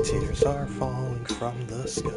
Tears are falling from the sky.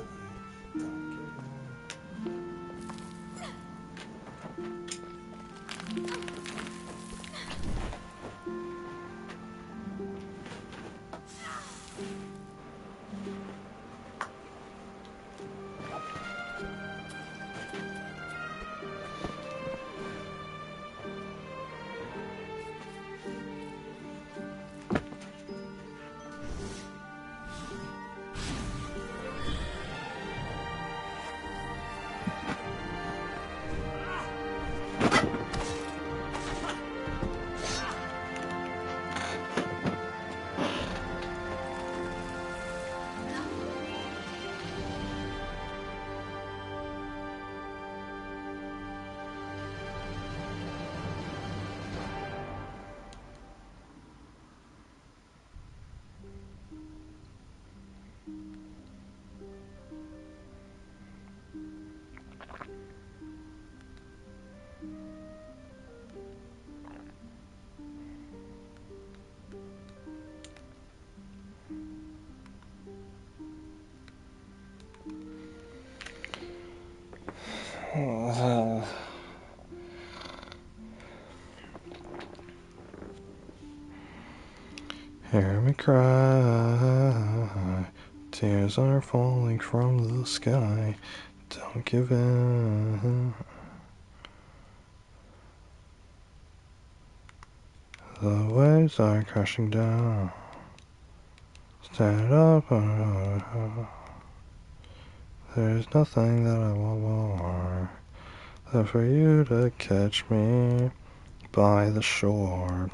Hear me cry, tears are falling from the sky, don't give in. The waves are crashing down, stand up, there's nothing that I want more than for you to catch me by the shore.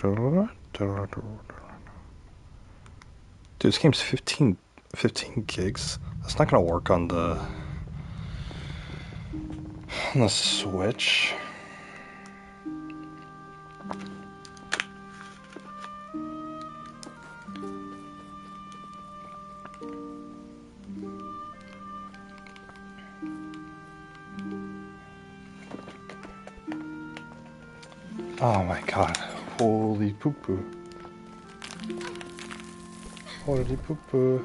Dude, this game's 15 gigs. That's not gonna work on the Switch. Oh my god. Holy poo poo. Holy poo poo.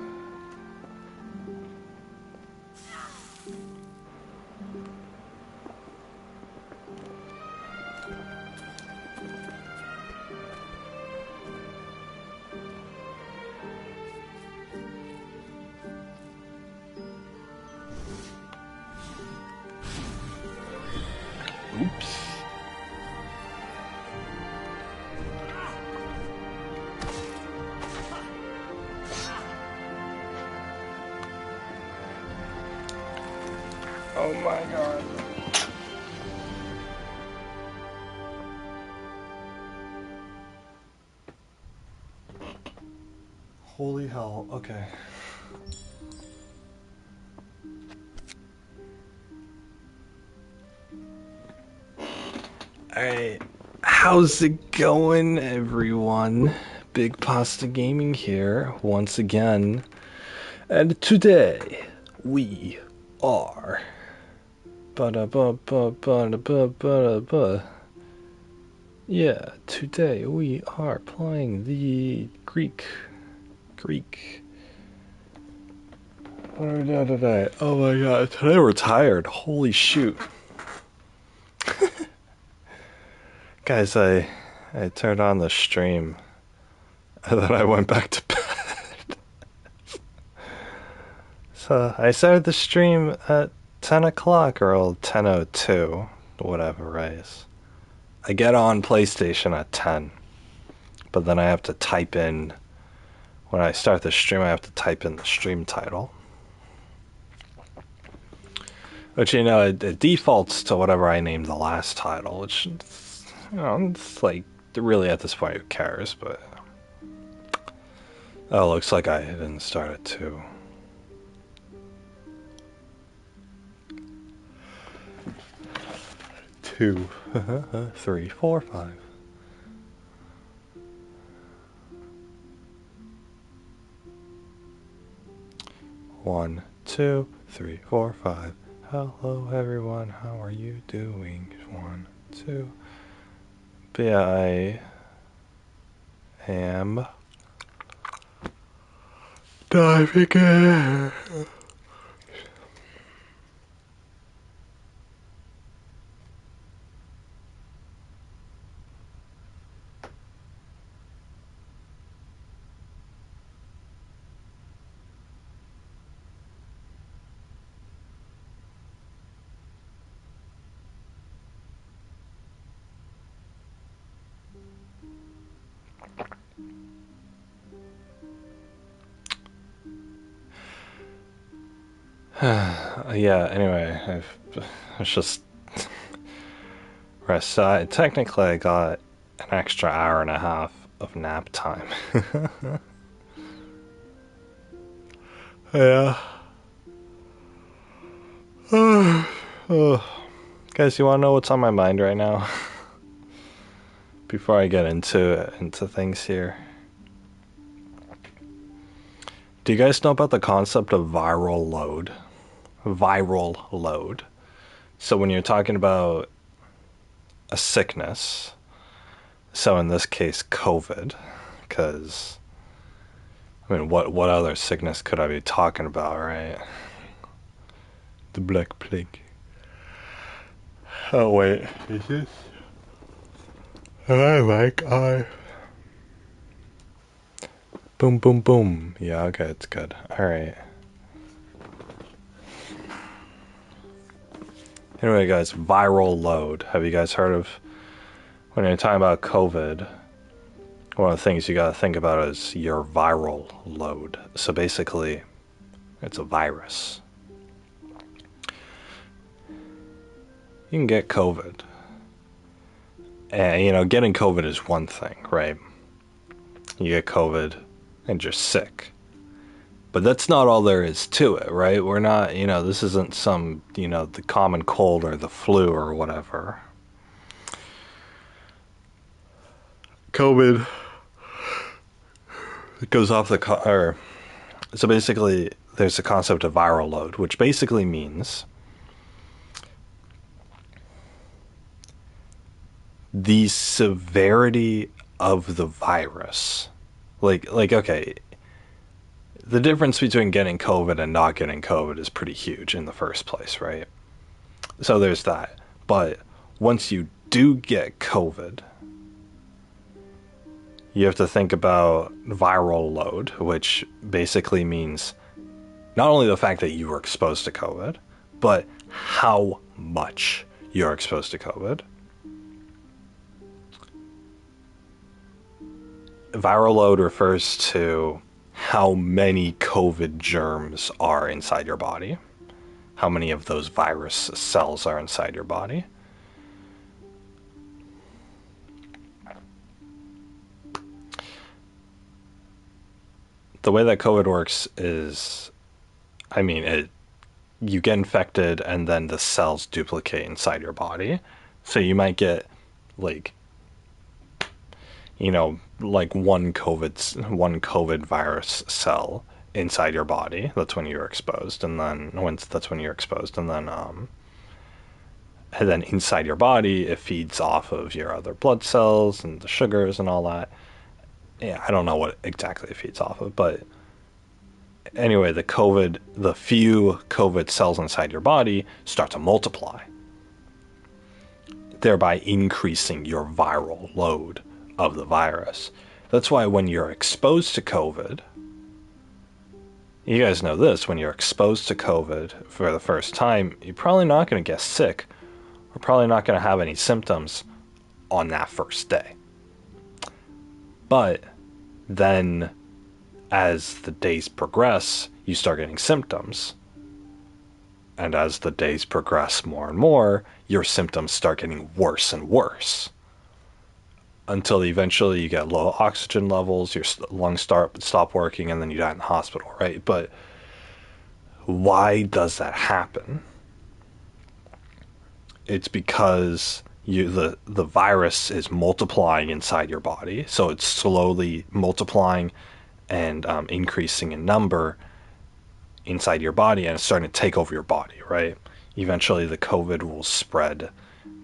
Oops. Oh my god. Holy hell, okay. Alright, how's it going, everyone? BigPasta Gaming here, once again. And today, we are... Yeah, today we are playing the Greek. What are we doing today? Oh my god, today we're tired. Holy shoot. Guys, I turned on the stream and then I went back to bed. So I started the stream at 10 o'clock or 10:02, whatever, right? I get on PlayStation at 10, but then I have to type in, when I start the stream, I have to type in the stream title. Which, you know, it defaults to whatever I named the last title, which, you know, it's like, really at this point, who cares, but... Oh, looks like I didn't start at 2. Two, 3, 4, 5. One, 2, 3, 4, 5. Hello everyone, how are you doing? 1, 2. But yeah, I am diving in. Yeah, anyway, it's just rest. So technically, I got an extra hour and a half of nap time. Yeah. Oh. Guys, you want to know what's on my mind right now? Before I get into things here. Do you guys know about the concept of viral load? Viral load. So when you're talking about a sickness, so in this case COVID, because I mean what other sickness could I be talking about, right? The Black Plague. Oh wait, is this? I boom boom boom. Yeah, okay, it's good. Alright. Anyway guys, viral load. Have you guys heard of, when you're talking about COVID, one of the things you gotta think about is your viral load. So basically, it's a virus. You can get COVID. And, getting COVID is one thing, right? You get COVID and you're sick. But that's not all there is to it, right? We're not, this isn't some, the common cold or the flu or whatever. COVID, it goes off so basically there's the concept of viral load, which basically means the severity of the virus. Like okay, the difference between getting COVID and not getting COVID is pretty huge in the first place, right? So there's that. But once you do get COVID, you have to think about viral load, which basically means not only the fact that you were exposed to COVID, but how much you're exposed to COVID. Viral load refers to how many COVID germs are inside your body, how many of those virus cells are inside your body. The way that COVID works is, you get infected and then the cells duplicate inside your body. So you might get like one COVID virus cell inside your body. That's when you're exposed, and then and then inside your body it feeds off of your other blood cells and the sugars and all that. Yeah, I don't know what exactly it feeds off of, but anyway, the few COVID cells inside your body start to multiply, thereby increasing your viral load of the virus. That's why when you're exposed to COVID, you guys know this, when you're exposed to COVID for the first time, you're probably not going to get sick, or probably not going to have any symptoms on that first day. But then as the days progress, you start getting symptoms. And as the days progress more and more, your symptoms start getting worse and worse. Until eventually you get low oxygen levels, your lungs stop working, and then you die in the hospital, right? But why does that happen? It's because the virus is multiplying inside your body, so it's slowly multiplying and increasing in number inside your body, and it's starting to take over your body, right? Eventually the COVID will spread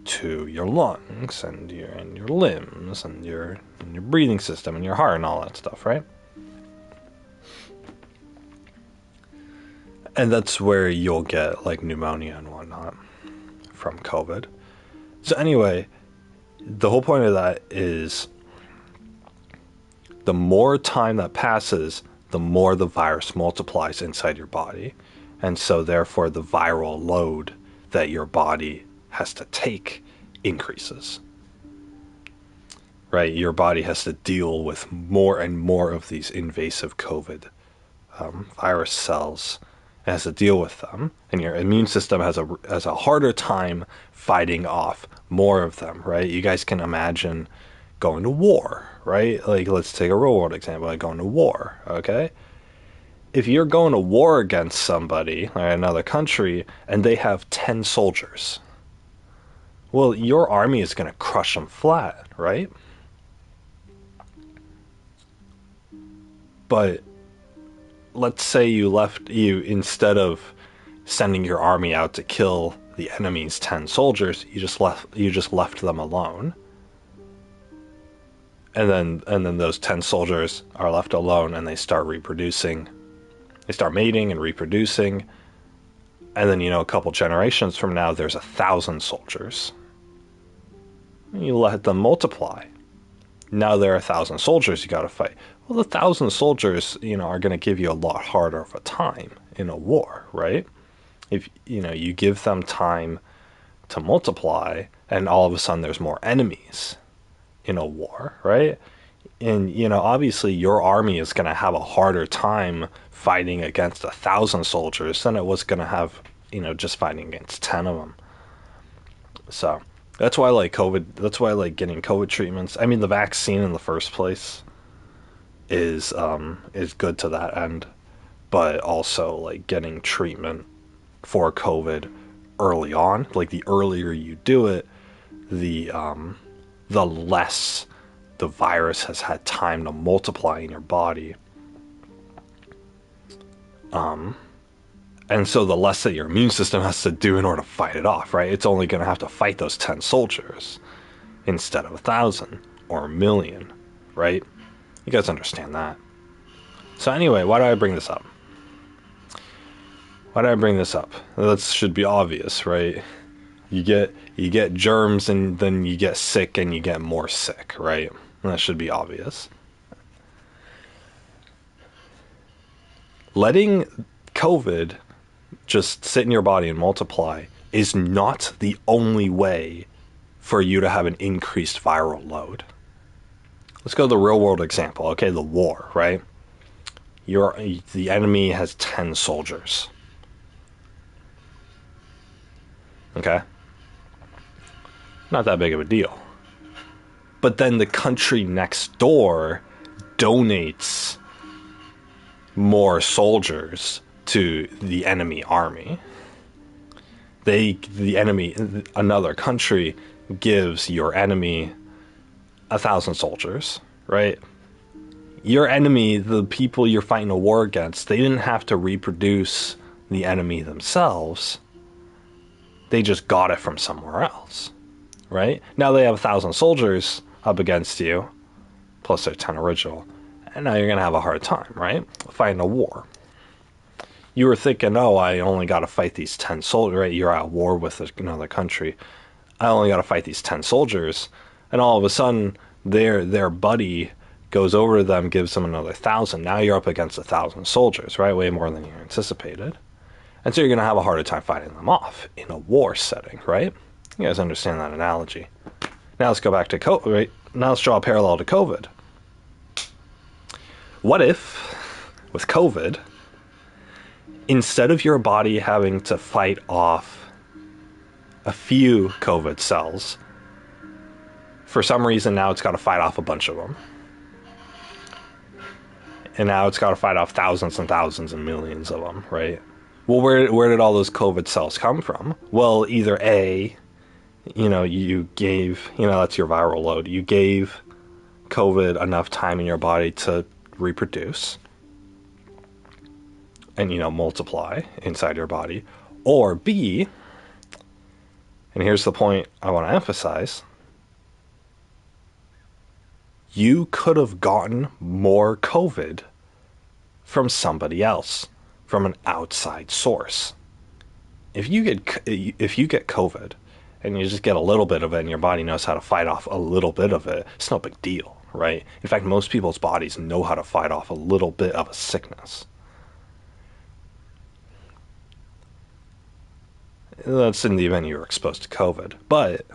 to your lungs and your limbs and your breathing system and your heart and all that stuff, right? And that's where you'll get like pneumonia and whatnot from COVID. So anyway, the whole point of that is the more time that passes, the more the virus multiplies inside your body. And so therefore the viral load that your body has to take increases. Right? Your body has to deal with more and more of these invasive COVID virus cells. It has to deal with them, and your immune system has a harder time fighting off more of them. Right? You guys can imagine going to war, right? Like, let's take a real world example, like going to war. Okay, if you're going to war against somebody, right, another country, and they have 10 soldiers, well, your army is going to crush them flat, right? But let's say you instead of sending your army out to kill the enemy's 10 soldiers, you just left them alone. And then those 10 soldiers are left alone, and they start reproducing. They start mating and reproducing. And then, a couple generations from now, there's 1,000 soldiers. And you let them multiply. Now there are 1,000 soldiers you got to fight. Well, the 1,000 soldiers, are going to give you a lot harder of a time in a war, right? If, you give them time to multiply, and all of a sudden there's more enemies in a war, right? And, obviously your army is going to have a harder time fighting against 1,000 soldiers than it was going to have, just fighting against 10 of them. So that's why I like getting COVID treatments. I mean, the vaccine in the first place is good to that end, but also like getting treatment for COVID early on. Like, the earlier you do it, the less the virus has had time to multiply in your body. And so the less that your immune system has to do in order to fight it off, right? It's only going to have to fight those 10 soldiers instead of 1,000 or 1,000,000, right? You guys understand that. So anyway, why do I bring this up? That should be obvious, right? You get germs, and then you get sick, and you get more sick, right? And that should be obvious. Letting COVID just sit in your body and multiply is not the only way for you to have an increased viral load. Let's go to the real world example, okay? The war, right? The enemy has 10 soldiers. Okay? Not that big of a deal. But then the country next door donates more soldiers to the enemy army. Another country gives your enemy 1,000 soldiers, right? Your enemy, the people you're fighting a war against, they didn't have to reproduce the enemy themselves. They just got it from somewhere else, right? Now they have 1,000 soldiers up against you, plus their 10 original, and now you're going to have a hard time, right? Fighting a war. You were thinking, oh, I only got to fight these 10 soldiers, right? You're at war with another country. I only got to fight these 10 soldiers. And all of a sudden, their buddy goes over to them, gives them another 1,000. Now you're up against 1,000 soldiers, right? Way more than you anticipated. And so you're going to have a harder time fighting them off in a war setting, right? You guys understand that analogy. Now let's go back to COVID, right? Now let's draw a parallel to COVID. What if, with COVID, instead of your body having to fight off a few COVID cells, for some reason now it's got to fight off a bunch of them. And now it's got to fight off thousands and thousands and millions of them, right? Well, where did all those COVID cells come from? Well, either A, you gave, that's your viral load. You gave COVID enough time in your body to reproduce and, multiply inside your body. Or B, and here's the point I want to emphasize, you could have gotten more COVID from somebody else, from an outside source. If you get COVID and you just get a little bit of it and your body knows how to fight off a little bit of it, it's no big deal, right? In fact, most people's bodies know how to fight off a little bit of a sickness. That's in the event you're exposed to COVID. But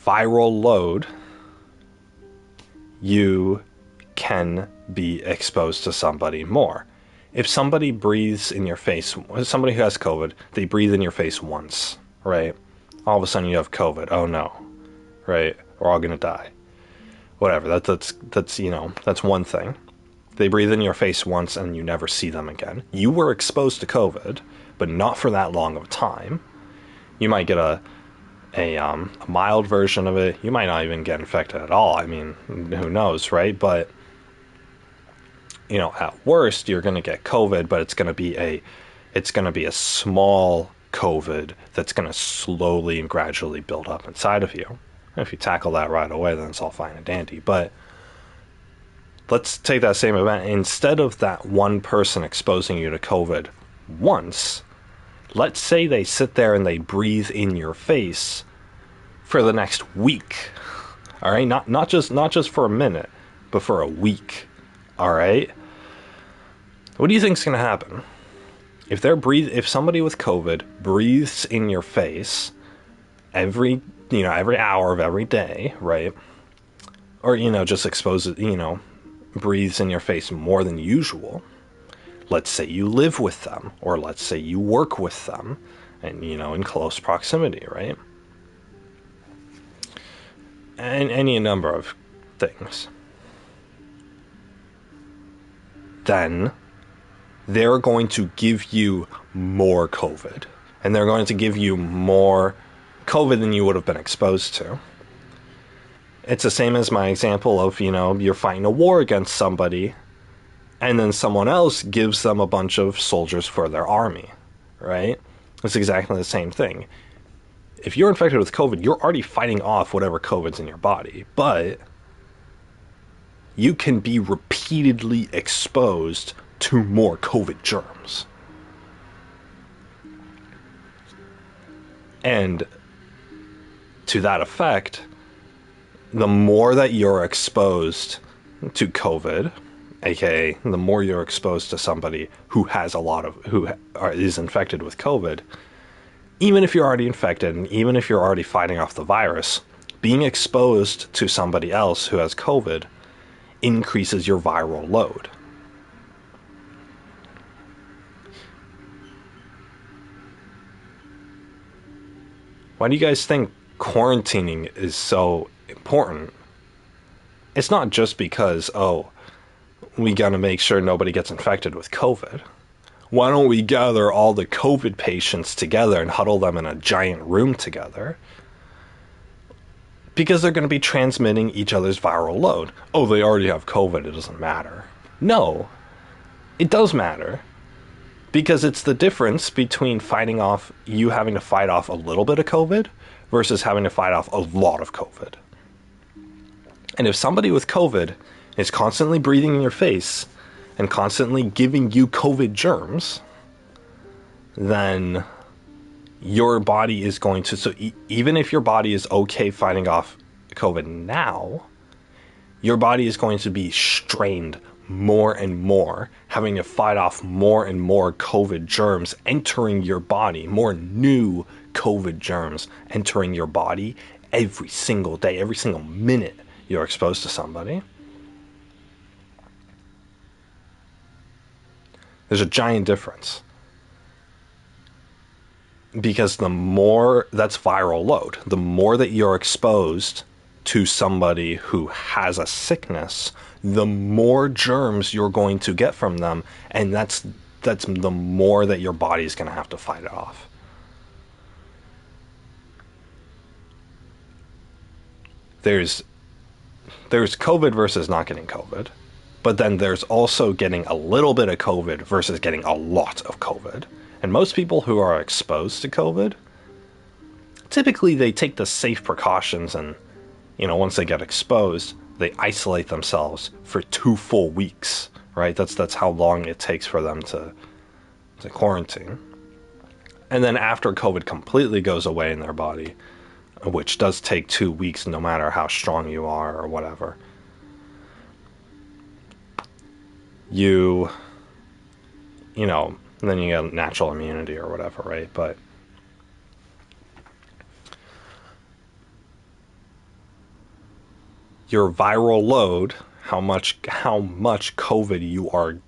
viral load, you can be exposed to somebody more. If somebody breathes in your face, somebody who has COVID, they breathe in your face once, right? All of a sudden you have COVID. Oh no, right? We're all gonna die. Whatever. That's one thing. They breathe in your face once and you never see them again. You were exposed to COVID, but not for that long of a time. You might get a mild version of it. You might not even get infected at all. I mean, who knows, right? But at worst, you're going to get COVID, but it's going to be a small COVID that's going to slowly and gradually build up inside of you. And if you tackle that right away, then it's all fine and dandy. But let's take that same event. Instead of that one person exposing you to COVID once, let's say they sit there and they breathe in your face for the next week. All right, not just for a minute, but for a week. All right. What do you think is going to happen if somebody with COVID breathes in your face every hour of every day, right? Or just exposes, breathes in your face more than usual. Let's say you live with them, or let's say you work with them, and in close proximity, right? And any number of things. Then they're going to give you more COVID, and they're going to give you more COVID than you would have been exposed to. It's the same as my example of, you're fighting a war against somebody, and then someone else gives them a bunch of soldiers for their army, right? It's exactly the same thing. If you're infected with COVID, you're already fighting off whatever COVID's in your body, but you can be repeatedly exposed to more COVID germs. And to that effect, the more that you're exposed to COVID, aka the more you're exposed to somebody who is infected with COVID, even if you're already infected and even if you're already fighting off the virus, being exposed to somebody else who has COVID increases your viral load. Why do you guys think quarantining is so important? It's not just because, we gotta make sure nobody gets infected with COVID. Why don't we gather all the COVID patients together and huddle them in a giant room together? Because they're going to be transmitting each other's viral load. Oh, they already have COVID, it doesn't matter. No, it does matter. Because it's the difference between you having to fight off a little bit of COVID versus having to fight off a lot of COVID. And if somebody with COVID is constantly breathing in your face and constantly giving you COVID germs, then your body is going to... So even if your body is okay fighting off COVID now, your body is going to be strained more and more, having to fight off more and more COVID germs entering your body, more new COVID germs entering your body every single day, every single minute you're exposed to somebody. There's a giant difference. Because the more, that's viral load, the more that you're exposed to somebody who has a sickness, the more germs you're going to get from them, and that's the more that your body is going to have to fight it off. There's COVID versus not getting COVID, but then there's also getting a little bit of COVID versus getting a lot of COVID. And most people who are exposed to COVID, typically they take the safe precautions and, once they get exposed, they isolate themselves for 2 full weeks, right? That's how long it takes for them to quarantine. And then after COVID completely goes away in their body, which does take 2 weeks no matter how strong you are or whatever, you you know, then you get natural immunity or whatever, right? But your viral load, how much COVID you are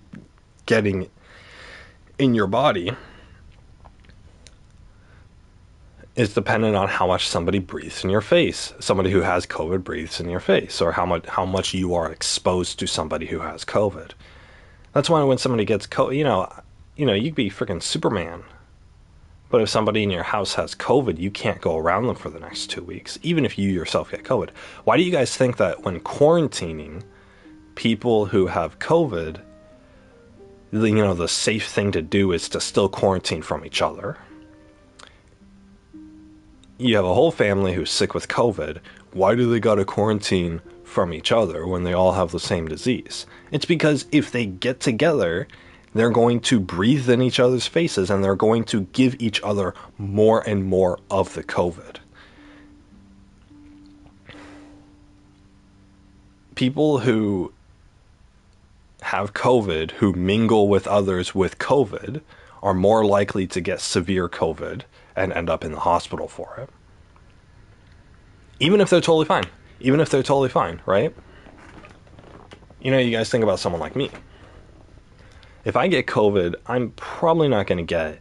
getting in your body, is dependent on how much somebody breathes in your face. Somebody who has COVID breathes in your face, or how much you are exposed to somebody who has COVID. That's why when somebody gets COVID, you could be freaking Superman, but if somebody in your house has COVID, you can't go around them for the next 2 weeks, even if you yourself get COVID. Why do you guys think that when quarantining people who have COVID, the safe thing to do is to still quarantine from each other? You have a whole family who's sick with COVID. Why do they gotta quarantine from each other when they all have the same disease? It's because if they get together, they're going to breathe in each other's faces and they're going to give each other more and more of the COVID. People who have COVID, who mingle with others with COVID, are more likely to get severe COVID and end up in the hospital for it. Even if they're totally fine. Even if they're totally fine, right? You guys think about someone like me. If I get COVID, I'm probably not going to get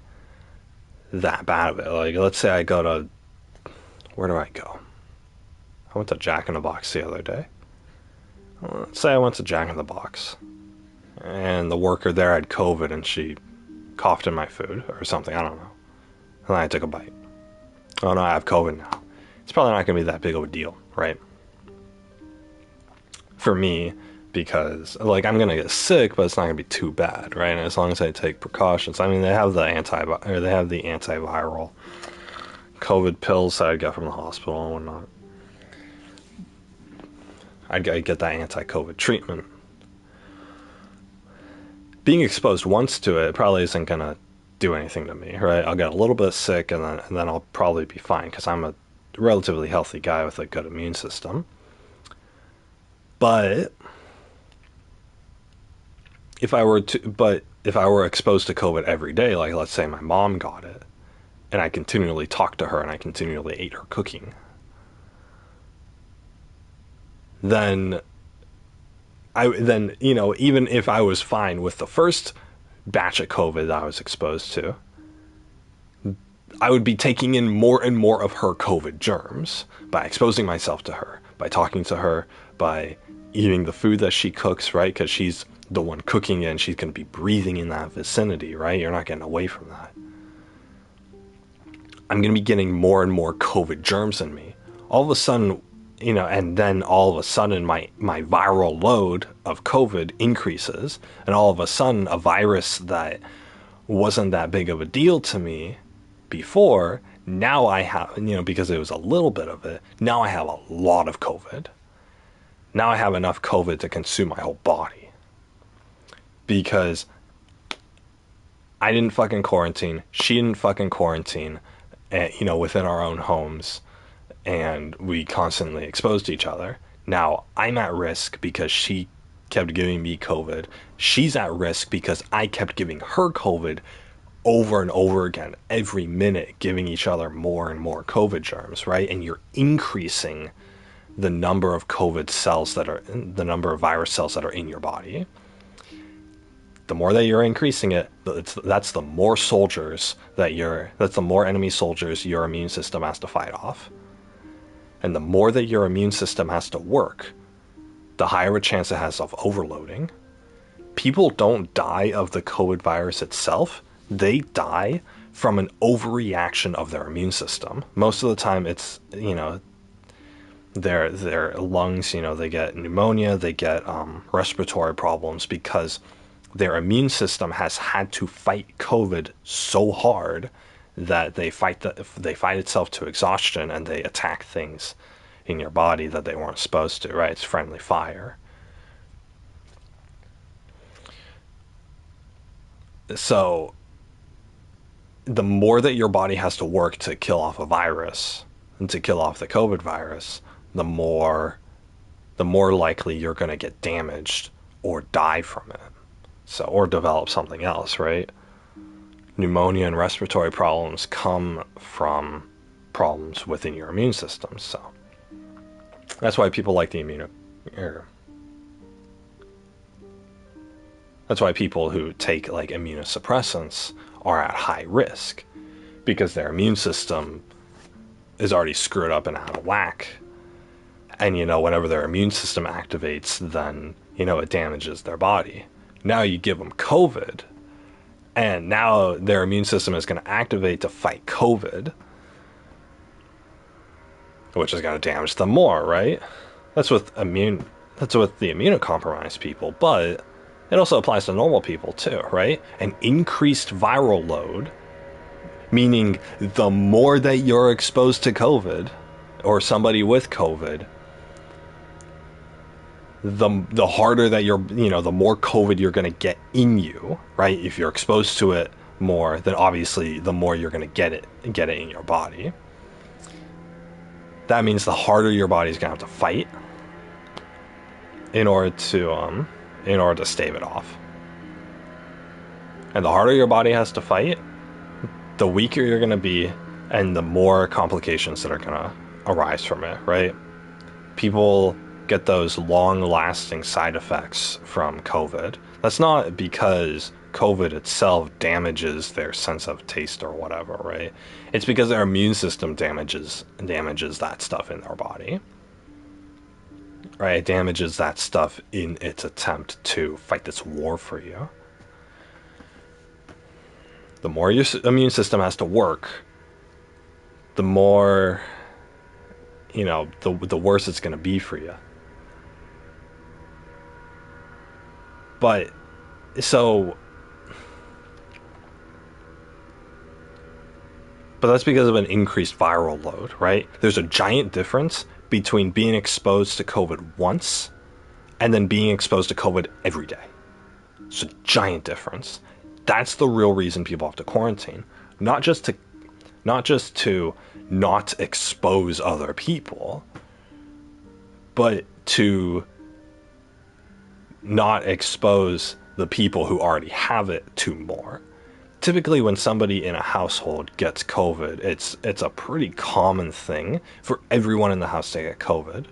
that bad of it. Like, let's say I go to... Where do I go? I went to Jack in the Box the other day. Let's say I went to Jack in the Box, and the worker there had COVID and she coughed in my food or something, I don't know. And then I took a bite. Oh no, I have COVID now. It's probably not going to be that big of a deal, right? For me, because I'm going to get sick, but it's not going to be too bad, right? And as long as I take precautions. I mean, they have the antiviral COVID pills that I got from the hospital and whatnot. I'd get that anti-COVID treatment. Being exposed once to it probably isn't going to do anything to me, right? I'll get a little bit sick and then I'll probably be fine because I'm a relatively healthy guy with a good immune system. But if I were exposed to COVID every day, like let's say my mom got it, and I continually talked to her and I continually ate her cooking, then even if I was fine with the first batch of COVID that I was exposed to, I would be taking in more and more of her COVID germs by exposing myself to her, by talking to her, by eating the food that she cooks, right? Because she's the one cooking it and she's going to be breathing in that vicinity, right? You're not getting away from that. I'm going to be getting more and more COVID germs in me. All of a sudden, and then all of a sudden my viral load of COVID increases, and all of a sudden a virus that wasn't that big of a deal to me before, now I have, because it was a little bit of it, now I have a lot of COVID. Now I have enough COVID to consume my whole body. Because I didn't fucking quarantine, she didn't fucking quarantine, within our own homes, and we constantly exposed each other. Now I'm at risk because she kept giving me COVID. She's at risk because I kept giving her COVID over and over again, every minute, giving each other more and more COVID germs, right? And you're increasing the number of COVID cells the number of virus cells that are in your body. The more that you're increasing it, that's the more soldiers that's the more enemy soldiers your immune system has to fight off. And the more that your immune system has to work, the higher a chance it has of overloading. People don't die of the COVID virus itself. They die from an overreaction of their immune system. Most of the time it's, their lungs, they get pneumonia, they get respiratory problems because their immune system has had to fight COVID so hard that they fight itself to exhaustion, and they attack things in your body that they weren't supposed to, right? It's friendly fire. So the more that your body has to work to kill off a virus and to kill off the COVID virus, the more likely you're going to get damaged or die from it. So, or develop something else, right? Pneumonia and respiratory problems come from problems within your immune system. So that's why people like that's why people who take like immunosuppressants are at high risk, because their immune system is already screwed up and out of whack. And whenever their immune system activates, then it damages their body. Now you give them COVID, and now their immune system is going to activate to fight COVID, which is going to damage them more, right? That's with the immunocompromised people, but it also applies to normal people too, right? An increased viral load, meaning the more that you're exposed to COVID or somebody with COVID, the harder that the more COVID you're going to get in you, right? If you're exposed to it more, then obviously the more you're going to get it in your body. That means the harder your body's going to have to fight in order to stave it off. And the harder your body has to fight, the weaker you're going to be, and the more complications that are going to arise from it, right? People get those long-lasting side effects from COVID. That's not because COVID itself damages their sense of taste or whatever, right? It's because their immune system damages that stuff in their body. Right? It damages that stuff in its attempt to fight this war for you. The more your immune system has to work, the more, the worse it's going to be for you. But that's because of an increased viral load, right? There's a giant difference between being exposed to COVID once and then being exposed to COVID every day. It's a giant difference. That's the real reason people have to quarantine. Not just to not expose other people, but to not expose the people who already have it to more. Typically when somebody in a household gets COVID, it's a pretty common thing for everyone in the house to get COVID.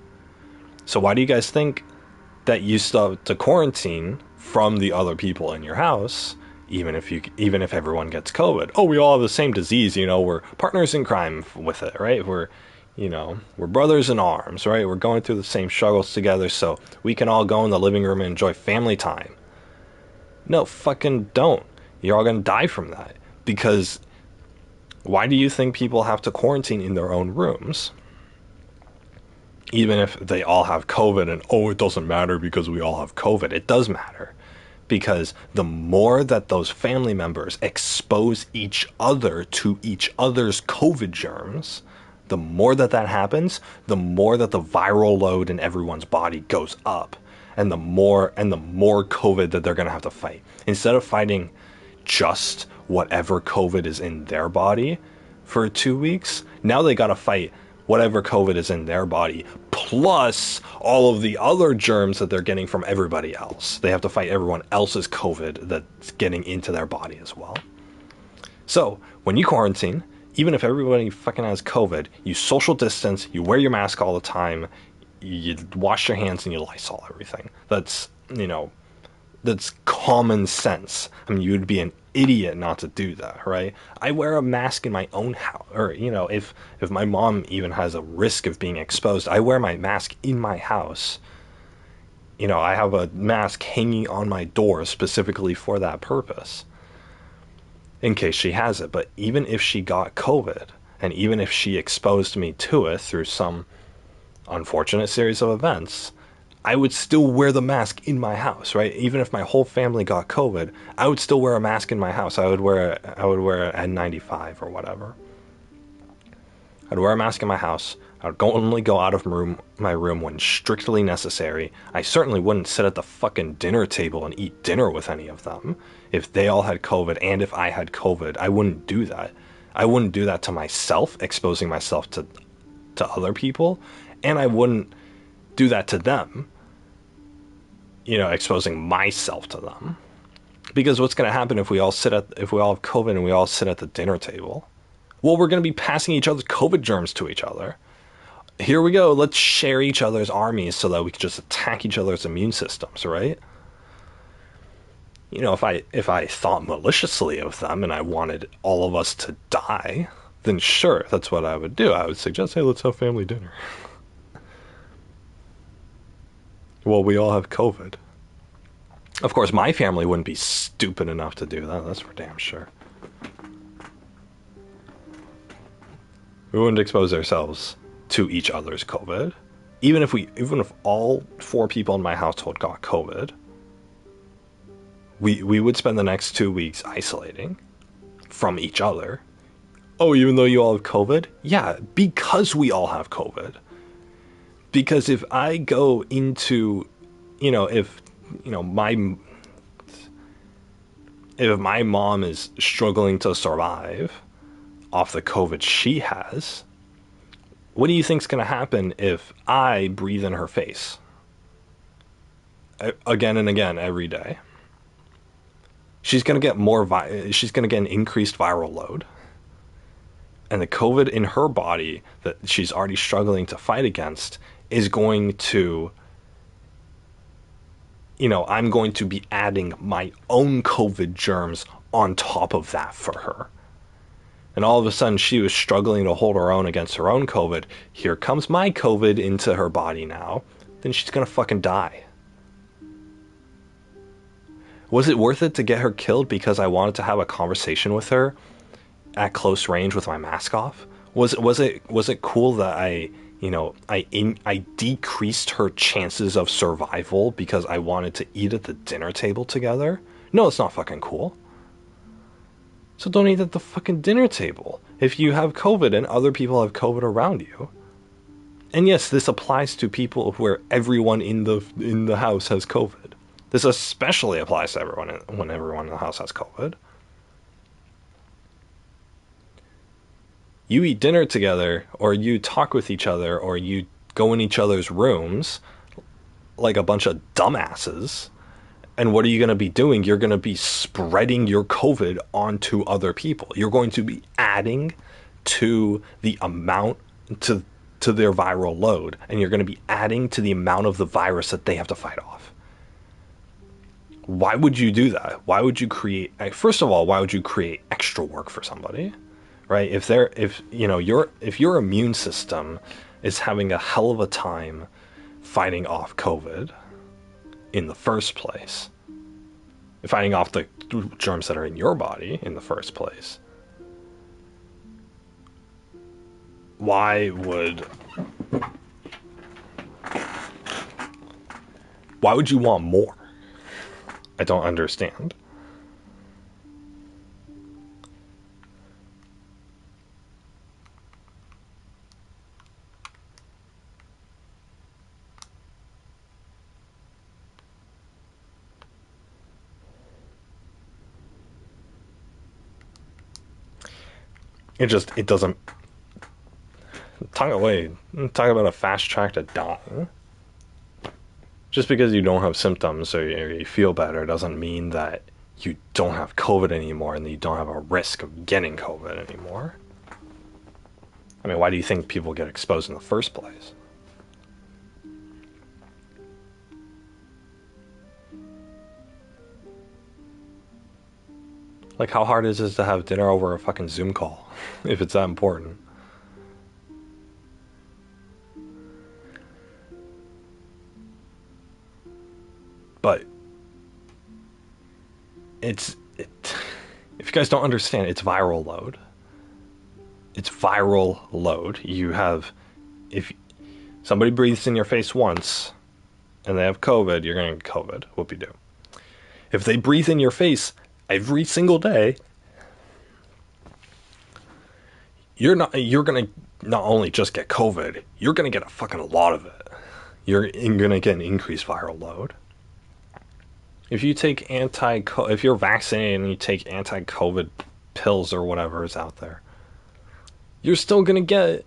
So why do you guys think that you still have to quarantine from the other people in your house, even if everyone gets COVID? Oh, we all have the same disease, we're partners in crime with it, right? We're brothers in arms, right? We're going through the same struggles together, so we can all go in the living room and enjoy family time. No, fucking don't. You're all going to die from that. Because why do you think people have to quarantine in their own rooms? Even if they all have COVID and, it doesn't matter because we all have COVID. It does matter. Because the more that those family members expose each other to each other's COVID germs, the more that happens, the more that the viral load in everyone's body goes up. And the more COVID that they're going to have to fight. Instead of fighting just whatever COVID is in their body for 2 weeks, now they got to fight whatever COVID is in their body, plus all of the other germs that they're getting from everybody else. They have to fight everyone else's COVID that's getting into their body as well. So when you quarantine, even if everybody fucking has COVID, you social distance, you wear your mask all the time, you wash your hands and you Lysol everything. That's common sense. I mean, you'd be an idiot not to do that, right? I wear a mask in my own house, or if my mom even has a risk of being exposed, I wear my mask in my house. I have a mask hanging on my door specifically for that purpose, in case she has it. But even if she got COVID, and even if she exposed me to it through some unfortunate series of events, I would still wear the mask in my house, right? Even if my whole family got COVID, I would still wear a mask in my house. I would wear an N95 or whatever. I'd wear a mask in my house. I would only go out of my room when strictly necessary. I certainly wouldn't sit at the fucking dinner table and eat dinner with any of them. If they all had COVID and if I had COVID, I wouldn't do that. I wouldn't do that to myself, exposing myself to other people, and I wouldn't do that to them, exposing myself to them. Because what's going to happen if we all have COVID and we all sit at the dinner table? Well, we're going to be passing each other's COVID germs to each other. Here we go. Let's share each other's armies so that we can just attack each other's immune systems, right? If I thought maliciously of them and I wanted all of us to die, then sure, that's what I would do. I would suggest, hey, let's have family dinner. Well, we all have COVID. Of course, my family wouldn't be stupid enough to do that. That's for damn sure. We wouldn't expose ourselves to each other's COVID. Even if all 4 people in my household got COVID, we would spend the next 2 weeks isolating from each other. Oh, even though you all have COVID? Yeah, because we all have COVID. Because if I go into, if my mom is struggling to survive off the COVID she has, what do you think's going to happen if I breathe in her face again and again every day? She's going to get she's going to get an increased viral load. And the COVID in her body that she's already struggling to fight against is going to, I'm going to be adding my own COVID germs on top of that for her. And all of a sudden she was struggling to hold her own against her own COVID. Here comes my COVID into her body now. Then she's going to fucking die. Was it worth it to get her killed because I wanted to have a conversation with her at close range with my mask off? Was it cool that I decreased her chances of survival because I wanted to eat at the dinner table together? No, it's not fucking cool. So don't eat at the fucking dinner table if you have COVID and other people have COVID around you. And yes, this applies to people where everyone in the house has COVID. This especially applies to everyone when everyone in the house has COVID. You eat dinner together, or you talk with each other, or you go in each other's rooms like a bunch of dumbasses. And what are you going to be doing? You're going to be spreading your COVID onto other people. You're going to be adding to the amount, to their viral load. And you're going to be adding to the amount of the virus that they have to fight off. Why would you do that? Why would you create, first of all, why would you create extra work for somebody? Right? If your immune system is having a hell of a time fighting off COVID in the first place, fighting off the germs that are in your body in the first place, why would you want more? I don't understand. It doesn't talk about a fast track to dying. Just because you don't have symptoms or you feel better doesn't mean that you don't have COVID anymore and that you don't have a risk of getting COVID anymore. I mean, why do you think people get exposed in the first place? Like, how hard is it to have dinner over a fucking Zoom call if it's that important? But if you guys don't understand, it's viral load. It's viral load. If somebody breathes in your face once and they have COVID, you're going to get COVID. Whoop-de-doo. If they breathe in your face every single day, you're going to not only just get COVID, you're going to get a fucking lot of it. You're going to get an increased viral load. If you take if you're vaccinated and you take anti-COVID pills or whatever is out there, you're still going to get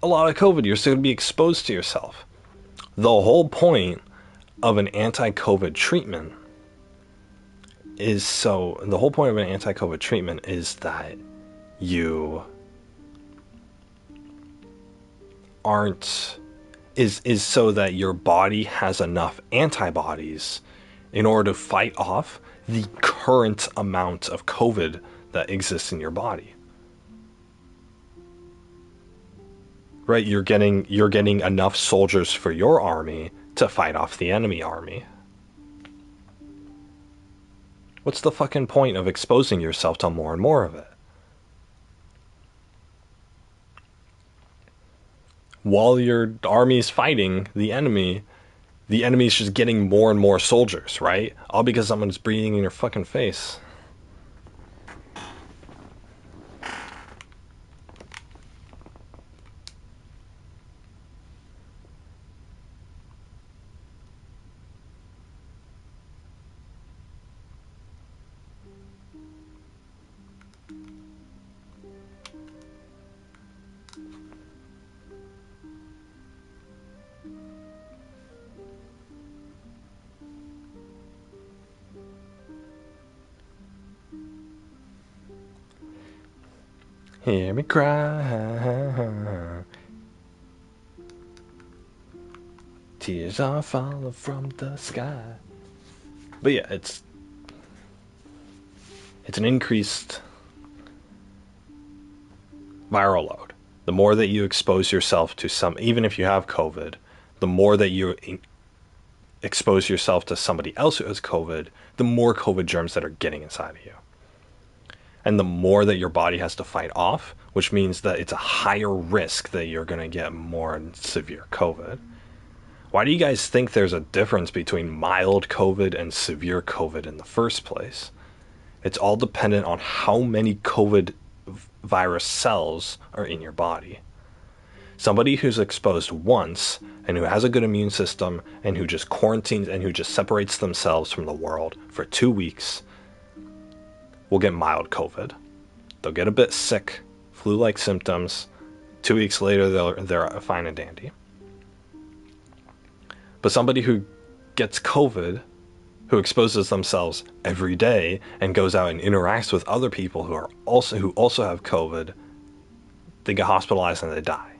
a lot of COVID. You're still going to be exposed to yourself. The whole point of an anti-COVID treatment is that you aren't is so that your body has enough antibodies in order to fight off the current amount of COVID that exists in your body. Right? You're getting enough soldiers for your army to fight off the enemy army. What's the fucking point of exposing yourself to more and more of it? While your army's fighting the enemy's just getting more and more soldiers, right? All because someone's breathing in your fucking face. Hear me cry. Tears are falling from the sky. But yeah, it's an increased viral load. The more that you expose yourself to even if you have COVID, the more that you expose yourself to somebody else who has COVID, the more COVID germs that are getting inside of you. And the more that your body has to fight off, which means that it's a higher risk that you're going to get more severe COVID. Why do you guys think there's a difference between mild COVID and severe COVID in the first place? It's all dependent on how many COVID virus cells are in your body. Somebody who's exposed once and who has a good immune system and who just quarantines and who just separates themselves from the world for 2 weeks will get mild COVID. They'll get a bit sick, flu-like symptoms. 2 weeks later, they're fine and dandy. But somebody who gets COVID, who exposes themselves every day and goes out and interacts with other people who also have COVID, they get hospitalized and they die.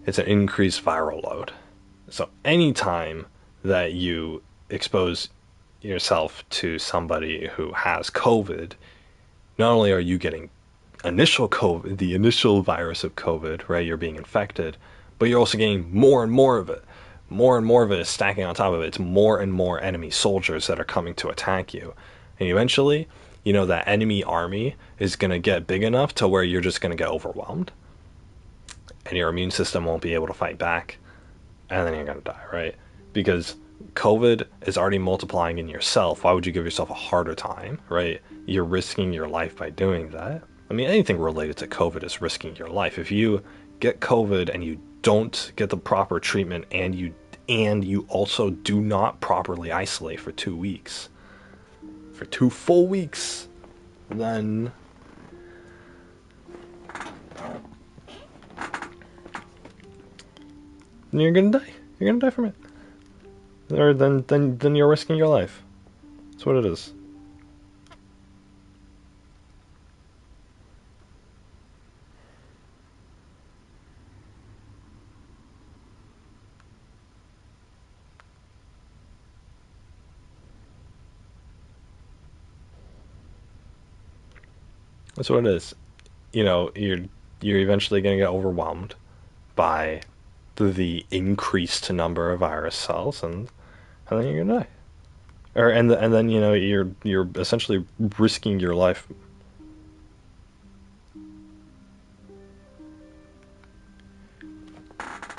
It's an increased viral load. So anytime that you expose yourself to somebody who has COVID, not only are you getting initial COVID, the initial virus of COVID, right? You're being infected, but you're also getting more and more of it. More and more of it is stacking on top of it. It's more and more enemy soldiers that are coming to attack you. And eventually, that enemy army is going to get big enough to where you're just going to get overwhelmed. And your immune system won't be able to fight back. And then you're going to die, right? Because COVID is already multiplying in yourself. Why would you give yourself a harder time, right? You're risking your life by doing that. I mean, anything related to COVID is risking your life. If you get COVID and you don't get the proper treatment and you also do not properly isolate for 2 weeks, for 2 full weeks, then you're gonna die. You're gonna die from it. Or then you're risking your life. That's what it is. That's what it is. You're eventually gonna get overwhelmed by the increased number of virus cells, and then you're gonna die. And then you're essentially risking your life.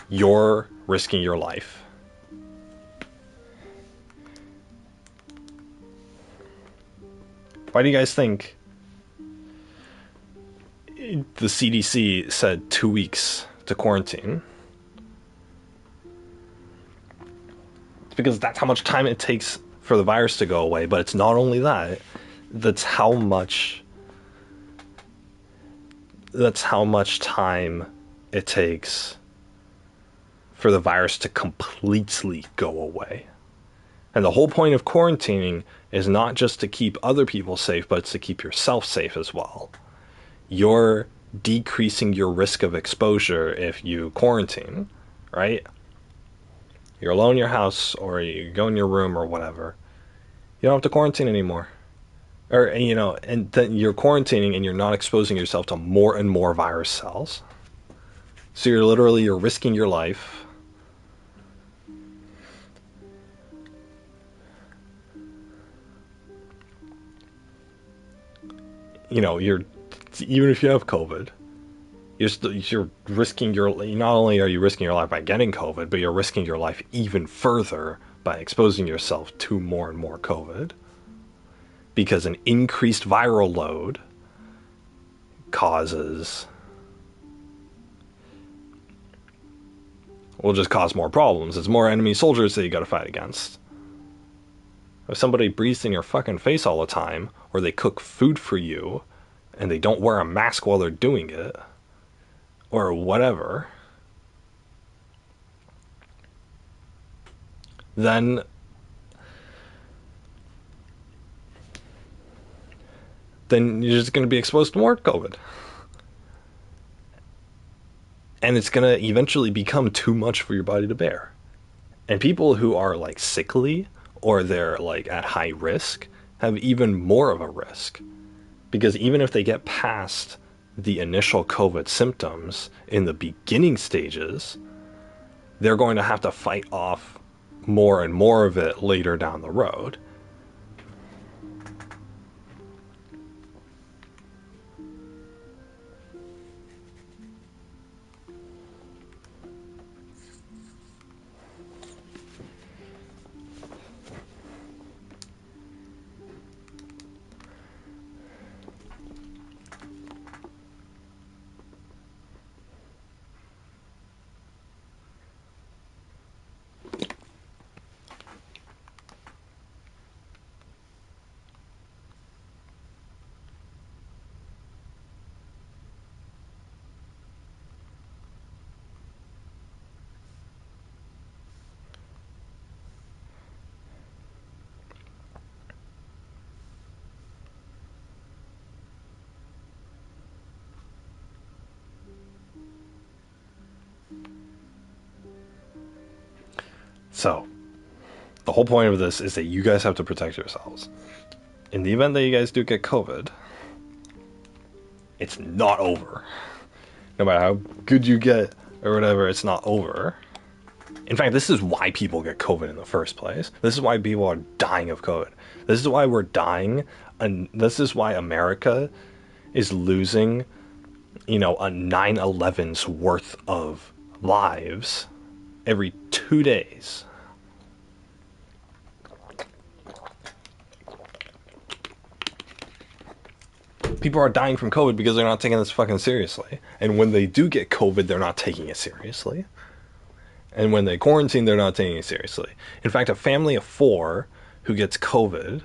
You're risking your life. Why do you guys think the CDC said 2 weeks to quarantine. It's because that's how much time it takes for the virus to go away. But it's not only that. That's how much time it takes for the virus to completely go away. And the whole point of quarantining is not just to keep other people safe, but it's to keep yourself safe as well. You're decreasing your risk of exposure if you quarantine, right? You're alone in your house, or you go in your room or whatever. You don't have to quarantine anymore. Or, and then you're quarantining and you're not exposing yourself to more and more virus cells. So you're risking your life. You're, even if you have COVID, you're risking not only are you risking your life by getting COVID, but you're risking your life even further by exposing yourself to more and more COVID. Because an increased viral load will just cause more problems. It's more enemy soldiers that you gotta fight against. If somebody breathes in your fucking face all the time, or they cook food for you, and they don't wear a mask while they're doing it, or whatever, then you're just going to be exposed to more COVID. And it's going to eventually become too much for your body to bear. And people who are like sickly, or they're like at high risk, have even more of a risk. Because even if they get past the initial COVID symptoms in the beginning stages, they're going to have to fight off more and more of it later down the road. So, the whole point of this is that you guys have to protect yourselves. In the event that you guys do get COVID, it's not over. No matter how good you get or whatever, it's not over. In fact, this is why people get COVID in the first place. This is why people are dying of COVID. This is why we're dying, and this is why America is losing, a 9/11's worth of lives every 2 days. People are dying from COVID because they're not taking this fucking seriously. And when they do get COVID, they're not taking it seriously. And when they quarantine, they're not taking it seriously. In fact, a family of 4 who gets COVID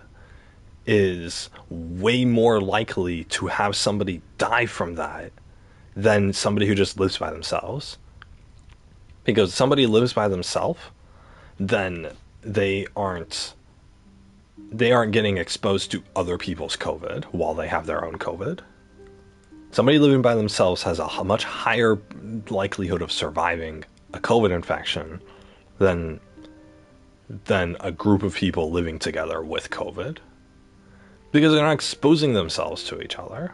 is way more likely to have somebody die from that than somebody who just lives by themselves. Because somebody lives by themselves, then they aren't getting exposed to other people's COVID while they have their own COVID. Somebody living by themselves has a much higher likelihood of surviving a COVID infection than a group of people living together with COVID, because they're not exposing themselves to each other.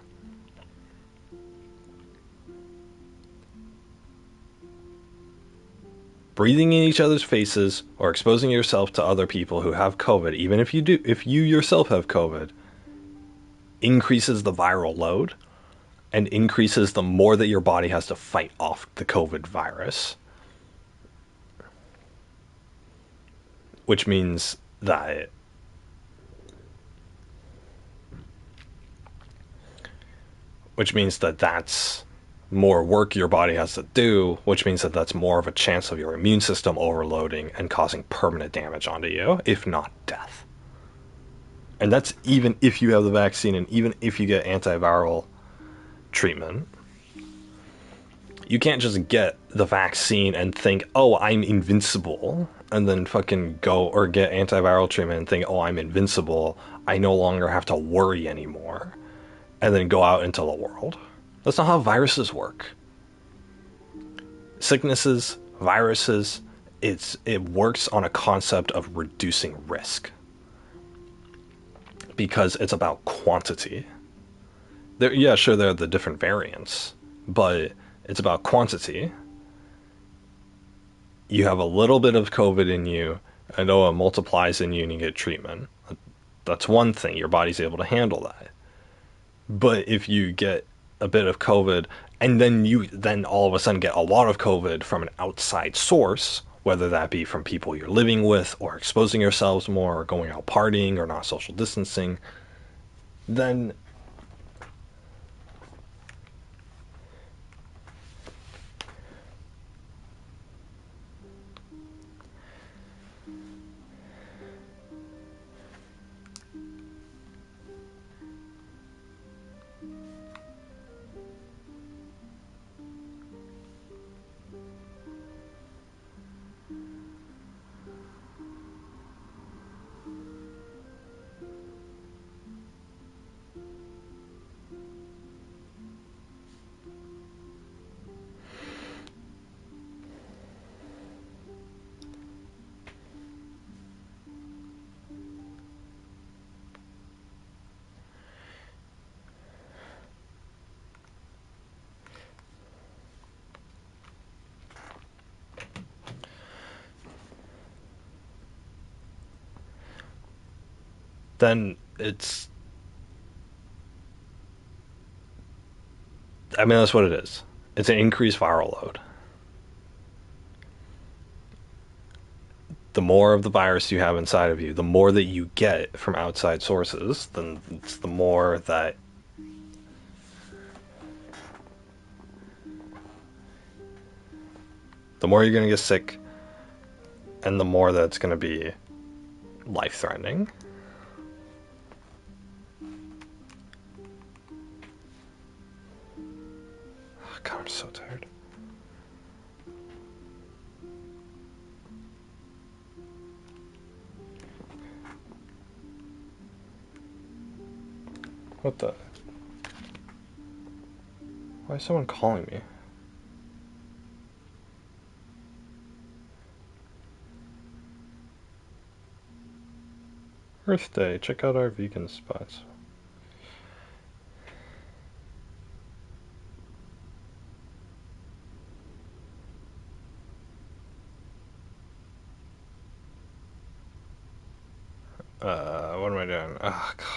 Breathing in each other's faces or exposing yourself to other people who have COVID, even if you yourself have COVID, increases the viral load and increases the more that your body has to fight off the COVID virus. Which means that which means that that's more work your body has to do, which means that that's more of a chance of your immune system overloading and causing permanent damage onto you, if not death. And that's even if you have the vaccine and even if you get antiviral treatment. You can't just get the vaccine and think, oh, I'm invincible, and then fucking go or get antiviral treatment and think, oh, I'm invincible. I no longer have to worry anymore, and then go out into the world. That's not how viruses work. Sicknesses, viruses, it works on a concept of reducing risk because it's about quantity. Yeah, sure, there are the different variants, but it's about quantity. You have a little bit of COVID in you, and oh, it multiplies in you and you get treatment. That's one thing. Your body's able to handle that. But if you get a bit of COVID and then you then all of a sudden get a lot of COVID from an outside source, whether that be from people you're living with or exposing yourselves more or going out partying or not social distancing, then then it's, I mean, that's what it is. It's an increased viral load. The more of the virus you have inside of you, the more that you get from outside sources, then it's the more that the more you're going to get sick, and the more that's going to be life-threatening. Oh, God, I'm so tired. What the? Why is someone calling me? Earth Day, check out our vegan spots. What am I doing? Oh, God.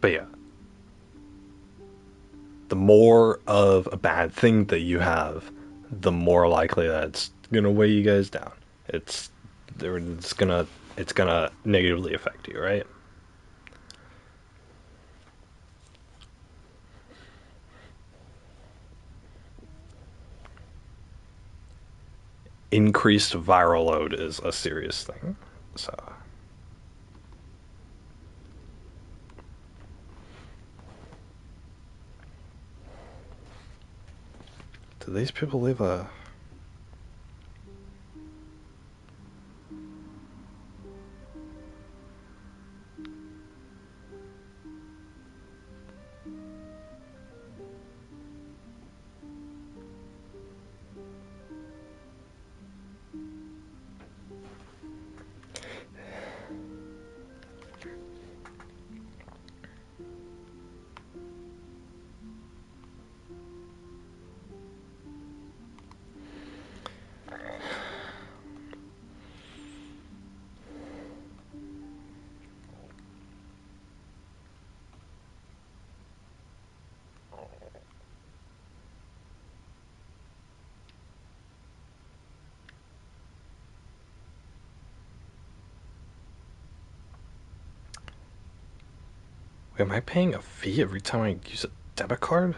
But yeah, the more of a bad thing that you have, the more likely that it's gonna weigh you guys down. It's it's gonna negatively affect you, right? Increased viral load is a serious thing. So do these people leave a Wait, am I paying a fee every time I use a debit card?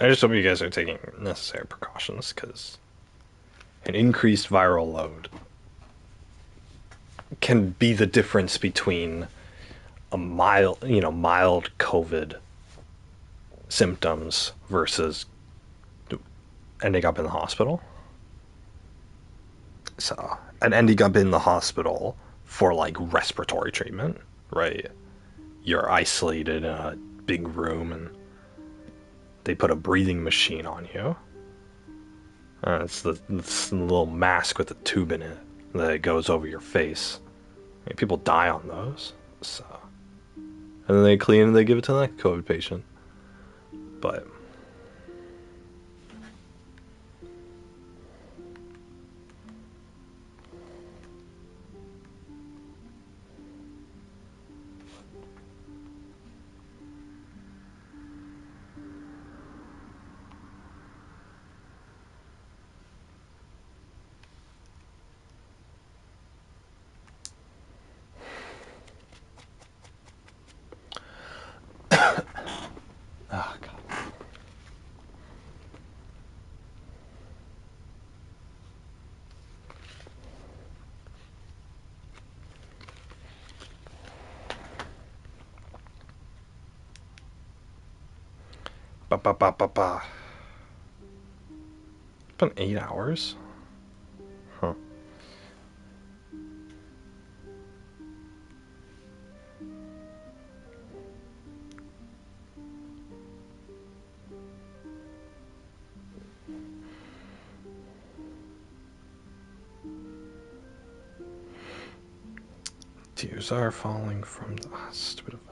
I just hope you guys are taking necessary precautions because an increased viral load can be the difference between a mild COVID symptoms versus ending up in the hospital. So, and ending up in the hospital for like respiratory treatment, right? You're isolated in a big room and they put a breathing machine on you. It's the little mask with a tube in it that goes over your face. I mean, people die on those. So, and then they clean and they give it to the next COVID patient. But oh god. Ba ba ba ba ba. It's been 8 hours. Huh. Tears are falling from the stupid event.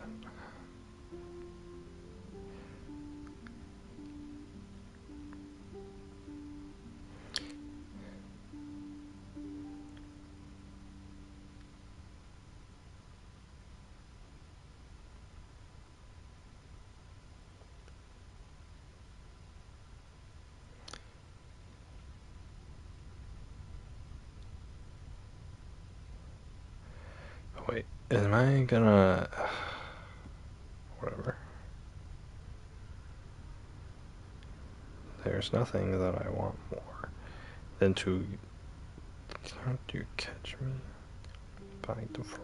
Wait, am I gonna... Whatever. There's nothing that I want more than to... Can't you catch me by default?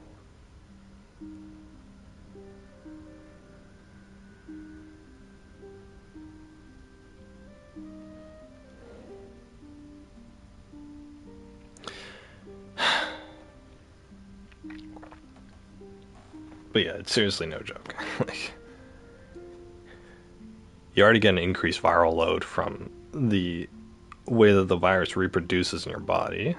But yeah, it's seriously no joke. Like, you already get an increased viral load from the way that the virus reproduces in your body.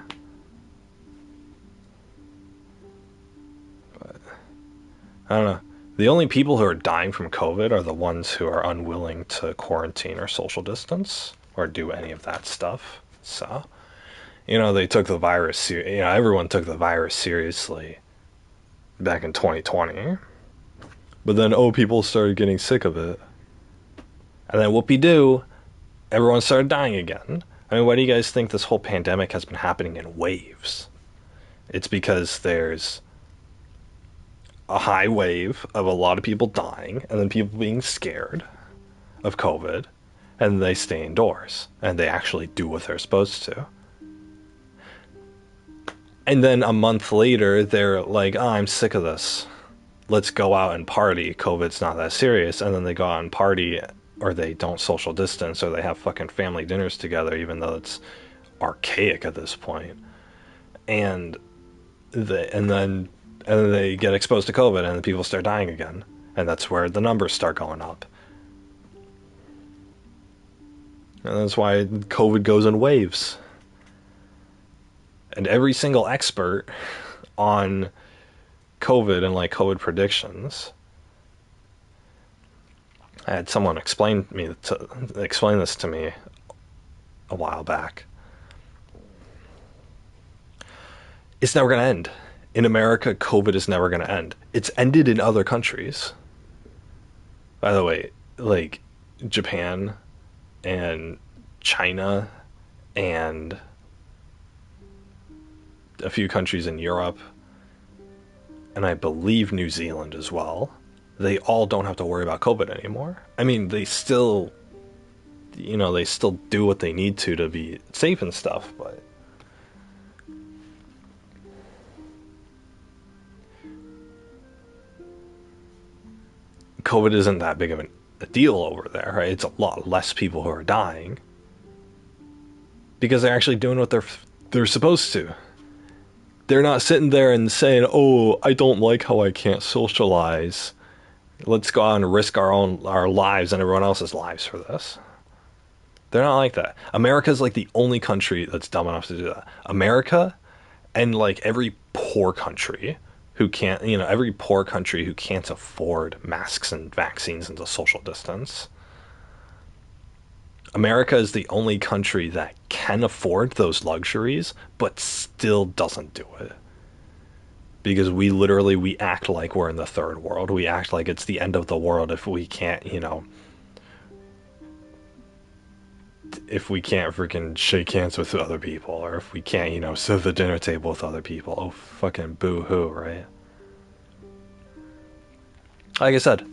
But I don't know. The only people who are dying from COVID are the ones who are unwilling to quarantine or social distance or do any of that stuff. So, they took the virus everyone took the virus seriously back in 2020. But then, people started getting sick of it. And then whoopee-doo, everyone started dying again. I mean, why do you guys think this whole pandemic has been happening in waves? It's because there's a high wave of a lot of people dying, and then people being scared of COVID, and they stay indoors, and they actually do what they're supposed to. And then a month later, they're like, oh, I'm sick of this. Let's go out and party. COVID's not that serious. And then they go out and party, or they don't social distance, or they have fucking family dinners together, even though it's archaic at this point. and the and then they get exposed to COVID, and the people start dying again, and that's where the numbers start going up. And that's why COVID goes in waves. And every single expert on COVID and like COVID predictions, I had someone explain this to me a while back. It's never going to end. In America, COVID is never going to end. It's ended in other countries. By the way, like Japan and China and a few countries in Europe, and I believe New Zealand as well, they all don't have to worry about COVID anymore. I mean, they still, they still do what they need to be safe and stuff, but COVID isn't that big of a deal over there, right? It's a lot less people who are dying because they're actually doing what they're supposed to. They're not sitting there and saying, "Oh, I don't like how I can't socialize. Let's go out and risk our lives and everyone else's lives for this." They're not like that. America's like the only country that's dumb enough to do that. America and like every poor country who can't, every poor country who can't afford masks and vaccines and the social distance. America is the only country that can afford those luxuries, but still doesn't do it. Because we act like we're in the third world. We act like it's the end of the world if we can't, if we can't freaking shake hands with other people, or if we can't, sit at the dinner table with other people. Oh, fucking boo-hoo, right? Like I said,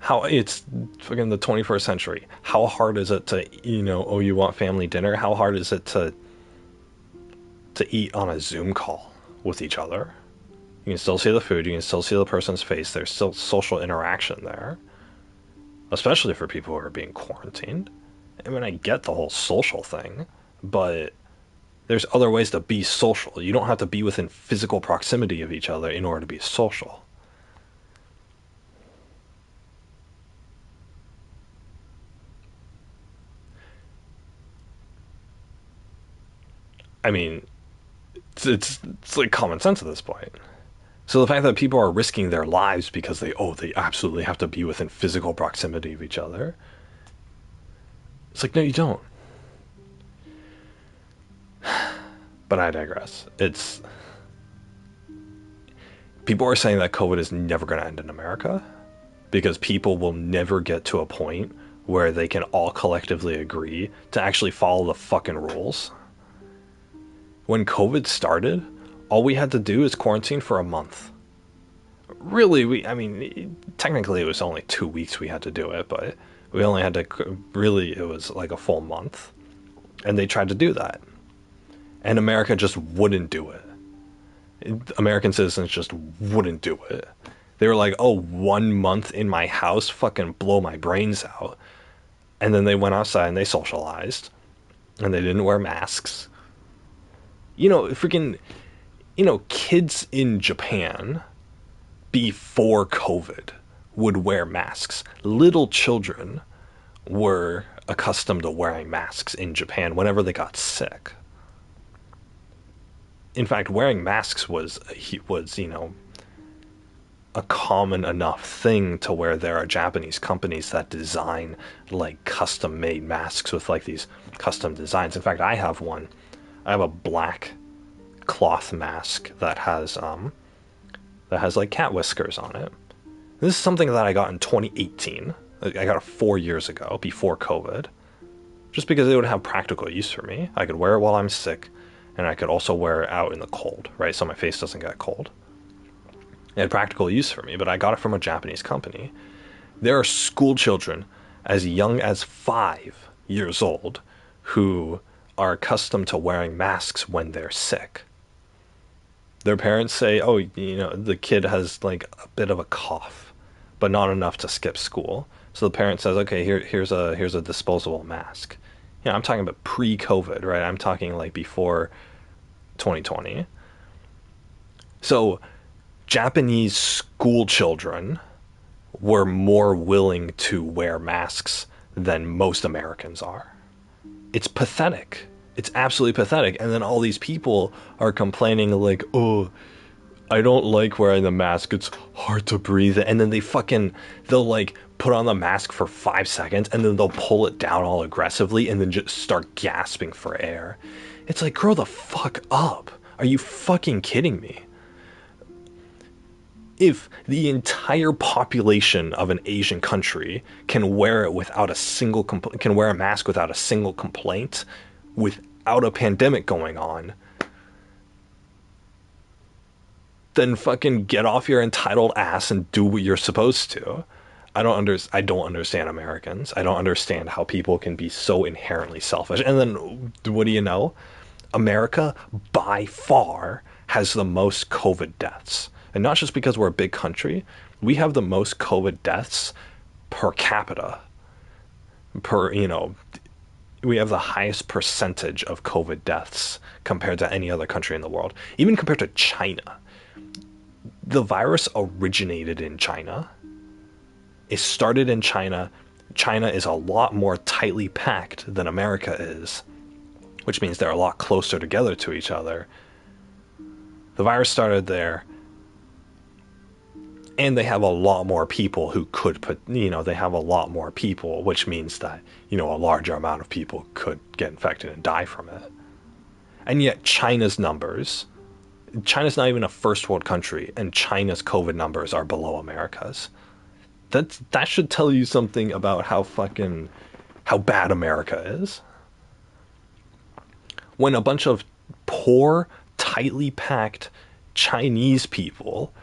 how it's fucking the 21st century. How hard is it to, oh, you want family dinner? How hard is it to eat on a Zoom call with each other? You can still see the food. You can still see the person's face. There's still social interaction there, especially for people who are being quarantined. I mean, I get the whole social thing, but there's other ways to be social. You don't have to be within physical proximity of each other in order to be social. I mean, it's like common sense at this point. So the fact that people are risking their lives because they absolutely have to be within physical proximity of each other. It's like, no, you don't. But I digress. People are saying that COVID is never going to end in America because people will never get to a point where they can all collectively agree to actually follow the fucking rules. When COVID started, all we had to do is quarantine for a month. Really, technically it was only 2 weeks we had to do it, but we only had to, it was like a full month. And they tried to do that. And America just wouldn't do it. American citizens just wouldn't do it. They were like, oh, 1 month in my house, fucking blow my brains out. And then they went outside and they socialized. And they didn't wear masks. Kids in Japan before COVID would wear masks. Little children were accustomed to wearing masks in Japan whenever they got sick. In fact, wearing masks was a common enough thing to where there are Japanese companies that design like custom made masks with like these custom designs. In fact, I have one. I have a black cloth mask that has like cat whiskers on it. This is something that I got in 2018. I got it 4 years ago, before COVID, just because it would have practical use for me. I could wear it while I'm sick, and I could also wear it out in the cold, right? So my face doesn't get cold. It had practical use for me, but I got it from a Japanese company. There are school children as young as 5 years old who are accustomed to wearing masks when they're sick. Their parents say, oh, the kid has like a bit of a cough, but not enough to skip school. So the parent says, okay, here's a disposable mask. I'm talking about pre-COVID, right? I'm talking like before 2020. So Japanese school children were more willing to wear masks than most Americans are. It's pathetic. It's absolutely pathetic. And then all these people are complaining like, oh, I don't like wearing the mask. It's hard to breathe. And then they'll like put on the mask for 5 seconds and then they'll pull it down all aggressively and then just start gasping for air. It's like, grow the fuck up. Are you fucking kidding me? If the entire population of an Asian country can wear it without a single can wear a mask without a single complaint, without a pandemic going on, then fucking get off your entitled ass and do what you're supposed to. I don't understand Americans. I don't understand how people can be so inherently selfish. And then what do you know? America by far has the most COVID deaths. And not just because we're a big country, we have the most COVID deaths per capita. We have the highest percentage of COVID deaths compared to any other country in the world. Even compared to China. The virus originated in China. It started in China. China is a lot more tightly packed than America is, which means they're a lot closer together to each other. The virus started there. And they have a lot more people who could they have a lot more people, which means that, a larger amount of people could get infected and die from it. And yet China's not even a first world country, and China's COVID numbers are below America's. That should tell you something about how bad America is. When a bunch of poor, tightly packed Chinese people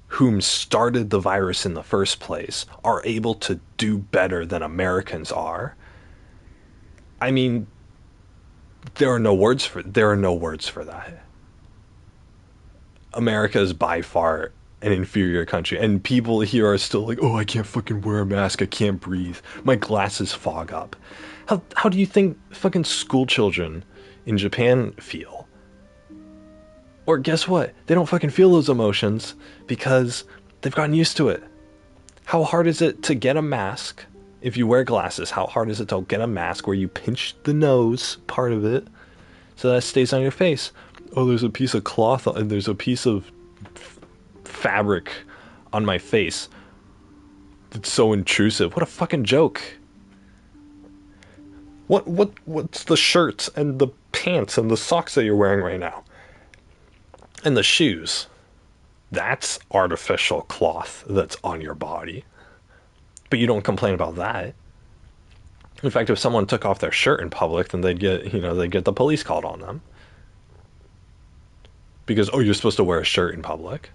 whom started the virus in the first place are able to do better than Americans are. I mean, there are no words for that. America is by far an inferior country, and people here are still like, oh, I can't fucking wear a mask, I can't breathe, my glasses fog up. How do you think fucking school children in Japan feel? Or guess what? They don't fucking feel those emotions because they've gotten used to it. How hard is it to get a mask? If you wear glasses, how hard is it to get a mask where you pinch the nose part of it so that it stays on your face? Oh, there's a piece of cloth and there's a piece of fabric on my face. It's so intrusive. What a fucking joke. What's the shirts and the pants and the socks that you're wearing right now? And the shoes, that's artificial cloth that's on your body. But you don't complain about that. In fact, if someone took off their shirt in public, then they'd get the police called on them. Because, oh, you're supposed to wear a shirt in public.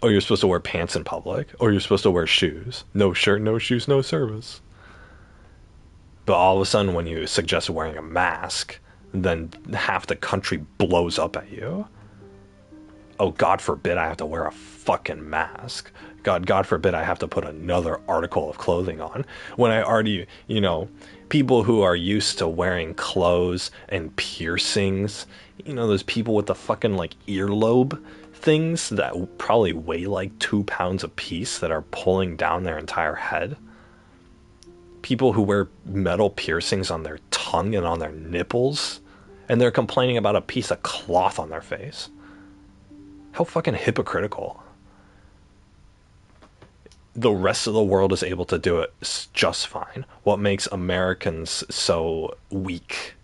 Oh, you're supposed to wear pants in public. Oh, you're supposed to wear shoes. No shirt, no shoes, no service. But all of a sudden, when you suggest wearing a mask, then half the country blows up at you. Oh, God forbid I have to wear a fucking mask. God forbid I have to put another article of clothing on. When I already, people who are used to wearing clothes and piercings, those people with the fucking earlobe things that probably weigh like 2 pounds a piece that are pulling down their entire head. People who wear metal piercings on their tongue and on their nipples, and they're complaining about a piece of cloth on their face. How fucking hypocritical. The rest of the world is able to do it just fine. What makes Americans so weak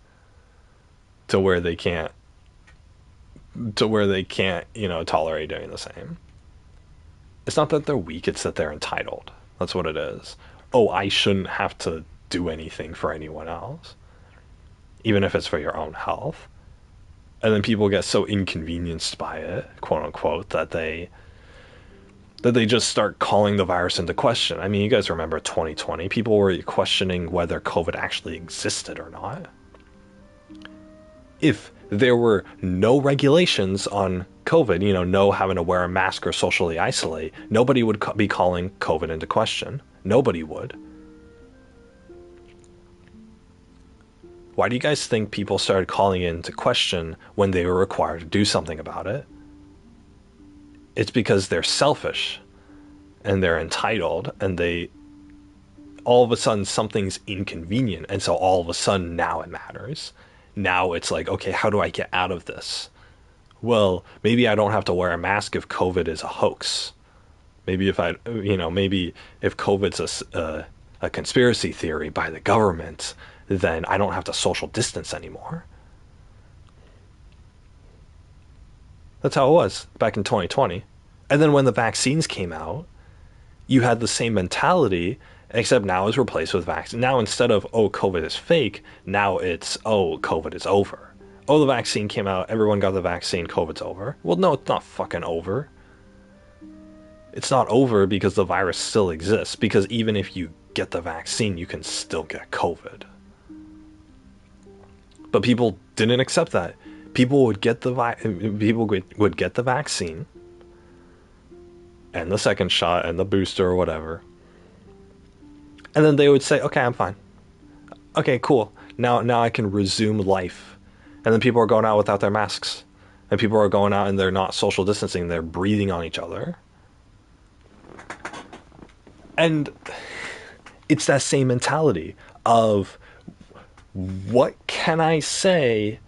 to where they can't tolerate doing the same? It's not that they're weak, it's that they're entitled. That's what it is. Oh, I shouldn't have to do anything for anyone else, even if it's for your own health. And then people get so inconvenienced by it, quote unquote, that they just start calling the virus into question. I mean, you guys remember 2020? People were questioning whether COVID actually existed or not. If there were no regulations on COVID, no having to wear a mask or socially isolate, nobody would be calling COVID into question. Nobody would. Why do you guys think people started calling into question when they were required to do something about it? It's because they're selfish and they're entitled, and they all of a sudden something's inconvenient, and so all of a sudden now it matters. Now it's like, okay, how do I get out of this? Well, maybe I don't have to wear a mask if COVID is a hoax. Maybe if I, maybe if COVID's a conspiracy theory by the government, then I don't have to social distance anymore. That's how it was back in 2020. And then when the vaccines came out, you had the same mentality, except now it's replaced with vaccine. Now instead of, oh, COVID is fake, now it's, oh, COVID is over. Oh, the vaccine came out, everyone got the vaccine, COVID's over. Well, no, it's not fucking over. It's not over because the virus still exists. Because even if you get the vaccine, you can still get COVID. But people didn't accept that. People would get the would get the vaccine and the second shot and the booster or whatever, and then they would say, "Okay, I'm fine. Okay, cool. Now I can resume life." And then people are going out without their masks, and people are going out and they're not social distancing. They're breathing on each other. And it's that same mentality of, what can I say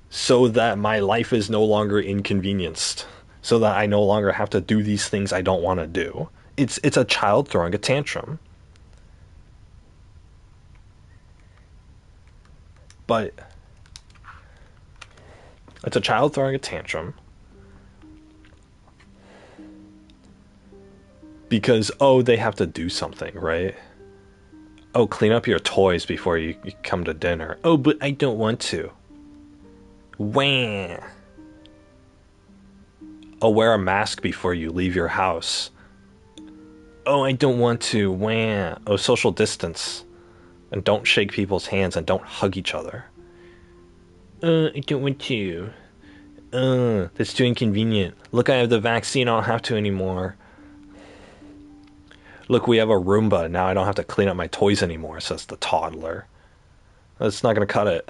so that my life is no longer inconvenienced, so that I no longer have to do these things I don't want to do? It's a child throwing a tantrum. But it's a child throwing a tantrum because, oh, they have to do something, right? Oh, clean up your toys before you come to dinner. Oh, but I don't want to. Wah. Oh, wear a mask before you leave your house. Oh, I don't want to. Wah. Oh, social distance. And don't shake people's hands and don't hug each other. I don't want to. That's too inconvenient. Look, I have the vaccine. I don't have to anymore. Look, we have a Roomba. Now I don't have to clean up my toys anymore, says the toddler. That's not going to cut it.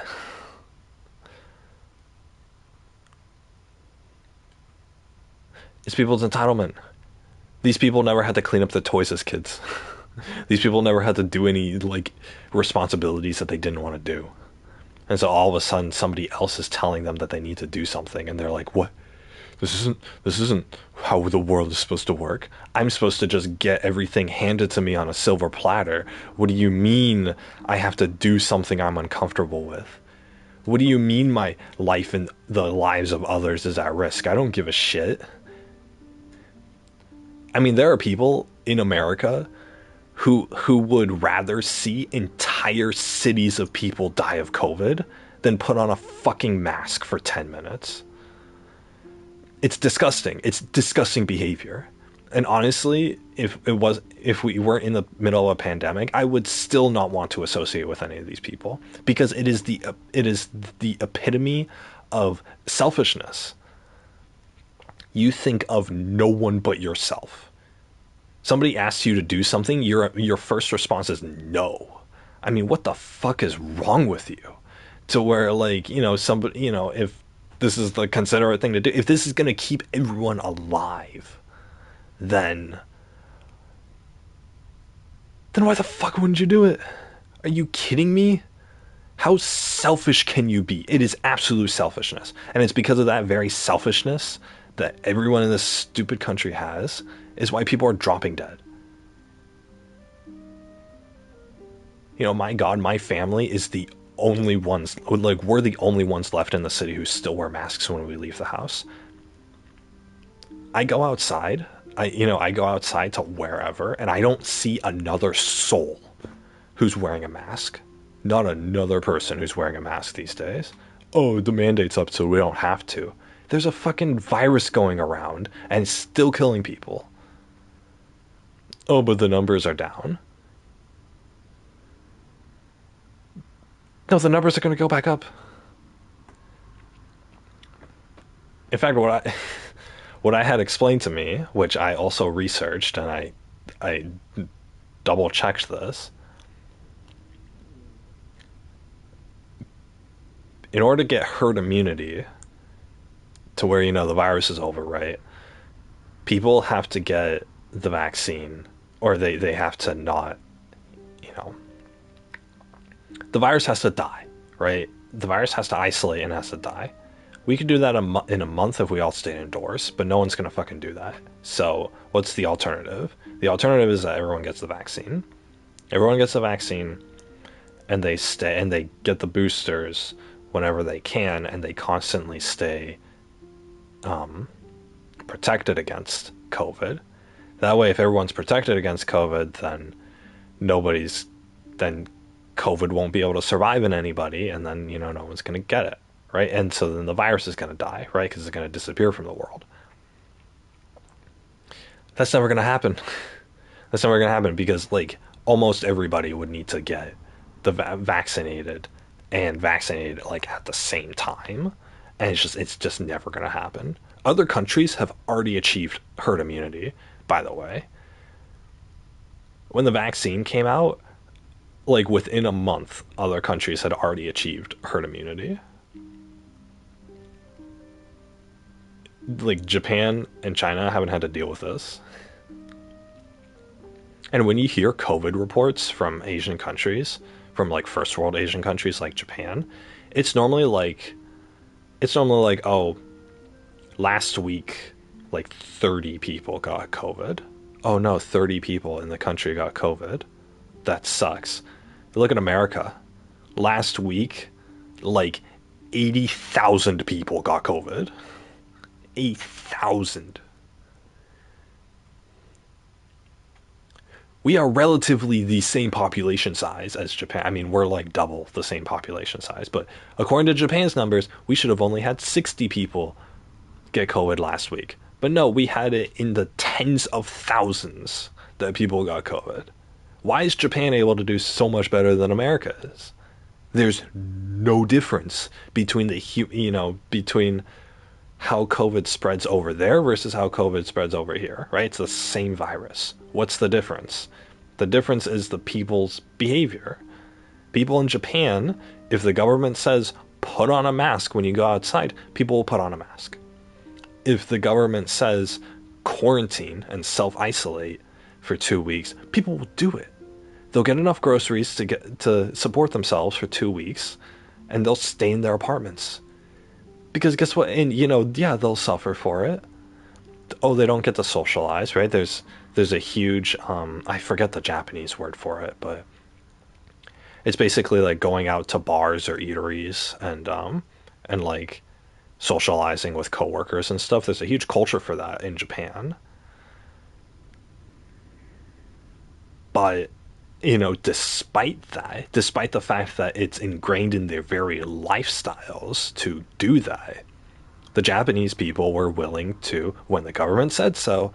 It's people's entitlement. These people never had to clean up the toys as kids. These people never had to do any, like, responsibilities that they didn't want to do. And so all of a sudden somebody else is telling them that they need to do something, and they're like, what? This isn't how the world is supposed to work. I'm supposed to just get everything handed to me on a silver platter. What do you mean I have to do something I'm uncomfortable with? What do you mean my life and the lives of others is at risk? I don't give a shit. I mean, there are people in America who would rather see entire cities of people die of COVID than put on a fucking mask for 10 minutes. It's disgusting. It's disgusting behavior. And honestly, if we weren't in the middle of a pandemic, I would still not want to associate with any of these people, because it is the epitome of selfishness. You think of no one but yourself. Somebody asks you to do something, your first response is no. I mean, what the fuck is wrong with you? To where, like, somebody, if this is the considerate thing to do, if this is going to keep everyone alive, then why the fuck wouldn't you do it? Are you kidding me? How selfish can you be? It is absolute selfishness. And it's because of that very selfishness that everyone in this stupid country has, is why people are dropping dead. My God, my family is the only ones, like, we're the only ones left in the city who still wear masks when we leave the house. I go outside, I go outside to wherever, and I don't see another soul who's wearing a mask. Not another person who's wearing a mask these days. Oh, the mandate's up, so we don't have to. There's a fucking virus going around and still killing people. Oh, but the numbers are down. No, the numbers are going to go back up. In fact, what I had explained to me, which I also researched, and I double checked this. in order to get herd immunity to where, the virus is over, right? People have to get the vaccine, or they have to not, you know, the virus has to die, right? The virus has to isolate and has to die. We could do that in a month if we all stayed indoors, but no one's going to fucking do that. So what's the alternative? The alternative is that everyone gets the vaccine. Everyone gets the vaccine, and they stay, and they get the boosters whenever they can, and they constantly stay protected against COVID. That way, if everyone's protected against COVID, then then COVID won't be able to survive in anybody, and then, no one's going to get it, right? And so then the virus is going to die, right? Because it's going to disappear from the world. That's never going to happen. That's never going to happen because, like, almost everybody would need to get the vaccinated like at the same time, and it's just never going to happen. Other countries have already achieved herd immunity, by the way. When the vaccine came out, like within a month, other countries had already achieved herd immunity. Like Japan and China haven't had to deal with this. And when you hear COVID reports from Asian countries, from like first world Asian countries like Japan, it's normally like, oh, last week, like 30 people got COVID. Oh no, 30 people in the country got COVID. That sucks. Look at America. Last week, like 80,000 people got COVID. 8,000. We are relatively the same population size as Japan. I mean, we're like double the same population size. But according to Japan's numbers, we should have only had 60 people get COVID last week. But no, we had it in the tens of thousands that people got COVID. Why is Japan able to do so much better than America is? There's no difference between between how COVID spreads over there versus how COVID spreads over here, right? It's the same virus. What's the difference? The difference is the people's behavior. People in Japan, if the government says put on a mask when you go outside, people will put on a mask. If the government says quarantine and self-isolate for 2 weeks, people will do it. They'll get enough groceries to support themselves for 2 weeks, and they'll stay in their apartments. Because guess what? And they'll suffer for it. Oh, they don't get to socialize, right? There's a huge I forget the Japanese word for it, but it's basically like going out to bars or eateries and like socializing with coworkers and stuff. There's a huge culture for that in Japan. But despite the fact that it's ingrained in their very lifestyles to do that, the Japanese people were willing to, when the government said so,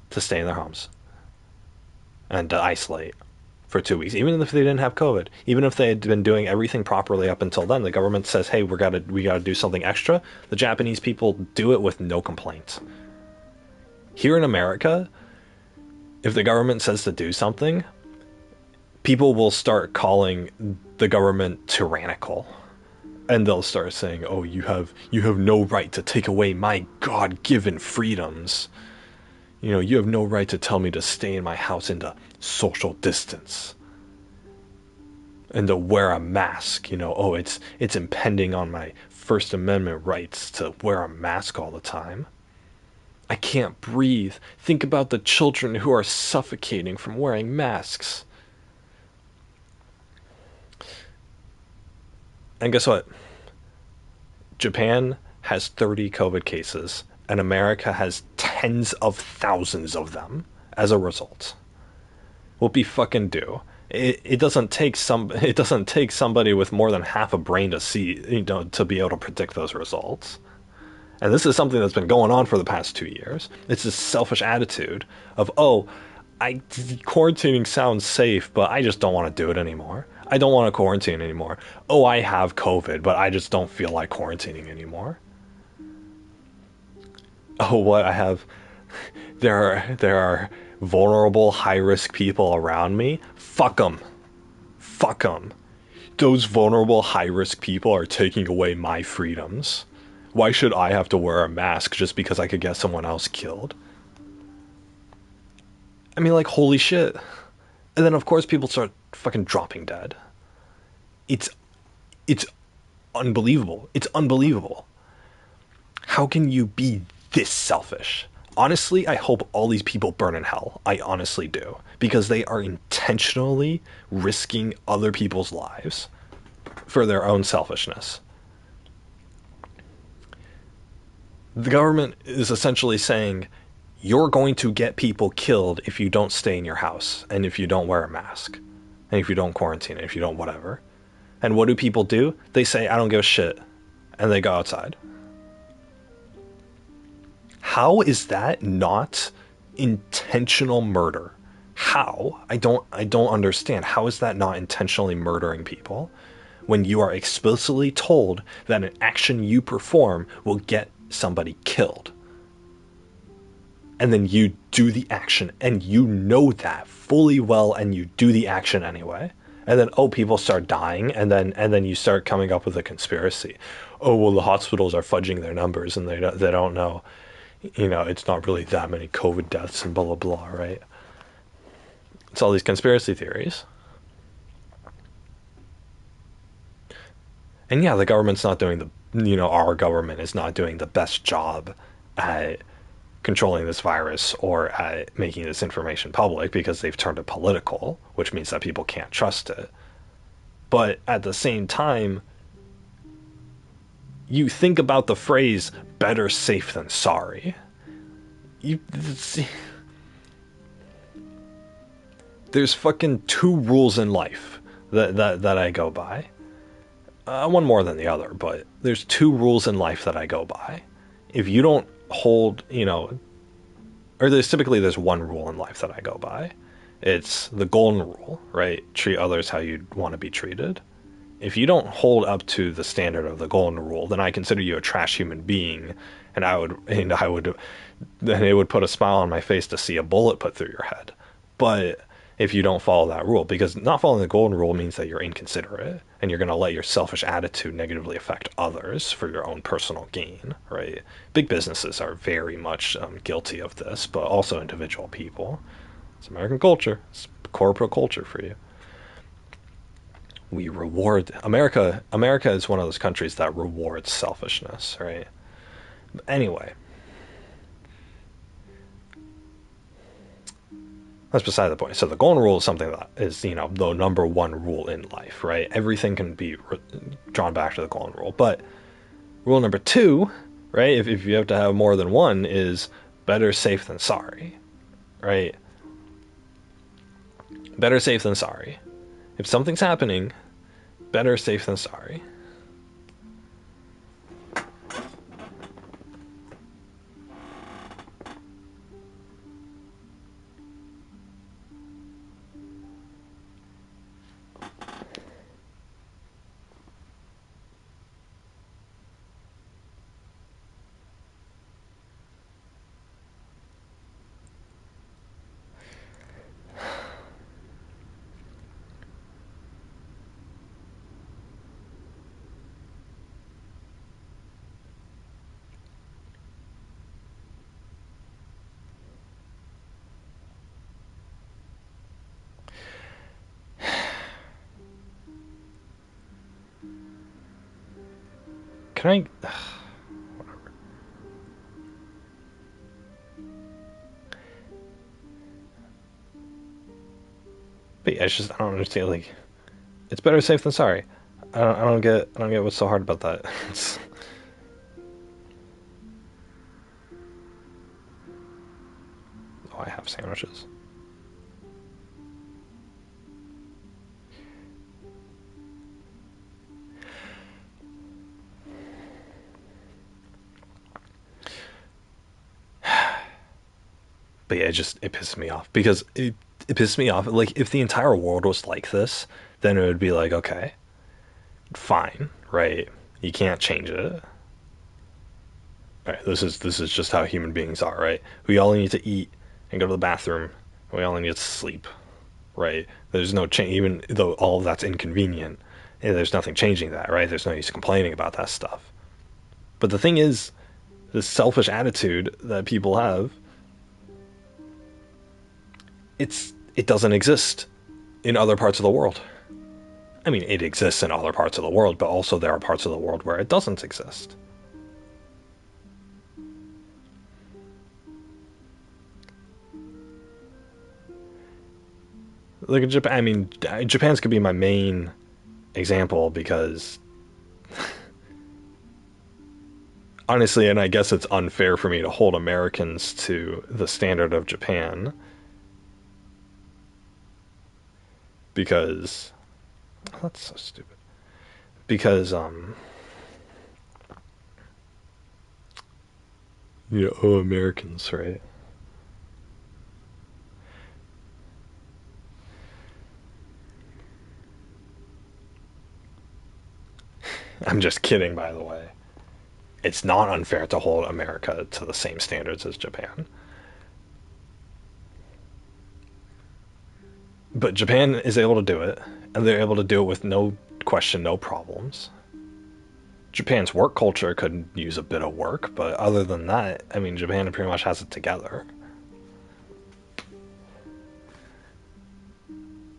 to stay in their homes and to isolate for 2 weeks, even if they didn't have COVID, even if they had been doing everything properly up until then. The government says, "Hey, we gotta do something extra." The Japanese people do it with no complaints. Here in America, if the government says to do something, people will start calling the government tyrannical, and they'll start saying, "Oh, you have no right to take away my God-given freedoms. You have no right to tell me to stay in my house and to social distance and to wear a mask. Oh, it's impending on my First Amendment rights to wear a mask all the time. I can't breathe. Think about the children who are suffocating from wearing masks." And guess what? Japan has 30 COVID cases, and America has tens of thousands of them as a result. What we fucking do? It doesn't take somebody with more than half a brain to see, to be able to predict those results. And this is something that's been going on for the past 2 years. It's this selfish attitude of, oh, quarantining sounds safe, but I just don't want to do it anymore. I don't want to quarantine anymore. Oh, I have COVID, but I just don't feel like quarantining anymore. Oh, what I have... There are vulnerable, high-risk people around me. Fuck them. Fuck them. Those vulnerable, high risk people are taking away my freedoms. Why should I have to wear a mask just because I could get someone else killed? I mean, like, holy shit. And then, of course, people start fucking dropping dead. It's, it's unbelievable. It's unbelievable. How can you be this selfish? Honestly, I hope all these people burn in hell. I honestly do. Because they are intentionally risking other people's lives for their own selfishness. The government is essentially saying, you're going to get people killed if you don't stay in your house, and if you don't wear a mask, and if you don't quarantine, and if you don't whatever. And what do people do? They say, I don't give a shit, and they go outside. How is that not intentional murder? How? I don't understand. How is that not intentionally murdering people when you are explicitly told that an action you perform will get somebody killed? And then you do the action and you know that fully well and you do the action anyway. And then people start dying and then you start coming up with a conspiracy. Oh, well, the hospitals are fudging their numbers and they don't know, it's not really that many COVID deaths and blah blah blah, right? It's all these conspiracy theories. And yeah, the government's not doing our government is not doing the best job at controlling this virus or at making this information public because they've turned it political, which means that people can't trust it. But at the same time, you think about the phrase better safe than sorry. There's fucking two rules in life that I go by. One more than the other, but there's two rules in life that I go by. If you don't hold, or there's one rule in life that I go by. It's the golden rule, right? Treat others how you'd want to be treated. If you don't hold up to the standard of the golden rule, then I consider you a trash human being, and then it would put a smile on my face to see a bullet put through your head. But if you don't follow that rule, because not following the golden rule means that you're inconsiderate and you're going to let your selfish attitude negatively affect others for your own personal gain, right? Big businesses are very much guilty of this, but also individual people. It's American culture. It's corporate culture for you. We reward America. America is one of those countries that rewards selfishness, right? Anyway, that's beside the point. So the golden rule is something that is, the number one rule in life, right? Everything can be drawn back to the golden rule. But rule number two, right, if you have to have more than one, is better safe than sorry, right? Better safe than sorry. If something's happening, better safe than sorry. Can I? Whatever. But yeah, I don't understand. Like, it's better safe than sorry. I don't get what's so hard about that. I have sandwiches. But yeah, it pisses me off because it pisses me off. Like, if the entire world was like this, then it would be like, okay, fine, right? You can't change it. All right, this is just how human beings are, right? We all need to eat and go to the bathroom. And we all need to sleep, right? There's no change, even though all of that's inconvenient. And there's nothing changing that, right? There's no use complaining about that stuff. But the thing is, this selfish attitude that people have, it doesn't exist in other parts of the world. I mean, it exists in other parts of the world, but also there are parts of the world where it doesn't exist. Look at Japan. I mean, Japan's could be my main example because honestly, and I guess it's unfair for me to hold Americans to the standard of Japan because that's so stupid. Because Americans, right? I'm just kidding, by the way. It's not unfair to hold America to the same standards as Japan. But Japan is able to do it, and they're able to do it with no question, no problems. Japan's work culture could use a bit of work, but other than that, I mean, Japan pretty much has it together.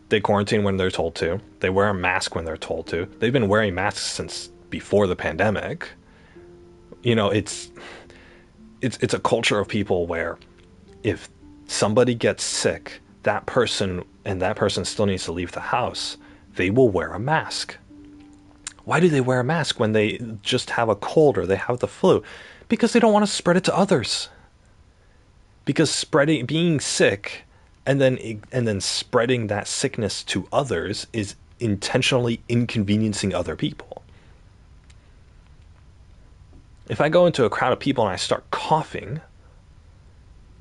They quarantine when they're told to. They wear a mask when they're told to. They've been wearing masks since before the pandemic. It's a culture of people where if somebody gets sick, that person still needs to leave the house, they will wear a mask. Why do they wear a mask when they just have a cold or they have the flu? Because they don't want to spread it to others. Because being sick and then spreading that sickness to others is intentionally inconveniencing other people. If I go into a crowd of people and I start coughing,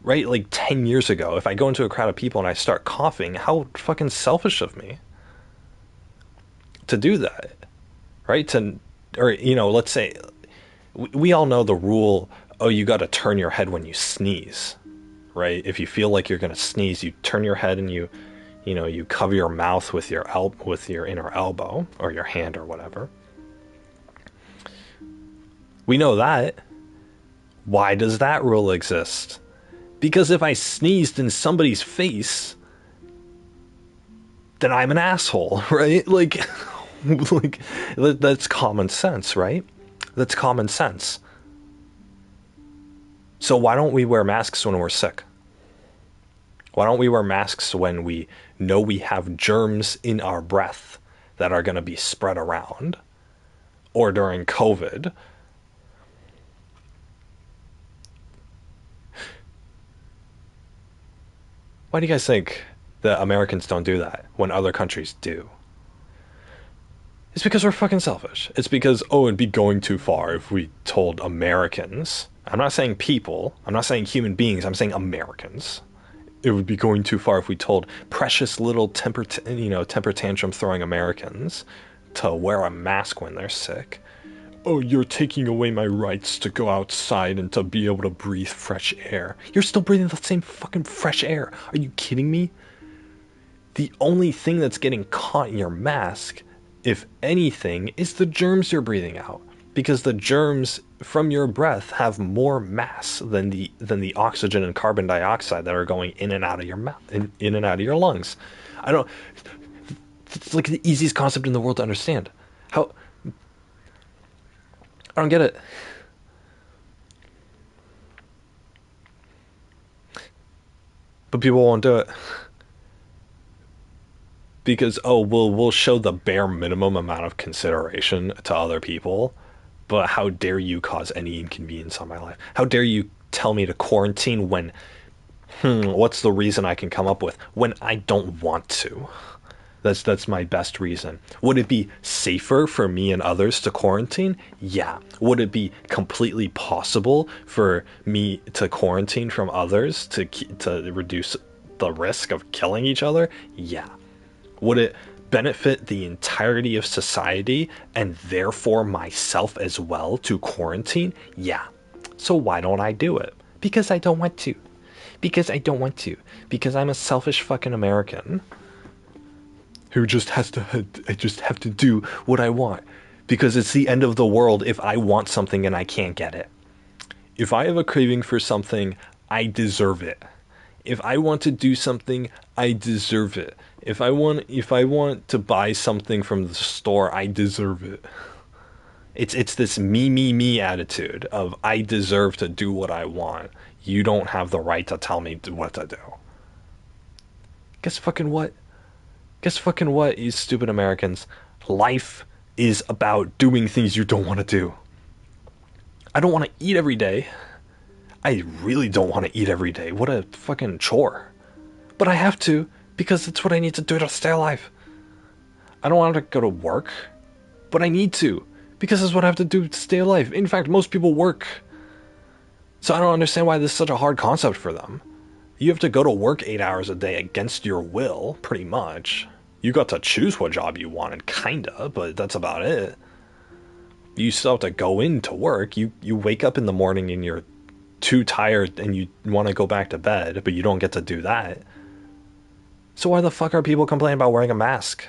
right, like 10 years ago, if I go into a crowd of people and I start coughing, how fucking selfish of me to do that, right? Let's say we all know the rule, oh, you got to turn your head when you sneeze, right? If you feel like you're going to sneeze, you turn your head and you cover your mouth with your inner elbow or your hand or whatever. We know that. Why does that rule exist? Because if I sneezed in somebody's face, then I'm an asshole, right? Like, like that's common sense, right? That's common sense. So why don't we wear masks when we're sick? Why don't we wear masks when we know we have germs in our breath that are going to be spread around? Or during COVID? Why do you guys think that Americans don't do that when other countries do? It's because we're fucking selfish. It's because, it'd be going too far if we told Americans. I'm not saying people. I'm not saying human beings. I'm saying Americans. It would be going too far if we told precious little temper tantrum throwing Americans to wear a mask when they're sick. Oh, you're taking away my rights to go outside and to be able to breathe fresh air. You're still breathing the same fucking fresh air. Are you kidding me? The only thing that's getting caught in your mask, if anything, is the germs you're breathing out. Because the germs from your breath have more mass than the oxygen and carbon dioxide that are going in and out of your mouth, in and out of your lungs. It's like the easiest concept in the world to understand. How I don't get it. But people won't do it. Because, we'll show the bare minimum amount of consideration to other people, but how dare you cause any inconvenience on my life? How dare you tell me to quarantine when, what's the reason I can come up with? When I don't want to. That's my best reason. Would it be safer for me and others to quarantine? Yeah. Would it be completely possible for me to quarantine from others to reduce the risk of killing each other? Yeah. Would it benefit the entirety of society and therefore myself as well to quarantine? Yeah. So why don't I do it? Because I don't want to. Because I don't want to. Because I'm a selfish fucking American. who just has to, I just have to do what I want because it's the end of the world if I want something and I can't get it. If I have a craving for something, I deserve it. If I want to do something, I deserve it. If I want to buy something from the store, I deserve it. It's this me attitude of I deserve to do what I want. You don't have the right to tell me what to do. Guess fucking what? Guess fucking what, you stupid Americans? Life is about doing things you don't want to do. I don't want to eat every day. I really don't want to eat every day. What a fucking chore. But I have to because it's what I need to do to stay alive. I don't want to go to work, but I need to because it's what I have to do to stay alive. In fact, most people work. So I don't understand why this is such a hard concept for them. You have to go to work 8 hours a day against your will, pretty much. You got to choose what job you wanted, kinda, but that's about it. You still have to go into work. You wake up in the morning and you're too tired and you want to go back to bed, but you don't get to do that. So why the fuck are people complaining about wearing a mask?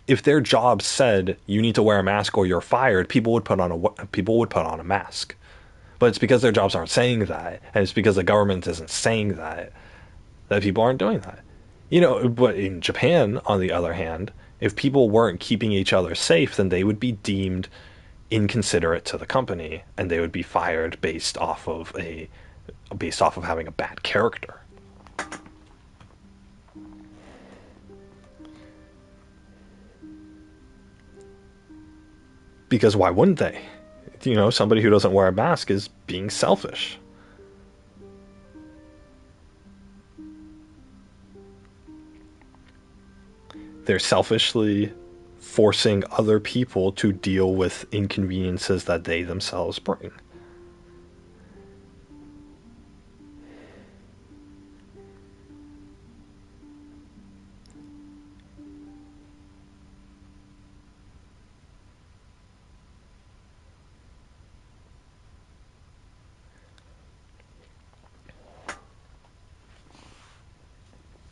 If their job said you need to wear a mask or you're fired, people would put on a mask. But it's because their jobs aren't saying that, and it's because the government isn't saying that people aren't doing that. But in Japan, on the other hand, if people weren't keeping each other safe, then they would be deemed inconsiderate to the company, and they would be fired based off of having a bad character. Because why wouldn't they? Somebody who doesn't wear a mask is being selfish. They're selfishly forcing other people to deal with inconveniences that they themselves bring.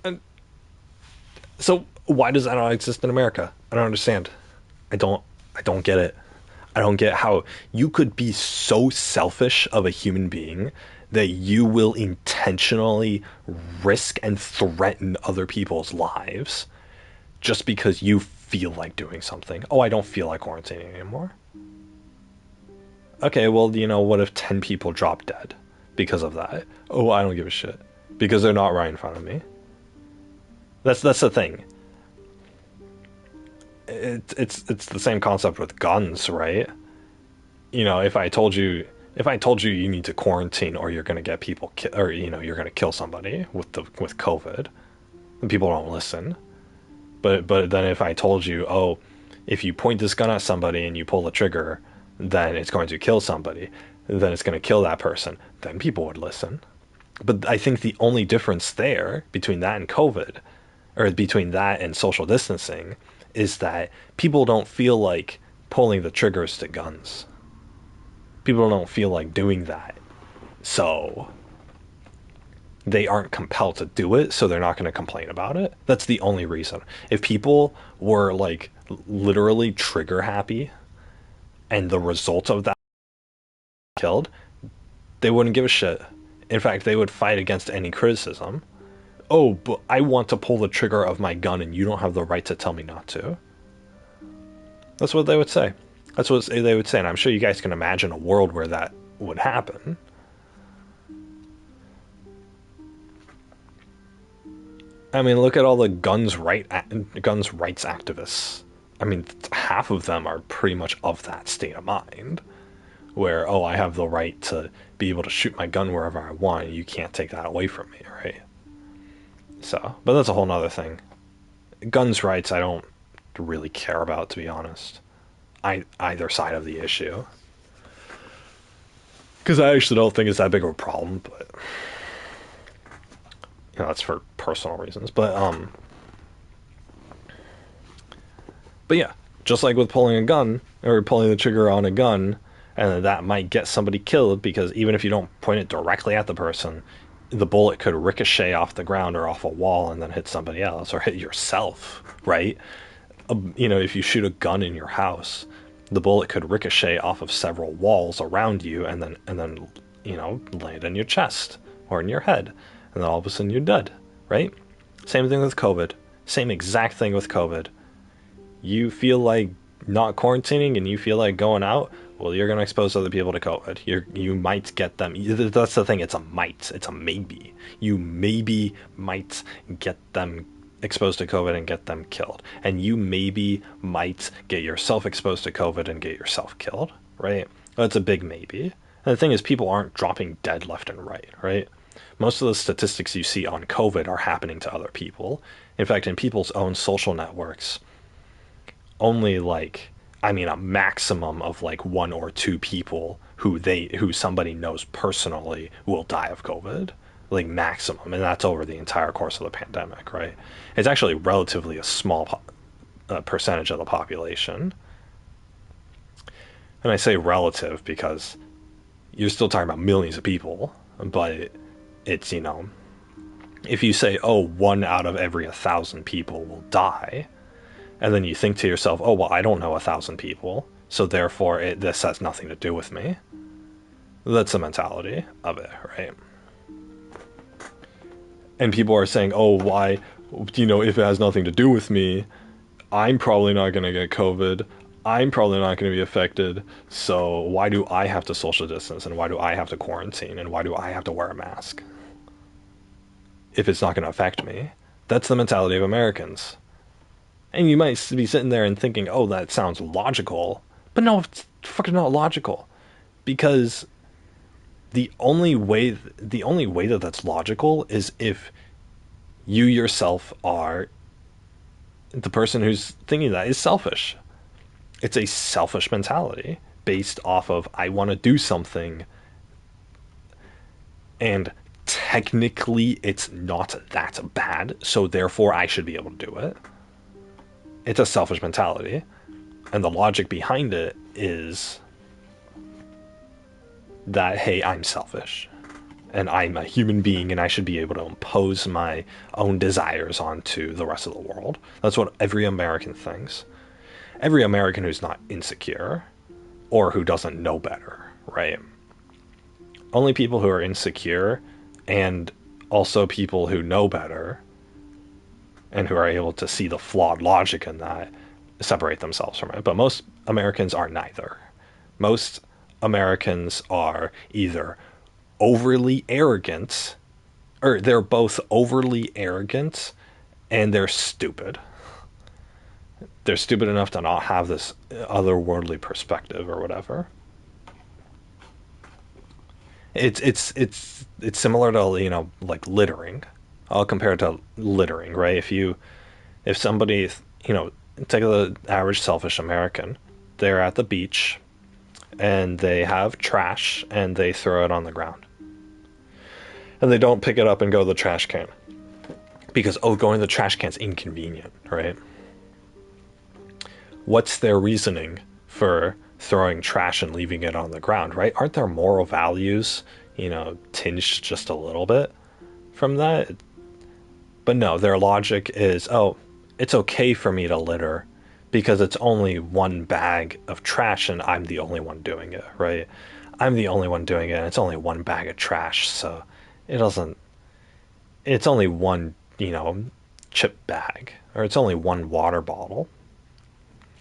And so why does that not exist in America? I don't understand. I don't get it. I don't get how you could be so selfish of a human being that you will intentionally risk and threaten other people's lives just because you feel like doing something. Oh, I don't feel like quarantining anymore. Okay, well, what if 10 people drop dead because of that? Oh, I don't give a shit. Because they're not right in front of me. That's the thing. It's the same concept with guns, right? If I told you you need to quarantine or you're gonna get people or you're gonna kill somebody with COVID, and people don't listen. But then if I told you, oh, if you point this gun at somebody and you pull the trigger, then it's going to kill somebody, then it's going to kill that person, then people would listen. But I think the only difference there between that and COVID, or between that and social distancing, is that people don't feel like pulling the triggers to guns. People don't feel like doing that. So they aren't compelled to do it, so they're not going to complain about it. That's the only reason. If people were like literally trigger happy and the result of that killed, they wouldn't give a shit. In fact, they would fight against any criticism. Oh, but I want to pull the trigger of my gun and you don't have the right to tell me not to. That's what they would say. That's what they would say, and I'm sure you guys can imagine a world where that would happen. I mean, look at all the guns rights activists. I mean, half of them are pretty much of that state of mind, where, oh, I have the right to be able to shoot my gun wherever I want, and you can't take that away from me, right? So, but that's a whole nother thing. Guns rights, I don't really care about, to be honest. Either side of the issue. Because I actually don't think it's that big of a problem, but that's for personal reasons. But yeah, just like with pulling a gun or pulling the trigger on a gun, and that might get somebody killed, because even if you don't point it directly at the person, the bullet could ricochet off the ground or off a wall and then hit somebody else or hit yourself, right? If you shoot a gun in your house, the bullet could ricochet off of several walls around you and then land in your chest or in your head, and then all of a sudden you're dead, right? Same thing with COVID. Same exact thing with COVID. You feel like not quarantining and you feel like going out, well, you're going to expose other people to COVID. You might get them. That's the thing. It's a might. It's a maybe. You maybe might get them exposed to COVID and get them killed. And you maybe might get yourself exposed to COVID and get yourself killed, right? That's a big maybe. And the thing is, people aren't dropping dead left and right, right? Most of the statistics you see on COVID are happening to other people. In fact, in people's own social networks, only a maximum of like one or two people who somebody knows personally will die of COVID, like maximum, and that's over the entire course of the pandemic, right? It's actually relatively a small percentage of the population, and I say relative because you're still talking about millions of people, but it's if you say, oh, 1 out of every 1,000 people will die, and then you think to yourself, oh, well, I don't know 1,000 people, so therefore this has nothing to do with me. That's the mentality of it, right? And people are saying, oh, why, if it has nothing to do with me, I'm probably not going to get COVID. I'm probably not going to be affected. So why do I have to social distance? And why do I have to quarantine? And why do I have to wear a mask if it's not going to affect me? That's the mentality of Americans. And you might be sitting there and thinking, oh, that sounds logical. But no, it's fucking not logical. Because the only way that that's logical is if you yourself are the person who's thinking that is selfish. It's a selfish mentality based off of, I want to do something, and technically it's not that bad, so therefore I should be able to do it. It's a selfish mentality, and the logic behind it is that, hey, I'm selfish, and I'm a human being, and I should be able to impose my own desires onto the rest of the world. That's what every American thinks. Every American who's not insecure, or who doesn't know better, right? Only people who are insecure, and also people who know better, and who are able to see the flawed logic in that, separate themselves from it. But most Americans are neither. Most Americans are either overly arrogant, or they're both overly arrogant and they're stupid. They're stupid enough to not have this otherworldly perspective or whatever. It's similar to, like littering. I'll compare it to littering, right? If somebody, take the average selfish American, they're at the beach and they have trash and they throw it on the ground. And they don't pick it up and go to the trash can. Because, going to the trash can's inconvenient, right? What's their reasoning for throwing trash and leaving it on the ground, right? Aren't their moral values, tinged just a little bit from that? But no, their logic is, oh, it's okay for me to litter because it's only one bag of trash and I'm the only one doing it, right? I'm the only one doing it and it's only one bag of trash, so it's only one, chip bag, or it's only one water bottle,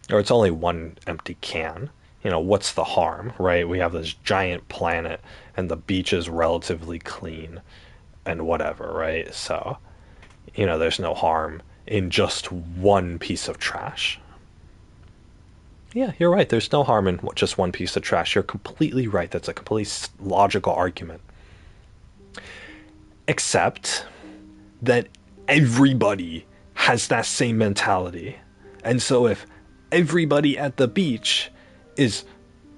or it's only one empty can. What's the harm, right? We have this giant planet and the beach is relatively clean and whatever, right? So, there's no harm in just one piece of trash. Yeah, you're right. There's no harm in just one piece of trash. You're completely right. That's a completely logical argument. Except that everybody has that same mentality. And so if everybody at the beach is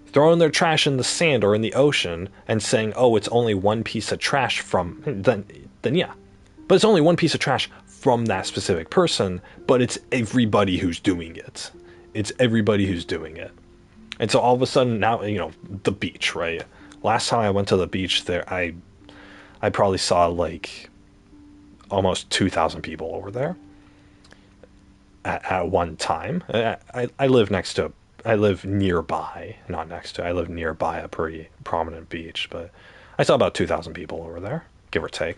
throwing their trash in the sand or in the ocean and saying, oh, it's only one piece of trash then yeah. But it's only one piece of trash from that specific person, but it's everybody who's doing it. It's everybody who's doing it. And so all of a sudden now, the beach, right? Last time I went to the beach there, I I probably saw like almost 2,000 people over there at one time. I live next to, I live nearby, not next to, I live nearby a pretty prominent beach, but I saw about 2,000 people over there, give or take.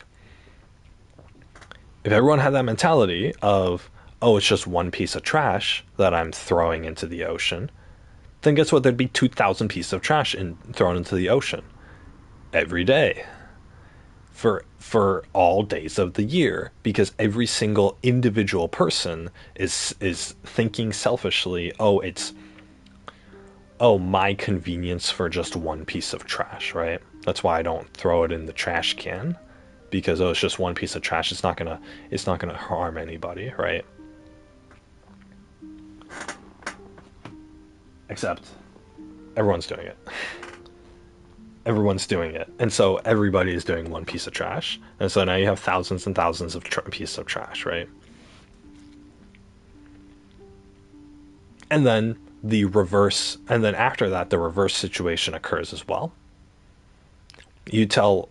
If everyone had that mentality of, oh, it's just one piece of trash that I'm throwing into the ocean, then guess what? There'd be 2,000 pieces of trash thrown into the ocean every day for all days of the year, because every single individual person is thinking selfishly, oh, it's, oh, my convenience for just one piece of trash, right? That's why I don't throw it in the trash can, because oh, it's just one piece of trash. It's not gonna harm anybody, right? Except everyone's doing it. Everyone's doing it, and so everybody is doing one piece of trash, and so now you have thousands and thousands of pieces of trash, right? And then the reverse, and then after that, the reverse situation occurs as well. You tell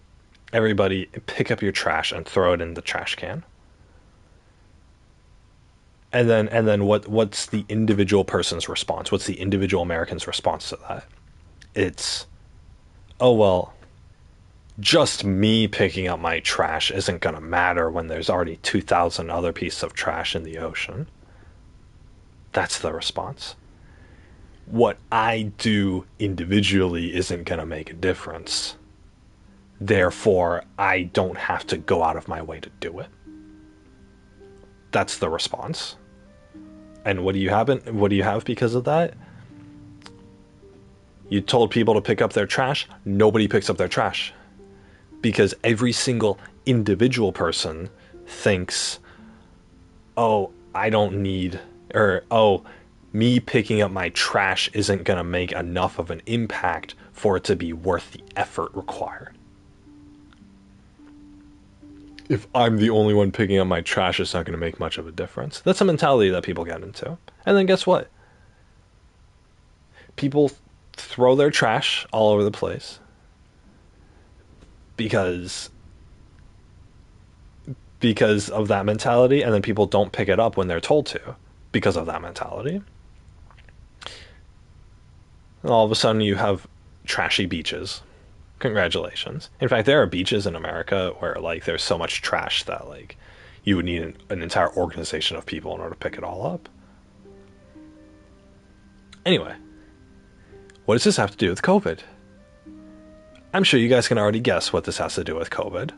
everybody, pick up your trash and throw it in the trash can. And then what's the individual person's response? What's the individual American's response to that? It's, oh well, just me picking up my trash isn't going to matter when there's already 2,000 other pieces of trash in the ocean. That's the response. What I do individually isn't going to make a difference. Therefore, I don't have to go out of my way to do it. That's the response. And what do you have? What do you have because of that? You told people to pick up their trash. Nobody picks up their trash because every single individual person thinks, oh, I don't need, or oh, me picking up my trash isn't going to make enough of an impact for it to be worth the effort required. If I'm the only one picking up my trash, it's not going to make much of a difference. That's a mentality that people get into. And then guess what? People throw their trash all over the place because of that mentality, and then people don't pick it up when they're told to because of that mentality. And all of a sudden you have trashy beaches. Congratulations. In fact, there are beaches in America where like there's so much trash that like you would need an entire organization of people in order to pick it all up. Anyway, what does this have to do with COVID? I'm sure you guys can already guess what this has to do with COVID.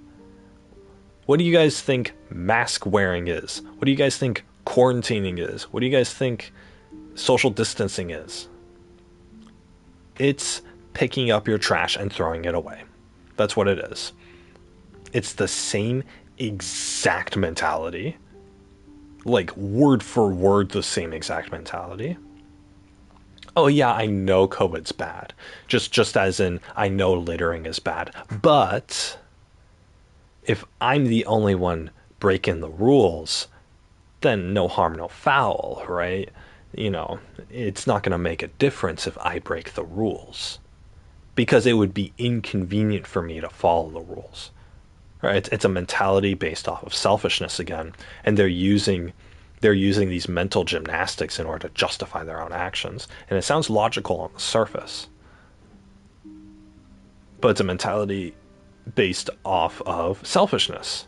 What do you guys think mask wearing is? What do you guys think quarantining is? What do you guys think social distancing is? It's picking up your trash and throwing it away. That's what it is. It's the same exact mentality. Like word for word, the same exact mentality. Oh yeah, I know COVID's bad. Just as in, I know littering is bad. But if I'm the only one breaking the rules, then no harm, no foul, right? You know, it's not going to make a difference if I break the rules, because it would be inconvenient for me to follow the rules, right? It's a mentality based off of selfishness again, and they're using these mental gymnastics in order to justify their own actions. And it sounds logical on the surface, but it's a mentality based off of selfishness.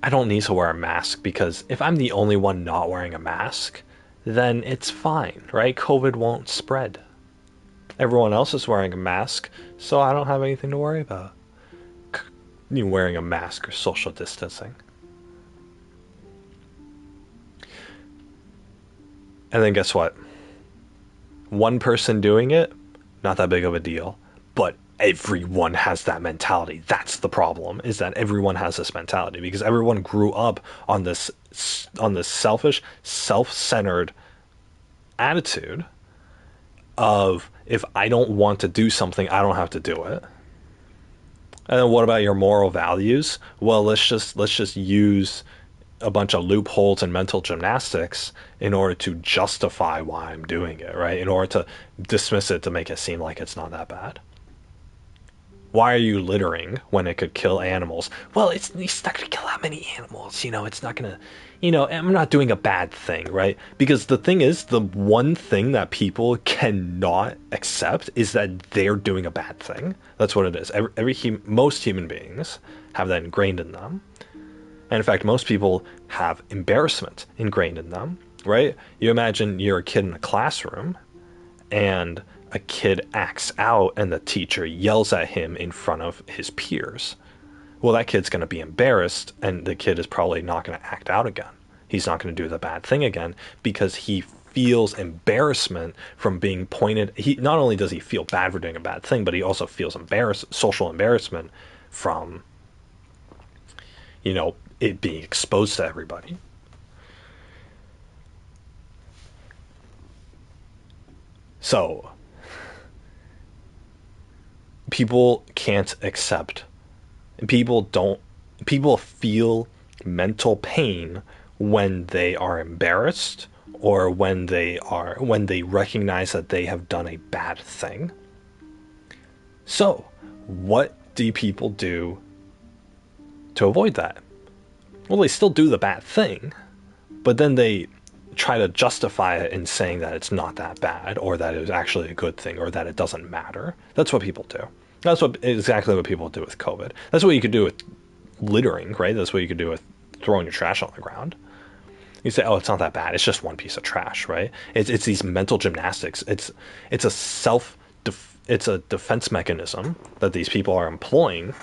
I don't need to wear a mask because if I'm the only one not wearing a mask, then it's fine, right? COVID won't spread. Everyone else is wearing a mask, so I don't have anything to worry about. You wearing a mask or social distancing. And then guess what? One person doing it, not that big of a deal, but everyone has that mentality. That's the problem, is that everyone has this mentality because everyone grew up on this selfish, self-centered attitude of, if I don't want to do something, I don't have to do it. And then what about your moral values? Well, let's just use a bunch of loopholes and mental gymnastics in order to justify why I'm doing it, right? In order to dismiss it, to make it seem like it's not that bad. Why are you littering when it could kill animals? Well, it's not going to kill that many animals. It's not going to, I'm not doing a bad thing, right? Because the thing is, the one thing that people cannot accept is that they're doing a bad thing. That's what it is. Most human beings have that ingrained in them. And in fact, most people have embarrassment ingrained in them, right? You imagine you're a kid in a classroom and a kid acts out and the teacher yells at him in front of his peers. Well, that kid's going to be embarrassed, and the kid is probably not going to act out again. He's not going to do the bad thing again because he feels embarrassment from being pointed. He not only does he feel bad for doing a bad thing, but he also feels social embarrassment from, it being exposed to everybody. So people can't accept, people feel mental pain when they are embarrassed, or when they recognize that they have done a bad thing. So what do people do to avoid that? Well, they still do the bad thing, but then they try to justify it in saying that it's not that bad, or that it was actually a good thing, or that it doesn't matter. That's what people do. That's exactly what people do with COVID. That's what you could do with littering, right? That's what you could do with throwing your trash on the ground. You say, "Oh, it's not that bad. It's just one piece of trash," right? It's these mental gymnastics. It's a defense mechanism that these people are employing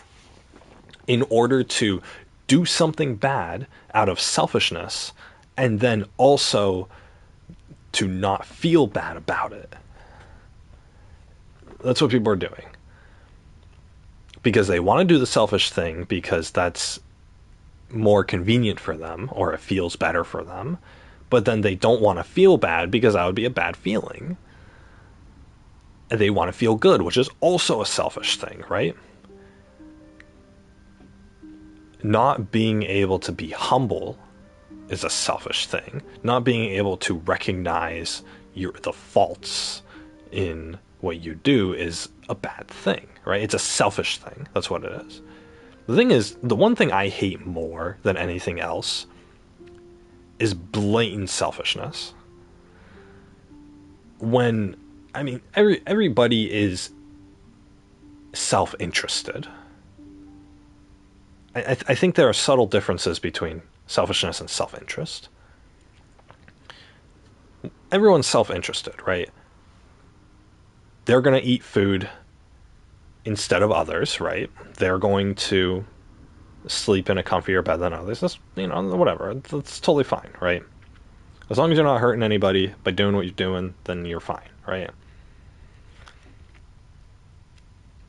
in order to do something bad out of selfishness, and then also to not feel bad about it. That's what people are doing. Because they want to do the selfish thing because that's more convenient for them, or it feels better for them. But then they don't want to feel bad because that would be a bad feeling. And they want to feel good, which is also a selfish thing, right? Not being able to be humble is a selfish thing. Not being able to recognize the faults in what you do is a bad thing, right? It's a selfish thing. That's what it is. The thing is, the one thing I hate more than anything else is blatant selfishness. Everybody is self-interested. I think there are subtle differences between selfishness and self-interest. Everyone's self-interested, right? They're going to eat food instead of others, right? They're going to sleep in a comfier bed than others. That's, whatever. That's totally fine, right? As long as you're not hurting anybody by doing what you're doing, then you're fine, right?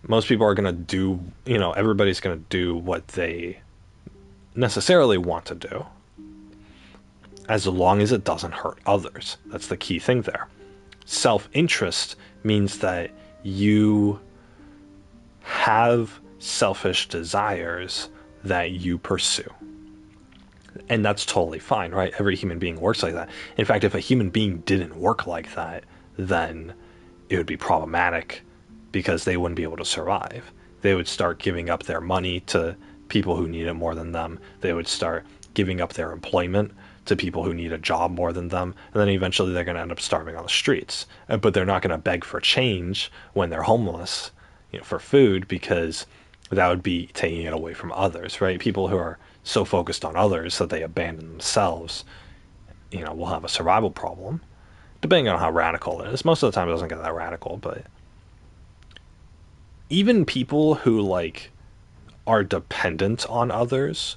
Most people are going to do, everybody's going to do what they necessarily want to do, as long as it doesn't hurt others. That's the key thing there. Self-interest means that you have selfish desires that you pursue. And that's totally fine, right? Every human being works like that. In fact, if a human being didn't work like that, then it would be problematic because they wouldn't be able to survive. They would start giving up their money to people who need it more than them. They would start giving up their employment to people who need a job more than them. And then eventually they're going to end up starving on the streets. But they're not going to beg for change when they're homeless, for food, because that would be taking it away from others, right? People who are so focused on others that they abandon themselves, will have a survival problem, depending on how radical it is. Most of the time it doesn't get that radical, but even people who are dependent on others,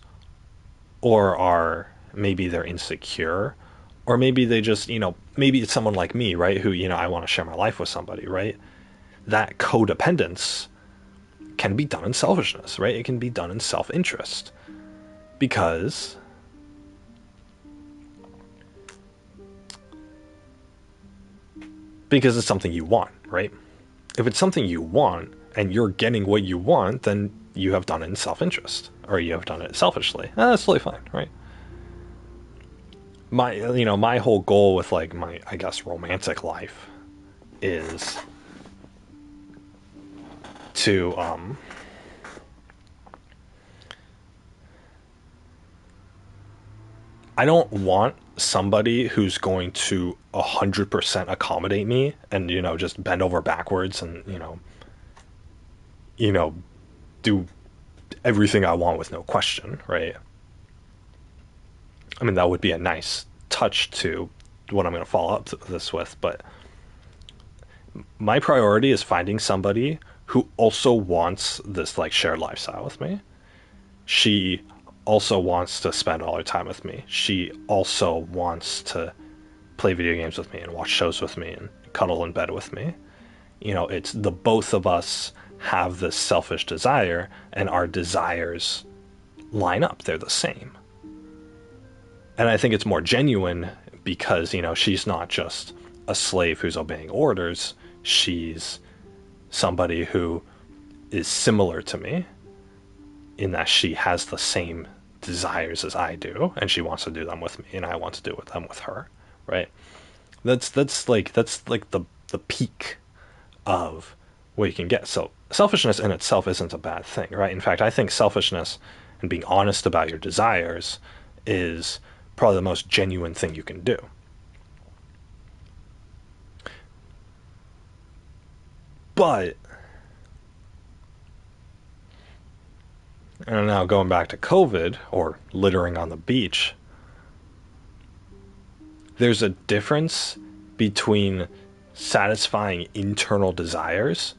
or maybe they're insecure, or maybe they just, maybe it's someone like me, right? Who, I want to share my life with somebody, right? That codependence can be done in selfishness, right? It can be done in self-interest, because it's something you want, right? If it's something you want and you're getting what you want, then you have done it in self-interest, or you have done it selfishly. That's totally fine, right? My whole goal with my, I guess, romantic life is to I don't want somebody who's going to 100% accommodate me and just bend over backwards and you know do everything I want with no question, right? I mean, that would be a nice touch to what I'm going to follow up this with, but my priority is finding somebody who also wants this like shared lifestyle with me. She also wants to spend all her time with me. She also wants to play video games with me and watch shows with me and cuddle in bed with me. It's the both of us have this selfish desire, and our desires line up. They're the same. And I think it's more genuine because, she's not just a slave who's obeying orders. She's somebody who is similar to me in that she has the same desires as I do, and she wants to do them with me, and I want to do them with her, right? That's like the peak of what you can get. So selfishness in itself isn't a bad thing, right? In fact, I think selfishness and being honest about your desires is probably the most genuine thing you can do. But, and now going back to COVID or littering on the beach, there's a difference between satisfying internal desires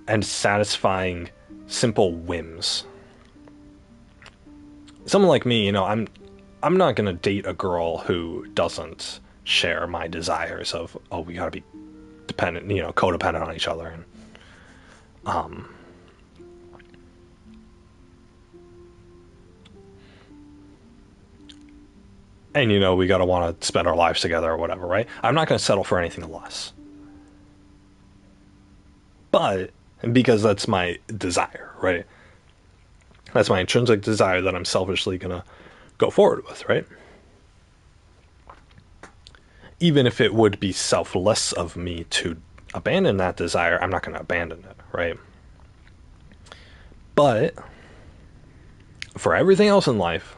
and satisfying simple whims. Someone like me, I'm not gonna date a girl who doesn't share my desires of, oh, we gotta be dependent, codependent on each other, and we gotta want to spend our lives together or whatever, right? I'm not gonna settle for anything less, but because that's my desire, right? That's my intrinsic desire that I'm selfishly gonna go forward with, right? Even if it would be selfless of me to abandon that desire, I'm not going to abandon it, right? But for everything else in life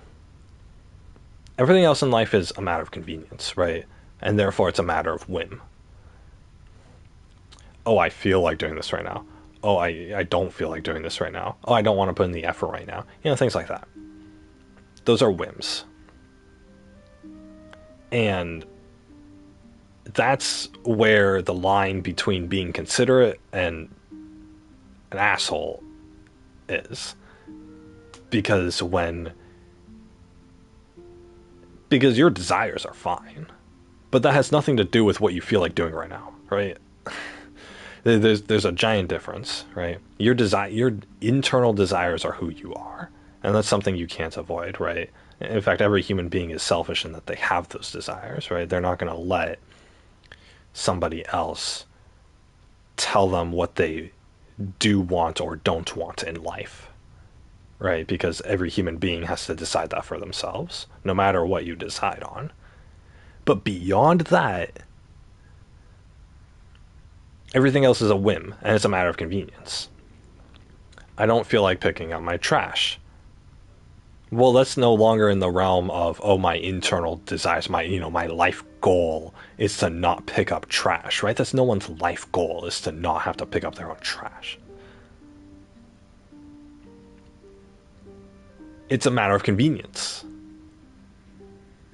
is a matter of convenience, right? And therefore it's a matter of whim. Oh, I feel like doing this right now. Oh, I don't feel like doing this right now. Oh, I don't want to put in the effort right now. Things like that. Those are whims. And that's where the line between being considerate and an asshole is. Because because your desires are fine, but that has nothing to do with what you feel like doing right now, right? There's a giant difference, right? Your internal desires are who you are, and that's something you can't avoid, right? In fact, every human being is selfish in that they have those desires, right? They're not going to let somebody else tell them what they do want or don't want in life, right? Because every human being has to decide that for themselves, no matter what you decide on. But beyond that, everything else is a whim, and it's a matter of convenience. I don't feel like picking up my trash. Well, that's no longer in the realm of, oh, my internal desires, my life goal is to not pick up trash, right? That's no one's life goal, is to not have to pick up their own trash. It's a matter of convenience.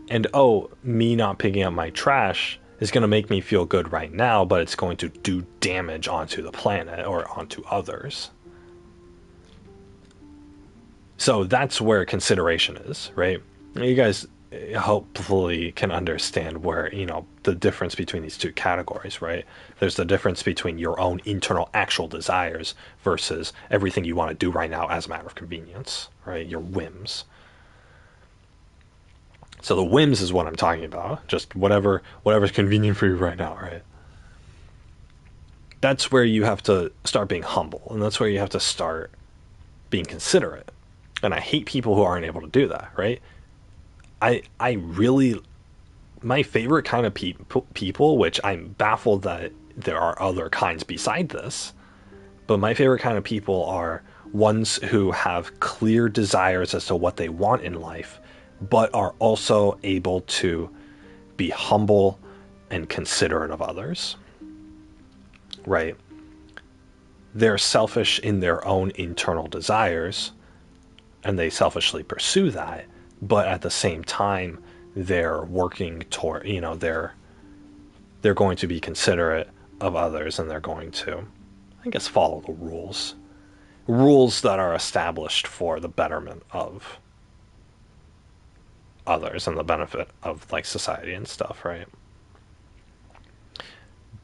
And oh, me not picking up my trash is going to make me feel good right now, but it's going to do damage onto the planet or onto others. So that's where consideration is, right? You guys hopefully can understand where, the difference between these two categories, right? There's the difference between your own internal actual desires versus everything you want to do right now as a matter of convenience, right? Your whims. So the whims is what I'm talking about. Just whatever's convenient for you right now, right? That's where you have to start being humble, and that's where you have to start being considerate. And I hate people who aren't able to do that, right? I really, my favorite kind of people, which I'm baffled that there are other kinds beside this, But my favorite kind of people are ones who have clear desires as to what they want in life, but are also able to be humble and considerate of others. Right? They're selfish in their own internal desires, and they selfishly pursue that, but at the same time, they're working toward, they're going to be considerate of others, and they're going to, I guess, follow the rules that are established for the betterment of others and the benefit of like society and stuff, right?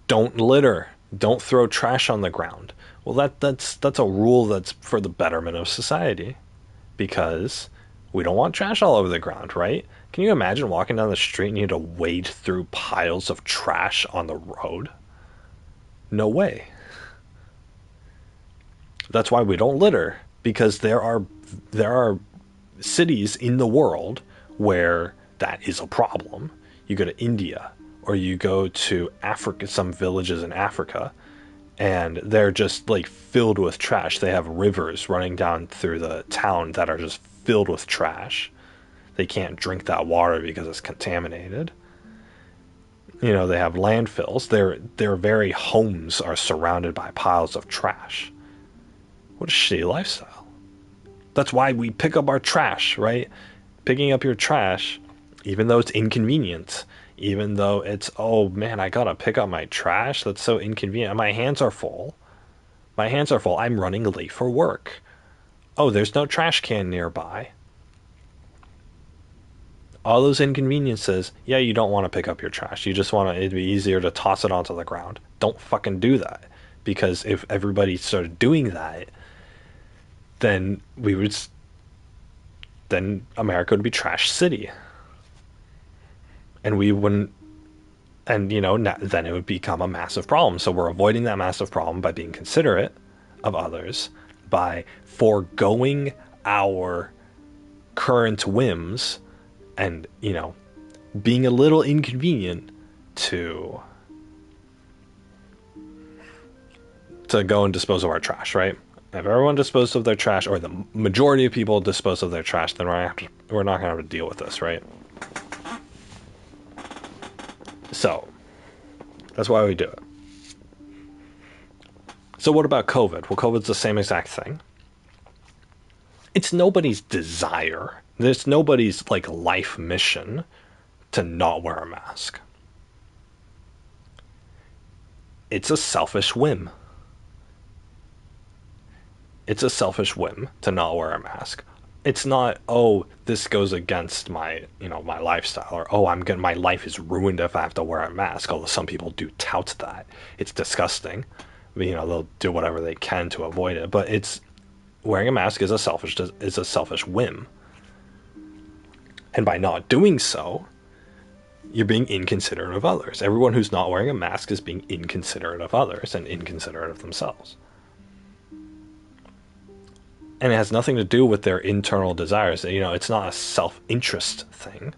Don't litter. Don't throw trash on the ground. Well, that's a rule that's for the betterment of society, because we don't want trash all over the ground, right? Can you imagine walking down the street and you had to wade through piles of trash on the road? No way. That's why we don't litter, because there are cities in the world where that is a problem. You go to India, or you go to Africa, some villages in Africa, and they're just like filled with trash. They have rivers running down through the town that are just filled with trash. They can't drink that water because it's contaminated. They have landfills. Their very homes are surrounded by piles of trash. What a shitty lifestyle. That's why we pick up our trash, right? Picking up your trash, even though it's inconvenient, even though it's, oh man, I gotta pick up my trash. That's so inconvenient. My hands are full. I'm running late for work. Oh, there's no trash can nearby. All those inconveniences, yeah, you don't want to pick up your trash. You just want it'd be easier to toss it onto the ground. Don't fucking do that. Because if everybody started doing that, then then America would be trash city. And we wouldn't, and then it would become a massive problem. So we're avoiding that massive problem by being considerate of others, by foregoing our current whims, and being a little inconvenient to go and dispose of our trash, right? If everyone disposed of their trash, or the majority of people dispose of their trash, then we're not going to have to deal with this, right? So, that's why we do it. So what about COVID? Well, COVID's the same exact thing. It's nobody's desire. There's nobody's like life mission to not wear a mask. It's a selfish whim. It's a selfish whim to not wear a mask. It's not, oh, this goes against my, my lifestyle, or oh, my life is ruined if I have to wear a mask. Although some people do tout that. It's disgusting. They'll do whatever they can to avoid it, but it's wearing a mask is a selfish whim. And by not doing so, you're being inconsiderate of others. Everyone who's not wearing a mask is being inconsiderate of others and inconsiderate of themselves. And it has nothing to do with their internal desires. It's not a self-interest thing.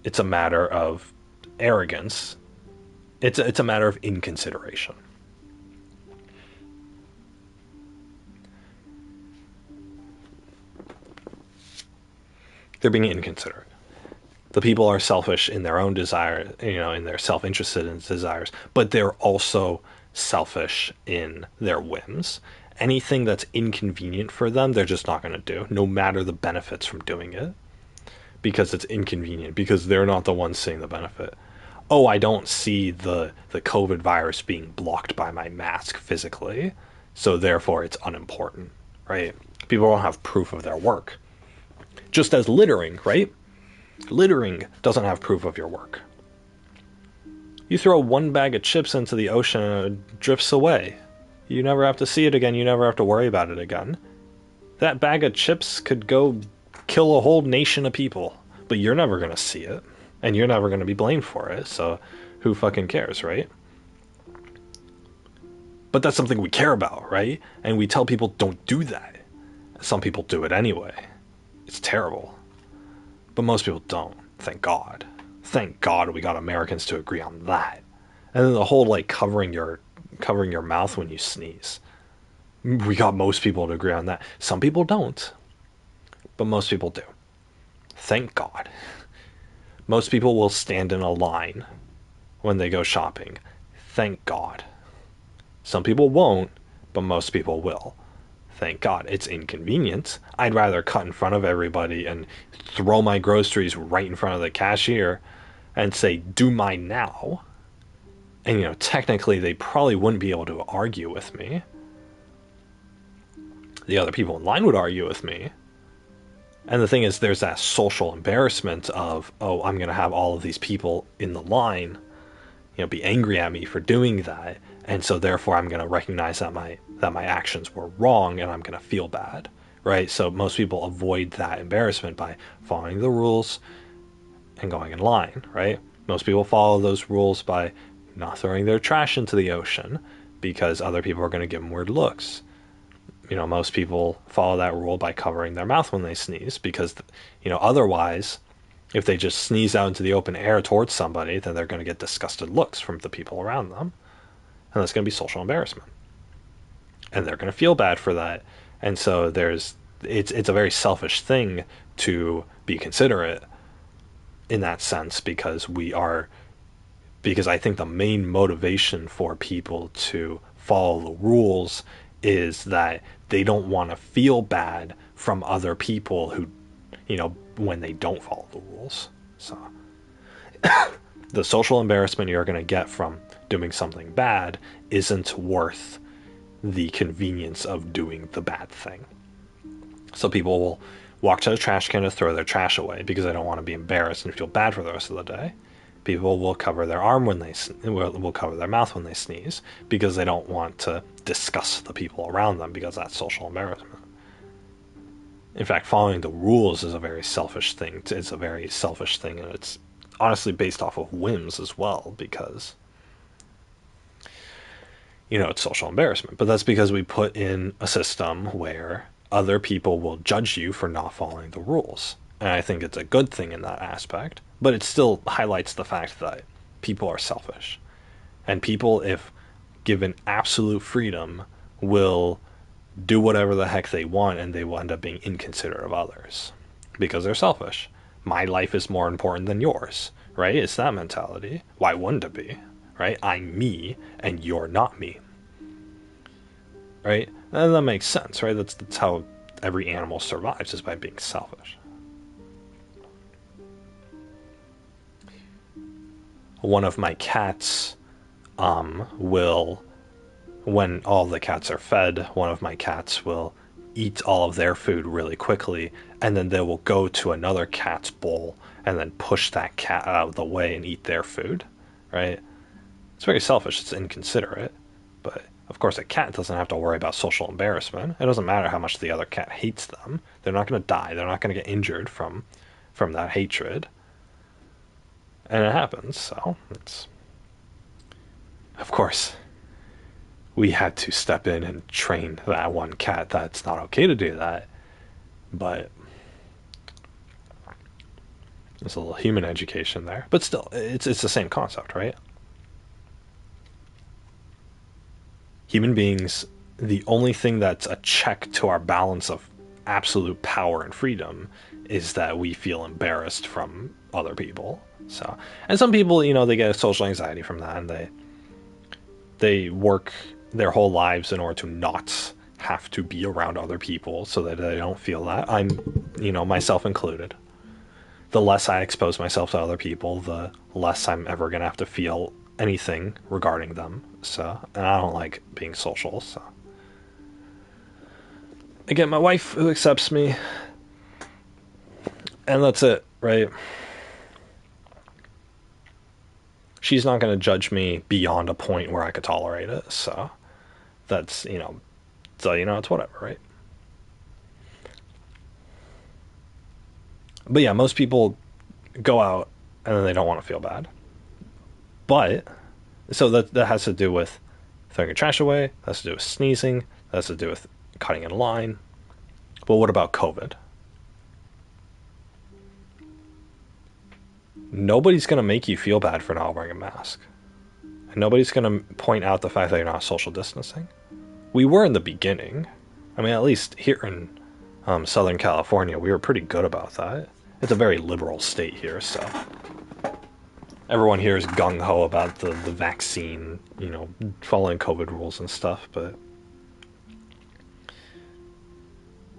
It's a matter of arrogance. It's a matter of inconsideration. They're being inconsiderate. The people are selfish in their own desire, in their self-interested in desires, but they're also selfish in their whims. Anything that's inconvenient for them, they're just not going to do, no matter the benefits from doing it, because it's inconvenient, because they're not the ones seeing the benefit. Oh, I don't see the COVID virus being blocked by my mask physically, so therefore it's unimportant, right? People don't have proof of their work. Just as littering, right? Littering doesn't have proof of your work. You throw one bag of chips into the ocean and it drifts away. You never have to see it again. You never have to worry about it again. That bag of chips could go kill a whole nation of people, but you're never going to see it, and you're never going to be blamed for it, so who fucking cares, right? But that's something we care about, right? And we tell people don't do that. Some people do it anyway. It's terrible. But most people don't. Thank God. Thank God we got Americans to agree on that. And then the whole, like, covering your covering your mouth when you sneeze. We got most people to agree on that. Some people don't, but most people do. Thank God. Most people will stand in a line when they go shopping. Thank God. Some people won't, but most people will. Thank God. It's inconvenient. I'd rather cut in front of everybody and throw my groceries right in front of the cashier and say, do mine now. And, technically they probably wouldn't be able to argue with me. The other people in line would argue with me. And the thing is, there's that social embarrassment of, oh, I'm going to have all of these people in the line, be angry at me for doing that. And so therefore I'm going to recognize that my actions were wrong and I'm going to feel bad. Right? So most people avoid that embarrassment by following the rules and going in line, right? Most people follow those rules by not throwing their trash into the ocean because other people are going to give them weird looks. Most people follow that rule by covering their mouth when they sneeze because, otherwise, if they just sneeze out into the open air towards somebody, then they're going to get disgusted looks from the people around them. And that's going to be social embarrassment. And they're going to feel bad for that. And so it's a very selfish thing to be considerate in that sense because I think the main motivation for people to follow the rules is that they don't want to feel bad from other people who, when they don't follow the rules. So the social embarrassment you're going to get from doing something bad isn't worth the convenience of doing the bad thing. So people will walk to the trash can to throw their trash away because they don't want to be embarrassed and feel bad for the rest of the day. People will cover their arm when will cover their mouth when they sneeze because they don't want to disgust the people around them because that's social embarrassment. In fact, following the rules is a very selfish thing. It's a very selfish thing, and it's honestly based off of whims as well because, it's social embarrassment. But that's because we put in a system where other people will judge you for not following the rules. And I think it's a good thing in that aspect. But it still highlights the fact that people are selfish. And people, if given absolute freedom, will do whatever the heck they want and they will end up being inconsiderate of others. Because they're selfish. My life is more important than yours, right? It's that mentality. Why wouldn't it be? Right? I'm me and you're not me. Right? And that makes sense, right? That's how every animal survives, is by being selfish. One of my cats will, when all the cats are fed, one of my cats will eat all of their food really quickly, and then they will go to another cat's bowl and then push that cat out of the way and eat their food, right? It's very selfish, it's inconsiderate, but of course a cat doesn't have to worry about social embarrassment. It doesn't matter how much the other cat hates them. They're not going to die, they're not going to get injured from that hatred. And it happens, so it's... Of course, we had to step in and train that one cat that it's not okay to do that. But there's a little human education there. But still, it's the same concept, right? Human beings, the only thing that's a check to our balance of absolute power and freedom is that we feel embarrassed from other people. So, and some people, they get social anxiety from that, and they work their whole lives in order to not have to be around other people so that they don't feel that. I'm, myself included. The less I expose myself to other people, the less I'm ever going to have to feel anything regarding them. So, and I don't like being social, so. I get my wife who accepts me, and that's it, right? She's not going to judge me beyond a point where I could tolerate it. So that's, it's whatever, right? But yeah, most people go out and then they don't want to feel bad. But, so that has to do with throwing your trash away, that has to do with sneezing, that has to do with cutting in line. But what about COVID? Nobody's going to make you feel bad for not wearing a mask. Nobody's going to point out the fact that you're not social distancing. We were in the beginning. I mean, at least here in Southern California, we were pretty good about that. It's a very liberal state here, so everyone here is gung ho about the vaccine, following COVID rules and stuff. But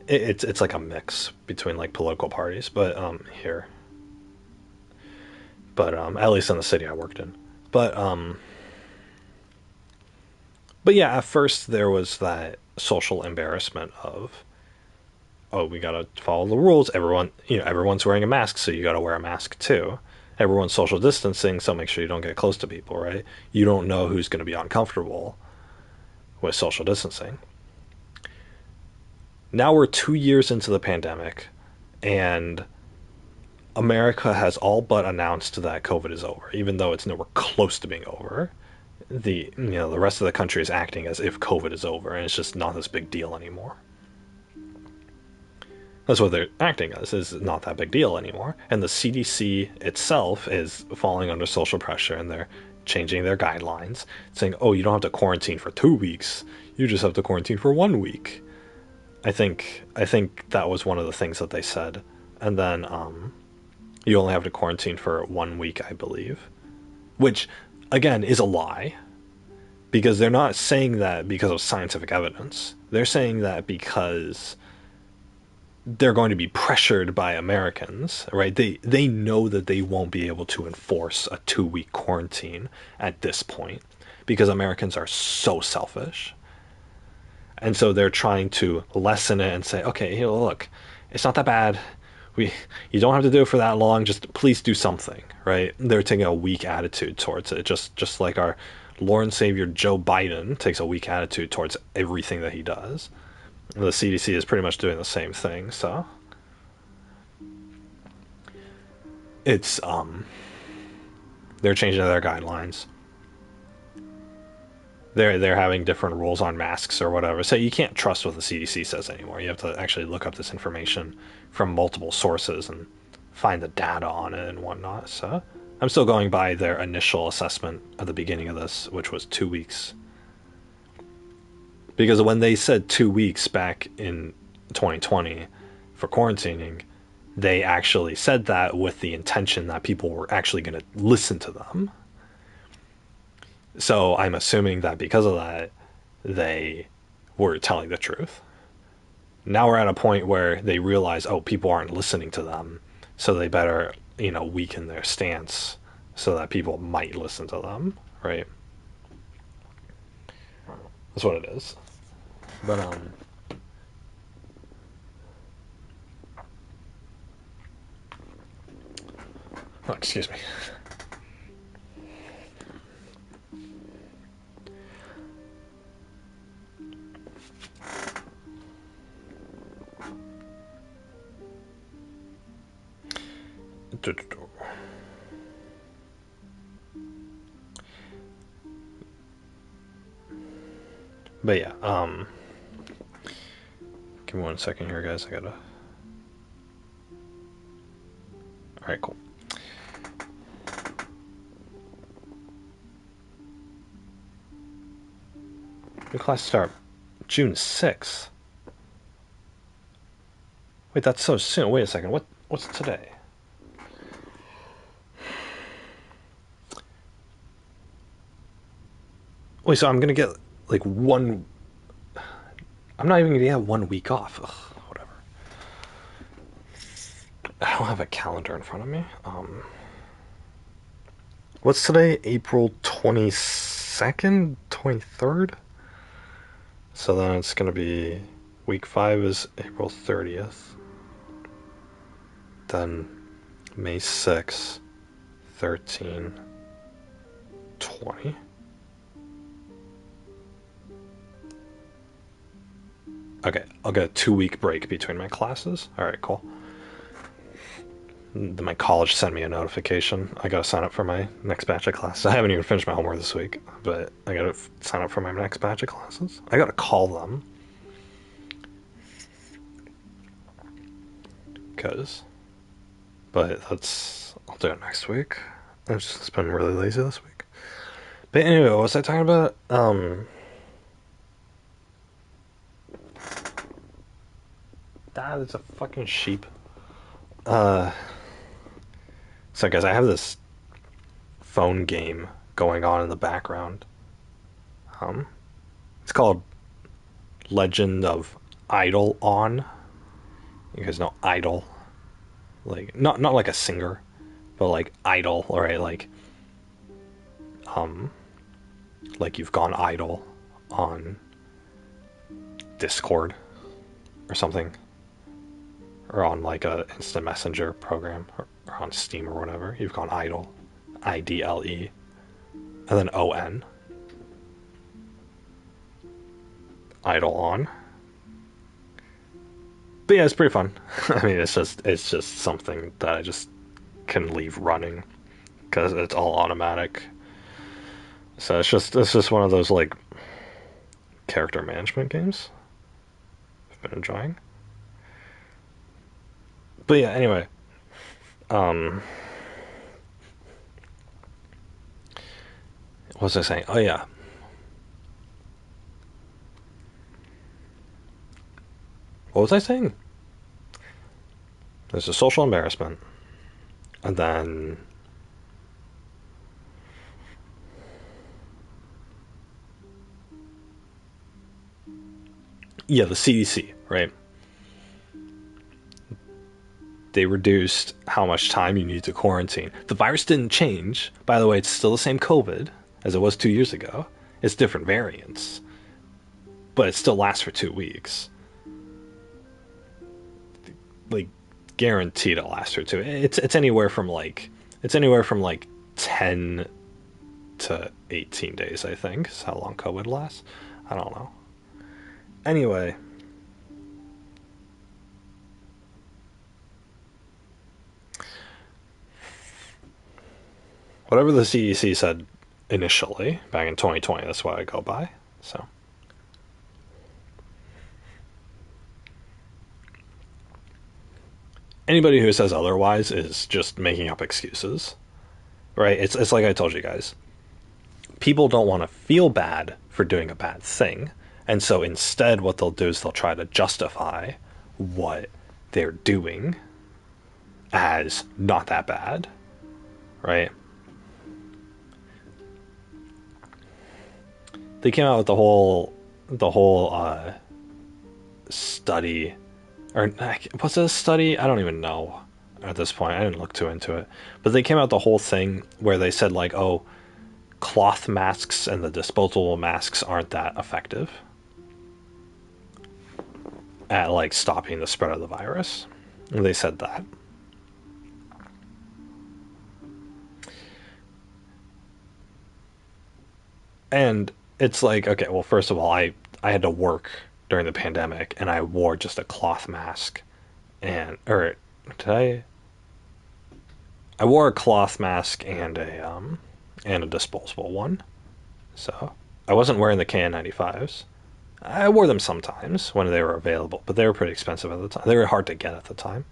it's like a mix between like political parties. But here, but at least in the city I worked in. But but yeah, at first there was that social embarrassment of, oh, we gotta follow the rules. Everyone's wearing a mask, so you gotta wear a mask too. Everyone's social distancing, so make sure you don't get close to people, right? You don't know who's going to be uncomfortable with social distancing. Now we're 2 years into the pandemic, and America has all but announced that COVID is over, even though it's nowhere close to being over. The rest of the country is acting as if COVID is over, and it's just not this big deal anymore. That's what they're acting as, is not that big deal anymore. And the CDC itself is falling under social pressure, and they're changing their guidelines, saying, oh, you don't have to quarantine for 2 weeks, you just have to quarantine for 1 week. I think that was one of the things that they said. And then you only have to quarantine for 1 week, I believe. Which, again, is a lie. Because they're not saying that because of scientific evidence. They're saying that because they're going to be pressured by Americans, right? They know that they won't be able to enforce a 2 week quarantine at this point because Americans are so selfish. And so they're trying to lessen it and say, okay, look, it's not that bad. You don't have to do it for that long. Just please do something, right? They're taking a weak attitude towards it, just like our Lord and Savior Joe Biden takes a weak attitude towards everything that he does. The CDC is pretty much doing the same thing, so it's they're changing their guidelines. They're having different rules on masks or whatever. So you can't trust what the CDC says anymore. You have to actually look up this information from multiple sources and find the data on it and whatnot. So I'm still going by their initial assessment at the beginning of this, which was 2 weeks. Because when they said 2 weeks back in 2020 for quarantining, they actually said that with the intention that people were actually going to listen to them. So I'm assuming that because of that, they were telling the truth. Now we're at a point where they realize, oh, people aren't listening to them, so they better, weaken their stance so that people might listen to them, right? That's what it is. But oh, excuse me. But yeah, give me 1 second here, guys. I gotta. All right, cool. New class start June 6th. Wait, that's so soon. Wait a second. What's today? Wait, so I'm gonna get like one. I'm not even gonna get 1 week off. Ugh, whatever. I don't have a calendar in front of me. What's today? April 22nd, 23rd. So then it's gonna be week 5 is April 30th. Then May 6th, 13, 20. Okay, I'll get a 2 week break between my classes. Alright, cool. My college sent me a notification. I gotta sign up for my next batch of classes. I haven't even finished my homework this week, but I gotta sign up for my next batch of classes. I gotta call them. But I'll do it next week. I've just been really lazy this week. But anyway, what was I talking about? It's a fucking sheep. Uh, so guys, I have this phone game going on in the background. Um, it's called Legend of Idol On. You guys know Idol, like not like a singer, but like Idol, right? Um, like you've gone idle on Discord or something, or on like a instant messenger program, or on Steam or whatever. You've gone idle, IDLE, and then ON, idle on. But yeah, it's pretty fun. I mean, it's just something that I just can leave running because it's all automatic. So it's just one of those like character management games I've been enjoying. But yeah, anyway, um, what was I saying? Oh yeah, what was I saying? There's a social embarrassment, and then yeah, the CDC, right? They reduced how much time you need to quarantine. The virus didn't change. By the way, it's still the same COVID as it was 2 years ago. It's different variants, but it still lasts for 2 weeks. Like guaranteed to last for two. It's anywhere from like 10 to 18 days. I think is how long COVID lasts. I don't know. Anyway, whatever the CDC said initially back in 2020, that's what I go by. So anybody who says otherwise is just making up excuses, right? It's like I told you guys. People don't want to feel bad for doing a bad thing, and so instead, what they'll do is they'll try to justify what they're doing as not that bad, right? They came out with the whole study, or was it a study? I don't even know at this point. I didn't look too into it, but they came out the whole thing where they said like, oh, cloth masks and the disposable masks aren't that effective at like stopping the spread of the virus. And they said that. And it's like, okay, well, first of all, I had to work during the pandemic and I wore just a cloth mask and or did I wore a cloth mask and a disposable one. So I wasn't wearing the KN95s. I wore them sometimes when they were available, but they were pretty expensive at the time. They were hard to get at the time.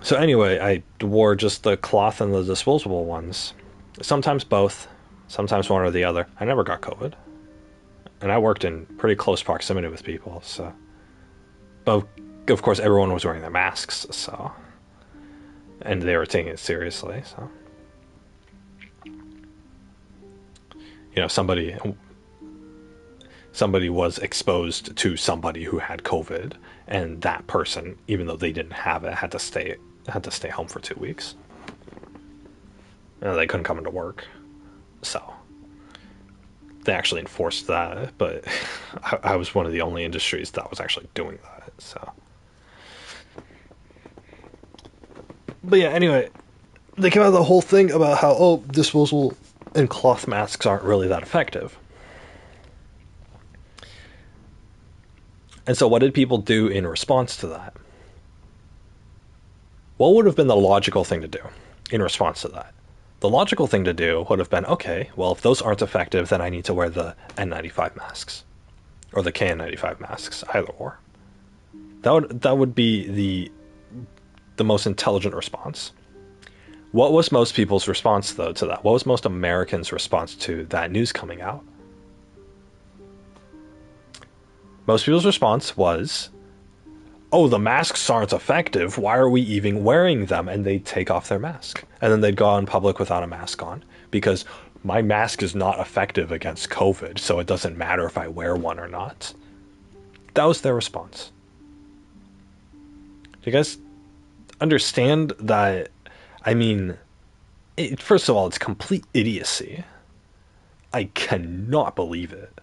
So anyway, I wore just the cloth and the disposable ones. Sometimes both, sometimes one or the other. I never got COVID, and I worked in pretty close proximity with people. So, but of course, everyone was wearing their masks. So, and they were taking it seriously. So, somebody was exposed to somebody who had COVID, and that person, even though they didn't have it, had to stay home for 2 weeks. They couldn't come into work, so they actually enforced that. But I was one of the only industries that was actually doing that. So, but yeah. Anyway, they came out with the whole thing about how disposable and cloth masks aren't really that effective. And so, what did people do in response to that? What would have been the logical thing to do in response to that? The logical thing to do would have been, okay, well, if those aren't effective, then I need to wear the N95 masks or the KN95 masks, either or. That would be the most intelligent response. What was most people's response, though, to that? What was most Americans' response to that news coming out? Most people's response was, oh, the masks aren't effective. Why are we even wearing them? And they'd take off their mask. And then they'd go out in public without a mask on because my mask is not effective against COVID, so it doesn't matter if I wear one or not. That was their response. Do you guys understand that? I mean, first of all, it's complete idiocy. I cannot believe it.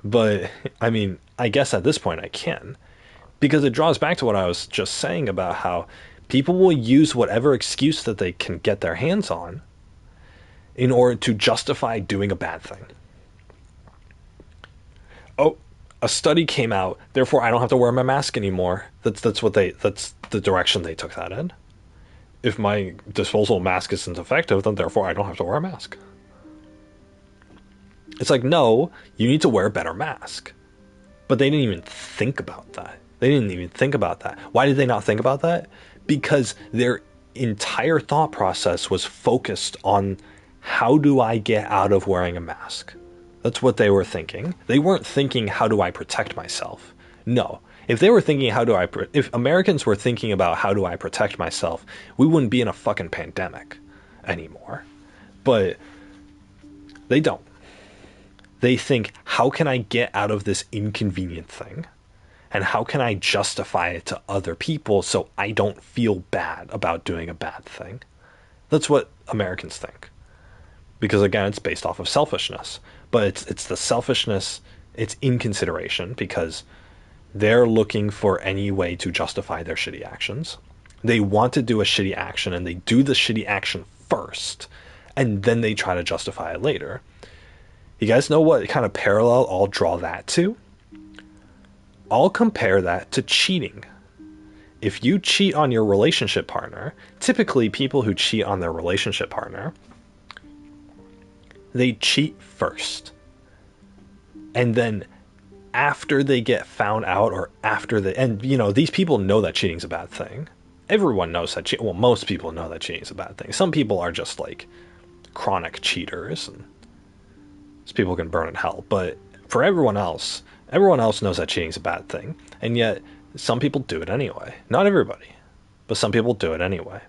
But, I mean, I guess at this point I can. Because it draws back to what I was just saying about how people will use whatever excuse that they can get their hands on in order to justify doing a bad thing. Oh, a study came out, therefore I don't have to wear my mask anymore. That's the direction they took that in. If my disposable mask isn't effective, then therefore I don't have to wear a mask. It's like, no, you need to wear a better mask. But they didn't even think about that. They didn't even think about that. Why did they not think about that? Because their entire thought process was focused on how do I get out of wearing a mask? That's what they were thinking. They weren't thinking, how do I protect myself? No. If they were thinking, if Americans were thinking about how do I protect myself, we wouldn't be in a fucking pandemic anymore. But they don't. They think, how can I get out of this inconvenient thing? And how can I justify it to other people so I don't feel bad about doing a bad thing? That's what Americans think. Because again, it's based off of selfishness. But it's the selfishness, it's inconsideration because they're looking for any way to justify their shitty actions. They want to do a shitty action and they do the shitty action first. And then they try to justify it later. You guys know what kind of parallel I'll draw that to? I'll compare that to cheating. If you cheat on your relationship partner, typically people who cheat on their relationship partner, they cheat first. And then after they get found out or after and you know, these people know that cheating's a bad thing. Everyone knows that well, most people know that cheating's a bad thing. Some people are just like chronic cheaters and people can burn in hell. But for everyone else knows that cheating's a bad thing. And yet, some people do it anyway. Not everybody, but some people do it anyway.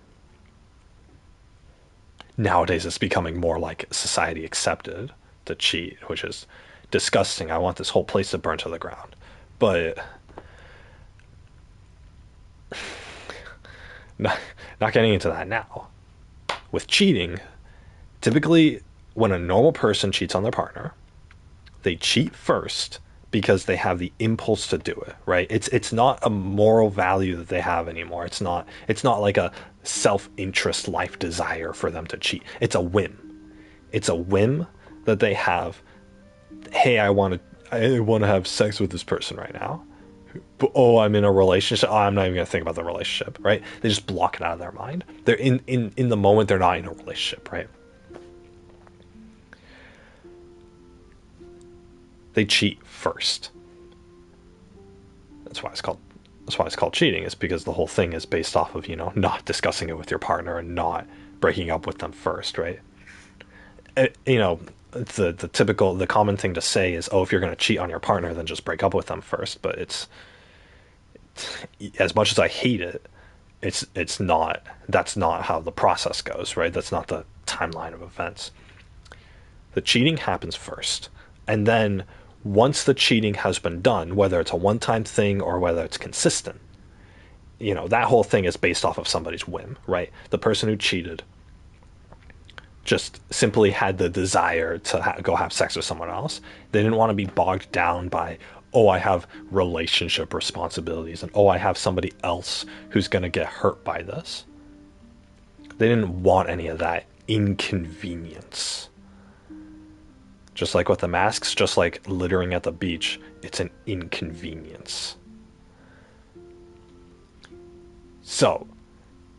Nowadays, it's becoming more like society accepted to cheat, which is disgusting. I want this whole place to burn to the ground. But not getting into that now. With cheating, typically when a normal person cheats on their partner, they cheat first because they have the impulse to do it, right? It's not a moral value that they have anymore. It's not like a self-interest life desire for them to cheat. It's a whim. It's a whim that they have. Hey, I want to have sex with this person right now. But, oh, I'm in a relationship. Oh, I'm not even going to think about the relationship, right? They just block it out of their mind. They're in the moment, they're not in a relationship, right? They cheat first. That's why it's called cheating. It's because the whole thing is based off of, you know, not discussing it with your partner and not breaking up with them first, right? You know, the common thing to say is, oh, if you're going to cheat on your partner, then just break up with them first. But it's as much as I hate it, it's not. That's not how the process goes, right? That's not the timeline of events. The cheating happens first, and then once the cheating has been done, whether it's a one-time thing or whether it's consistent, you know, that whole thing is based off of somebody's whim, right? The person who cheated just simply had the desire to go have sex with someone else. They didn't want to be bogged down by, oh, I have relationship responsibilities and oh, I have somebody else who's going to get hurt by this. They didn't want any of that inconvenience. Just like with the masks, just like littering at the beach, it's an inconvenience. So,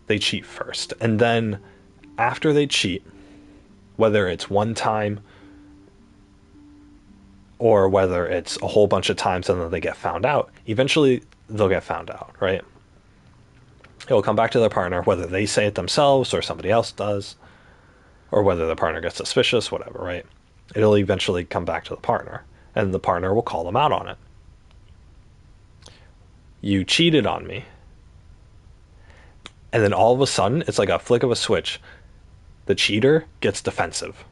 they cheat first. And then, after they cheat, whether it's one time or whether it's a whole bunch of times and then they get found out, eventually they'll get found out, right? It will come back to their partner, whether they say it themselves or somebody else does, or whether the partner gets suspicious, whatever, right? It'll eventually come back to the partner, and the partner will call them out on it. You cheated on me. And then all of a sudden, it's like a flick of a switch. The cheater gets defensive.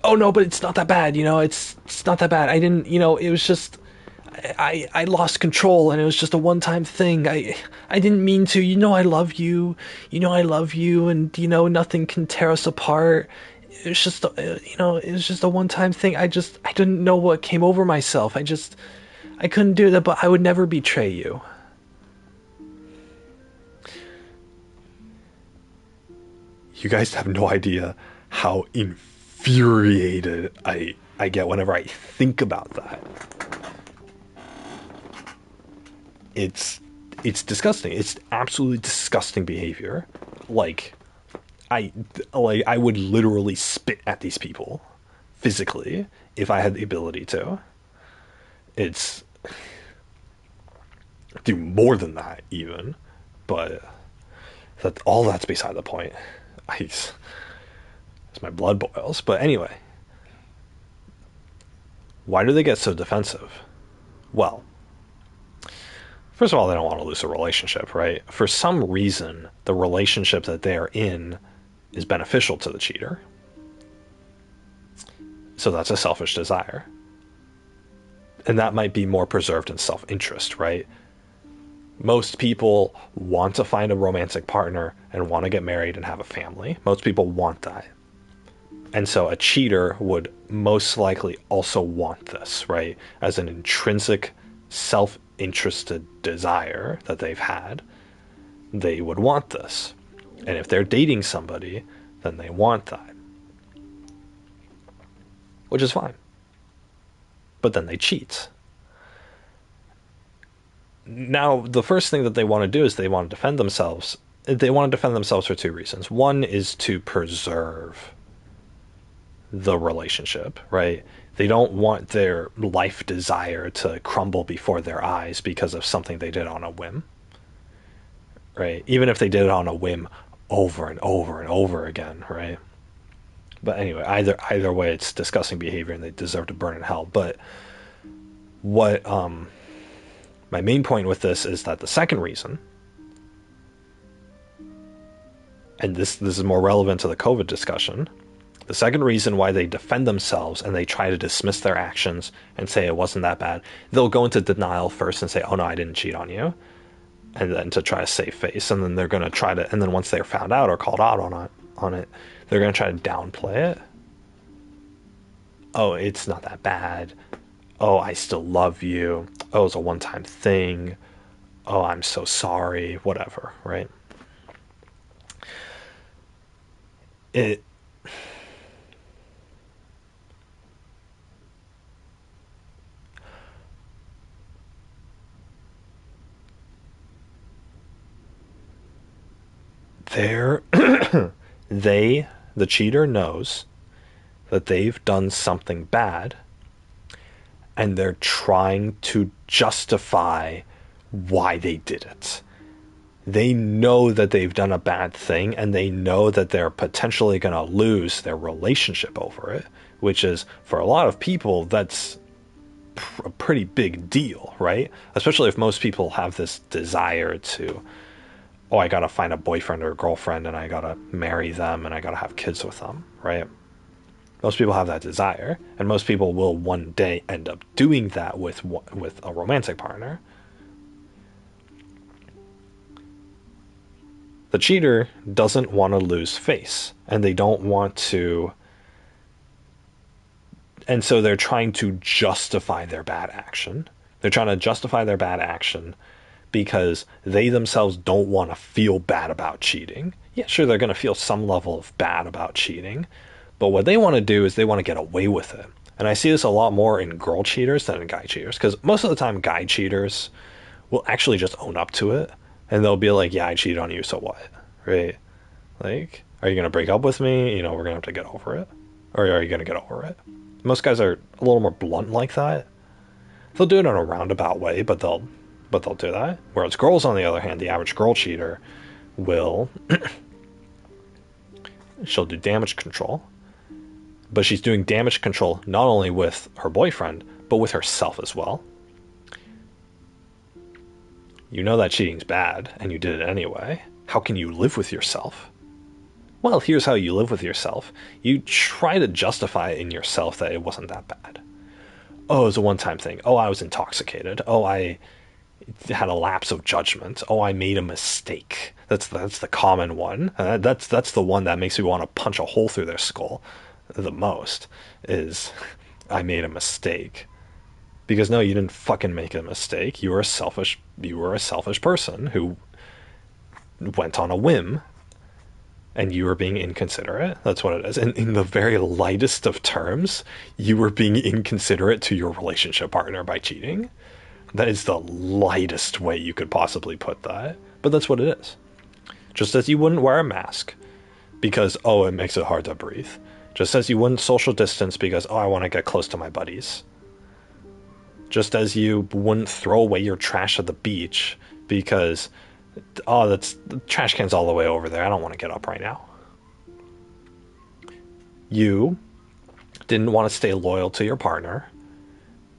Oh no, but it's not that bad, it's not that bad. I didn't, it was just I lost control and it was just a one-time thing. I didn't mean to. I love you. I love you, and nothing can tear us apart. It was just it was just a one-time thing. I didn't know what came over myself. I couldn't do that, but I would never betray you. You guys have no idea how infuriated I get whenever I think about that. It's disgusting. It's absolutely disgusting behavior. Like I I would literally spit at these people physically if I had the ability to. It's do more than that even, but that's beside the point. As my blood boils. But anyway, why do they get so defensive? Well, first of all, they don't want to lose a relationship, right? For some reason, the relationship that they are in is beneficial to the cheater. So that's a selfish desire. And that might be more preserved in self-interest, right? Most people want to find a romantic partner and want to get married and have a family. Most people want that. And so a cheater would most likely also want this, right? As an intrinsic self-interested desire that they've had, they would want this. And if they're dating somebody, then they want that. Which is fine. But then they cheat. Now, the first thing that they want to do is they want to defend themselves. They want to defend themselves for two reasons. One is to preserve the relationship, right? They don't want their life desire to crumble before their eyes because of something they did on a whim, right? Even if they did it on a whim over and over and over again, right? But anyway, either way, it's disgusting behavior and they deserve to burn in hell. But what my main point with this is that the second reason, and this is more relevant to the COVID discussion, the second reason why they defend themselves and they try to dismiss their actions and say it wasn't that bad, they'll go into denial first and say, oh no, I didn't cheat on you. And then to try to save face. And then they're going to try to, and then once they're found out or called out on it, they're going to try to downplay it. Oh, it's not that bad. Oh, I still love you. Oh, it's a one-time thing. Oh, I'm so sorry. Whatever, right? It they're the cheater knows that they've done something bad and they're trying to justify why they did it. They know that they've done a bad thing and they know that they're potentially going to lose their relationship over it, which is, for a lot of people, that's a pretty big deal, right? Especially if most people have this desire to, oh, I got to find a boyfriend or a girlfriend and I got to marry them and I got to have kids with them, right? Most people have that desire, and most people will one day end up doing that with a romantic partner. The cheater doesn't want to lose face, and they don't want to, and so they're trying to justify their bad action. They're trying to justify their bad action because they themselves don't want to feel bad about cheating. Yeah, sure, they're going to feel some level of bad about cheating, but what they want to do is they want to get away with it. And I see this a lot more in girl cheaters than in guy cheaters, because most of the time guy cheaters will actually just own up to it, and they'll be like, yeah, I cheated on you, so what? Right? Like, are you going to break up with me? We're going to have to get over it. Or are you going to get over it? Most guys are a little more blunt like that. They'll do it in a roundabout way, but they'll but they'll do that. Whereas girls, on the other hand, the average girl cheater will, she'll do damage control, but she's doing damage control not only with her boyfriend, but with herself as well. You know that cheating's bad, and you did it anyway. How can you live with yourself? Well, here's how you live with yourself. You try to justify it in yourself that it wasn't that bad. Oh, it was a one-time thing. Oh, I was intoxicated. Oh, I had a lapse of judgment. Oh, I made a mistake. That's the common one. That's the one that makes me want to punch a hole through their skull the most. Is I made a mistake. Because no, you didn't fucking make a mistake. You were a selfish person who went on a whim, and you were being inconsiderate. That's what it is. And in the very lightest of terms, you were being inconsiderate to your relationship partner by cheating. That is the lightest way you could possibly put that. But that's what it is. Just as you wouldn't wear a mask because, oh, it makes it hard to breathe. Just as you wouldn't social distance because, oh, I want to get close to my buddies. Just as you wouldn't throw away your trash at the beach because, oh, the trash can's all the way over there. I don't want to get up right now. You didn't want to stay loyal to your partner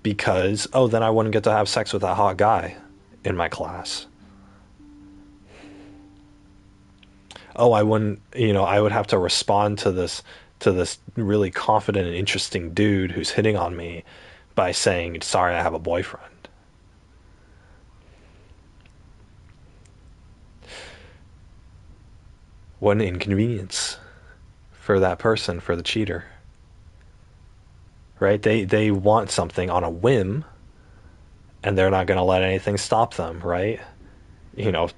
because, oh, then I wouldn't get to have sex with that hot guy in my class. Oh, I wouldn't, I would have to respond to this really confident and interesting dude who's hitting on me by saying, sorry, I have a boyfriend. What an inconvenience for that person, for the cheater. Right? They want something on a whim, and they're not going to let anything stop them, right? You know,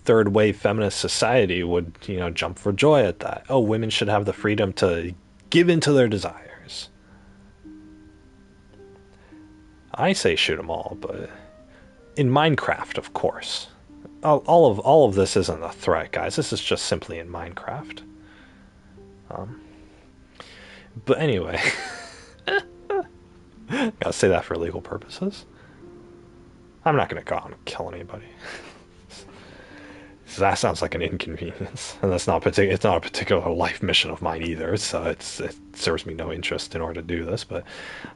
third wave feminist society would, jump for joy at that. Oh, women should have the freedom to give in to their desires. I say shoot them all, but in Minecraft, of course. All of this isn't a threat, guys. This is just simply in Minecraft. But anyway, gotta say that for legal purposes. I'm not gonna go out and kill anybody. That sounds like an inconvenience, and that's not it's not a particular life mission of mine either. So it serves me no interest in order to do this. But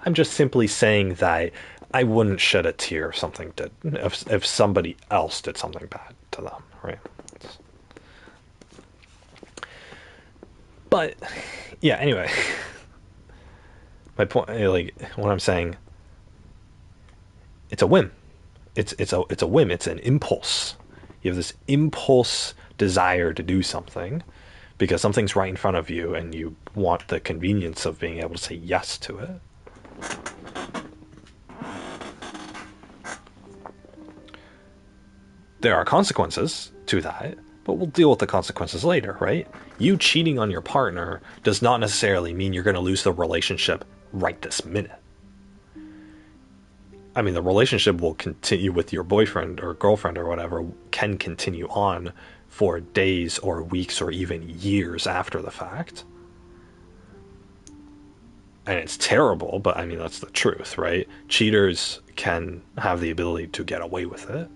I'm just simply saying that I wouldn't shed a tear if somebody else did something bad to them, right? But yeah, anyway, my point, like what I'm saying, it's a whim. It's a whim. It's an impulse. You have this impulse desire to do something because something's right in front of you and you want the convenience of being able to say yes to it. There are consequences to that, but we'll deal with the consequences later, right? You cheating on your partner does not necessarily mean you're going to lose the relationship right this minute. I mean, the relationship will continue with your boyfriend or girlfriend or whatever, can continue on for days or weeks or even years after the fact. And it's terrible, but I mean, that's the truth, right? Cheaters can have the ability to get away with it.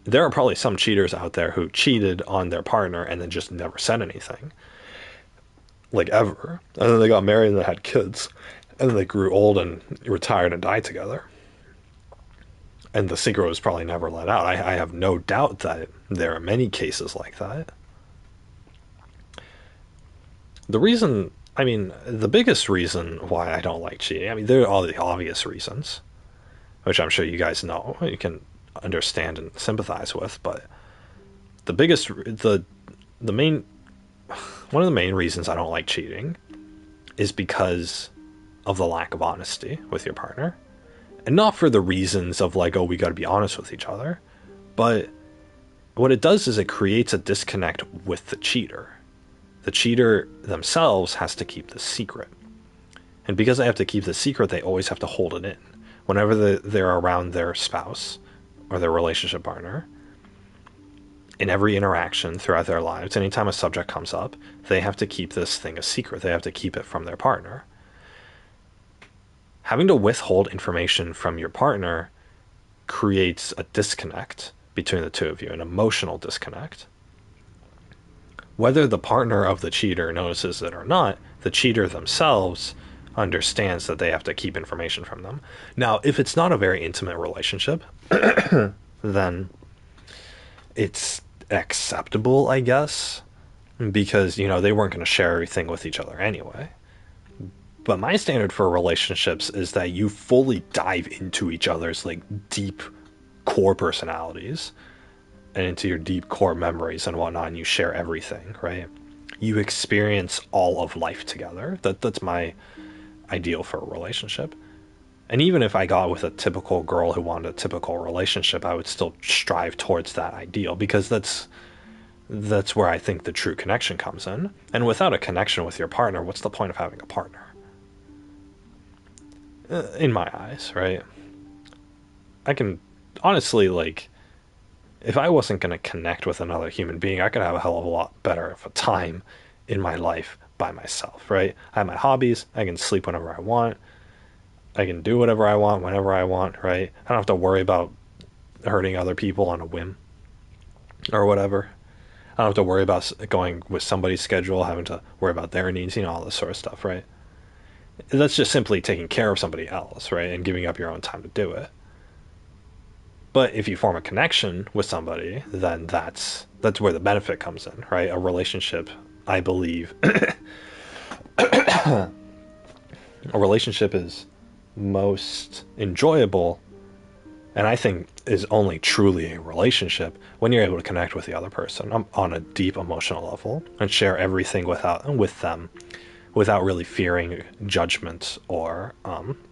There are probably some cheaters out there who cheated on their partner and then just never said anything. Like ever. And then they got married and they had kids. And then they grew old and retired and died together. And the secret was probably never let out. I have no doubt that there are many cases like that. The biggest reason why I don't like cheating, I mean, there are all the obvious reasons, which I'm sure you guys know, you can understand and sympathize with, but the main, one of the main reasons I don't like cheating is because of the lack of honesty with your partner. And not for the reasons of like, oh, we got to be honest with each other. But what it does is it creates a disconnect with the cheater. The cheater themselves has to keep the secret. And because they have to keep the secret, they always have to hold it in. Whenever they're around their spouse or their relationship partner, in every interaction throughout their lives, anytime a subject comes up, they have to keep this thing a secret. They have to keep it from their partner. Having to withhold information from your partner creates a disconnect between the two of you, an emotional disconnect. Whether the partner of the cheater notices it or not, the cheater themselves understands that they have to keep information from them. Now, if it's not a very intimate relationship, then it's acceptable, I guess, because, they weren't going to share everything with each other anyway. But my standard for relationships is that you fully dive into each other's like deep core personalities and into your deep core memories and whatnot, and you share everything, right? You experience all of life together. That's my ideal for a relationship. And even if I got with a typical girl who wanted a typical relationship, I would still strive towards that ideal, because that's where I think the true connection comes in. And without a connection with your partner, what's the point of having a partner? In my eyes, right? I can honestly, like, if I wasn't going to connect with another human being, I could have a hell of a lot better of a time in my life by myself, right? I have my hobbies. I can sleep whenever I want. I can do whatever I want whenever I want, right? I don't have to worry about hurting other people on a whim or whatever. I don't have to worry about going with somebody's schedule, having to worry about their needs, all this sort of stuff, right? That's just simply taking care of somebody else, right? And giving up your own time to do it. But if you form a connection with somebody, then that's where the benefit comes in, right? A relationship, I believe, a relationship is most enjoyable, and I think is only truly a relationship when you're able to connect with the other person on a deep emotional level and share everything with them without really fearing judgment or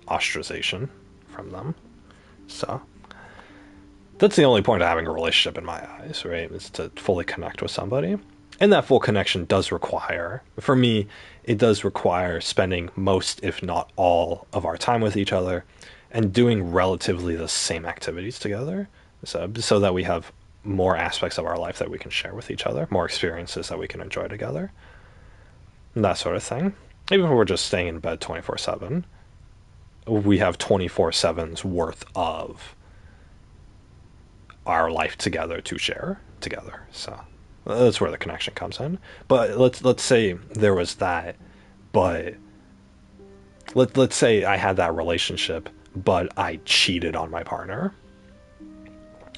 ostracization from them. So that's the only point of having a relationship in my eyes, right? Is to fully connect with somebody. And that full connection does require, for me, it does require spending most, if not all, of our time with each other and doing relatively the same activities together. So that we have more aspects of our life that we can share with each other, more experiences that we can enjoy together, and that sort of thing. Even if we're just staying in bed 24/7, we have 24/7's worth of our life together to share together. So that's where the connection comes in. But let's say there was that, but let's say I had that relationship, but I cheated on my partner.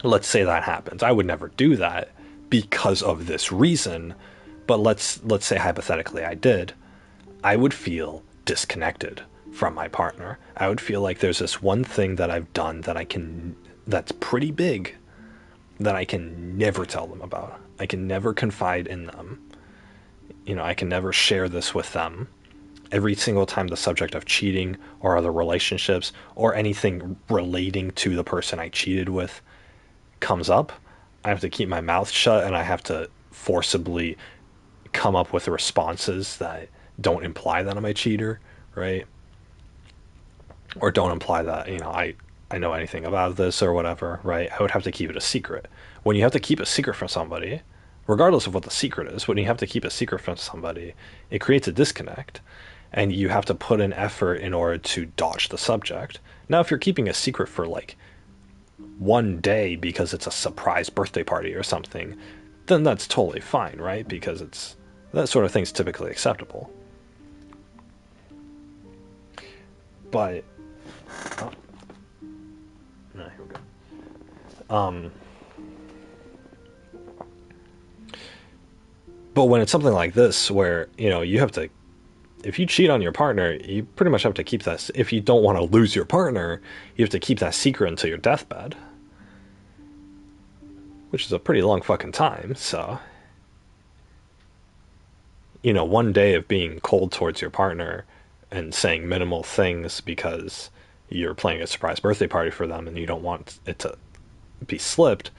Let's say that happens. I would never do that because of this reason, but let's say hypothetically I did. I would feel disconnected from my partner. I would feel like there's this one thing that I've done that's pretty big, that I can never tell them about. I can never confide in them. I can never share this with them. Every single time the subject of cheating or other relationships or anything relating to the person I cheated with comes up, I have to keep my mouth shut, and I have to forcibly come up with responses that don't imply that I'm a cheater, right? Or don't imply that, I know anything about this or whatever, right? I would have to keep it a secret. When you have to keep a secret from somebody, regardless of what the secret is, when you have to keep a secret from somebody, it creates a disconnect, and you have to put an effort in order to dodge the subject. Now, if you're keeping a secret for like one day because it's a surprise birthday party or something, then that's totally fine, right? Because that sort of thing's typically acceptable. But oh, no, here we go. But when it's something like this, where you have to, if you cheat on your partner, you pretty much have to keep that. If you don't want to lose your partner, you have to keep that secret until your deathbed, which is a pretty long fucking time. So, one day of being cold towards your partner and saying minimal things because you're playing a surprise birthday party for them and you don't want it to be slipped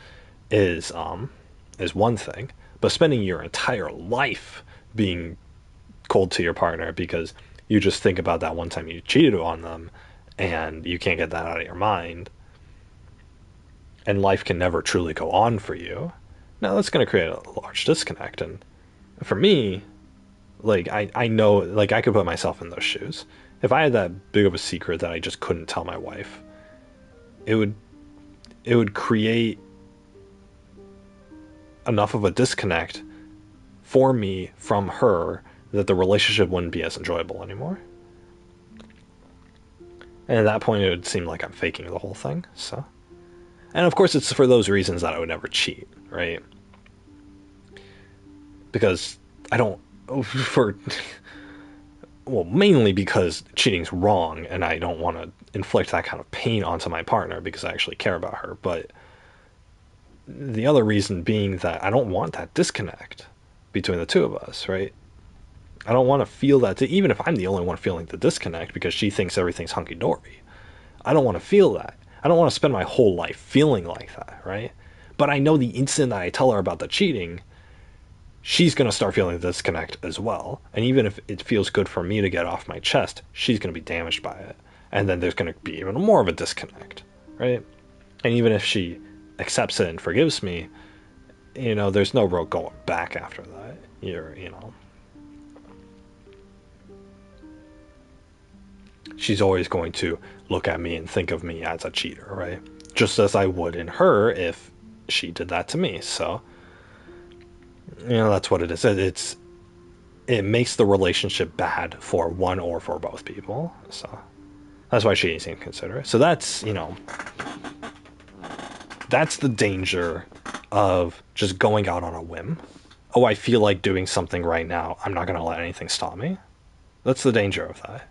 is one thing. But spending your entire life being cold to your partner because you just think about that one time you cheated on them and you can't get that out of your mind, and life can never truly go on for you, now that's going to create a large disconnect. And for me, like, I know, like, I could put myself in those shoes. If I had that big of a secret that I just couldn't tell my wife, it would it would create enough of a disconnect for me from her that the relationship wouldn't be as enjoyable anymore. And at that point, it would seem like I'm faking the whole thing. So, and of course, it's for those reasons that I would never cheat, right? Because I don't, for, well, mainly because cheating's wrong and I don't want to inflict that kind of pain onto my partner because I actually care about her. But the other reason being that I don't want that disconnect between the two of us, right? I don't want to feel that, even if I'm the only one feeling the disconnect because she thinks everything's hunky dory. I don't want to feel that. I don't want to spend my whole life feeling like that, right? But I know the instant that I tell her about the cheating, she's going to start feeling the disconnect as well. And even if it feels good for me to get off my chest, she's going to be damaged by it. And then there's going to be even more of a disconnect, right? And even if she accepts it and forgives me, there's no real going back after that. She's always going to look at me and think of me as a cheater, right? Just as I would in her if she did that to me. So, that's what it is. It makes the relationship bad for one or for both people. So that's why she seems considerate. So that's the danger of just going out on a whim. Oh, I feel like doing something right now. I'm not going to let anything stop me. That's the danger of that.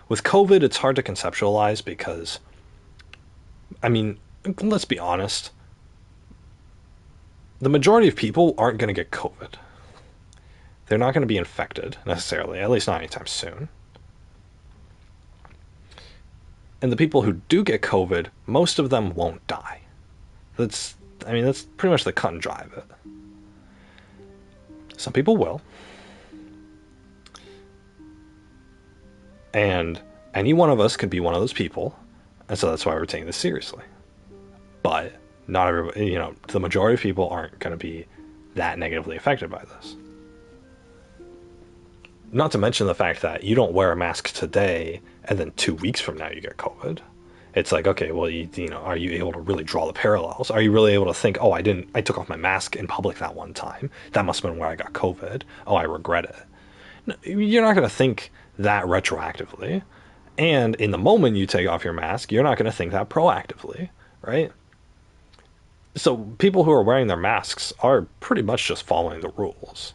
With COVID, it's hard to conceptualize because, I mean, let's be honest. The majority of people aren't going to get COVID. They're not going to be infected necessarily, at least not anytime soon. And the people who do get COVID, most of them won't die. That's pretty much the cut and dry of it. Some people will. And any one of us could be one of those people. And so that's why we're taking this seriously. But not everybody, the majority of people aren't going to be that negatively affected by this. Not to mention the fact that you don't wear a mask today and then 2 weeks from now you get COVID. It's like, okay, well, are you able to really draw the parallels? Are you really able to think, oh, I took off my mask in public that one time. That must have been where I got COVID. Oh, I regret it. No, you're not going to think that retroactively. And in the moment you take off your mask, you're not going to think that proactively, right? So people who are wearing their masks are pretty much just following the rules.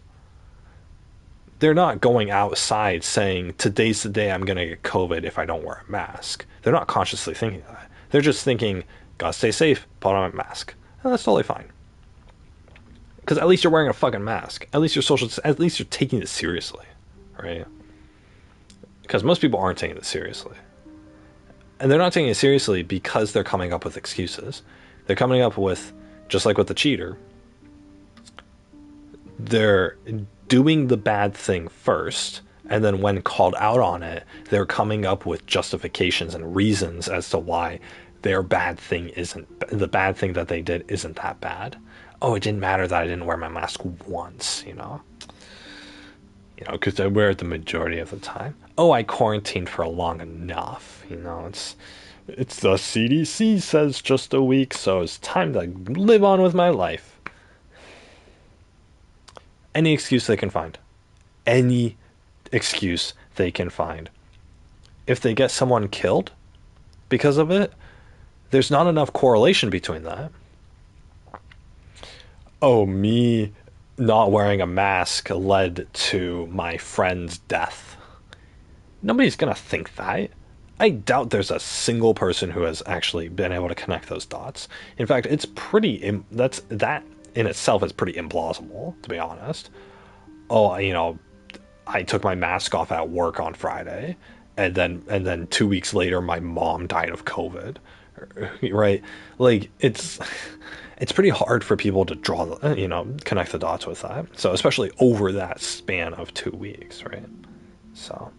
They're not going outside saying, today's the day I'm going to get COVID if I don't wear a mask. They're not consciously thinking that. They're just thinking, gotta stay safe, put on a mask. And that's totally fine. Because at least you're wearing a fucking mask. At least you're taking it seriously, right? Because most people aren't taking it seriously. And they're not taking it seriously because they're coming up with excuses. They're coming up with, just like with the cheater, they're doing the bad thing first, and then when called out on it, they're coming up with justifications and reasons as to why the bad thing that they did isn't that bad. Oh, it didn't matter that I didn't wear my mask once, because I wear it the majority of the time. Oh, I quarantined for long enough, it's the CDC says just a week, so it's time to live on with my life. Any excuse they can find. Any excuse they can find. If they get someone killed because of it, there's not enough correlation between that. Oh, me not wearing a mask led to my friend's death. Nobody's gonna think that. I doubt there's a single person who has actually been able to connect those dots. In fact, it's that in itself is pretty implausible, to be honest. Oh, I took my mask off at work on Friday, and then 2 weeks later, my mom died of COVID. Right? Like it's pretty hard for people to connect the dots with that. So especially over that span of 2 weeks, right? So,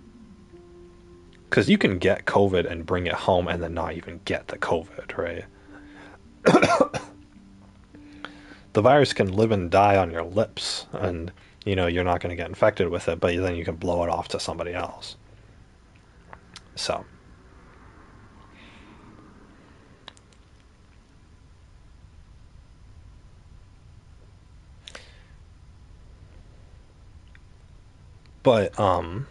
because you can get COVID and bring it home and then not even get the COVID, right? The virus can live and die on your lips, and you're not going to get infected with it, but then you can blow it off to somebody else. So But so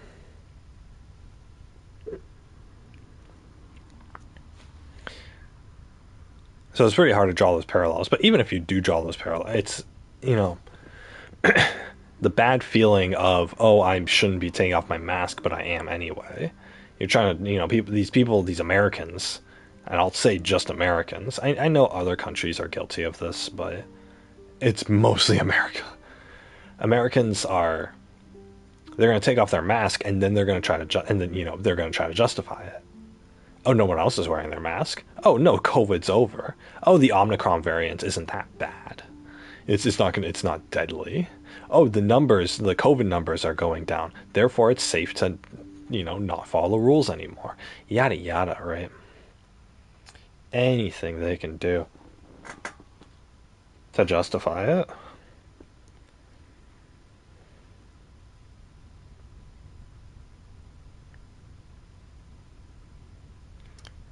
it's pretty hard to draw those parallels. But even if you do draw those parallels, it's, you know, the bad feeling of, oh, I shouldn't be taking off my mask, but I am anyway. You're trying to, people, these Americans, and I'll say just Americans. I know other countries are guilty of this, but it's mostly America. Americans are, they're going to take off their mask and then they're going to try to, and then, they're going to try to justify it. Oh, no one else is wearing their mask. Oh, no, COVID's over. Oh, the Omicron variant isn't that bad. It's not deadly. Oh, the COVID numbers are going down. Therefore, it's safe to, not follow rules anymore. Yada yada, right? Anything they can do to justify it.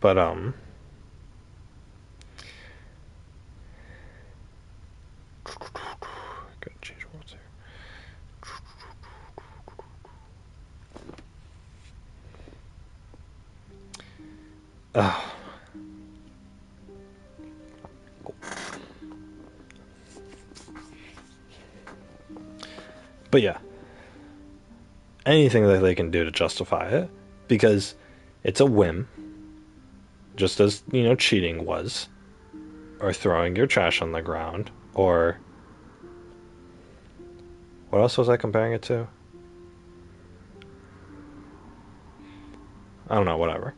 But gotta change words here. But yeah, anything that they can do to justify it, because it's a whim, just as cheating was, or throwing your trash on the ground, or what else was I comparing it to? I don't know, whatever.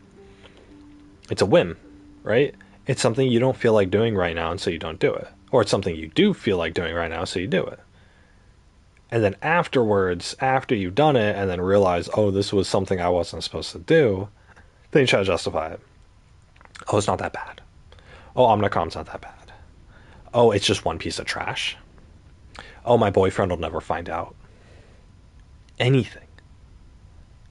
It's a whim, right? It's something you don't feel like doing right now, and so you don't do it. Or it's something you do feel like doing right now, so you do it. And then afterwards, after you've done it, and then realize, oh, this was something I wasn't supposed to do, then you try to justify it. Oh, it's not that bad. Oh, Omnicom's not that bad. Oh, it's just one piece of trash. Oh, my boyfriend will never find out. Anything.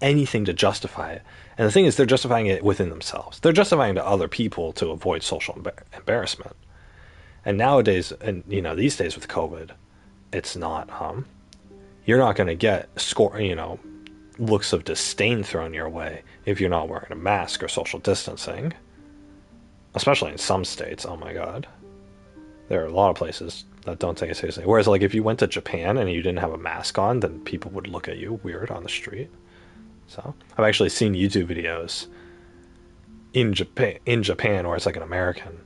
Anything to justify it. And the thing is, they're justifying it within themselves. They're justifying to other people to avoid social embarrassment. And nowadays, and these days with COVID, it's not. You're not going to get looks of disdain thrown your way if you're not wearing a mask or social distancing. Especially in some states. Oh my god, there are a lot of places that don't take it seriously. Whereas, like, if you went to Japan and you didn't have a mask on, then people would look at you weird on the street. So I've actually seen YouTube videos in Japan, or it's like an American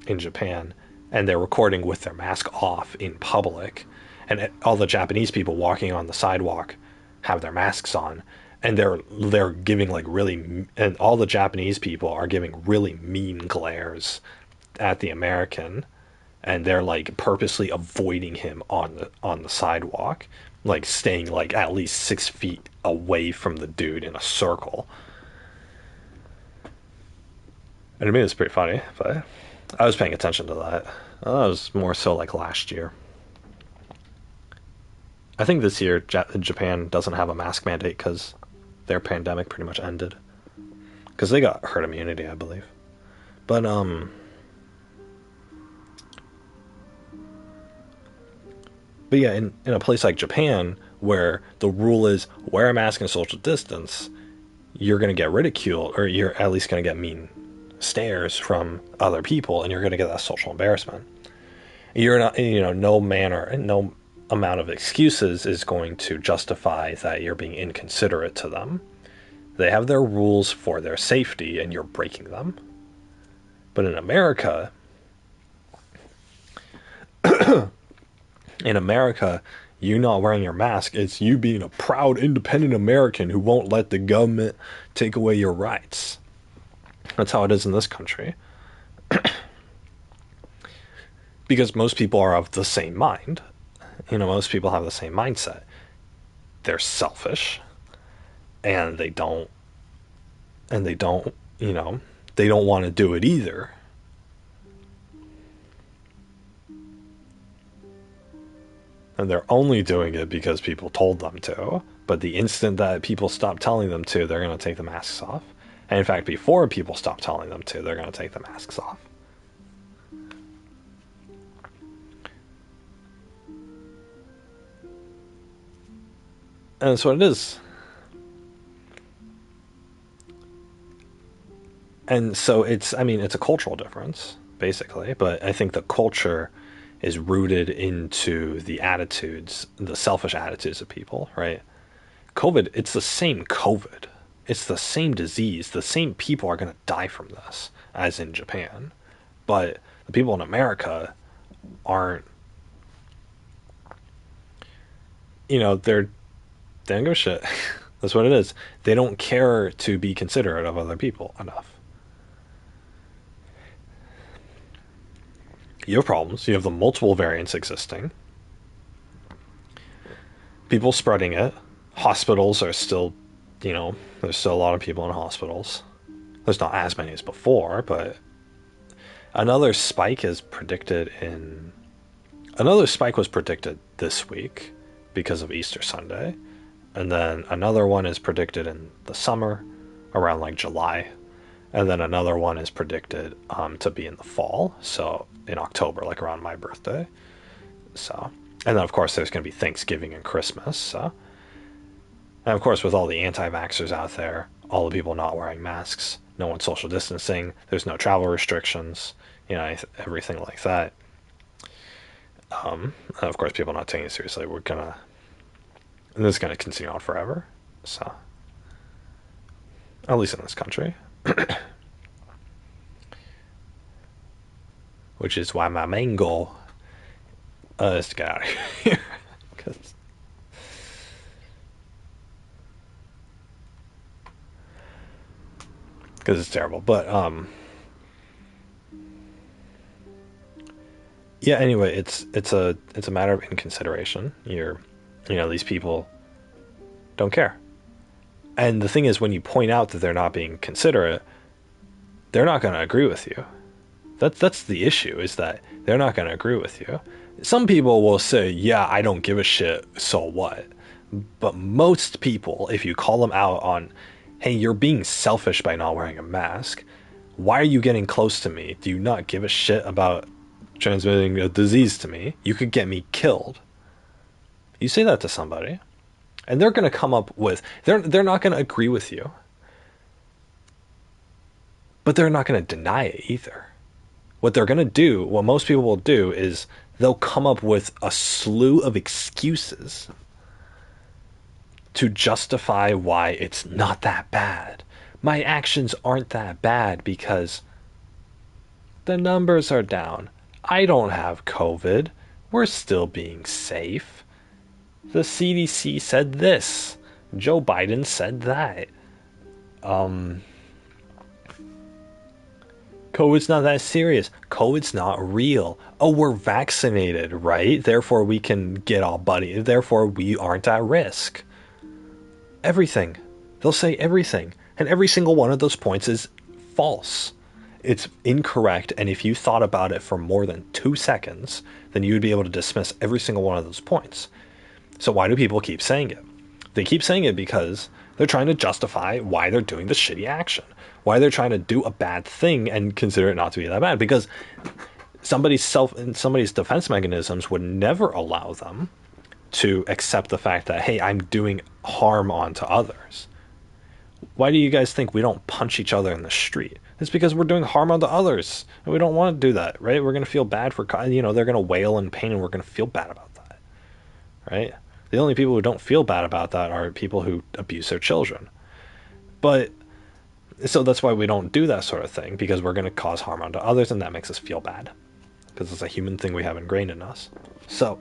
in Japan, and they're recording with their mask off in public, and all the Japanese people walking on the sidewalk have their masks on, and they're giving like really, and all the Japanese people are giving really mean glares at the American, and they're like purposely avoiding him on the sidewalk, like staying like at least 6 feet away from the dude in a circle. And to me, it's pretty funny, but I was paying attention to that. That was more so like last year. I think this year Japan doesn't have a mask mandate because their pandemic pretty much ended. Because they got herd immunity, I believe. But yeah, in a place like Japan, where the rule is wear a mask and social distance, you're going to get ridiculed, or you're at least going to get mean stares from other people, and you're going to get that social embarrassment. You're not, no manner, no amount of excuses is going to justify that you're being inconsiderate to them. They have their rules for their safety, and you're breaking them. But in America, you not wearing your mask, it's you being a proud, independent American who won't let the government take away your rights. That's how it is in this country. Because most people are of the same mind. Most people have the same mindset. They're selfish, and they don't, and they don't, they don't want to do it either. And they're only doing it because people told them to. But the instant that people stop telling them to, they're going to take the masks off. And in fact, before people stop telling them to, they're going to take the masks off. And that's what it is. And so it's, I mean, it's a cultural difference, basically, but I think the culture is rooted into the attitudes, the selfish attitudes of people, right? COVID, it's the same COVID. It's the same disease. The same people are going to die from this as in Japan. But the people in America aren't, they don't give a shit. That's what it is. They don't care to be considerate of other people enough. You have problems. You have the multiple variants existing, people spreading it. Hospitals are still, there's still a lot of people in hospitals. There's not as many as before, but another spike is predicted in. Another spike was predicted this week because of Easter Sunday. And then another one is predicted in the summer, around like July. And then another one is predicted to be in the fall, so in October, like around my birthday. So, and then of course there's going to be Thanksgiving and Christmas. So, and of course with all the anti-vaxxers out there, all the people not wearing masks, no one social distancing, there's no travel restrictions, everything like that. And of course people not taking it seriously. And this is gonna continue on forever. So, at least in this country. Which is why my main goal is to get out of here. Because it's terrible. But, yeah, anyway, it's a matter of inconsideration. These people don't care. And the thing is, when you point out that they're not being considerate, they're not going to agree with you. That's the issue, is that they're not going to agree with you. Some people will say, yeah, I don't give a shit, so what? But most people, if you call them out on, hey, you're being selfish by not wearing a mask, why are you getting close to me? Do you not give a shit about transmitting a disease to me? You could get me killed. You say that to somebody, and they're going to come up with, they're not going to agree with you, but they're not going to deny it either. What they're going to do, what most people will do, is they'll come up with a slew of excuses to justify why it's not that bad. My actions aren't that bad because the numbers are down. I don't have COVID. We're still being safe. The CDC said this. Joe Biden said that. COVID's not that serious. COVID's not real. Oh, we're vaccinated, right? Therefore, we can get all buddy. Therefore, we aren't at risk. Everything. They'll say everything. And every single one of those points is false. It's incorrect. And if you thought about it for more than 2 seconds, then you would be able to dismiss every single one of those points. So why do people keep saying it? They keep saying it because they're trying to justify why they're doing the shitty action, why they're trying to do a bad thing and consider it not to be that bad. Because somebody's defense mechanisms would never allow them to accept the fact that, hey, I'm doing harm onto others. Why do you guys think we don't punch each other in the street? It's because we're doing harm onto others, and we don't want to do that, right? We're going to feel bad for, they're going to wail in pain, and we're going to feel bad about that, right? The only people who don't feel bad about that are people who abuse their children. But so that's why we don't do that sort of thing, because we're going to cause harm onto others, and that makes us feel bad, because it's a human thing we have ingrained in us. So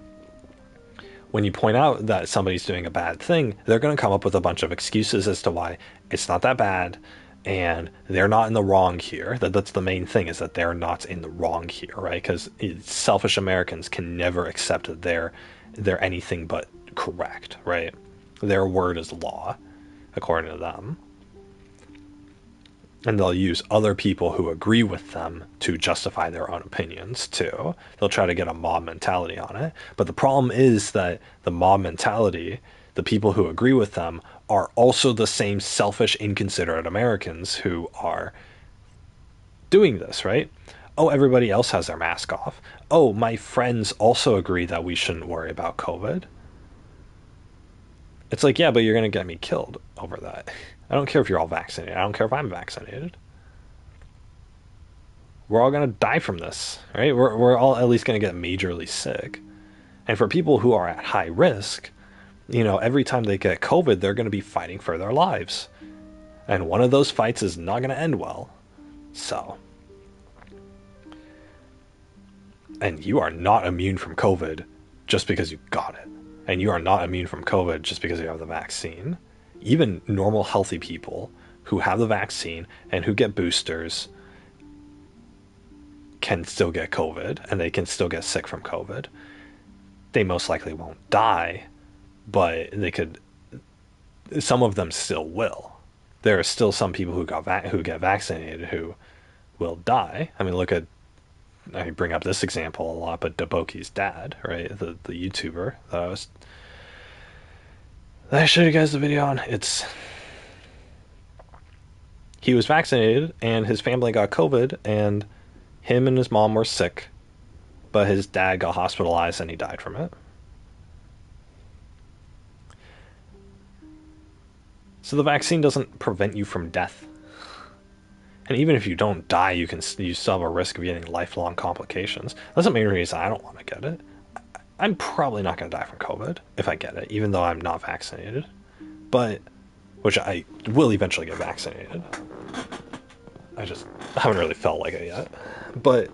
when you point out that somebody's doing a bad thing, they're going to come up with a bunch of excuses as to why it's not that bad, and they're not in the wrong here. That's the main thing, is that they're not in the wrong here, right? Because selfish Americans can never accept that they're anything but correct, right? Their word is law, according to them. And they'll use other people who agree with them to justify their own opinions too. They'll try to get a mob mentality on it. But the problem is that the mob mentality, the people who agree with them, are also the same selfish, inconsiderate Americans who are doing this, right? Oh, everybody else has their mask off. Oh, my friends also agree that we shouldn't worry about COVID. It's like, yeah, but you're going to get me killed over that. I don't care if you're all vaccinated. I don't care if I'm vaccinated. We're all going to die from this, right? We're all at least going to get majorly sick. And for people who are at high risk, every time they get COVID, they're going to be fighting for their lives. And one of those fights is not going to end well. So, and you are not immune from COVID just because you got it. And you are not immune from COVID just because you have the vaccine. Even normal, healthy people who have the vaccine and who get boosters can still get COVID and they can still get sick from COVID. They most likely won't die, but some of them still will. There are still some people who get vaccinated who will die. I mean, I bring up this example a lot, but Daboki's dad, right, the YouTuber that I showed you guys the video on, he was vaccinated and his family got COVID and him and his mom were sick, but his dad got hospitalized and he died from it. So the vaccine doesn't prevent you from death. And even if you don't die, you still have a risk of getting lifelong complications. That's the main reason I don't want to get it. I'm probably not going to die from COVID if I get it, even though I'm not vaccinated. But, which I will eventually get vaccinated. I just haven't really felt like it yet. But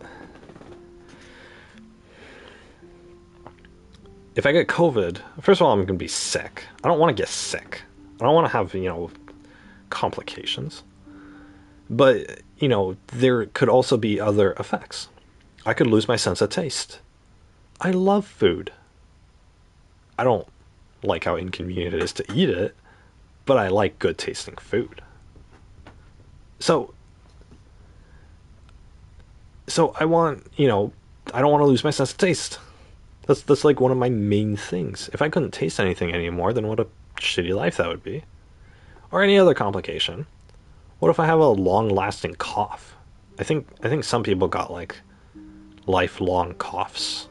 if I get COVID, first of all, I'm going to be sick. I don't want to get sick. I don't want to have, complications. But, there could also be other effects. I could lose my sense of taste. I love food. I don't like how inconvenient it is to eat it, but I like good tasting food. So I want, I don't want to lose my sense of taste. That's like one of my main things. If I couldn't taste anything anymore, then what a shitty life that would be. Or any other complication. What if I have a long-lasting cough? I think some people got like lifelong coughs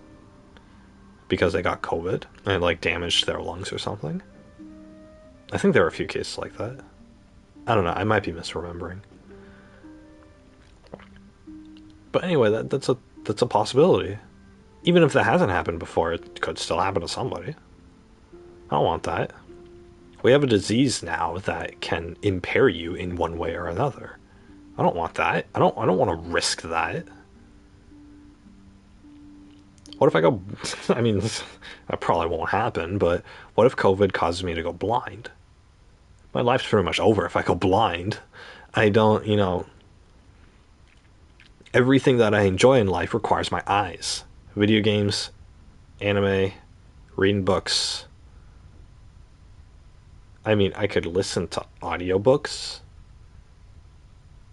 because they got COVID and it like damaged their lungs or something. I think there are a few cases like that. I don't know. I might be misremembering. But anyway, that's a possibility. Even if that hasn't happened before, it could still happen to somebody. I don't want that. We have a disease now that can impair you in one way or another. I don't want that. I don't want to risk that. What if I go I mean, that probably won't happen, but what if COVID causes me to go blind? My life's pretty much over if I go blind. I don't, everything that I enjoy in life requires my eyes. Video games, anime, reading books. I mean, I could listen to audiobooks.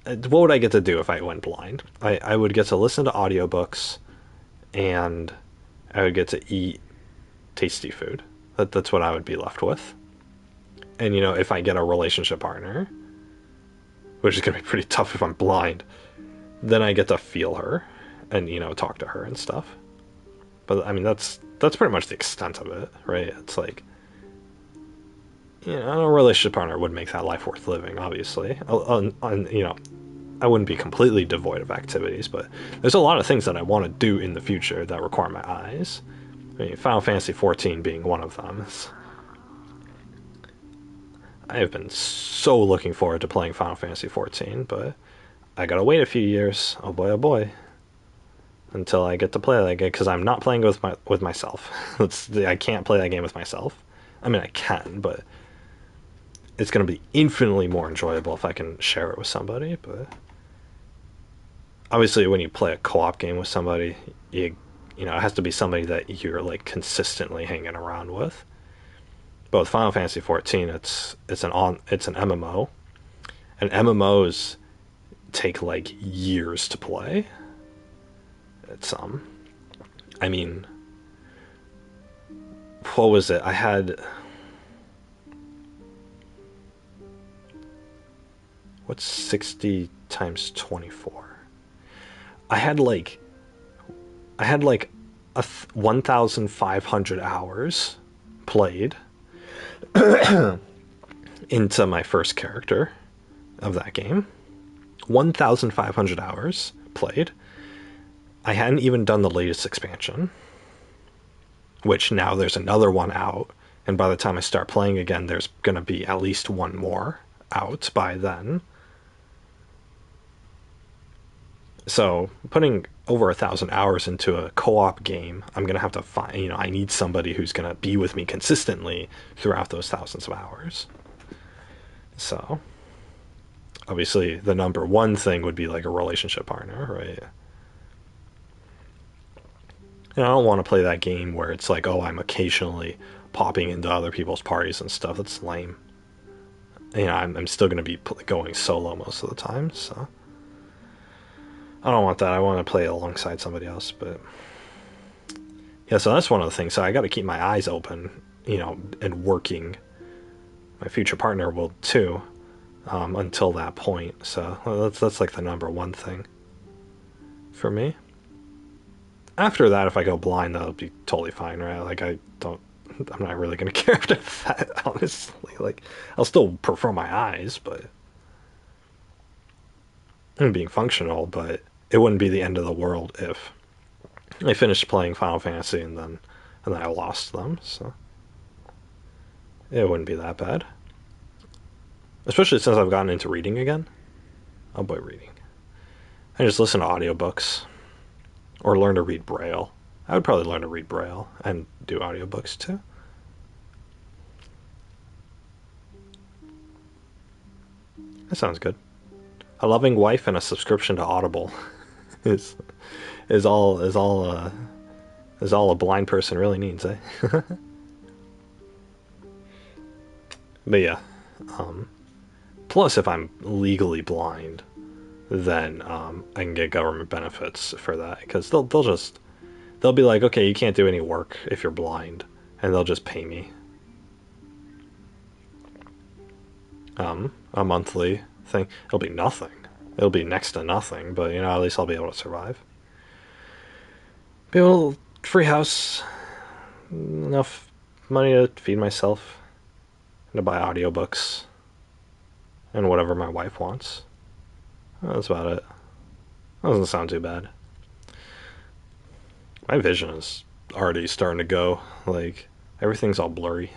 What would I get to do if I went blind? I would get to listen to audiobooks and I would get to eat tasty food. That's what I would be left with. And, if I get a relationship partner, which is going to be pretty tough if I'm blind, then I get to feel her and, talk to her and stuff. But, I mean, that's pretty much the extent of it, right? It's like, a relationship partner would make that life worth living, obviously. I wouldn't be completely devoid of activities, but there's a lot of things that I want to do in the future that require my eyes. I mean, Final Fantasy XIV being one of them. I have been so looking forward to playing Final Fantasy XIV, but I gotta wait a few years. Oh boy, until I get to play that game because I'm not playing with myself. I can't play that game with myself. I mean, I can, but it's gonna be infinitely more enjoyable if I can share it with somebody. But obviously, when you play a co-op game with somebody, it has to be somebody that you're like consistently hanging around with. But with Final Fantasy XIV, it's an MMO, and MMOs take like years to play. I mean, what was it? I had what's 60 times 24? I had like 1,500 hours played, into my first character of that game. 1,500 hours played. I hadn't even done the latest expansion, which now there's another one out. And by the time I start playing again, there's going to be at least one more out by then. So putting over 1,000 hours into a co-op game, I'm going to have to find, I need somebody who's going to be with me consistently throughout those thousands of hours. So obviously the number one thing would be like a relationship partner, right? And I don't want to play that game where it's like, oh, I'm occasionally popping into other people's parties and stuff. That's lame. I'm still going to be going solo most of the time, so I don't want that. I want to play alongside somebody else, but yeah, so that's one of the things. So I got to keep my eyes open, and working. My future partner will too, until that point. So that's like the number one thing for me. After that, if I go blind, that'll be totally fine, right? Like I'm not really gonna care after that, honestly. Like I'll still prefer my eyes, but and being functional, but it wouldn't be the end of the world if I finished playing Final Fantasy and then I lost them. So it wouldn't be that bad. Especially since I've gotten into reading again. Oh boy, reading. I just listen to audiobooks or learn to read Braille. I would probably learn to read Braille and do audiobooks too. That sounds good. A loving wife and a subscription to Audible is is all is all is all a blind person really needs, eh? But yeah. Plus, if I'm legally blind, then I can get government benefits for that because they'll be like, okay, you can't do any work if you're blind, and they'll just pay me a monthly thing. It'll be nothing. It'll be next to nothing, but at least I'll be able to survive. Be able free house, enough money to feed myself, and to buy audiobooks, and whatever my wife wants. That's about it. That doesn't sound too bad. My vision is already starting to go. Like, everything's all blurry.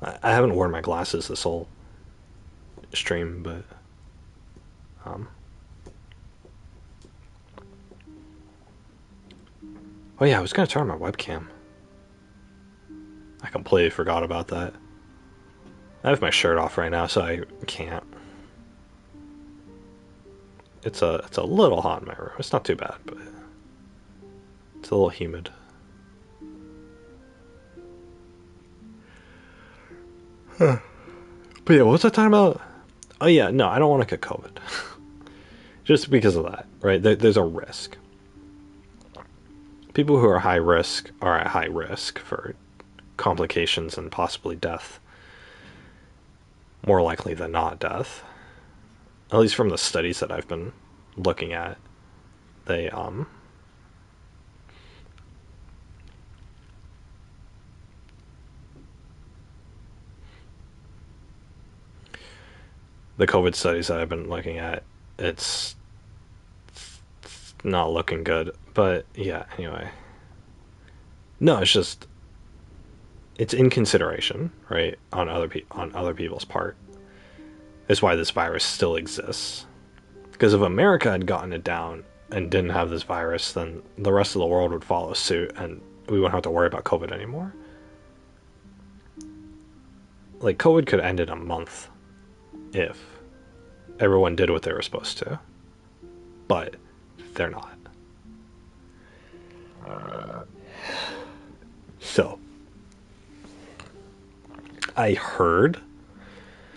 I haven't worn my glasses this whole stream, but oh yeah, I was gonna turn on my webcam. I completely forgot about that. I have my shirt off right now, so I can't. It's a little hot in my room. It's not too bad, but it's a little humid. Huh. But yeah, what was I talking about? Oh yeah, no, I don't want to get COVID. Just because of that, right? There's a risk. People who are high risk are at high risk for complications and possibly death. More likely than not death. At least from the studies that I've been looking at, they the COVID studies that I've been looking at, it's not looking good. But yeah, anyway. No, it's in consideration, right? On other people's part. Is why this virus still exists. Because if America had gotten it down and didn't have this virus, then the rest of the world would follow suit and we wouldn't have to worry about COVID anymore. Like, COVID could end in a month if everyone did what they were supposed to. But they're not. So, I heard,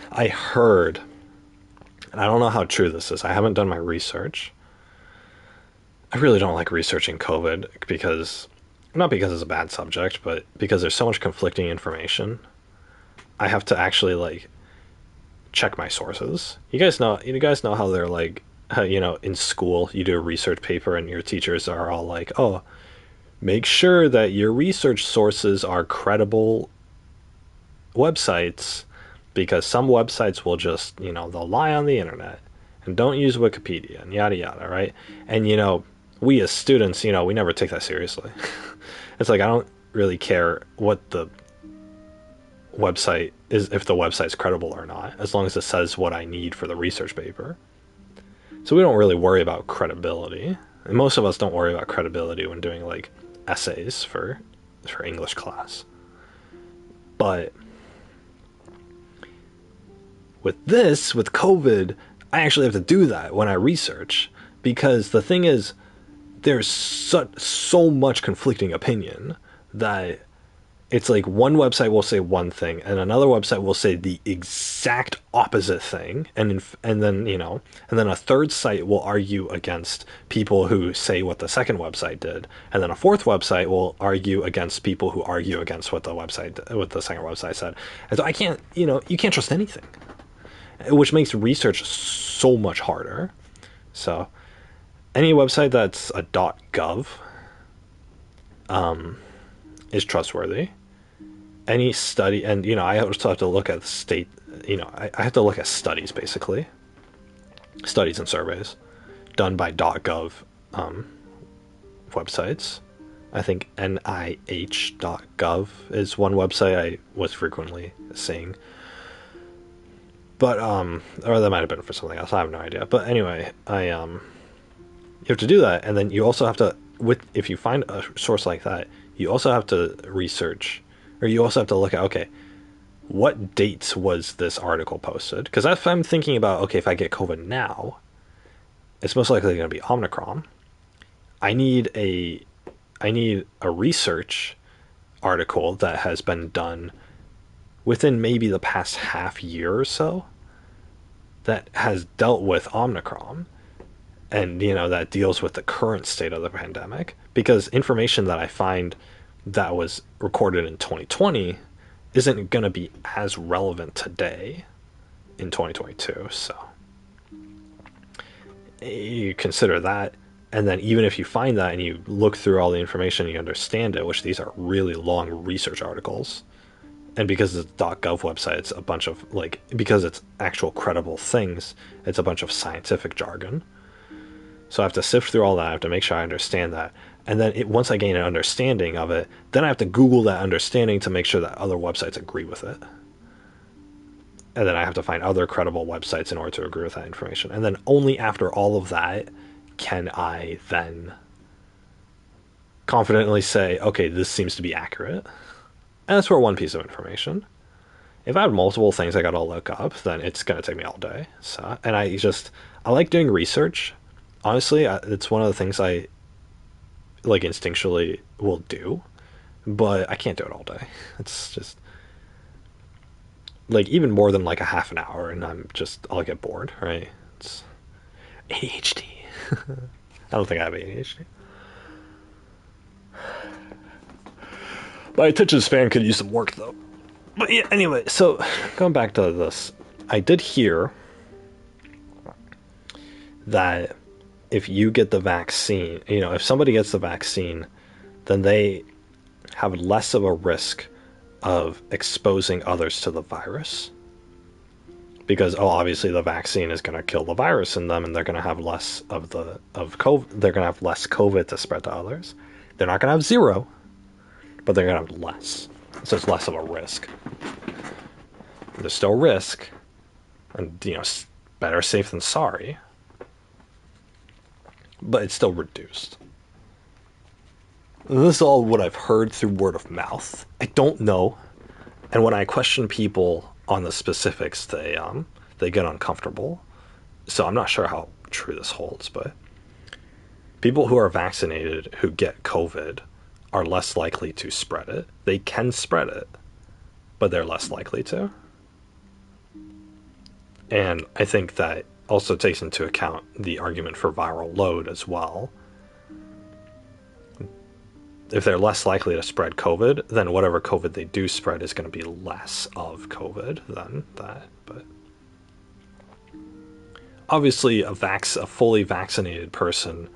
and I don't know how true this is. I haven't done my research. I really don't like researching COVID not because it's a bad subject, but because there's so much conflicting information. I have to actually like check my sources. You guys know how they're like, in school you do a research paper and your teachers are all like, oh, make sure that your research sources are credible websites because some websites will just, they'll lie on the internet and don't use Wikipedia and yada yada, right? And we as students, we never take that seriously. It's like I don't really care what the website is, if the website's credible or not, as long as it says what I need for the research paper. So we don't really worry about credibility. And most of us don't worry about credibility when doing like essays for English class. But with COVID, I actually have to do that when I research, because the thing is, there's so much conflicting opinion that it's like one website will say one thing and another website will say the exact opposite thing, and then a third site will argue against people who say what the second website did, and then a fourth website will argue against people who argue against what the second website said. And so I can't, you can't trust anything, which makes research so much harder. So any website that's a .gov is trustworthy. Any study, and I also have to look at the state, I have to look at studies, basically studies and surveys done by .gov websites. I think nih.gov is one website I was frequently seeing, but or that might have been for something else, I have no idea. But anyway, you have to do that, and then you also have to, if you find a source like that, you also have to research, or you also have to look at, okay, what dates was this article posted? Because if I'm thinking about, okay, if I get COVID now, it's most likely going to be Omicron. I need a research article that has been done within maybe the past half year or so that has dealt with Omicron, and that deals with the current state of the pandemic, because information that I find that was recorded in 2020 isn't going to be as relevant today in 2022. So you consider that, and then even if you find that and you look through all the information, you understand it, which these are really long research articles, and because it's a .gov website, it's a bunch of, like, because it's actual credible things, it's a bunch of scientific jargon. So I have to sift through all that. I have to make sure I understand that. And then once I gain an understanding of it, then I have to Google that understanding to make sure that other websites agree with it. And then I have to find other credible websites in order to agree with that information. And then only after all of that can I then confidently say, okay, this seems to be accurate. And that's for one piece of information. If I have multiple things I gotta look up, then it's gonna take me all day. So, and I like doing research. Honestly, it's one of the things I like instinctually will do, but I can't do it all day. It's just like even more than like a half an hour, and I'll get bored, right? It's ADHD. I don't think I have ADHD. My attention span could use some work though. But yeah, anyway, so going back to this, I did hear that if you get the vaccine, if somebody gets the vaccine, then they have less of a risk of exposing others to the virus. Because, obviously the vaccine is going to kill the virus in them, and they're going to have less of COVID. They're going to have less COVID to spread to others. They're not going to have zero, but they're going to have less. So it's less of a risk. There's still risk, and, better safe than sorry, but it's still reduced. This is all what I've heard through word of mouth. I don't know. And when I question people on the specifics, they get uncomfortable. So I'm not sure how true this holds, but people who are vaccinated who get COVID are less likely to spread it. They can spread it, but they're less likely to. And I think that also takes into account the argument for viral load as well. If they're less likely to spread COVID, then whatever COVID they do spread is going to be less of COVID than that. But obviously a fully vaccinated person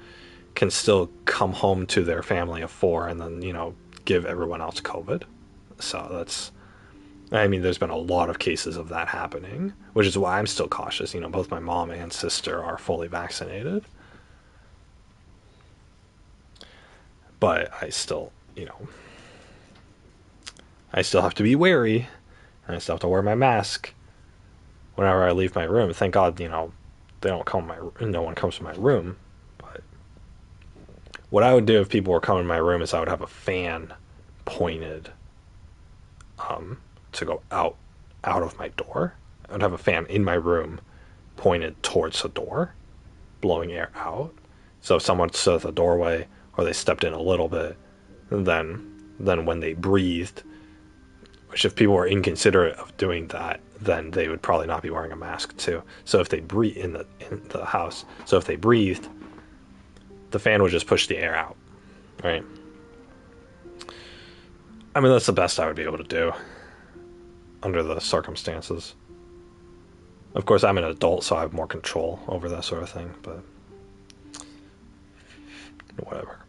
can still come home to their family of 4 and then, give everyone else COVID. So I mean, there's been a lot of cases of that happening, which is why I'm still cautious. You know, both my mom and sister are fully vaccinated, but I still, I still have to be wary, and I still have to wear my mask whenever I leave my room. Thank God, they don't come no one comes to my room. But what I would do if people were coming to my room is I would have a fan pointed to go out of my door. I would have a fan in my room pointed towards the door, blowing air out. So if someone stood at the doorway or they stepped in a little bit, then when they breathed, which if people were inconsiderate of doing that, then they would probably not be wearing a mask too. So if they breathe in the house, so if they breathed, the fan would just push the air out, right? I mean, that's the best I would be able to do under the circumstances. Of course, I'm an adult, so I have more control over that sort of thing, but whatever.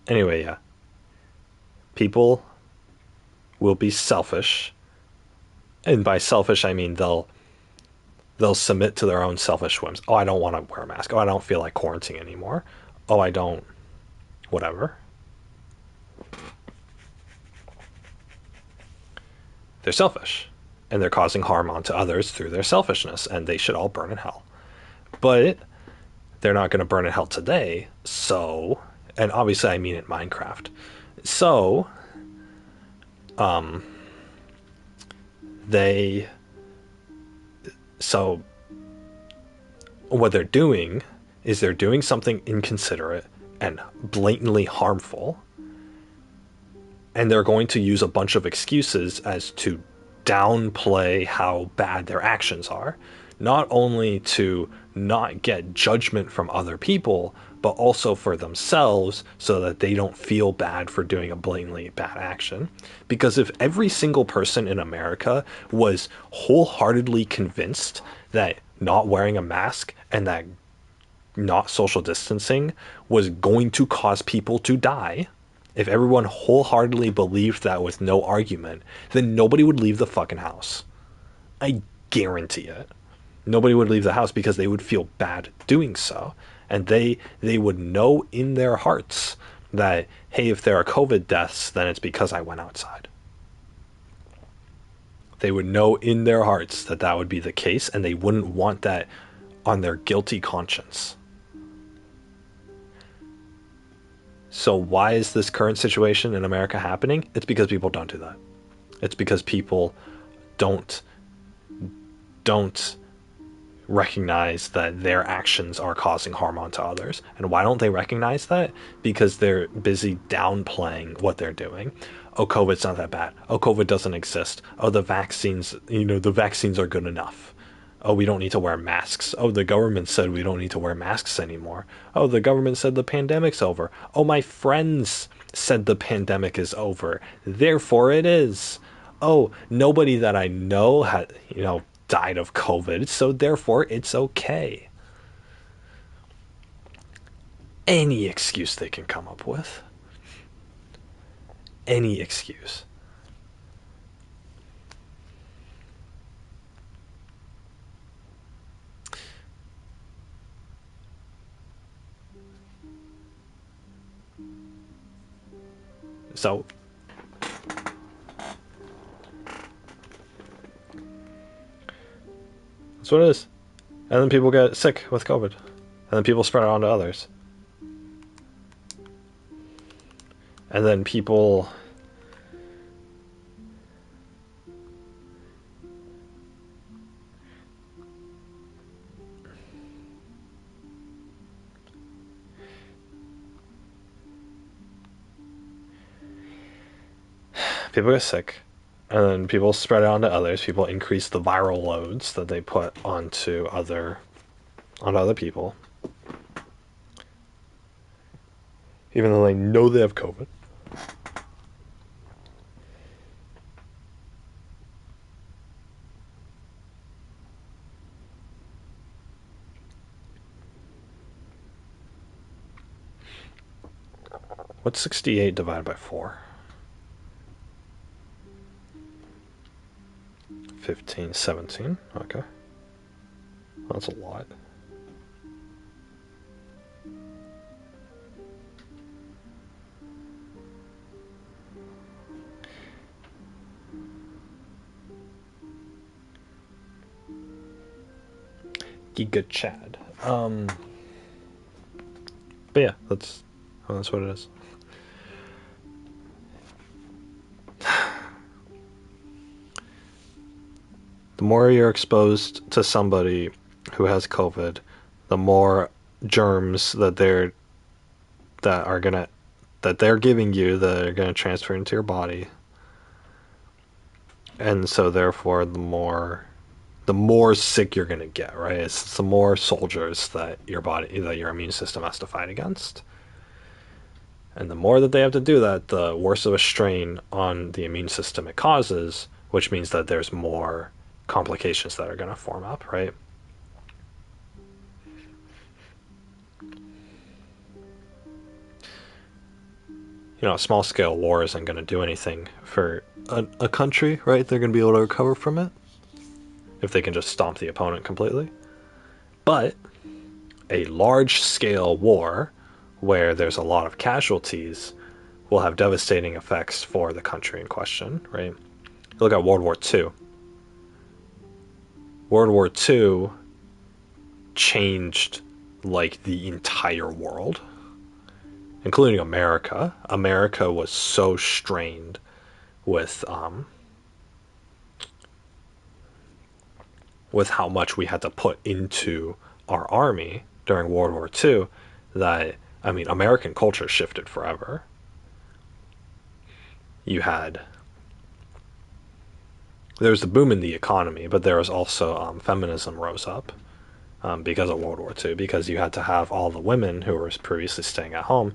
Anyway, yeah. People will be selfish. And by selfish, I mean they'll submit to their own selfish whims. Oh, I don't want to wear a mask. Oh, I don't feel like quarantining anymore. Oh, I don't whatever. They're selfish. And they're causing harm onto others through their selfishness, and they should all burn in hell. But they're not going to burn in hell today, so, and obviously I mean in Minecraft. So, they so what they're doing is they're doing something inconsiderate and blatantly harmful, and they're going to use a bunch of excuses as to downplay how bad their actions are, not only to not get judgment from other people, but also for themselves so that they don't feel bad for doing a blatantly bad action. Because if every single person in America was wholeheartedly convinced that not wearing a mask and that not social distancing was going to cause people to die, if everyone wholeheartedly believed that with no argument, then nobody would leave the fucking house. I guarantee it. Nobody would leave the house because they would feel bad doing so. And they would know in their hearts that, hey, if there are COVID deaths, then it's because I went outside. They would know in their hearts that that would be the case, and they wouldn't want that on their guilty conscience. So why is this current situation in America happening? It's because people don't do that. It's because people don't don't recognize that their actions are causing harm onto others. And why don't they recognize that? Because they're busy downplaying what they're doing. Oh, COVID's not that bad. Oh, COVID doesn't exist. Oh, the vaccines are good enough. Oh, we don't need to wear masks. Oh, the government said we don't need to wear masks anymore. Oh, the government said the pandemic's over. Oh, my friends said the pandemic is over. Therefore it is. Oh, nobody that I know had, died of COVID, so therefore it's okay. Any excuse they can come up with. Any excuse. So that's what it is. And then people get sick with COVID. And then people spread it on to others. And then people get sick. And then people spread it on to others. People increase the viral loads that they put onto other people. Even though they know they have COVID. What's 68 divided by 4? 15, 17. Okay. That's a lot. Giga Chad. But yeah, that's what it is. The more you're exposed to somebody who has COVID, the more germs that are gonna that they're giving you that are gonna transfer into your body, and so therefore the more sick you're gonna get. Right? It's the more soldiers that your immune system has to fight against. And the more that they have to do that, the worse of a strain on the immune system it causes, which means that there's more complications that are going to form up, right? A small scale war isn't going to do anything for a country, right? They're going to be able to recover from it if they can just stomp the opponent completely. But a large scale war where there's a lot of casualties will have devastating effects for the country in question, right? Look at World War II. World War II changed like the entire world, including America. America was so strained with how much we had to put into our army during World War II that American culture shifted forever. You had there was the boom in the economy, but there was also feminism rose up because of World War II, because you had to have all the women who were previously staying at home,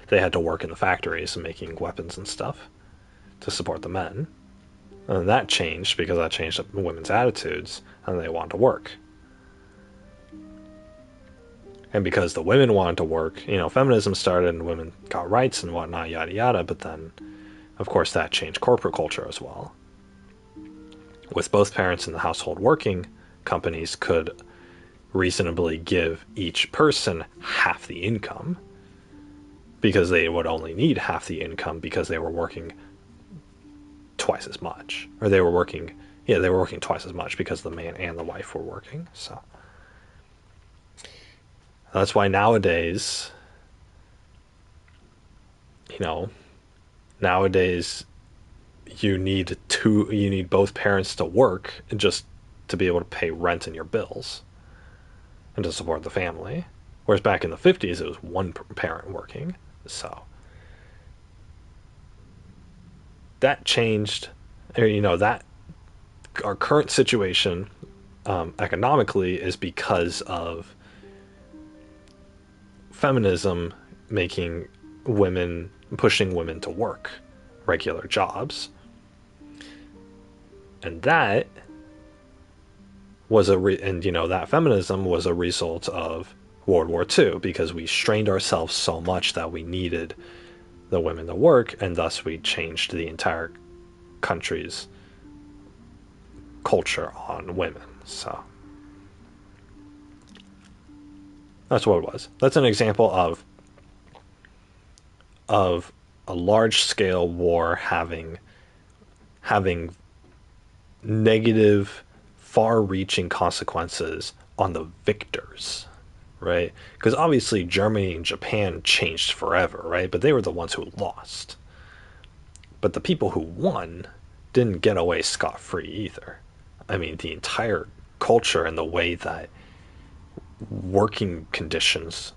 they had to work in the factories and making weapons and stuff to support the men. And that changed because that changed women's attitudes and they wanted to work. And because the women wanted to work, feminism started and women got rights and whatnot, yada yada. But then, of course, that changed corporate culture as well. With both parents in the household working, companies could reasonably give each person half the income because they would only need half the income because they were working twice as much, or they were working twice as much because the man and the wife were working. So that's why nowadays, you know, nowadays you need both parents to work just to be able to pay rent and your bills and to support the family. Whereas back in the 50s, it was one parent working. So that changed, that our current situation economically is because of feminism pushing women to work regular jobs. And that that feminism was a result of World War II because we strained ourselves so much that we needed the women to work, and thus we changed the entire country's culture on women. So that's what it was. That's an example of a large scale war having negative, far reaching consequences on the victors, right? Because obviously Germany and Japan changed forever, right? But they were the ones who lost. But the people who won didn't get away scot free either. The entire culture and the way that working conditions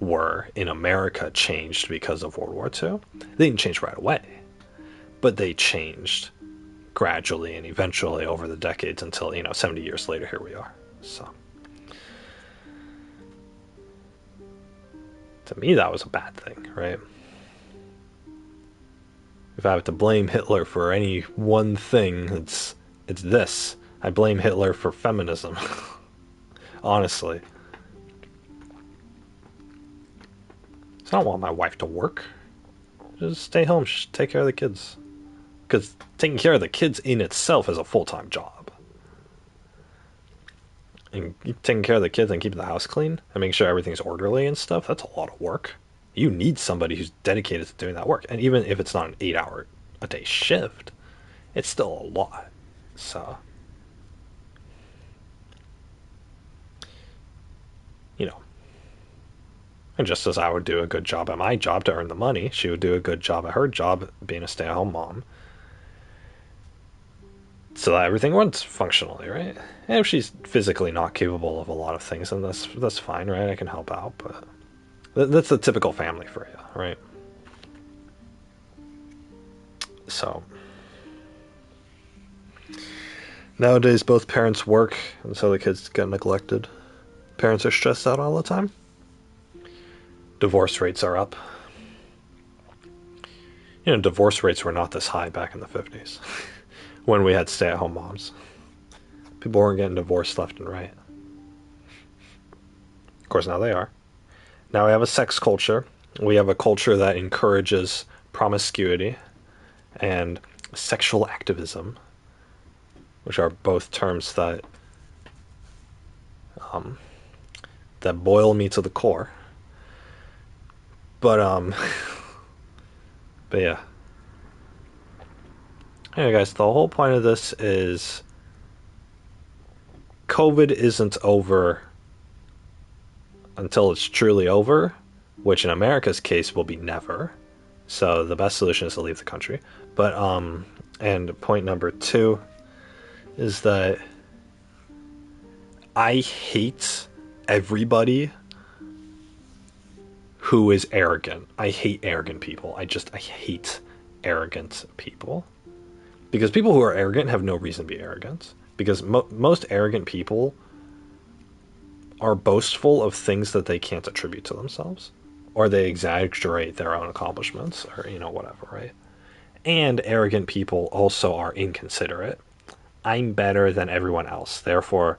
were in America changed because of World War II. They didn't change right away, but they changed gradually and eventually over the decades until 70 years later here we are. So to me that was a bad thing, right? If I have to blame Hitler for any one thing, it's this. I blame Hitler for feminism. Honestly. So I don't want my wife to work. Just stay home, take care of the kids. Because taking care of the kids in itself is a full-time job. And taking care of the kids and keeping the house clean and making sure everything's orderly and stuff, that's a lot of work. You need somebody who's dedicated to doing that work. And even if it's not an 8 hour a day shift, it's still a lot. So, you know, and just as I would do a good job at my job to earn the money, she would do a good job at her job being a stay at home mom. So that everything runs functionally, right? And if she's physically not capable of a lot of things, then that's fine, right? I can help out, but that's the typical family for you, right? So nowadays, both parents work, and so the kids get neglected. Parents are stressed out all the time. Divorce rates are up. Divorce rates were not this high back in the 50s when we had stay at home moms. People weren't getting divorced left and right. Of course, now they are. Now we have a sex culture. We have a culture that encourages promiscuity and sexual activism, which are both terms that boil me to the core. But but yeah. Anyway, guys, the whole point of this is COVID isn't over until it's truly over, which in America's case will be never. So the best solution is to leave the country. But and point number 2 is that I hate everybody who is arrogant. I hate arrogant people. I hate arrogant people. Because people who are arrogant have no reason to be arrogant. Because most arrogant people are boastful of things that they can't attribute to themselves. Or they exaggerate their own accomplishments, or, whatever, right? And arrogant people also are inconsiderate. I'm better than everyone else. Therefore,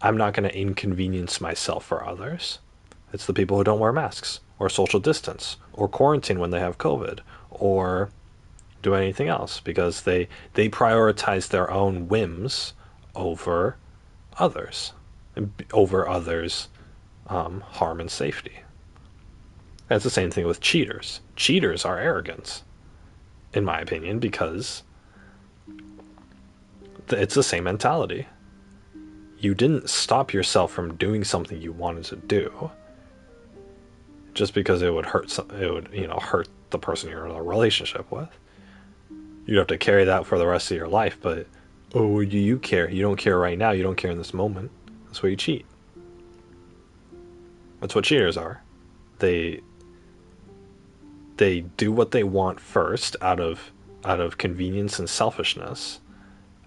I'm not going to inconvenience myself for others. It's the people who don't wear masks, or social distance, or quarantine when they have COVID, or do anything else, because they prioritize their own whims over others, harm and safety. That's the same thing with cheaters. Cheaters are arrogant, in my opinion, because it's the same mentality. You didn't stop yourself from doing something you wanted to do just because it would hurt hurt the person you're in a relationship with. You'd have to carry that for the rest of your life, but oh, do you care? You don't care right now. You don't care in this moment. That's why you cheat. That's what cheaters are. They do what they want first out of convenience and selfishness,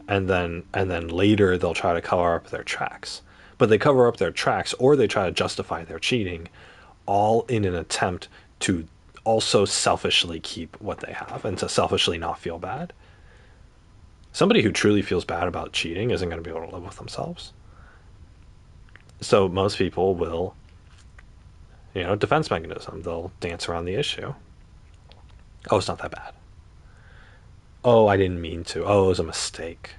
and then later they'll try to cover up their tracks. But they cover up their tracks, or they try to justify their cheating, all in an attempt to also selfishly keep what they have and to selfishly not feel bad. Somebody who truly feels bad about cheating isn't going to be able to live with themselves. So most people will, defense mechanism. They'll dance around the issue. Oh, it's not that bad. Oh, I didn't mean to. Oh, it was a mistake.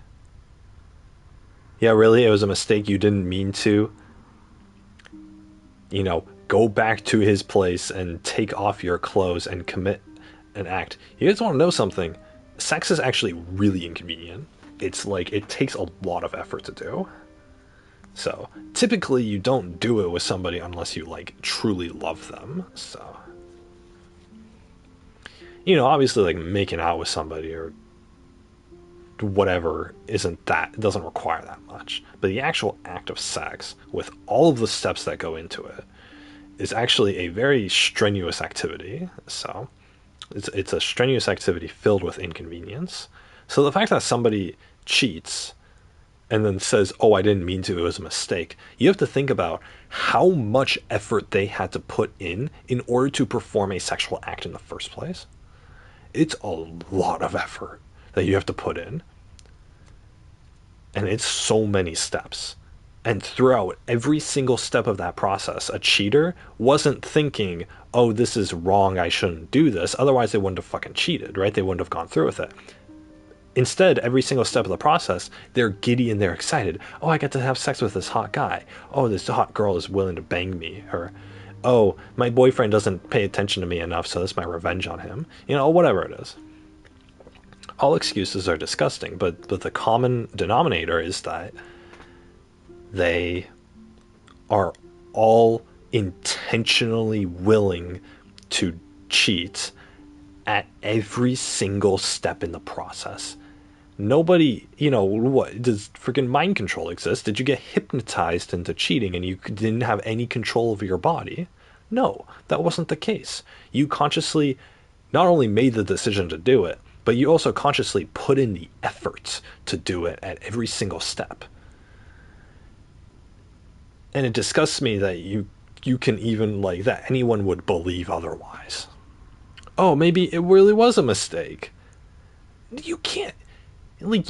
Yeah, really? It was a mistake. You didn't mean to, go back to his place and take off your clothes and commit an act. You guys want to know something? Sex is actually really inconvenient. It's like, it takes a lot of effort to do. So typically you don't do it with somebody unless you truly love them. So, obviously making out with somebody or whatever doesn't require that much. But the actual act of sex, with all of the steps that go into it, is actually a very strenuous activity. So it's a strenuous activity filled with inconvenience. So the fact that somebody cheats and then says, oh, I didn't mean to, it was a mistake, you have to think about how much effort they had to put in order to perform a sexual act in the first place. It's a lot of effort that you have to put in. And it's so many steps. And throughout every single step of that process, a cheater wasn't thinking, oh, this is wrong, I shouldn't do this. Otherwise, they wouldn't have fucking cheated, right? They wouldn't have gone through with it. Instead, every single step of the process, they're giddy and they're excited. Oh, I get to have sex with this hot guy. Oh, this hot girl is willing to bang me. Or, oh, my boyfriend doesn't pay attention to me enough, so that's my revenge on him. You know, whatever it is. All excuses are disgusting, but the common denominator is that they are all intentionally willing to cheat at every single step in the process. Nobody, what does freaking mind control exist? Did you get hypnotized into cheating and you didn't have any control over your body? No, that wasn't the case. You consciously not only made the decision to do it, but you also consciously put in the effort to do it at every single step. And it disgusts me that you can even like that anyone would believe otherwise. Oh, maybe it really was a mistake. You can't, like,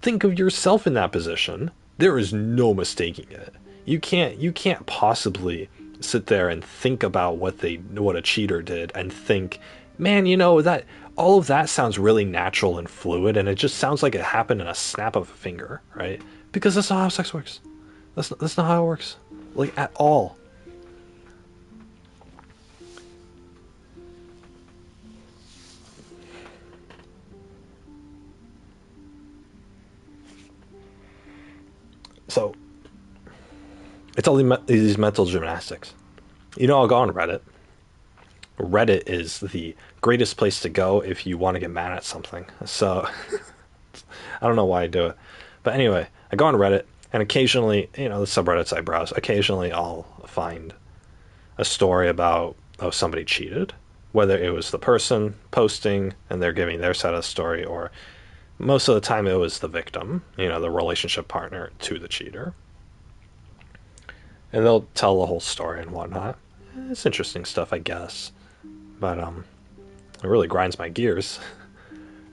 think of yourself in that position. There is no mistaking it. You can't possibly sit there and think about what a cheater did and think, man, that all of that sounds really natural and fluid, and it just sounds like it happened in a snap of a finger, right? Because that's not how sex works. That's not how it works, like, at all. So it's all these mental gymnastics. I'll go on Reddit. Reddit is the greatest place to go if you want to get mad at something. So I don't know why I do it. But anyway, I go on Reddit, and occasionally, the subreddits I browse, occasionally I'll find a story about, oh, somebody cheated. Whether it was the person posting and they're giving their side of the story, or most of the time it was the victim, the relationship partner to the cheater. And they'll tell the whole story and whatnot. It's interesting stuff, I guess. But it really grinds my gears.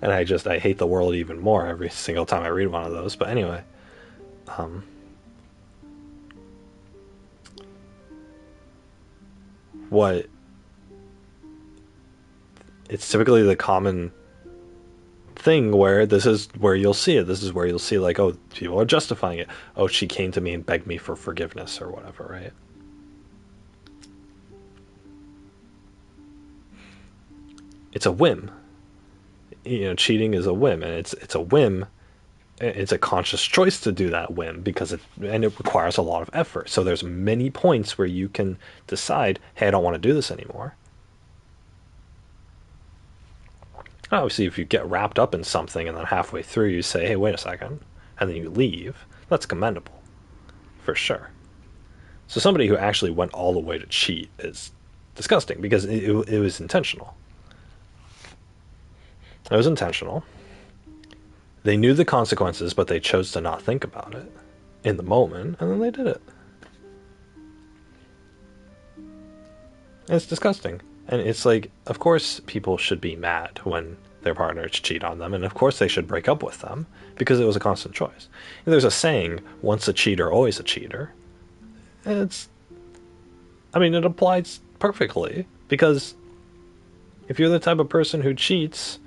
And I hate the world even more every single time I read one of those. But anyway, what it's typically the common thing where this is where you'll see it. This is where you'll see, like, oh, people are justifying it. Oh, she came to me and begged me for forgiveness or whatever, right? It's a whim. Cheating is a whim, and it's a whim. It's a conscious choice to do that whim because it requires a lot of effort. So there's many points where you can decide, hey, I don't want to do this anymore. Obviously, if you get wrapped up in something and then halfway through you say, hey, wait a second, and then you leave, that's commendable, for sure. So somebody who actually went all the way to cheat is disgusting because it was intentional. It was intentional. They knew the consequences, but they chose to not think about it in the moment, and then they did it. And it's disgusting. And it's like, of course people should be mad when their partners cheat on them, and of course they should break up with them, because it was a constant choice. And there's a saying, once a cheater, always a cheater. And it applies perfectly, because if you're the type of person who cheats,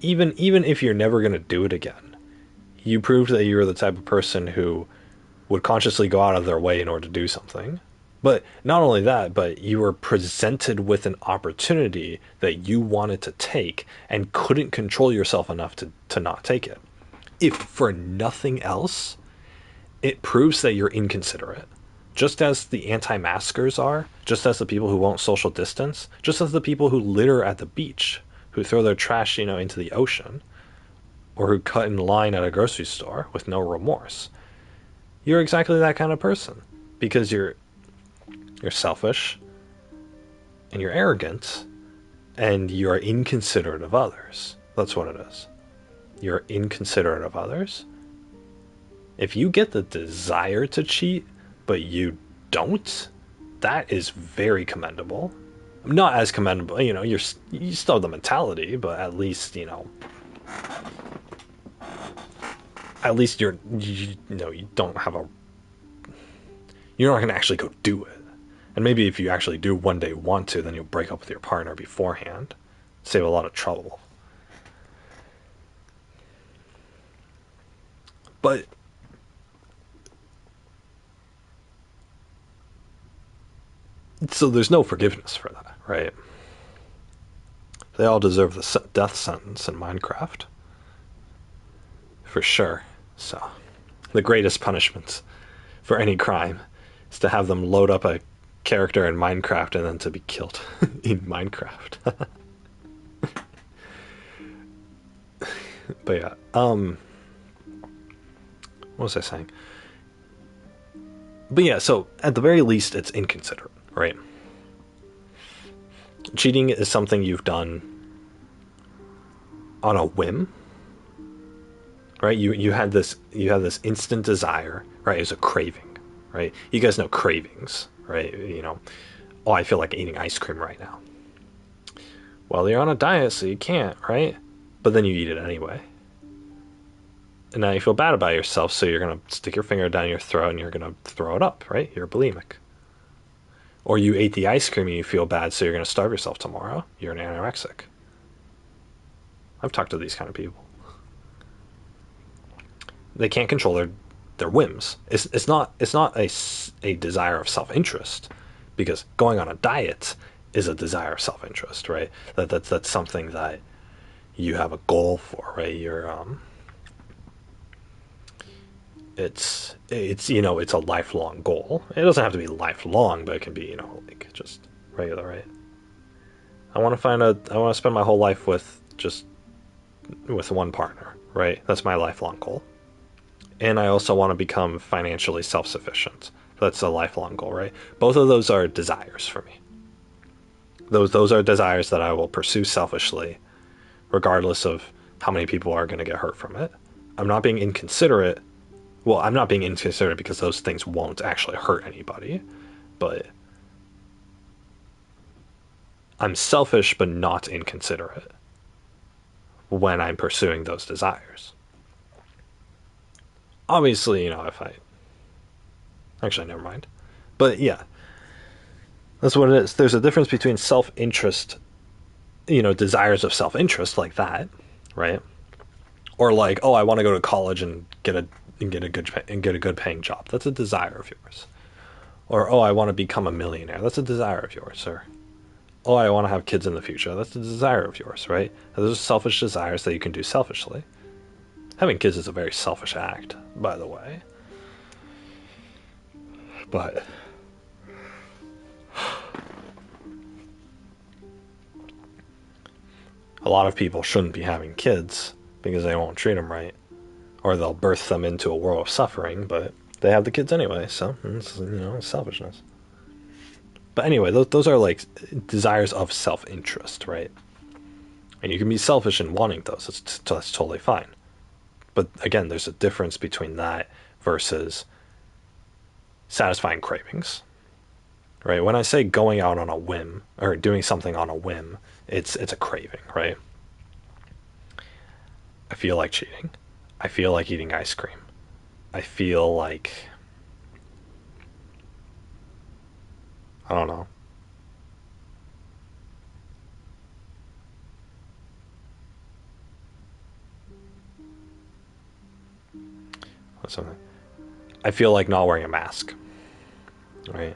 even if you're never going to do it again, you proved that you're the type of person who would consciously go out of their way in order to do something. But not only that, but you were presented with an opportunity that you wanted to take and couldn't control yourself enough to not take it. If for nothing else, it proves that you're inconsiderate. Just as the anti-maskers are, just as the people who won't social distance, just as the people who litter at the beach, who throw their trash, into the ocean, or who cut in line at a grocery store with no remorse. You're exactly that kind of person, because you're selfish, and you're arrogant, and you're inconsiderate of others. That's what it is. You're inconsiderate of others. If you get the desire to cheat, but you don't, that is very commendable. Not as commendable, you still have the mentality, but at least, at least you don't have you're not going to actually go do it. And maybe if you actually do one day want to, then you'll break up with your partner beforehand. Save a lot of trouble. But so there's no forgiveness for that, right? They all deserve the death sentence in Minecraft, for sure. So, the greatest punishment for any crime is to have them load up a character in Minecraft and then to be killed in Minecraft. But yeah, what was I saying? But yeah, so at the very least, it's inconsiderate, right? Cheating is something you've done on a whim, right? You had this instant desire, right? It was a craving, right? You guys know cravings, right? Oh, I feel like eating ice cream right now. Well, you're on a diet, so you can't, right? But then you eat it anyway. And now you feel bad about yourself, so you're going to stick your finger down your throat and you're going to throw it up, right? You're bulimic. Or you ate the ice cream and you feel bad, so you're going to starve yourself tomorrow. You're an anorexic. I've talked to these kind of people. They can't control their whims. It's not a desire of self interest, because going on a diet is a desire of self interest, right? That's something that you have a goal for, right? It's a lifelong goal. It doesn't have to be lifelong, but it can be, like just regular, right? I want to spend my whole life with one partner, right? That's my lifelong goal. And I also want to become financially self-sufficient. That's a lifelong goal, right? Both of those are desires for me. Those are desires that I will pursue selfishly, regardless of how many people are going to get hurt from it. I'm not being inconsiderate. Well, I'm not being inconsiderate because those things won't actually hurt anybody, but I'm selfish but not inconsiderate when I'm pursuing those desires. Obviously, if I actually never mind. But yeah, that's what it is. There's a difference between self-interest, desires of self-interest like that, right? Or like, oh, I want to go to college and get a good paying job. That's a desire of yours. Or oh, I want to become a millionaire. That's a desire of yours. Or oh, I want to have kids in the future. That's a desire of yours, right? Those are selfish desires that you can do selfishly. Having kids is a very selfish act, by the way. But a lot of people shouldn't be having kids because they won't treat them right, or they'll birth them into a world of suffering. But they have the kids anyway, so it's, selfishness. But anyway, those are like desires of self-interest, right? And you can be selfish in wanting those. That's totally fine. But again, there's a difference between that versus satisfying cravings, right? When I say going out on a whim or doing something on a whim, it's a craving, right? I feel like cheating. I feel like eating ice cream. I feel like, I don't know. What's something? I feel like not wearing a mask, right?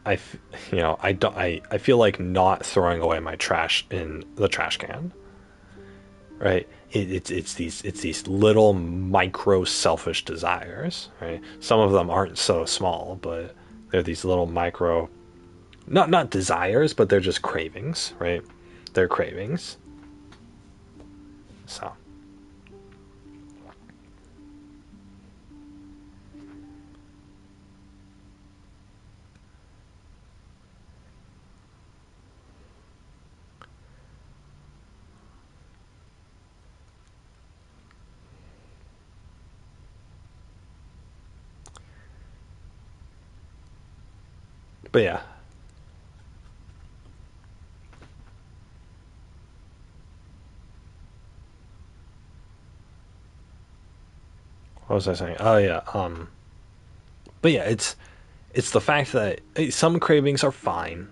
I, I don't. I feel like not throwing away my trash in the trash can, right? It's these little micro selfish desires, right? Some of them aren't so small, but they're these little micro, not desires, but they're just cravings, right? They're cravings. So, but yeah, what was I saying? Oh yeah, but yeah, it's the fact that some cravings are fine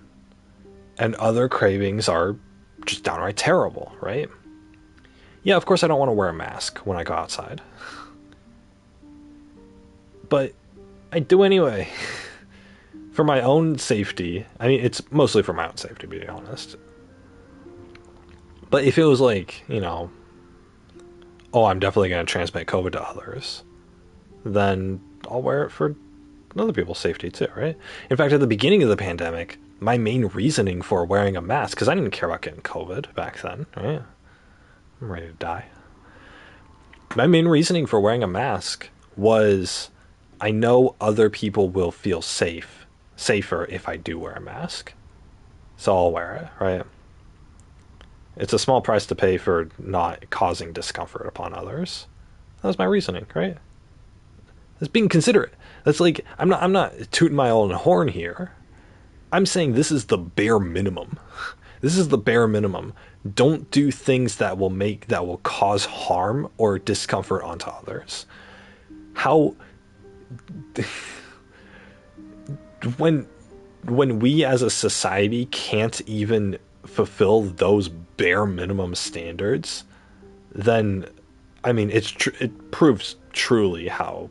and other cravings are just downright terrible, right? Yeah, of course I don't want to wear a mask when I go outside. but I do anyway for my own safety. I mean, it's mostly for my own safety, to be honest. But if it was like, oh, I'm definitely going to transmit COVID to others, then I'll wear it for other people's safety too, right? In fact, at the beginning of the pandemic, my main reasoning for wearing a mask, because I didn't care about getting COVID back then, right? I'm ready to die. My main reasoning for wearing a mask was I know other people will feel safer if I do wear a mask. So I'll wear it, right? It's a small price to pay for not causing discomfort upon others. That was my reasoning, right? That's being considerate. That's like I'm not tooting my own horn here. I'm saying this is the bare minimum. This is the bare minimum. Don't do things that will cause harm or discomfort onto others. How when we as a society can't even fulfill those bare minimum standards, then I mean it proves truly how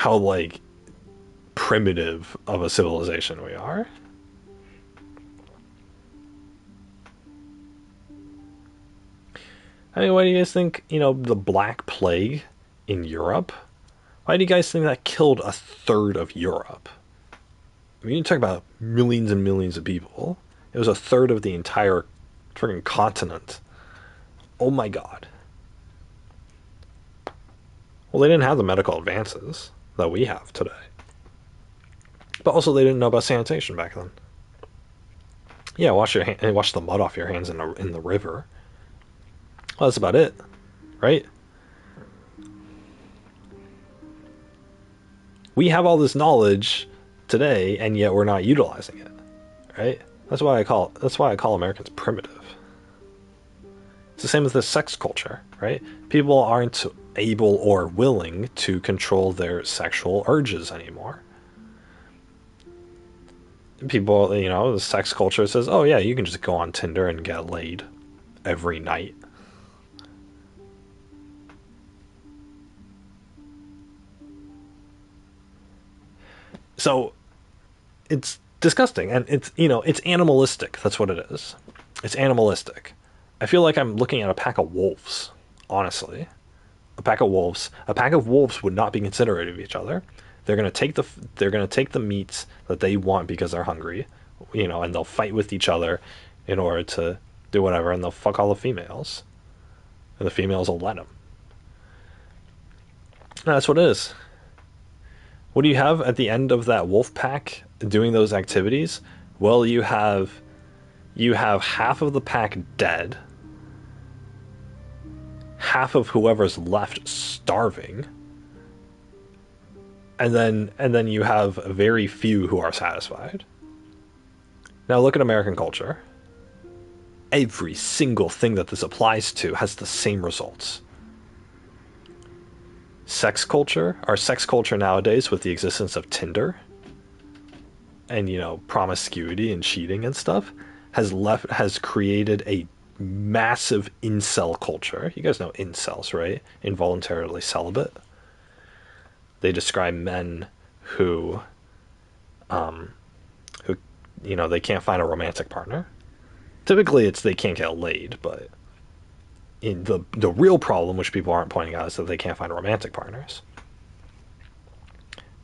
like primitive of a civilization we are. I mean, why do you guys think, the Black Plague in Europe? Why do you guys think that killed a third of Europe? I mean, you talk about millions and millions of people. It was a third of the entire freaking continent. Oh my god. Well, they didn't have the medical advances that we have today. But also, they didn't know about sanitation back then. Yeah, wash the mud off your hands in the river. Well, that's about it, right? We have all this knowledge today, and yet we're not utilizing it, right? That's why I call Americans primitive. It's the same with the sex culture, right? People aren't able or willing to control their sexual urges anymore. People, the sex culture says, oh yeah, you can just go on Tinder and get laid every night. So it's disgusting, and it's animalistic. That's what it is. It's animalistic. I feel like I'm looking at a pack of wolves, honestly. A pack of wolves would not be considerate of each other. They're going to take the meats that they want because they're hungry, and they'll fight with each other in order to do whatever, and they'll fuck all the females, and the females will let them. And that's what it is. What do you have at the end of that wolf pack doing those activities? Well, you have half of the pack dead, half of whoever's left starving, and then you have very few who are satisfied. Now look at American culture. Every single thing that this applies to has the same results. Our sex culture nowadays, with the existence of Tinder and promiscuity and cheating and stuff, has created a massive incel culture. You guys know incels, right? Involuntarily celibate. They describe men who they can't find a romantic partner. Typically it's they can't get laid, but the real problem, which people aren't pointing out, is that they can't find romantic partners.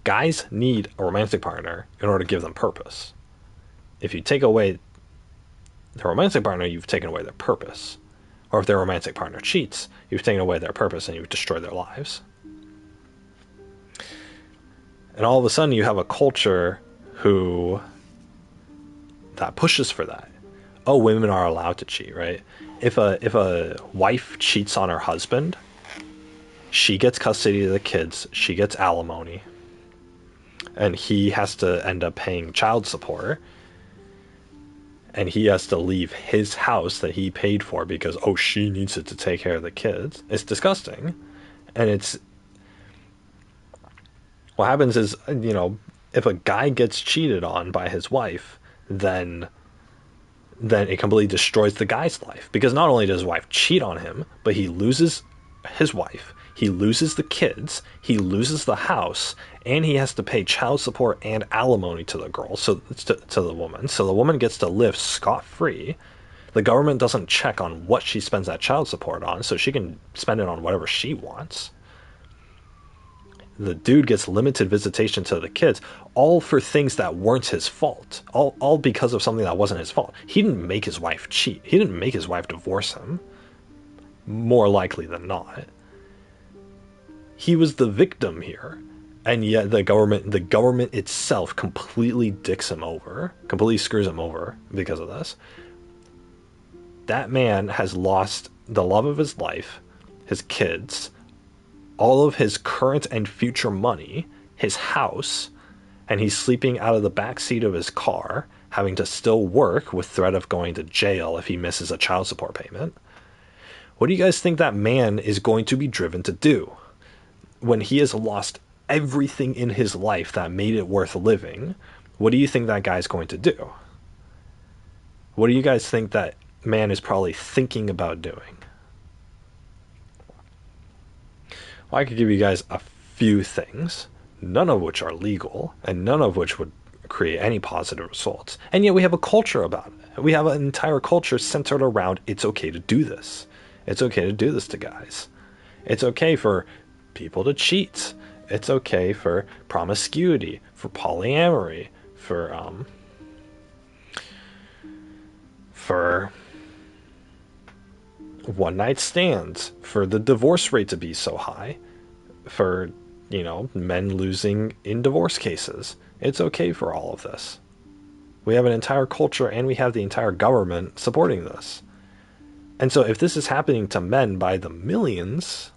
Guys need a romantic partner in order to give them purpose. If you take away the romantic partner, you've taken away their purpose. Or if their romantic partner cheats, you've taken away their purpose and you've destroyed their lives. And all of a sudden you have a culture that pushes for that. Oh, women are allowed to cheat, right? If a wife cheats on her husband, she gets custody of the kids, she gets alimony, and he has to end up paying child support, and he has to leave his house that he paid for because she needs it to take care of the kids. It's disgusting. And what happens is, if a guy gets cheated on by his wife, then it completely destroys the guy's life, because not only does his wife cheat on him, but he loses his wife, he loses the kids, he loses the house, and he has to pay child support and alimony to the girl, so to the woman. So the woman gets to live scot-free. The government doesn't check on what she spends that child support on, so she can spend it on whatever she wants. The dude gets limited visitation to the kids, all for things that weren't his fault. All because of something that wasn't his fault. He didn't make his wife cheat. He didn't make his wife divorce him. More likely than not. He was the victim here. And yet the government itself completely dicks him over, completely screws him over because of this. That man has lost the love of his life, his kids, all of his current and future money, his house, and he's sleeping out of the back seat of his car, having to still work with threat of going to jail if he misses a child support payment. What do you guys think that man is going to be driven to do when he has lost everything in his life that made it worth living? What do you think that guy's going to do? What do you guys think that man is probably thinking about doing? Well, I could give you guys a few things, none of which are legal, and none of which would create any positive results. And yet we have a culture about it. We have an entire culture centered around it's okay to do this. It's okay to do this to guys. It's okay for people to cheat. It's okay for promiscuity, for polyamory, for one night stands, for the divorce rate to be so high, for, men losing in divorce cases. It's okay for all of this. We have an entire culture and we have the entire government supporting this. And so if this is happening to men by the millions,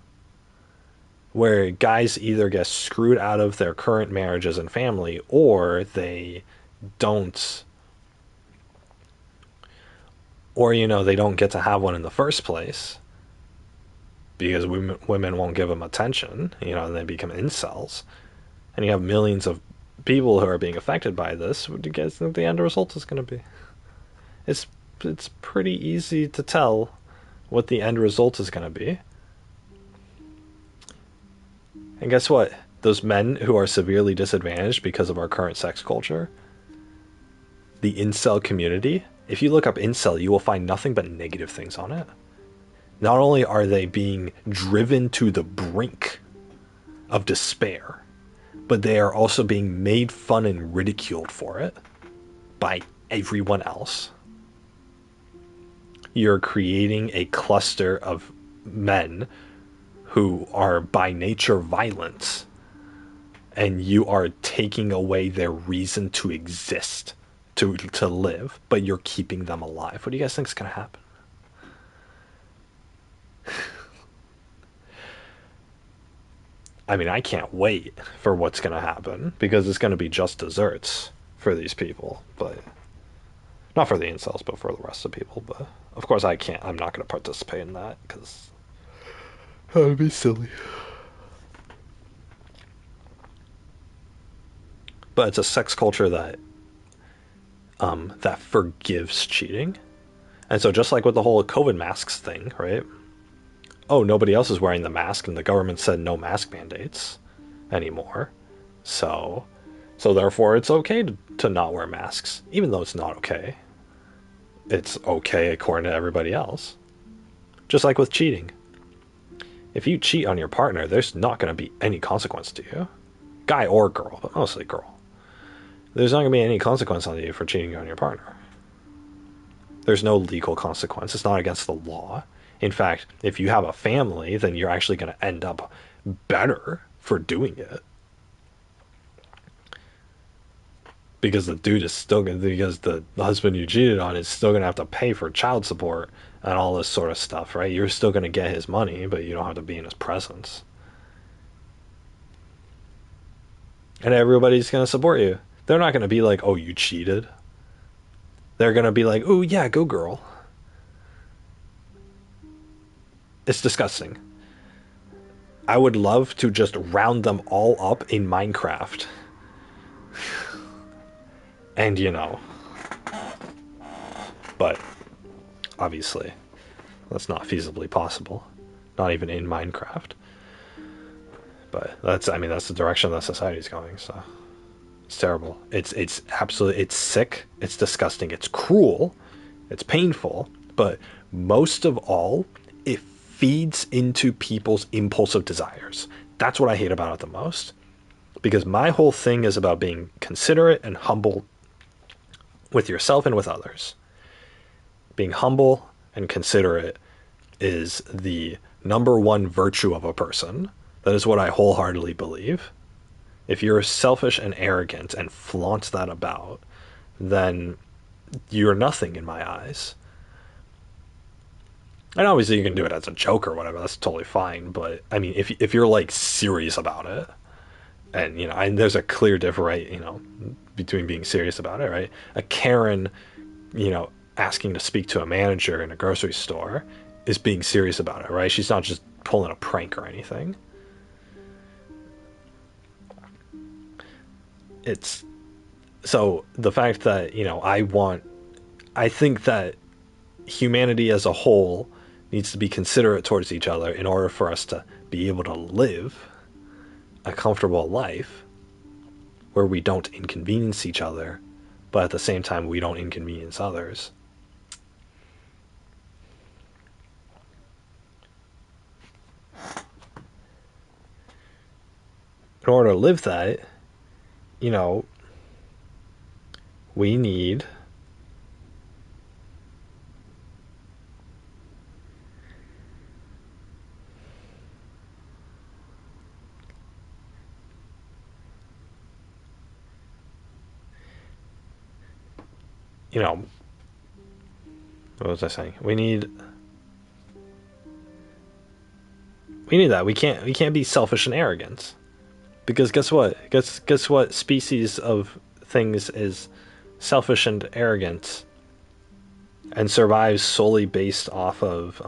where guys either get screwed out of their current marriages and family, or they don't, or, they don't get to have one in the first place because women won't give them attention, and they become incels. And you have millions of people who are being affected by this. What do you guys think the end result is going to be? It's pretty easy to tell what the end result is going to be. And guess what? Those men who are severely disadvantaged because of our current sex culture, the incel community, if you look up incel, you will find nothing but negative things on it. Not only are they being driven to the brink of despair, but they are also being made fun and ridiculed for it by everyone else. You're creating a cluster of men who are by nature violent, and you are taking away their reason to exist, to live, but you're keeping them alive. What do you guys think is going to happen? I mean, I can't wait for what's going to happen, because it's going to be just desserts for these people, but not for the incels, but for the rest of the people. But of course I'm not going to participate in that, because that would be silly. But it's a sex culture that forgives cheating. And so just like with the whole COVID masks thing, right? Oh, nobody else is wearing the mask, and the government said no mask mandates anymore. So therefore it's okay to not wear masks, even though it's not okay. It's okay according to everybody else. Just like with cheating. If you cheat on your partner, there's not going to be any consequence to you. Guy or girl, but mostly girl. There's not going to be any consequence on you for cheating on your partner. There's no legal consequence. It's not against the law. In fact, if you have a family, then you're actually going to end up better for doing it. Because the husband you cheated on is still going to have to pay for child support and all this sort of stuff, right? You're still going to get his money, but you don't have to be in his presence. And everybody's going to support you. They're not going to be like, oh, you cheated. They're going to be like, oh, yeah, go girl. It's disgusting. I would love to just round them all up in Minecraft. And but obviously that's not feasibly possible. not even in Minecraft. But that's, I mean, that's the direction that society's going. So it's terrible. It's absolutely, it's sick. It's disgusting. It's cruel. It's painful. But most of all, it feeds into people's impulsive desires. That's what I hate about it the most. Because my whole thing is about being considerate and humble with yourself and with others. Being humble and considerate is the number one virtue of a person. That is what I wholeheartedly believe. If you're selfish and arrogant and flaunt that about, then you're nothing in my eyes. And obviously you can do it as a joke or whatever, that's totally fine. But I mean, if you're like serious about it, and and there's a clear difference, right, between being serious about it, right? A Karen, asking to speak to a manager in a grocery store is being serious about it, right? She's not just pulling a prank or anything. It's so the fact that I think that humanity as a whole needs to be considerate towards each other in order for us to be able to live a comfortable life where we don't inconvenience each other, but at the same time we don't inconvenience others. In order to live that, you know, we need you know what was I saying? We need that. We can't be selfish and arrogant. Because guess what? Guess what species of things is selfish and arrogant and survives solely based off of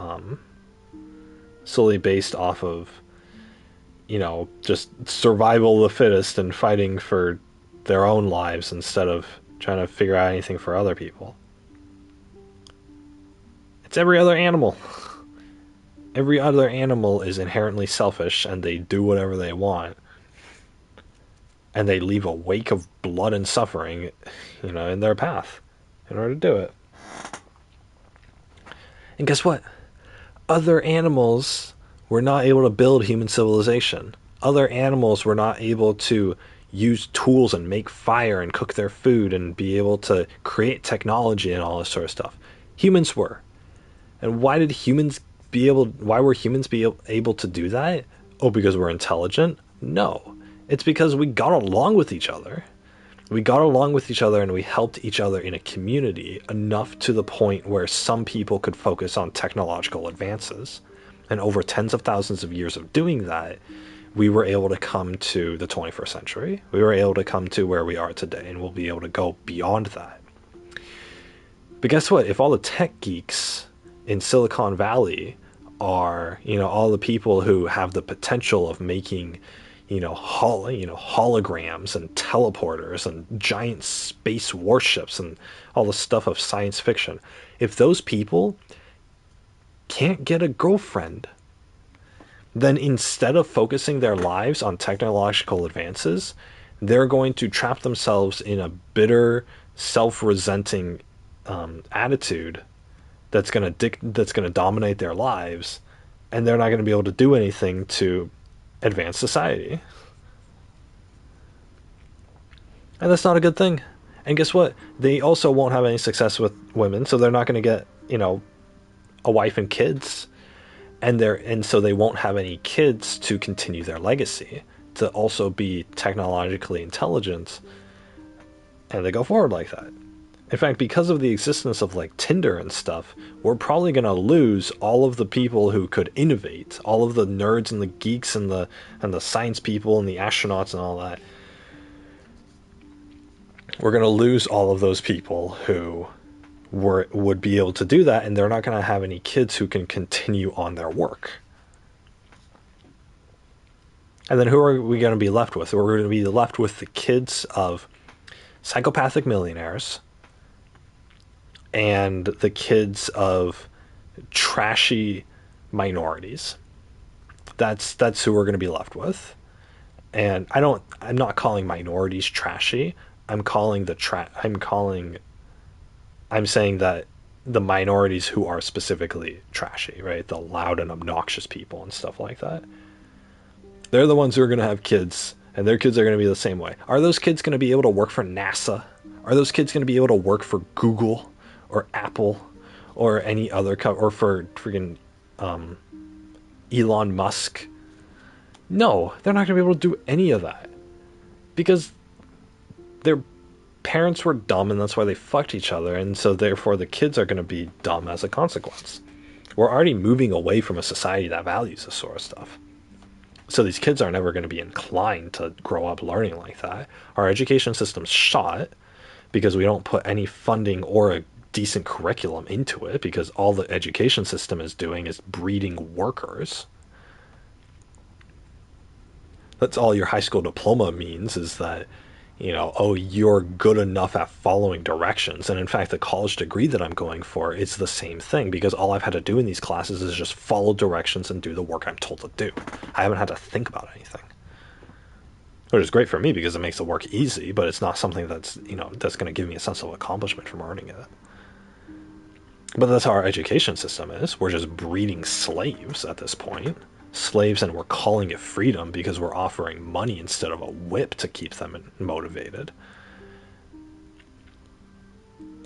just survival of the fittest and fighting for their own lives instead of trying to figure out anything for other people. It's every other animal. Every other animal is inherently selfish and they do whatever they want. And they leave a wake of blood and suffering, in their path in order to do it. And guess what? Other animals were not able to build human civilization. Other animals were not able to use tools and make fire and cook their food and be able to create technology and all this sort of stuff. Humans were. And why were humans able to do that? Oh, because we're intelligent? No. It's because we got along with each other. We got along with each other and we helped each other in a community enough to the point where some people could focus on technological advances. And over tens of thousands of years of doing that, we were able to come to the 21st century. We were able to come to where we are today, and we'll be able to go beyond that. But guess what? If all the tech geeks in Silicon Valley are, all the people who have the potential of making holograms and teleporters and giant space warships and all the stuff of science fiction. If those people can't get a girlfriend, then instead of focusing their lives on technological advances, they're going to trap themselves in a bitter, self-resenting attitude that's going to dominate their lives, and they're not going to be able to do anything to advance society. And that's not a good thing. And guess what? They also won't have any success with women, so they're not going to get, a wife and kids. And so they won't have any kids to continue their legacy, to also be technologically intelligent, and they go forward like that. In fact, because of the existence of like Tinder and stuff, we're probably going to lose all of the people who could innovate, all of the nerds and the geeks and the science people and the astronauts and all that. We're going to lose all of those people who would be able to do that, and they're not going to have any kids who can continue on their work. And then who are we going to be left with? We're going to be left with the kids of psychopathic millionaires and the kids of trashy minorities. That's who we're going to be left with. And I'm not calling minorities trashy. I'm saying that the minorities who are specifically trashy, right? The loud and obnoxious people and stuff like that. They're the ones who are going to have kids, and their kids are going to be the same way. Are those kids going to be able to work for NASA? Are those kids going to be able to work for Google or Apple or any other or for freaking Elon Musk? No, they're not going to be able to do any of that because their parents were dumb and that's why they fucked each other, and so therefore the kids are going to be dumb as a consequence. We're already moving away from a society that values this sort of stuff. So these kids are never going to be inclined to grow up learning like that. Our education system's shot because we don't put any funding or a decent curriculum into it, because all the education system is doing is breeding workers. That's all your high school diploma means, is that, oh, you're good enough at following directions. And in fact, the college degree that I'm going for is the same thing, because all I've had to do in these classes is just follow directions and do the work I'm told to do. I haven't had to think about anything, which is great for me because it makes the work easy, but it's not something that's going to give me a sense of accomplishment from earning it. But that's how our education system is. We're just breeding slaves at this point. Slaves, and we're calling it freedom because we're offering money instead of a whip to keep them motivated.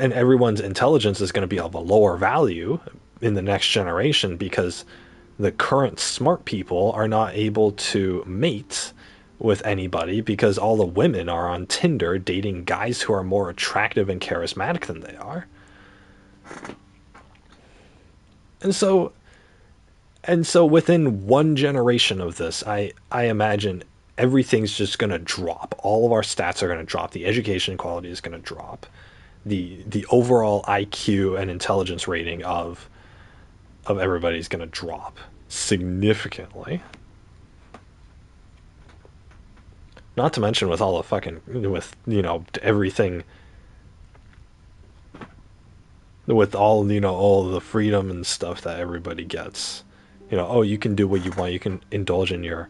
And everyone's intelligence is going to be of a lower value in the next generation because the current smart people are not able to mate with anybody because all the women are on Tinder dating guys who are more attractive and charismatic than they are. And so within one generation of this, I imagine everything's just going to drop. All of our stats are going to drop. The education quality is going to drop. The overall IQ and intelligence rating of everybody's going to drop significantly. Not to mention with all the fucking, with, everything, with all the freedom and stuff that everybody gets. Oh, you can do what you want. You can indulge in your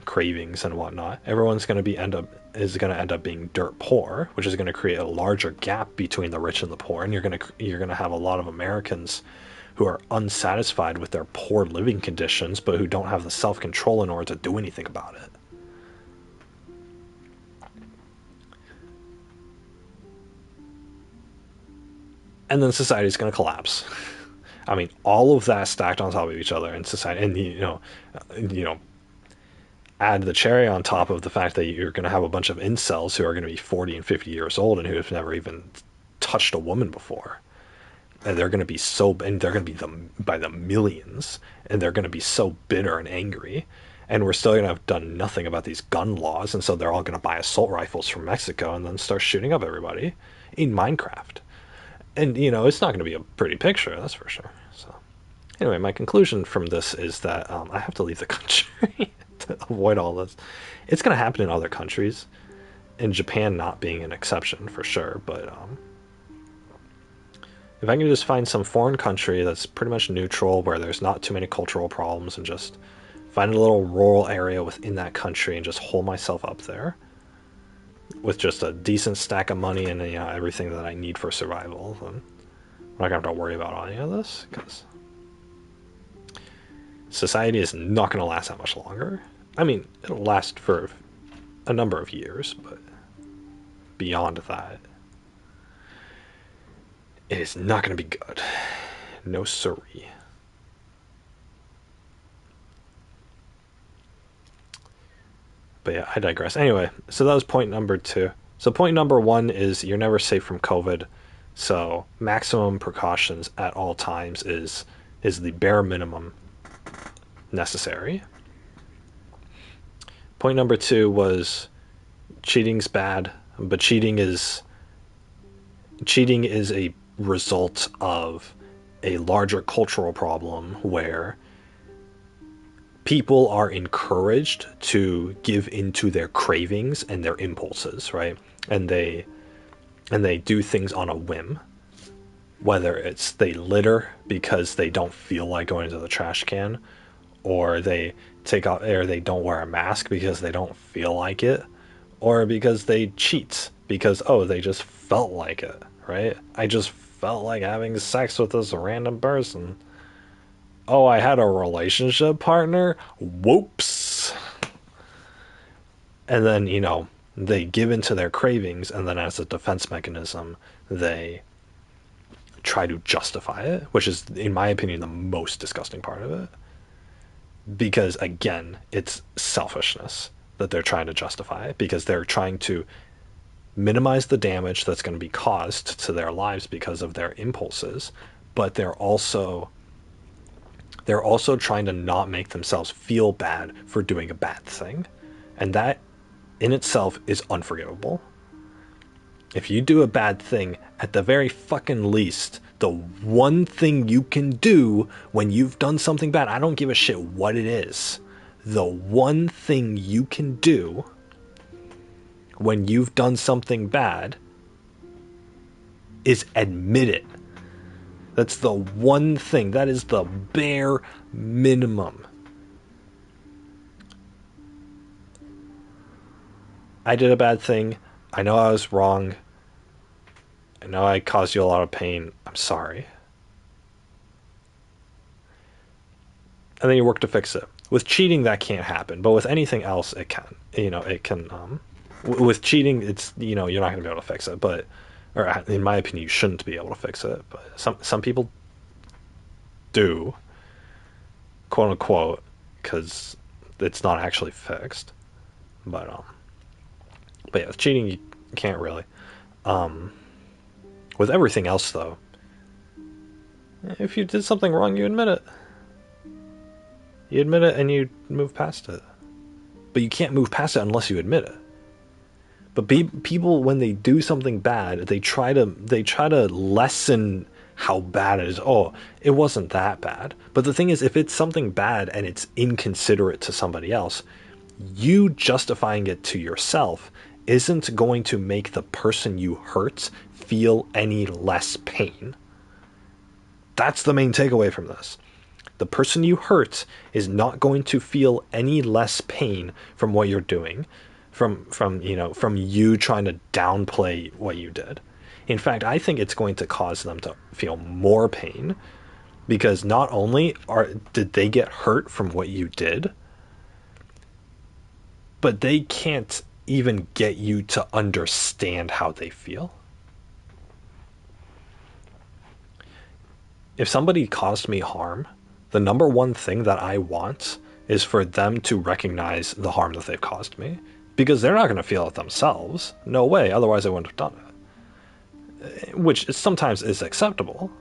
cravings and whatnot. Everyone's going to end up being dirt poor, which is going to create a larger gap between the rich and the poor. And you're going to have a lot of Americans who are unsatisfied with their poor living conditions, but who don't have the self-control in order to do anything about it. And then society is going to collapse. I mean, all of that stacked on top of each other in society, and add the cherry on top of the fact that you're going to have a bunch of incels who are going to be 40 and 50 years old and who have never even touched a woman before, and they're going to be and they're going to be by the millions, and they're going to be so bitter and angry, and we're still going to have done nothing about these gun laws, and so they're all going to buy assault rifles from Mexico and then start shooting up everybody in Minecraft. And, it's not going to be a pretty picture, that's for sure. So, anyway, my conclusion from this is that I have to leave the country to avoid all this. It's going to happen in other countries, and Japan not being an exception, for sure. But if I can just find some foreign country that's pretty much neutral, where there's not too many cultural problems, and just find a little rural area within that country and just hole myself up there, with just a decent stack of money and everything that I need for survival, then I'm not gonna have to worry about any of this, because society is not gonna last that much longer. I mean, it'll last for a number of years, but beyond that, it is not gonna be good. No siree. But yeah, I digress. Anyway, so that was point number 2. So point number 1 is you're never safe from COVID. So maximum precautions at all times is the bare minimum necessary. Point number 2 was cheating's bad, but cheating is a result of a larger cultural problem where people are encouraged to give into their cravings and their impulses, right? And they do things on a whim, whether it's they litter because they don't feel like going to the trash can, or they take off, or they don't wear a mask because they don't feel like it, or because they cheat because, oh, they just felt like it, right? I just felt like having sex with this random person. Oh, I had a relationship partner. Whoops. And then, they give into their cravings, and then as a defense mechanism, they try to justify it, which is, in my opinion, the most disgusting part of it. Because, again, it's selfishness that they're trying to justify it, because they're trying to minimize the damage that's going to be caused to their lives because of their impulses, but they're also trying to not make themselves feel bad for doing a bad thing. And that in itself is unforgivable. If you do a bad thing, at the very fucking least, the one thing you can do when you've done something bad, I don't give a shit what it is. The one thing you can do when you've done something bad is admit it. That's the one thing. That is the bare minimum. I did a bad thing. I know I was wrong. I know I caused you a lot of pain. I'm sorry. And then you work to fix it. With cheating, that can't happen, but with anything else, it can. It can. With cheating, it's you're not going to be able to fix it. But, or in my opinion, you shouldn't be able to fix it. But some people do, quote unquote, because it's not actually fixed. But yeah, with cheating, you can't really. With everything else, though, if you did something wrong, you admit it. You admit it and you move past it. But you can't move past it unless you admit it. But people, when they do something bad, they try to lessen how bad it is. Oh, it wasn't that bad. But the thing is, if it's something bad and it's inconsiderate to somebody else, you justifying it to yourself isn't going to make the person you hurt feel any less pain. That's the main takeaway from this. The person you hurt is not going to feel any less pain from what you're doing, from you trying to downplay what you did. In fact, I think it's going to cause them to feel more pain, because not only did they get hurt from what you did, but they can't even get you to understand how they feel. If somebody caused me harm, the number one thing that I want is for them to recognize the harm that they've caused me, because they're not going to feel it themselves. No way, otherwise I wouldn't have done it. Which sometimes is acceptable.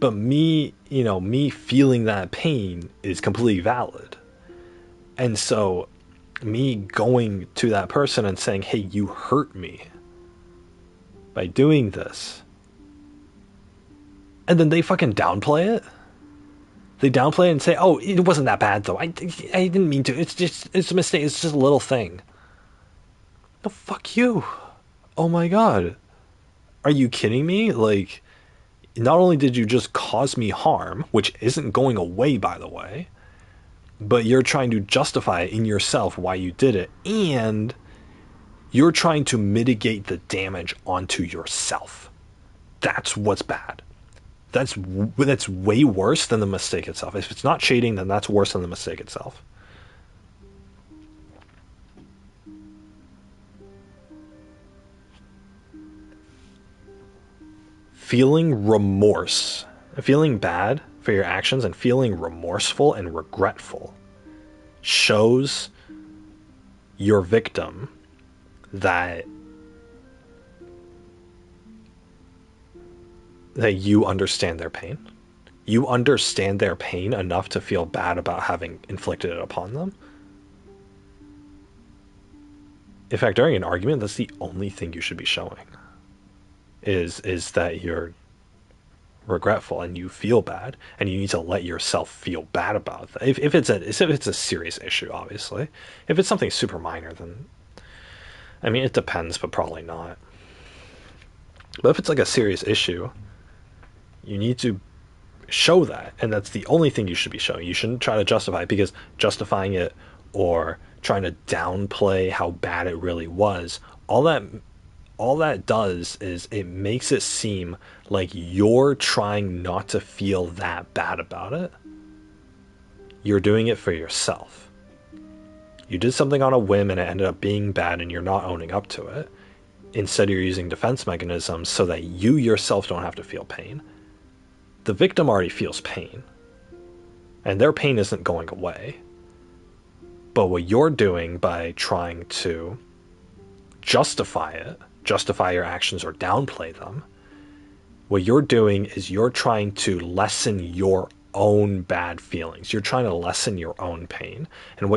But me feeling that pain is completely valid. And so me going to that person and saying, "Hey, you hurt me by doing this." And then they fucking downplay it. They downplay it and say, "Oh, it wasn't that bad though. I didn't mean to. It's a mistake. It's just a little thing." No, fuck you. Oh my god. Are you kidding me? Like, not only did you just cause me harm, which isn't going away, by the way, but you're trying to justify it in yourself why you did it, and you're trying to mitigate the damage onto yourself. That's what's bad. That's way worse than the mistake itself. If it's not cheating, then that's worse than the mistake itself. Feeling remorse, feeling bad for your actions and feeling remorseful and regretful shows your victim that you understand their pain. You understand their pain enough to feel bad about having inflicted it upon them. In fact, during an argument, that's the only thing you should be showing. Is that you're regretful and you feel bad, and you need to let yourself feel bad about that. If it's a serious issue, obviously. If it's something super minor, then I mean, it depends, but probably not. But if it's like a serious issue, you need to show that, and that's the only thing you should be showing. You shouldn't try to justify it, because justifying it or trying to downplay how bad it really was, all that all that does is it makes it seem like you're trying not to feel that bad about it. You're doing it for yourself. You did something on a whim and it ended up being bad, and you're not owning up to it. Instead, you're using defense mechanisms so that you yourself don't have to feel pain. The victim already feels pain, and their pain isn't going away. But what you're doing by trying to justify it, justify your actions or downplay them, what you're doing is you're trying to lessen your own bad feelings. You're trying to lessen your own pain. And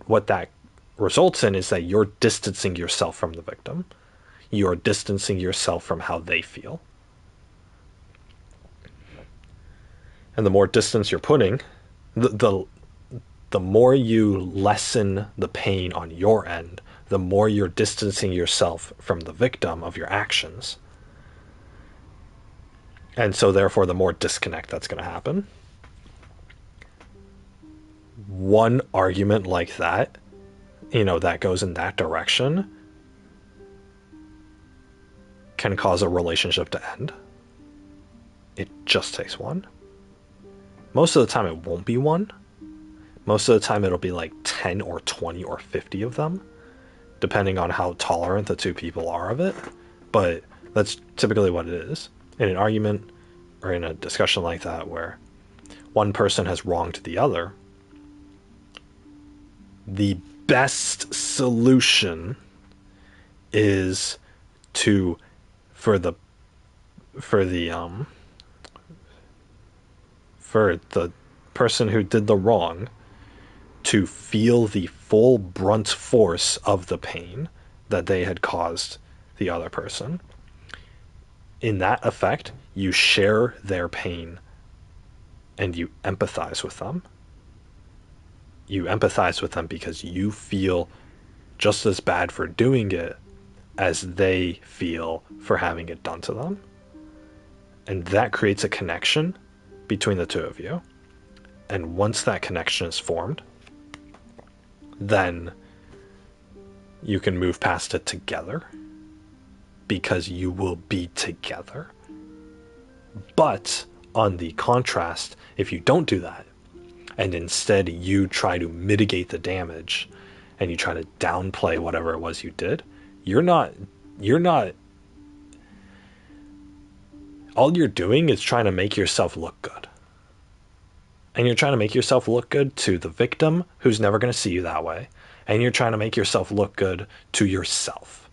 what that results in is that you're distancing yourself from the victim. You're distancing yourself from how they feel. And the more distance you're putting, the more you lessen the pain on your end, the more you're distancing yourself from the victim of your actions. And so therefore the more disconnect that's going to happen. One argument like that, that goes in that direction, can cause a relationship to end. It just takes one. Most of the time it won't be one. Most of the time it'll be like 10 or 20 or 50 of them, depending on how tolerant the two people are of it. But that's typically what it is. In an argument or in a discussion like that where one person has wronged the other, the best solution is to for the person who did the wrong to feel the full brunt force of the pain that they had caused the other person. In that effect, you share their pain and you empathize with them. You empathize with them because you feel just as bad for doing it as they feel for having it done to them. And that creates a connection between the two of you. And once that connection is formed, then you can move past it together, because you will be together. But on the contrast, if you don't do that, and instead you try to mitigate the damage and you try to downplay whatever it was you did, you're not all you're doing is trying to make yourself look good. And you're trying to make yourself look good to the victim, who's never going to see you that way. And you're trying to make yourself look good to yourself,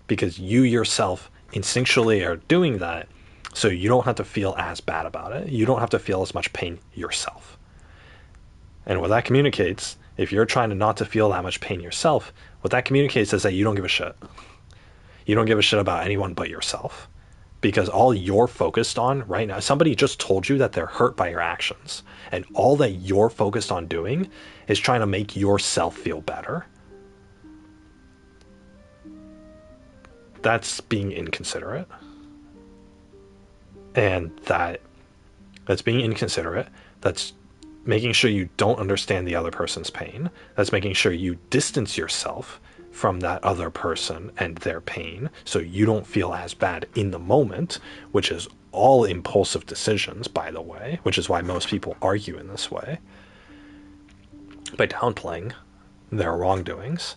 because you yourself instinctually are doing that, so you don't have to feel as bad about it. You don't have to feel as much pain yourself. And what that communicates, if you're trying to not to feel that much pain yourself, what that communicates is that you don't give a shit. You don't give a shit about anyone but yourself. Because all you're focused on right now, somebody just told you that they're hurt by your actions. And all that you're focused on doing is trying to make yourself feel better. That's being inconsiderate. And that's being inconsiderate. That's making sure you don't understand the other person's pain. That's making sure you distance yourself from that other person and their pain, so you don't feel as bad in the moment, which is all impulsive decisions, by the way, which is why most people argue in this way, by downplaying their wrongdoings.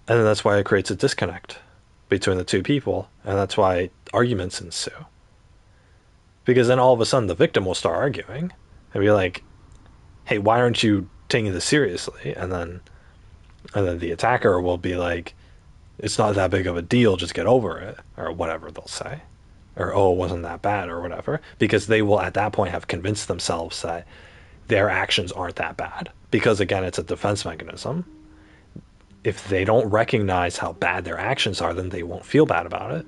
And then that's why it creates a disconnect between the two people, and that's why arguments ensue. Because then all of a sudden the victim will start arguing and be like, hey, why aren't you taking this seriously? And then the attacker will be like, it's not that big of a deal, just get over it, or whatever they'll say. Or, oh, it wasn't that bad, or whatever. Because they will at that point have convinced themselves that their actions aren't that bad. Because again, it's a defense mechanism. If they don't recognize how bad their actions are, then they won't feel bad about it.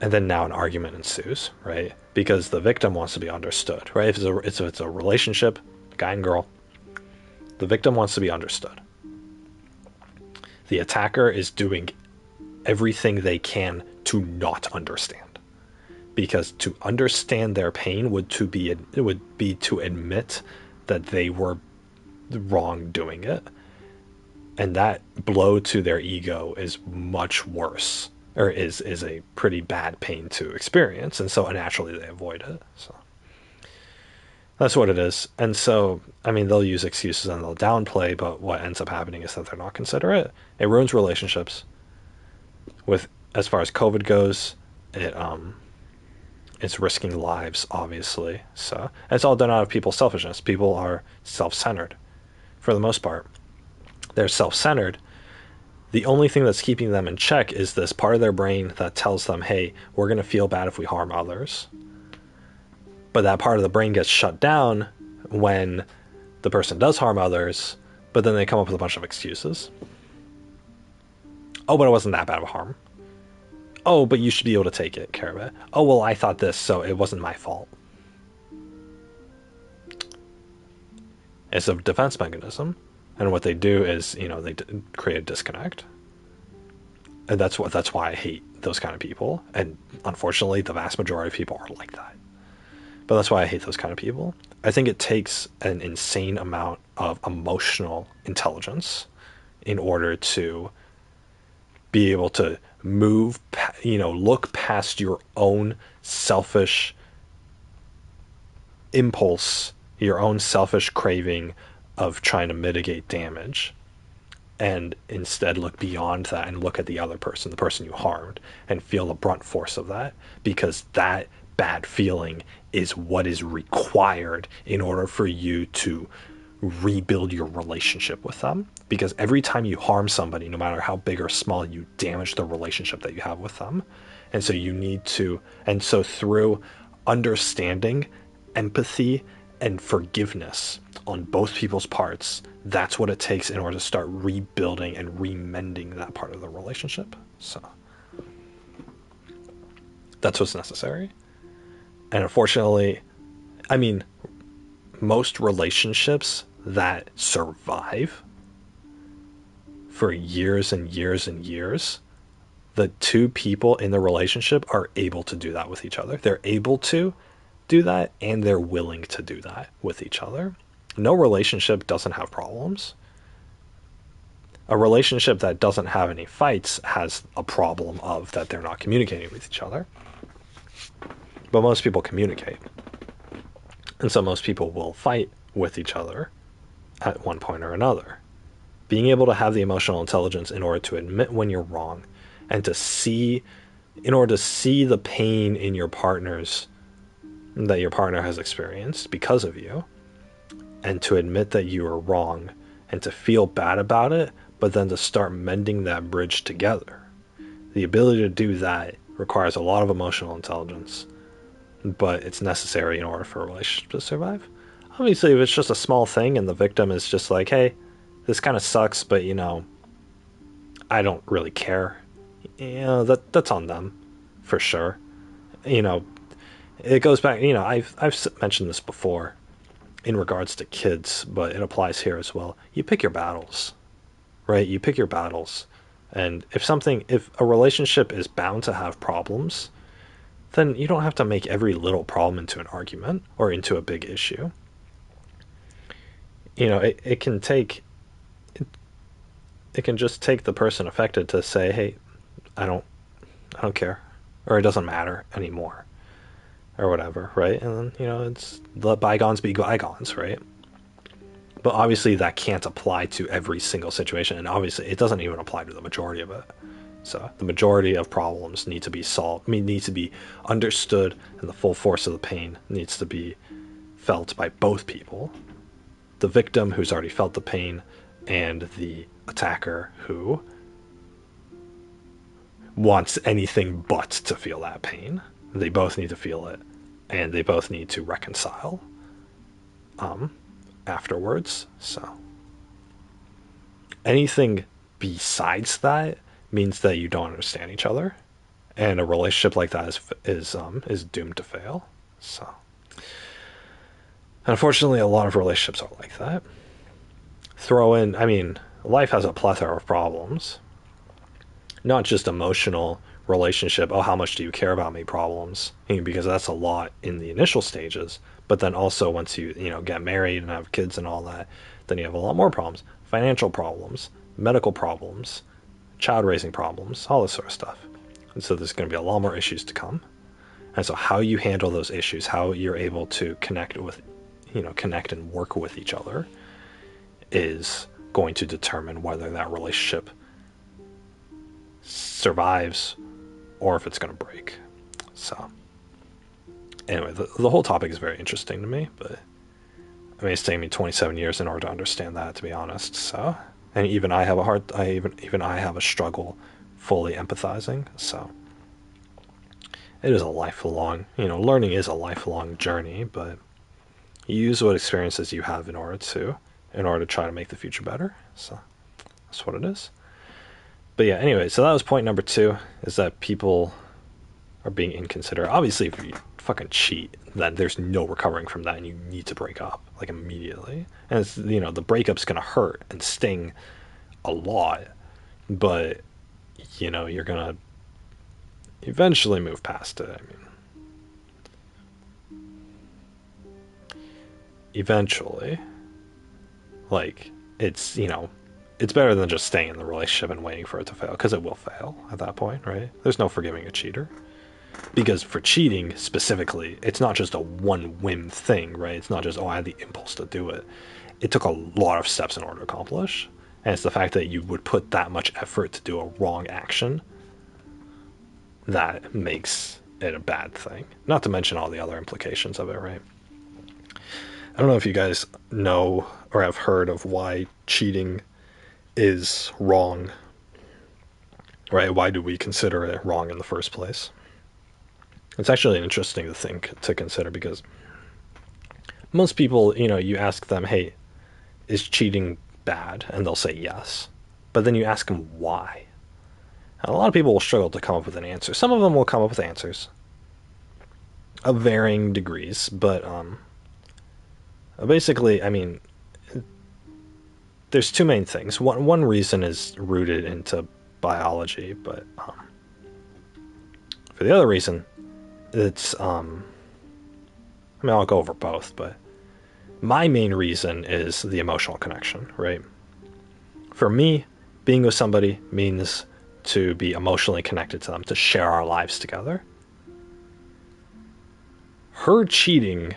And then now an argument ensues, right? Because the victim wants to be understood, right? If it's a relationship, guy and girl, the victim wants to be understood. The attacker is doing everything they can to not understand, because to understand their pain would be to admit that they were wrong doing it, and that blow to their ego is much worse, or is a pretty bad pain to experience, and so naturally they avoid it. So that's what it is. And so, I mean, they'll use excuses and they'll downplay, but what ends up happening is that they're not considerate. It ruins relationships. With as far as COVID goes, it's risking lives, obviously. So it's all done out of people's selfishness. People are self-centered for the most part. They're self-centered. The only thing that's keeping them in check is this part of their brain that tells them, hey, we're going to feel bad if we harm others. But that part of the brain gets shut down when the person does harm others, but then they come up with a bunch of excuses. Oh, but it wasn't that bad of a harm. Oh, but you should be able to take it, care of it. Oh, well, I thought this, so it wasn't my fault. It's a defense mechanism. And what they do is, they create a disconnect. And that's why I hate those kind of people. And unfortunately, the vast majority of people are like that. But that's why I hate those kind of people. I think it takes an insane amount of emotional intelligence in order to be able to look past your own selfish impulse, your own selfish craving of trying to mitigate damage, and instead look beyond that and look at the other person, the person you harmed, and feel the brunt force of that, because that bad feeling is what is required in order for you to rebuild your relationship with them. Because every time you harm somebody, no matter how big or small, you damage the relationship that you have with them. And so through understanding, empathy, and forgiveness on both people's parts, that's what it takes in order to start rebuilding and remending that part of the relationship. So that's what's necessary. And unfortunately, I mean, most relationships that survive for years and years and years, the two people in the relationship are able to do that with each other. They're able to do that, and they're willing to do that with each other. No relationship doesn't have problems. A relationship that doesn't have any fights has a problem of that they're not communicating with each other. But most people communicate. And so most people will fight with each other at one point or another. Being able to have the emotional intelligence in order to admit when you're wrong, and in order to see the pain in your partner's that your partner has experienced because of you, and to admit that you are wrong, and to feel bad about it, but then to start mending that bridge together. The ability to do that requires a lot of emotional intelligence, but it's necessary in order for a relationship to survive. Obviously, if it's just a small thing and the victim is just like, hey, this kind of sucks, but I don't really care, that's on them for sure. It goes back, I've mentioned this before in regards to kids, but it applies here as well. You pick your battles, right? You pick your battles. And if a relationship is bound to have problems, then you don't have to make every little problem into an argument or into a big issue. It can just take the person affected to say, hey, I don't care, or it doesn't matter anymore, or whatever, right? And then, it's let bygones be bygones, right? But obviously that can't apply to every single situation, and obviously it doesn't even apply to the majority of it. So the majority of problems need to be solved, need to be understood, and the full force of the pain needs to be felt by both people. The victim, who's already felt the pain, and the attacker, who wants anything but to feel that pain. They both need to feel it, and they both need to reconcile afterwards. So anything besides that means that you don't understand each other, and a relationship like that is doomed to fail. So unfortunately, a lot of relationships are like that. Life has a plethora of problems, not just emotional, relationship, oh, how much do you care about me problems, because that's a lot in the initial stages. But then also once you get married and have kids and all that, then you have a lot more problems, financial problems, medical problems, child raising problems, all this sort of stuff. And so there's going to be a lot more issues to come. And so how you handle those issues, how you're able to connect and work with each other is going to determine whether that relationship survives or if it's going to break. So anyway, the whole topic is very interesting to me, but I mean, it's taken me 27 years in order to understand that, to be honest. So, and even I have even I have a struggle fully empathizing. So it is a lifelong, learning is a lifelong journey, but you use what experiences you have in order to try to make the future better. So that's what it is. But yeah, anyway, so that was point number 2, is that people are being inconsiderate. Obviously, if you fucking cheat, then there's no recovering from that, and you need to break up like immediately. And it's, the breakup's gonna hurt and sting a lot, but you're gonna eventually move past it. I mean, eventually, like it's better than just staying in the relationship and waiting for it to fail, because it will fail at that point, right? There's no forgiving a cheater. Because for cheating specifically, it's not just a one whim thing, right? It's not just, oh, I had the impulse to do it. It took a lot of steps in order to accomplish. And it's the fact that you would put that much effort to do a wrong action that makes it a bad thing. Not to mention all the other implications of it, right? I don't know if you guys know or have heard of why cheating is wrong, right? Why do we consider it wrong in the first place? It's actually an interesting thing to consider, because most people, you ask them, hey, is cheating bad? And they'll say yes. But then you ask them why. And a lot of people will struggle to come up with an answer. Some of them will come up with answers of varying degrees, but basically, I mean, there's two main things. One reason is rooted into biology, but for the other reason, it's I'll go over both, but my main reason is the emotional connection, right? For me, being with somebody means to be emotionally connected to them, to share our lives together. Her cheating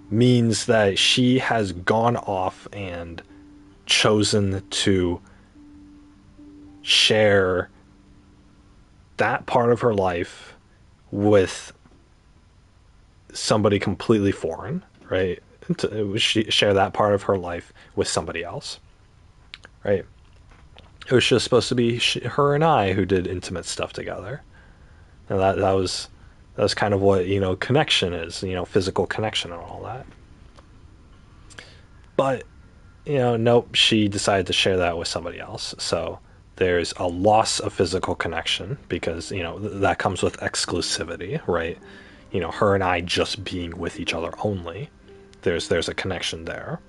means that she has gone off and chosen to share that part of her life with somebody completely foreign, right? To share that part of her life with somebody else, right? It was just supposed to be her and I who did intimate stuff together, and that was kind of what connection is, physical connection and all that. But nope, she decided to share that with somebody else, so there's a loss of physical connection, because that comes with exclusivity, right? Her and I just being with each other only. There's a connection there.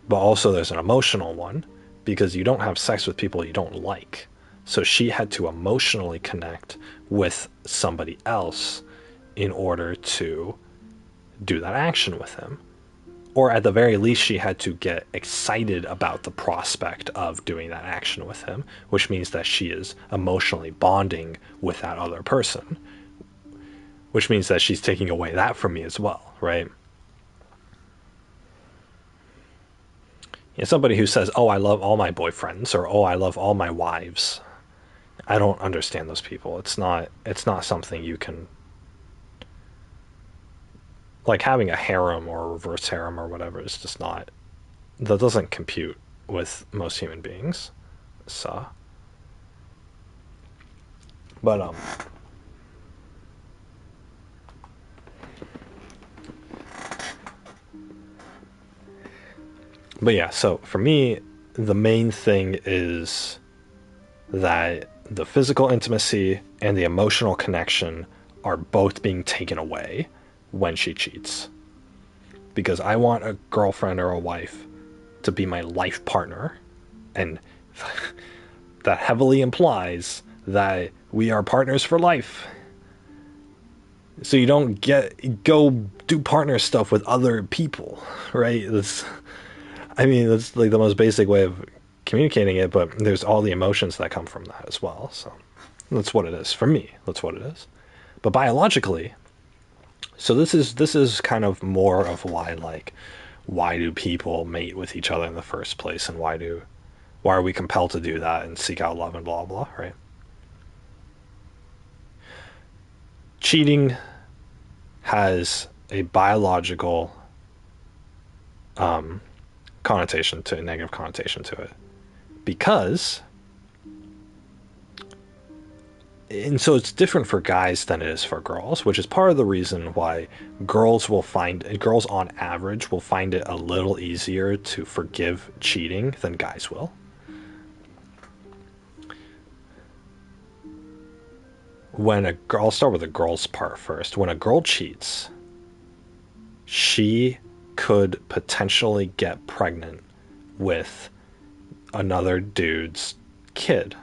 But also there's an emotional one, because you don't have sex with people you don't like. So she had to emotionally connect with somebody else in order to do that action with him. Or at the very least, she had to get excited about the prospect of doing that action with him, which means that she is emotionally bonding with that other person, which means that she's taking away that from me as well, right? Somebody who says, oh, I love all my boyfriends, or oh, I love all my wives, I don't understand those people. It's not something you can, like, having a harem or a reverse harem or whatever is just not, that doesn't compute with most human beings. So, but yeah, so for me, the main thing is that the physical intimacy and the emotional connection are both being taken away when she cheats. Because I want a girlfriend or a wife to be my life partner, and that heavily implies that we are partners for life. So you don't go do partner stuff with other people, right? That's like the most basic way of communicating it, but there's all the emotions that come from that as well. So that's what it is for me. That's what it is. But biologically, so this is kind of more of why do people mate with each other in the first place, and why are we compelled to do that and seek out love and blah blah, right? Cheating has a biological connotation to a negative connotation to it because, and so it's different for guys than it is for girls, which is part of the reason why girls on average will find it a little easier to forgive cheating than guys will. I'll start with the girl's part first. When a girl cheats, she could potentially get pregnant with another dude's kid.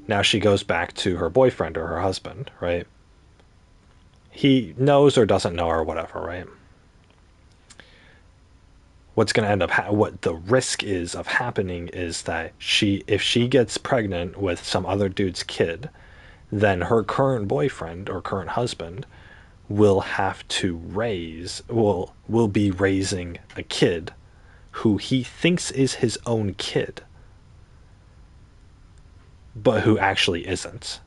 Now she goes back to her boyfriend or her husband, right? He knows or doesn't know or whatever, right? What's going to end up what the risk is of happening is that if she gets pregnant with some other dude's kid, then her current boyfriend or current husband will have to will be raising a kid who he thinks is his own kid, but who actually isn't.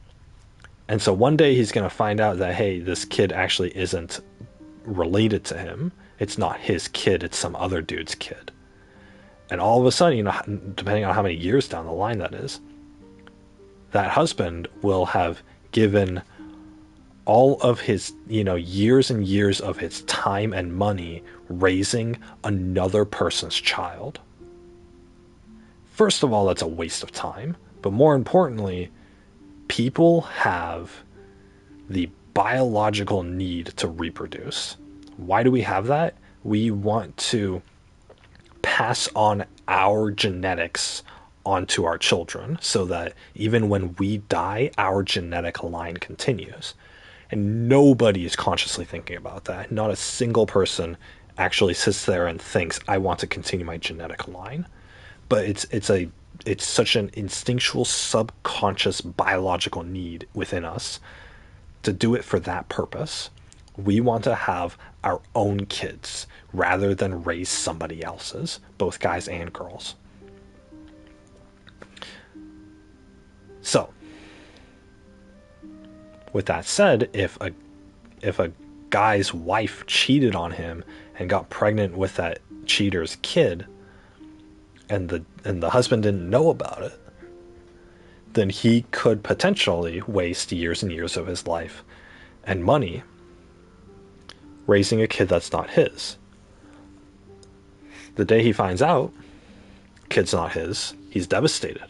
And so one day he's going to find out that, hey, this kid actually isn't related to him. It's not his kid, it's some other dude's kid. And all of a sudden, depending on how many years down the line that is, that husband will have given all of his, years and years of his time and money raising another person's child. First of all, that's a waste of time. But more importantly, people have the biological need to reproduce. Why do we have that? We want to pass on our genetics onto our children so that even when we die, our genetic line continues. And nobody is consciously thinking about that. Not a single person actually sits there and thinks, I want to continue my genetic line. But it's such an instinctual, subconscious, biological need within us to do it for that purpose. We want to have our own kids rather than raise somebody else's, both guys and girls. So, with that said, if a guy's wife cheated on him and got pregnant with that cheater's kid, and the husband didn't know about it, then he could potentially waste years and years of his life and money raising a kid that's not his. The day he finds out kid's not his, he's devastated.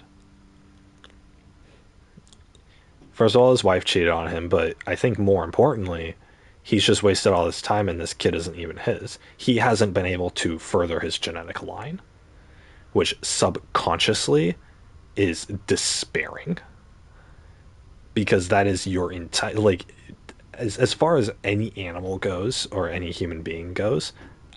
First of all, his wife cheated on him, but I think more importantly, he's just wasted all this time and this kid isn't even his. He hasn't been able to further his genetic line, which subconsciously is despairing. Because that is your entire, like, as far as any animal goes or any human being goes,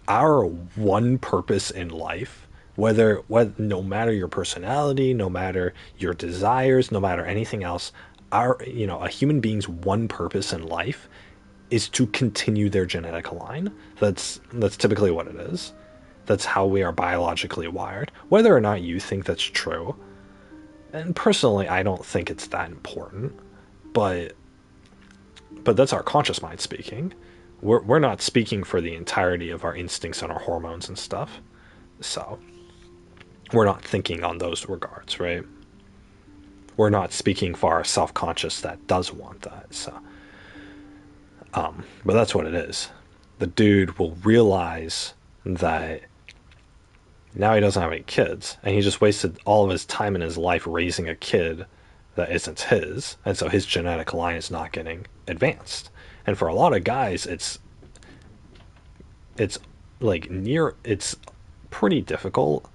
our one purpose in life, whether no matter your personality, no matter your desires, no matter anything else, a human being's one purpose in life is to continue their genetic line. That's typically what it is. That's how we are biologically wired. Whether or not you think that's true, and personally I don't think it's that important, but that's our conscious mind speaking. We're not speaking for the entirety of our instincts and our hormones and stuff. So we're not thinking on those regards, right? We're not speaking for our self-conscious that does want that. So but that's what it is. The dude will realize that now he doesn't have any kids, and he just wasted all of his time in his life raising a kid that isn't his, and so his genetic line is not getting advanced. And for a lot of guys, it's it's pretty difficult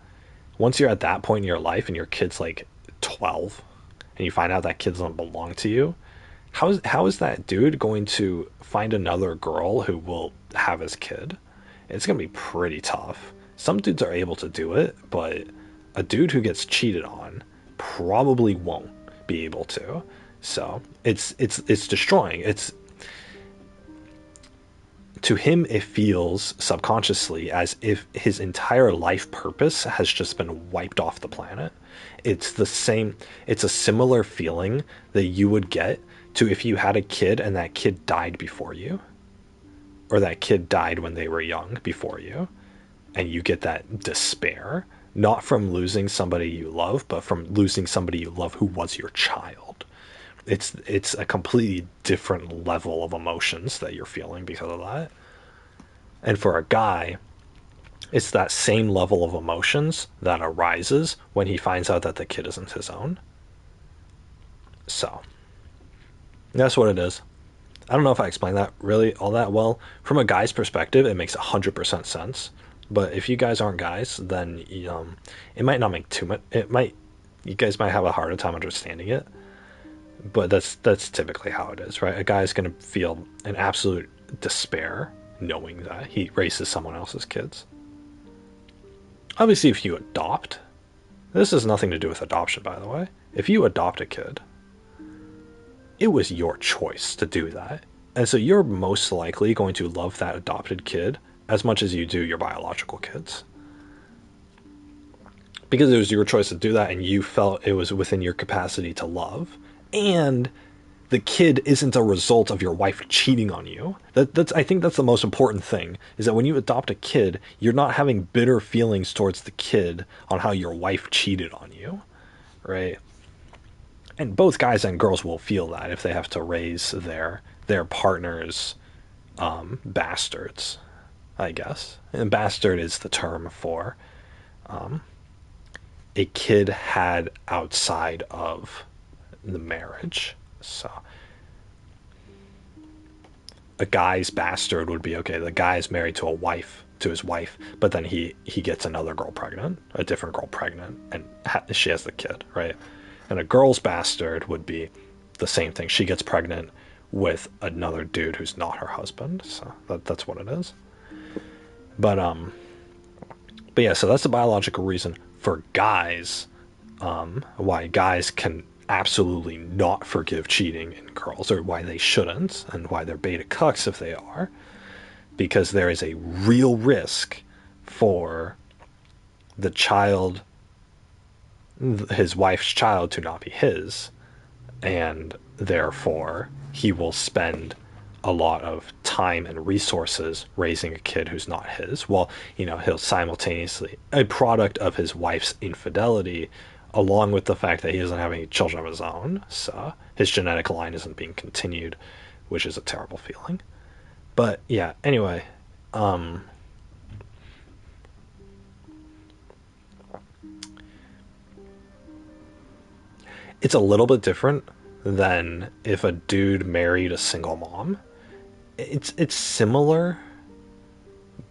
once you're at that point in your life and your kid's like 12 and you find out that kid doesn't belong to you, how is that dude going to find another girl who will have his kid? It's gonna be pretty tough. Some dudes are able to do it, but a dude who gets cheated on probably won't be able to. So it's destroying. It's to him it feels subconsciously as if his entire life purpose has just been wiped off the planet. It's a similar feeling that you would get to if you had a kid and that kid died before you, or that kid died when they were young before you, and you get that despair, not from losing somebody you love, but from losing somebody you love who was your child. It's a completely different level of emotions that you're feeling because of that. And for a guy, it's that same level of emotions that arises when he finds out that the kid isn't his own. So that's what it is. I don't know if I explained that really all that well. From a guy's perspective, it makes 100% sense. But if you guys aren't guys, then it might not make too much. You guys might have a harder time understanding it. But that's typically how it is, right? A guy's going to feel an absolute despair knowing that he raises someone else's kids. Obviously, if you adopt, this has nothing to do with adoption, by the way. If you adopt a kid, it was your choice to do that. And so you're most likely going to love that adopted kid as much as you do your biological kids. Because it was your choice to do that and you felt it was within your capacity to love. And the kid isn't a result of your wife cheating on you. That's I think that's the most important thing, is that when you adopt a kid, you're not having bitter feelings towards the kid on how your wife cheated on you, right? And both guys and girls will feel that if they have to raise their partner's bastards, I guess. And bastard is the term for a kid had outside of the marriage. So a guy's bastard would be, okay, the guy's married to his wife, but then he gets another girl pregnant, a different girl pregnant, and she has the kid, right? And a girl's bastard would be the same thing. She gets pregnant with another dude who's not her husband. So that's what it is. But yeah, so that's the biological reason for guys, why guys can absolutely not forgive cheating in girls, or why they shouldn't, and why they're beta cucks if they are, because there is a real risk for the child, his wife's child, to not be his, and therefore he will spend a lot of time and resources raising a kid who's not his. Well, he'll simultaneously, a product of his wife's infidelity, along with the fact that he doesn't have any children of his own, so his genetic line isn't being continued, which is a terrible feeling. But yeah, anyway, it's a little bit different than if a dude married a single mom. It's similar,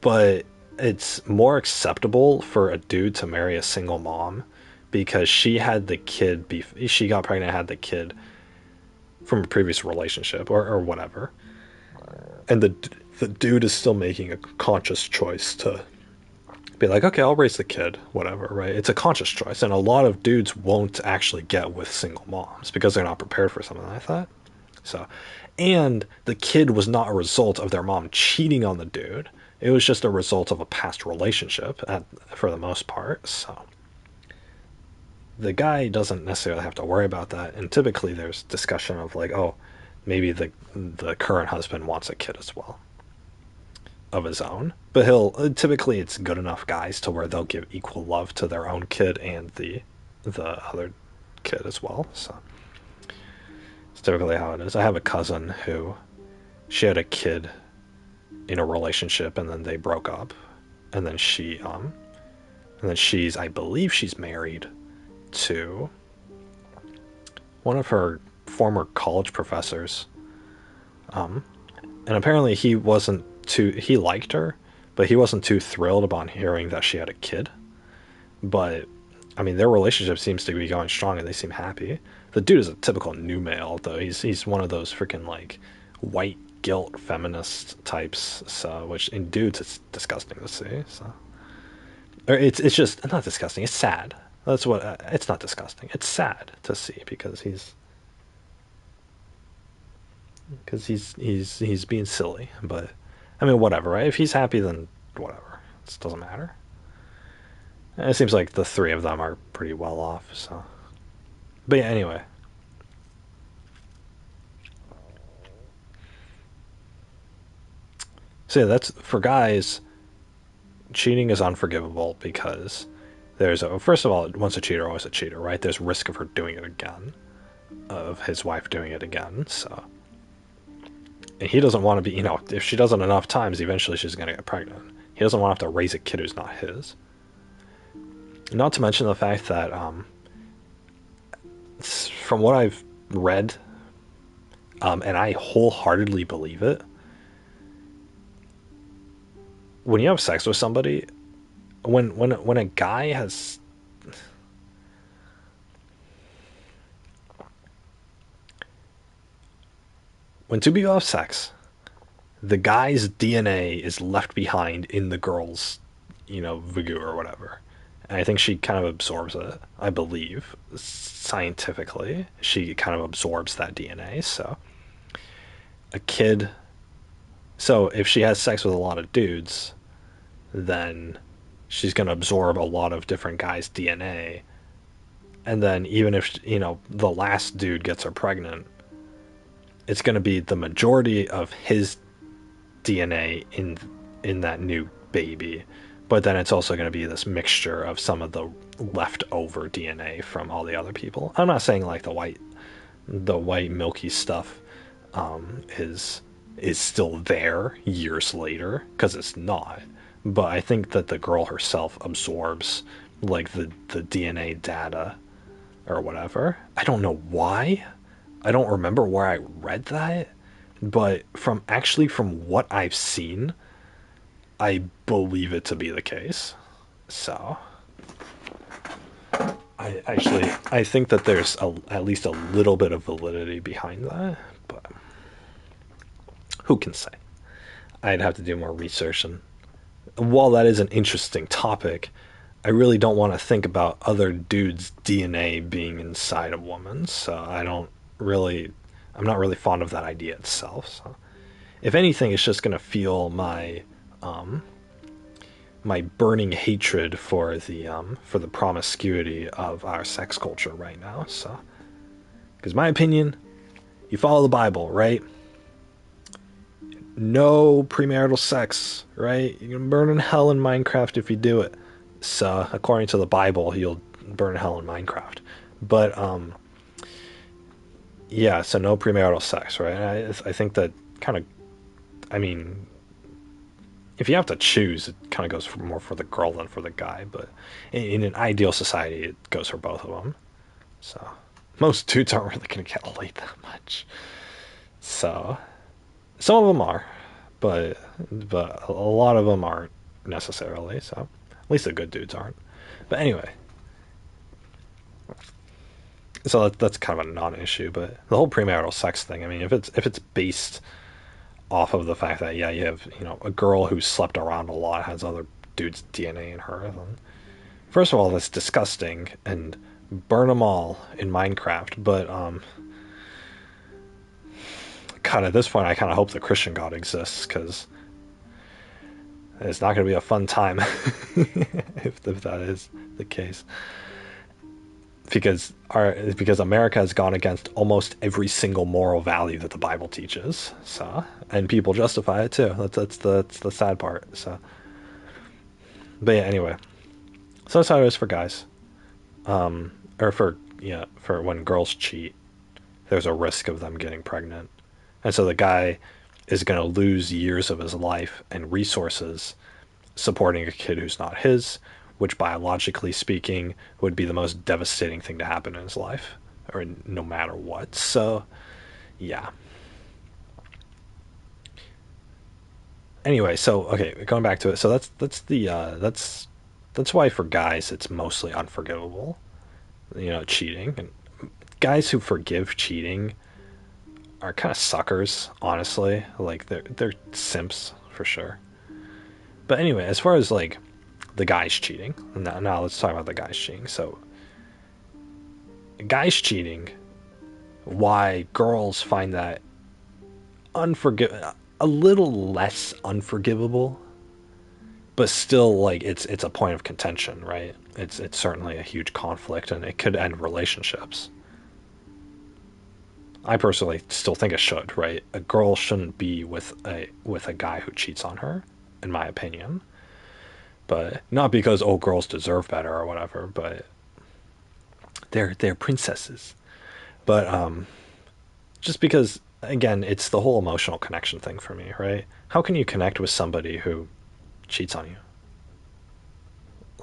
but it's more acceptable for a dude to marry a single mom because she had the kid she got pregnant, had the kid from a previous relationship, or whatever, and the dude is still making a conscious choice to be like, okay, I'll raise the kid, whatever, right? It's a conscious choice, and a lot of dudes won't actually get with single moms because they're not prepared for something like that. So, and the kid was not a result of their mom cheating on the dude. It was just a result of a past relationship for the most part. So the guy doesn't necessarily have to worry about that. And typically there's discussion of like, oh, maybe the current husband wants a kid as well of his own. But typically it's good enough guys to where they'll give equal love to their own kid and the other kid as well. So it's typically how it is. I have a cousin who, she had a kid in a relationship and then they broke up, and then she's, I believe she's married to one of her former college professors, and apparently he liked her, but he wasn't too thrilled upon hearing that she had a kid. But I mean, their relationship seems to be going strong, and they seem happy. The dude is a typical new male, though. He's one of those freaking like white guilt feminist types. So, which in dudes, it's disgusting to see. So, or it's just not disgusting. It's sad. That's what. It's not disgusting. It's sad to see because he's being silly. But I mean, whatever, right? If he's happy, then whatever. It doesn't matter. It seems like the three of them are pretty well off. So, but yeah, anyway. So yeah, that's for guys. Cheating is unforgivable because there's a first of all, once a cheater, always a cheater, right? There's risk of her doing it again, of his wife doing it again. So, and he doesn't want to be, if she does it enough times, eventually she's gonna get pregnant. He doesn't want to have to raise a kid who's not his. Not to mention the fact that, from what I've read, and I wholeheartedly believe it, when you have sex with somebody, when a guy has when two people have sex, the guy's DNA is left behind in the girl's, vugu or whatever. And I think she kind of absorbs it. I believe scientifically, she kind of absorbs that DNA. So a kid. So if she has sex with a lot of dudes, then she's going to absorb a lot of different guys' DNA. And then even if the last dude gets her pregnant, it's going to be the majority of his DNA in that new baby, but then it's also going to be this mixture of some of the leftover DNA from all the other people. I'm not saying like the white milky stuff is still there years later, because it's not. But I think that the girl herself absorbs like the DNA data or whatever. I don't know why. I don't remember where I read that, but from what I've seen, I believe it to be the case. So I think that there's at least a little bit of validity behind that, but who can say? I'd have to do more research, and while that is an interesting topic, I really don't want to think about other dudes' DNA being inside a woman. So I'm not really fond of that idea itself. So if anything, it's just gonna feel my burning hatred for the promiscuity of our sex culture right now. So, because my opinion, you follow the Bible, right? No premarital sex, right? You're gonna burn in hell in Minecraft if you do it. So, according to the Bible, you'll burn in hell in Minecraft. But yeah, so no premarital sex, right? I think that kind of, I mean, if you have to choose, it kind of goes more for the girl than for the guy. But in an ideal society, it goes for both of them. So most dudes aren't really going to get laid that much. So some of them are, but a lot of them aren't necessarily. So at least the good dudes aren't. But anyway, so that's kind of a non-issue. But the whole premarital sex thing. I mean, if it's based off of the fact that yeah, you have a girl who slept around a lot has other dudes' DNA in her, then first of all that's disgusting and burn them all in Minecraft. But God, at this point, I kind of hope the Christian God exists, because it's not going to be a fun time if that is the case. Because America has gone against almost every single moral value that the Bible teaches. So, and people justify it too. That's the sad part. So, but yeah, anyway, so that's how it is for guys. Or for when girls cheat, there's a risk of them getting pregnant, and so the guy is going to lose years of his life and resources supporting a kid who's not his, which biologically speaking would be the most devastating thing to happen in his life, or no matter what. So, yeah. Anyway, so okay, going back to it. So that's That's why for guys it's mostly unforgivable, cheating. And guys who forgive cheating are kind of suckers, honestly. Like they're simps for sure. But anyway, as far as like the guys cheating, now let's talk about the guys cheating. So guys cheating, why girls find that a little less unforgivable, but still like it's a point of contention, right? It's certainly a huge conflict, and it could end relationships. I personally still think it should, right? A girl shouldn't be with a guy who cheats on her, in my opinion. But not because girls deserve better or whatever, but they're princesses. But just because again, it's the whole emotional connection thing for me, right? How can you connect with somebody who cheats on you?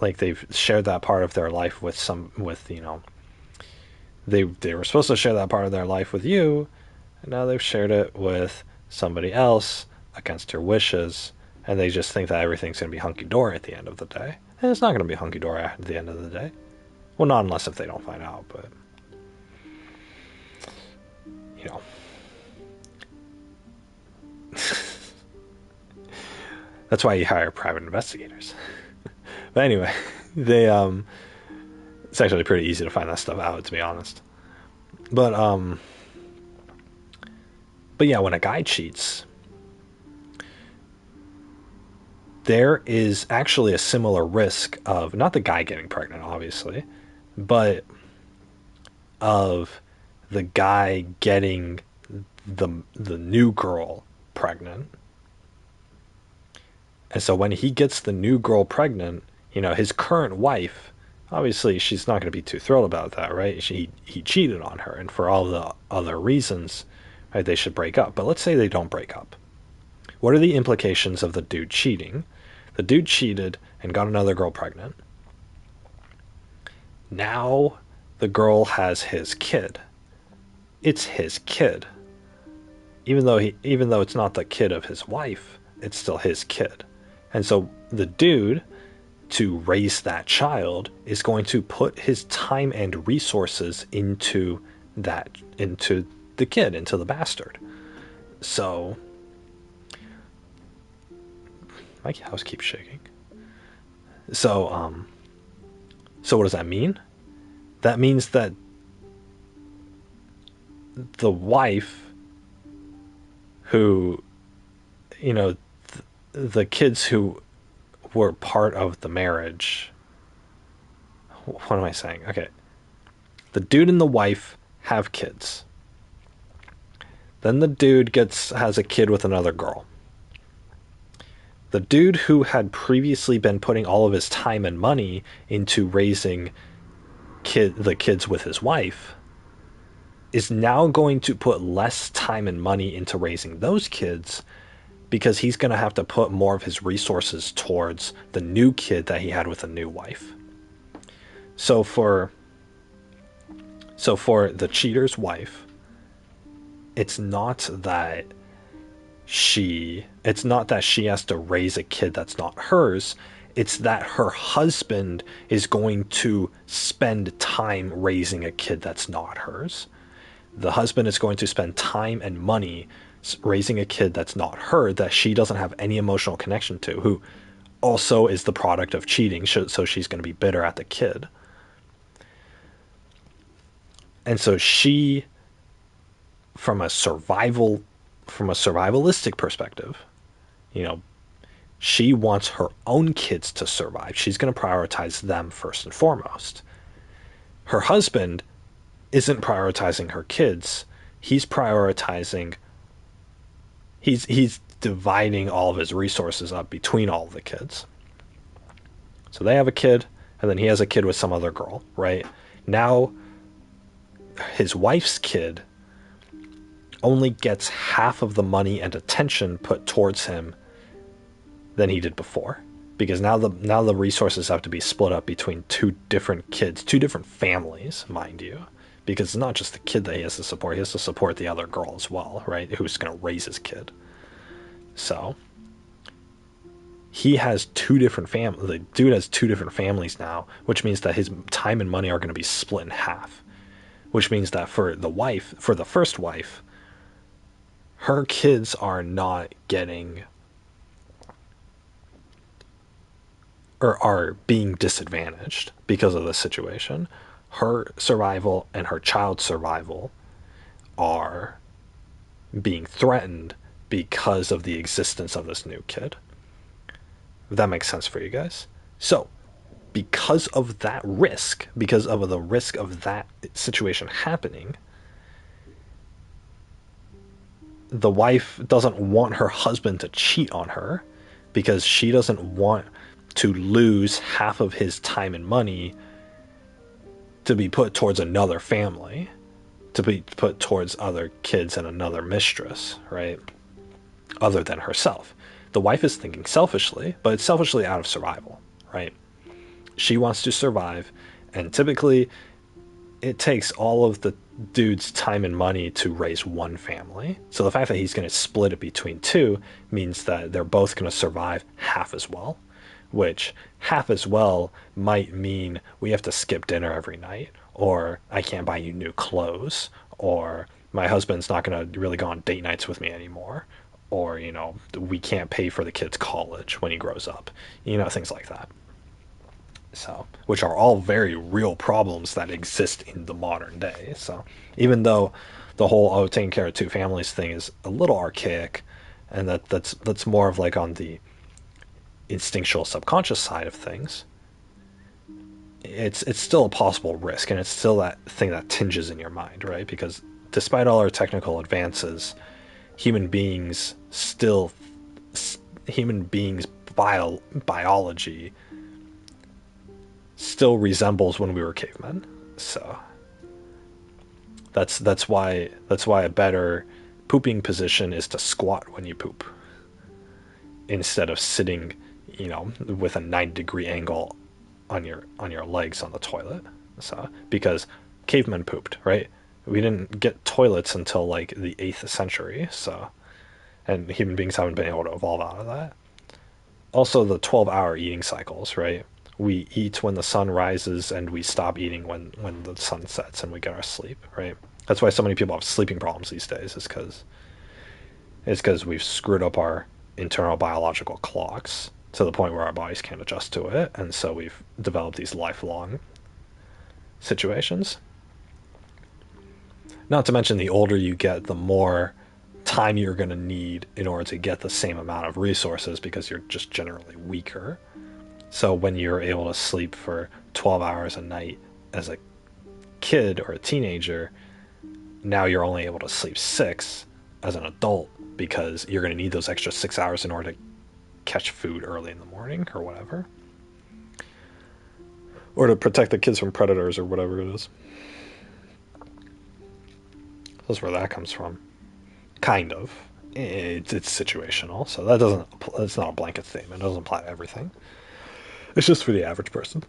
Like they've shared that part of their life with they were supposed to share that part of their life with you, and now they've shared it with somebody else against your wishes, and they just think that everything's going to be hunky dory at the end of the day. And it's not going to be hunky dory at the end of the day. Well, not unless if they don't find out, but you know. That's why you hire private investigators. But anyway, they it's actually pretty easy to find that stuff out, to be honest. But but yeah, when a guy cheats, there is actually a similar risk of not the guy getting pregnant, obviously, but of the guy getting the new girl pregnant. And so when he gets the new girl pregnant, his current wife, obviously she's not going to be too thrilled about that, right? He cheated on her, and for all the other reasons, right, they should break up. But let's say they don't break up. What are the implications of the dude cheating? The dude cheated and got another girl pregnant. Now the girl has his kid. It's his kid. Even though it's not the kid of his wife, it's still his kid. And so the dude, to raise that child, is going to put his time and resources into the kid, into the bastard. So my house keeps shaking. So what does that mean? That means that the wife who, the kids who were part of the marriage. What am I saying? Okay. The dude and the wife have kids. Then the dude has a kid with another girl. The dude who had previously been putting all of his time and money into raising the kids with his wife is now going to put less time and money into raising those kids, because he's going to have to put more of his resources towards the new kid that he had with a new wife. So for the cheater's wife, it's not that she has to raise a kid that's not hers. It's that her husband is going to spend time raising a kid that's not hers. The husband is going to spend time and money raising a kid that's not her, that she doesn't have any emotional connection to, who also is the product of cheating, so she's going to be bitter at the kid. And so she, from a survivalistic perspective, she wants her own kids to survive. She's going to prioritize them first and foremost. Her husband isn't prioritizing her kids. He's dividing all of his resources up between all of the kids. So they have a kid, and then he has a kid with some other girl, right? Now his wife's kid only gets half of the money and attention put towards him than he did before, because now the resources have to be split up between two different kids, two different families, mind you, because it's not just the kid that he has to support the other girl as well, right, who's going to raise his kid. So he has two different families. The dude has two different families now, which means that his time and money are going to be split in half. Which means that for the wife, for the first wife, her kids are not getting or are being disadvantaged because of this situation. Her survival and her child's survival are being threatened because of the existence of this new kid. If that makes sense for you guys. So, because of that risk, because of the risk of that situation happening, the wife doesn't want her husband to cheat on her because she doesn't want to lose half of his time and money to be put towards another family, to be put towards other kids and another mistress, right? Other than herself. The wife is thinking selfishly, but it's selfishly out of survival, right? She wants to survive, and typically it takes all of the dude's time and money to raise one family. So the fact that he's going to split it between two means that they're both going to survive half as well, which half as well might mean we have to skip dinner every night, or I can't buy you new clothes, or my husband's not going to really go on date nights with me anymore, or, we can't pay for the kid's college when he grows up, things like that. So, which are all very real problems that exist in the modern day. So, even though the whole taking care of two families thing is a little archaic, and that's more of like on the instinctual subconscious side of things, it's still a possible risk, and it's still that thing that tinges in your mind, right? Because despite all our technical advances, human beings still human beings biology still resembles when we were cavemen. So that's why a better pooping position is to squat when you poop instead of sitting, with a 90-degree angle on your legs on the toilet. So because cavemen pooped, right? We didn't get toilets until like the 8th century, so and human beings haven't been able to evolve out of that. Also the 12-hour eating cycles, right? We eat when the sun rises and we stop eating when the sun sets and we get our sleep, right? That's why so many people have sleeping problems these days, is because we've screwed up our internal biological clocks to the point where our bodies can't adjust to it, and so we've developed these lifelong situations. Not to mention, the older you get, the more time you're going to need in order to get the same amount of resources because you're just generally weaker. So when you're able to sleep for 12 hours a night as a kid or a teenager, now you're only able to sleep 6 as an adult because you're going to need those extra 6 hours in order to catch food early in the morning or whatever. Or to protect the kids from predators or whatever it is. That's where that comes from. Kind of. It's situational, so that's not a blanket statement. It doesn't apply to everything. It's just for the average person.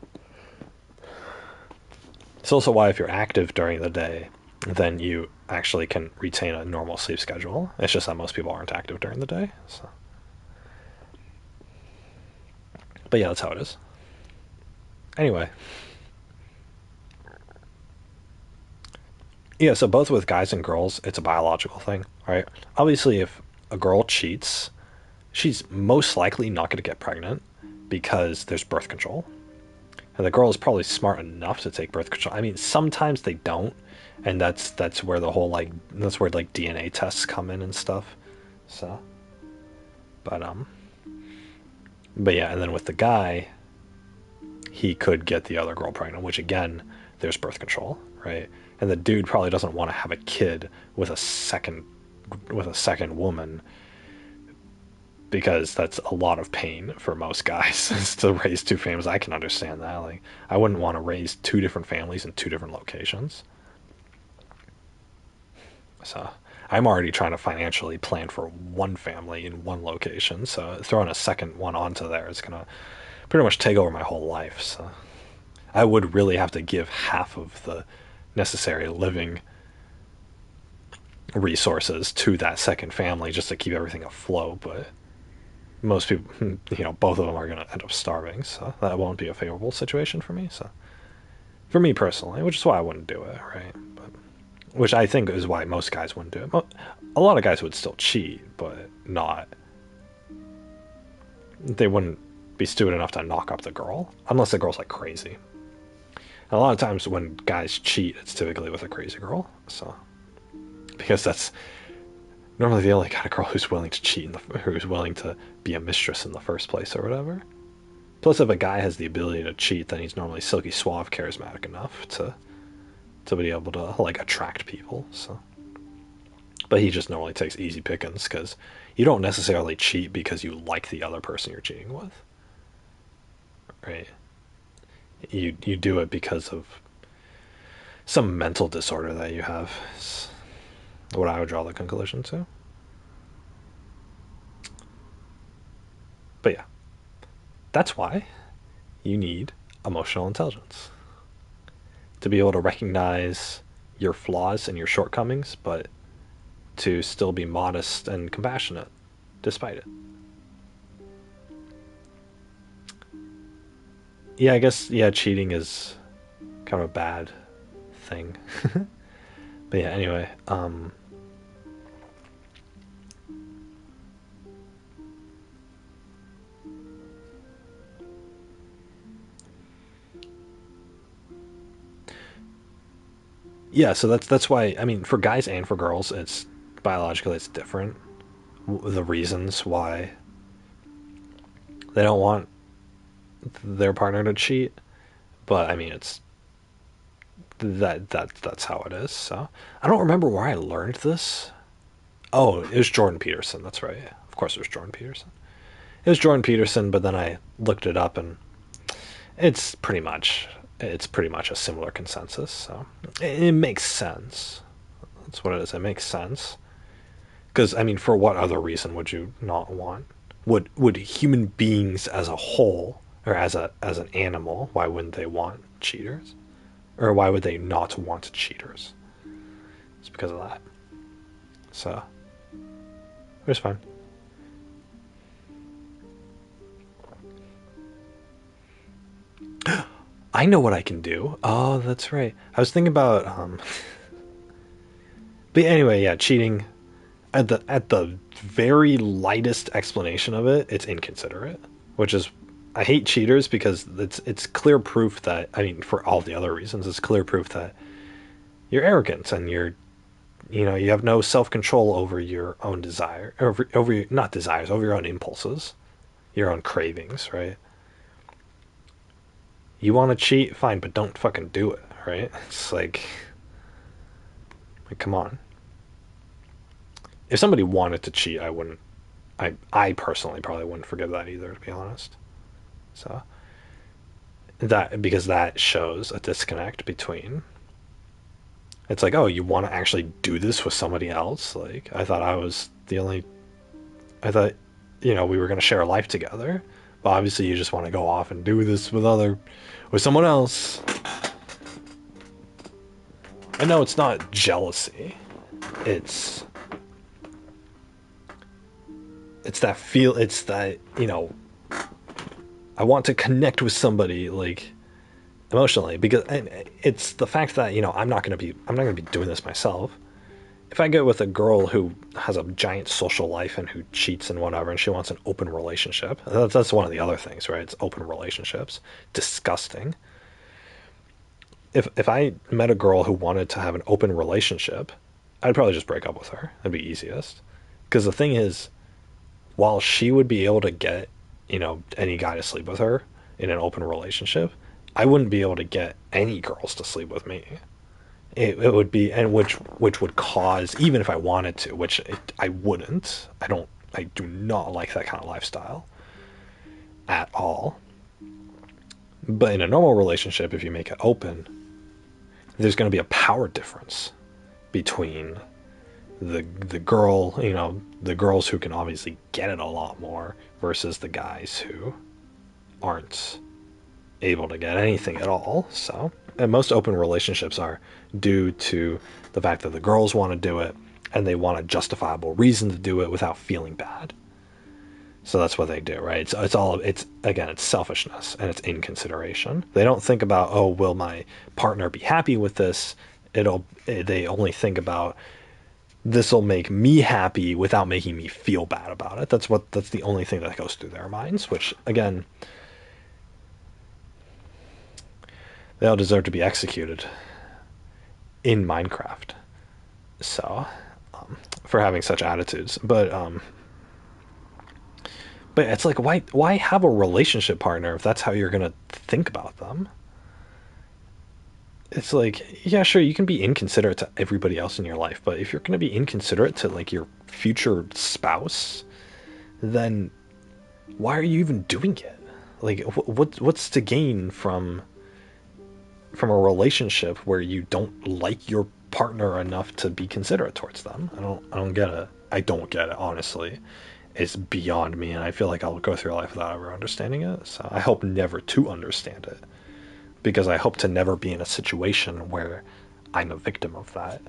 It's also why if you're active during the day, then you actually can retain a normal sleep schedule. It's just that most people aren't active during the day. So. But yeah, that's how it is. Anyway. Yeah, so both with guys and girls, it's a biological thing, right? Obviously, if a girl cheats, she's most likely not going to get pregnant because there's birth control. And the girl is probably smart enough to take birth control. I mean, sometimes they don't, and that's where the whole that's where DNA tests come in and stuff. So, but but yeah, and then with the guy, he could get the other girl pregnant, which again, there's birth control, right? And the dude probably doesn't want to have a kid with a second woman because that's a lot of pain for most guys is to raise two families. I can understand that. Like, I wouldn't want to raise two different families in two different locations. So I'm already trying to financially plan for one family in one location. So throwing a second one onto there is gonna pretty much take over my whole life. So I would really have to give half of the necessary living resources to that second family just to keep everything afloat. But most people, both of them are going to end up starving, so that won't be a favorable situation for me. So, for me personally, which is why I wouldn't do it, right? But, which I think is why most guys wouldn't do it. A lot of guys would still cheat, but not. They wouldn't be stupid enough to knock up the girl, unless the girl's like crazy. And a lot of times when guys cheat, it's typically with a crazy girl. So, because that's normally the only kind of girl who's willing to cheat, who's willing to be a mistress in the first place or whatever. Plus, if a guy has the ability to cheat, then he's normally silky suave, charismatic enough to be able to like attract people. So, but he just normally takes easy pickings because you don't necessarily cheat because you like the other person you're cheating with, right? You do it because of some mental disorder that you have. Is what I would draw the conclusion to. But yeah, that's why you need emotional intelligence to be able to recognize your flaws and your shortcomings, but to still be modest and compassionate despite it. Yeah, I guess, yeah, cheating is kind of a bad thing. But yeah, anyway, yeah, so that's why, I mean, for guys and for girls, it's biologically it's different. The reasons why they don't want their partner to cheat, but I mean, it's that's how it is. So I don't remember where I learned this. Oh, it was Jordan Peterson. That's right. Of course, it was Jordan Peterson. It was Jordan Peterson, but then I looked it up, and it's pretty much a similar consensus. So it makes sense. That's what it is. It makes sense. Because I mean, for what other reason would you not want? Would human beings as a whole, or as an animal, why wouldn't they want cheaters? Or why would they not want cheaters? It's because of that. So it was fun. I know what I can do. Oh, that's right. I was thinking about but anyway, yeah, cheating at the very lightest explanation of it, it's inconsiderate, which is I hate cheaters because it's clear proof that I mean for all the other reasons, it's clear proof that you're arrogant and you have no self-control over your own desire over your, not desires, over your own impulses, your own cravings, right? You want to cheat, fine, but don't fucking do it, right? It's like come on. If somebody wanted to cheat, I wouldn't. I personally probably wouldn't forgive that either, to be honest. So that because that shows a disconnect between. It's like, oh, you want to actually do this with somebody else? Like I thought I was the only. I thought, we were gonna share a life together, but obviously you just want to go off and do this with someone else. I know it's not jealousy. It's it's that feel. It's that I want to connect with somebody like emotionally because and it's the fact that I'm not gonna be doing this myself. If I get with a girl who has a giant social life and who cheats and whatever, and she wants an open relationship, that's one of the other things, right? It's open relationships. Disgusting. If I met a girl who wanted to have an open relationship, I'd probably just break up with her. That'd be easiest. Because the thing is, while she would be able to get, any guy to sleep with her in an open relationship, I wouldn't be able to get any girls to sleep with me. It would be, and which would cause, even if I wanted to, which I wouldn't. I do not like that kind of lifestyle at all. But in a normal relationship, if you make it open, there's going to be a power difference between the girl, the girls who can obviously get it a lot more versus the guys who aren't able to get anything at all. So, and most open relationships are due to the fact that the girls want to do it and they want a justifiable reason to do it without feeling bad. So that's what they do, right? It's all it's again, it's selfishness and it's inconsideration. They don't think about, oh, will my partner be happy with this? They only think about, this will make me happy without making me feel bad about it. That's the only thing that goes through their minds, which again, they all deserve to be executed in Minecraft. So, for having such attitudes. But it's like, why have a relationship partner if that's how you're gonna think about them? It's like, yeah, sure, you can be inconsiderate to everybody else in your life, but if you're gonna be inconsiderate to like your future spouse, then why are you even doing it? Like, what's to gain from a relationship where you don't like your partner enough to be considerate towards them? I don't get it. I don't get it, honestly. It's beyond me, and I feel like I'll go through life without ever understanding it. So I hope never to understand it, because I hope to never be in a situation where I'm a victim of that.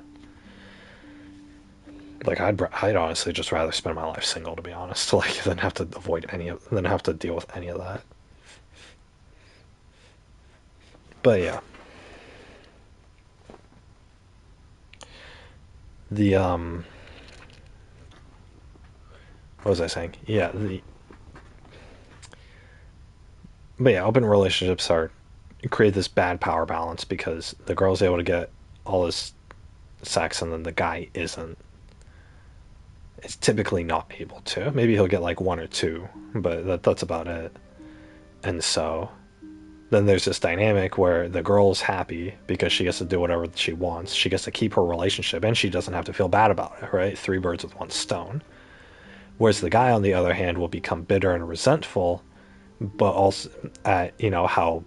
Like I'd honestly just rather spend my life single, to be honest, like than have to avoid than have to deal with any of that. But yeah, the what was I saying? Yeah, the but yeah, open relationships are create this bad power balance because the girl's able to get all this sex and then the guy isn't. It's typically not able to. Maybe he'll get like one or two, but that's about it. And so then there's this dynamic where the girl's happy because she gets to do whatever she wants. She gets to keep her relationship and she doesn't have to feel bad about it, right? Three birds with one stone. Whereas the guy, on the other hand, will become bitter and resentful, but also at, how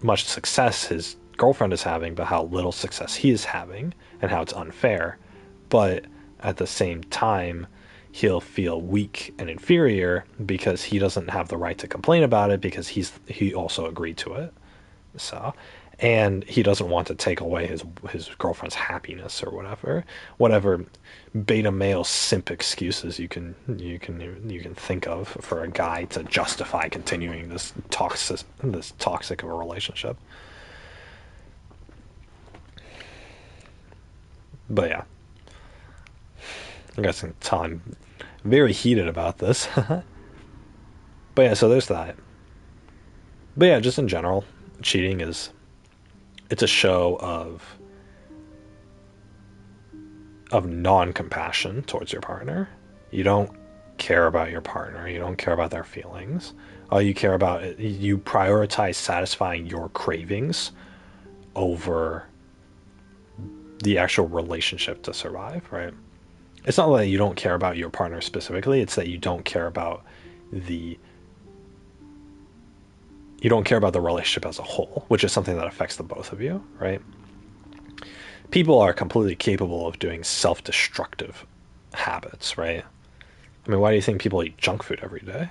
much success his girlfriend is having, but how little success he is having, and how it's unfair. But at the same time, he'll feel weak and inferior because he doesn't have the right to complain about it because he also agreed to it. So, and he doesn't want to take away his girlfriend's happiness or whatever beta male simp excuses you can think of for a guy to justify continuing this toxic of a relationship. But yeah, I guess I can tell I'm very heated about this. But yeah, so there's that. But yeah, just in general, cheating is it's a show of non-compassion towards your partner. You don't care about your partner. You don't care about their feelings. All you care about, you prioritize satisfying your cravings over the actual relationship to survive, right? It's not that you don't care about your partner specifically, it's that the you don't care about the relationship as a whole, which is something that affects the both of you, right? People are completely capable of doing self-destructive habits, right? I mean, why do you think people eat junk food every day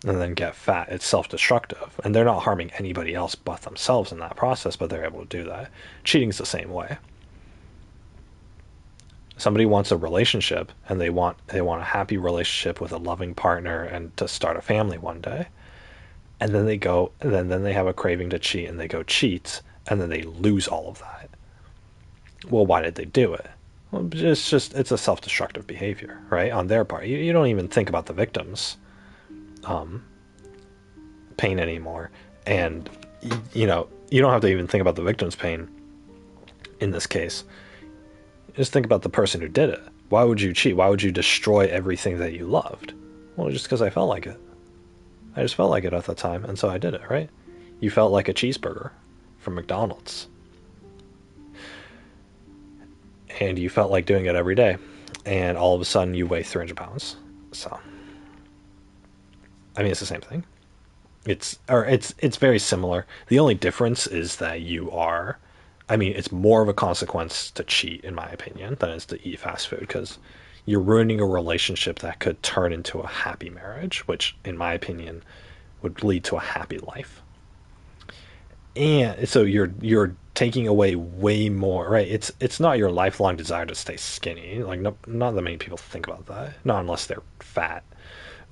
and then get fat? It's self-destructive, and they're not harming anybody else but themselves in that process, but they're able to do that. Cheating's the same way. Somebody wants a relationship and they want a happy relationship with a loving partner and to start a family one day, and then then they have a craving to cheat and they go cheat and then they lose all of that. Well, why did they do it? Well, it's a self-destructive behavior, right, on their part. You don't even think about the victim's pain anymore, and you don't have to even think about the victim's pain in this case. Just think about the person who did it. Why would you cheat? Why would you destroy everything that you loved? Well, just because I felt like it. I just felt like it at the time, and so I did it, right? You felt like a cheeseburger from McDonald's, and you felt like doing it every day, and all of a sudden you weigh 300 pounds. So, I mean, it's the same thing. It's very similar. The only difference is that I mean, it's more of a consequence to cheat, in my opinion, than it is to eat fast food because you're ruining a relationship that could turn into a happy marriage, which, in my opinion, would lead to a happy life. And so you're taking away way more, right? It's not your lifelong desire to stay skinny. Like, not that many people think about that, not unless they're fat.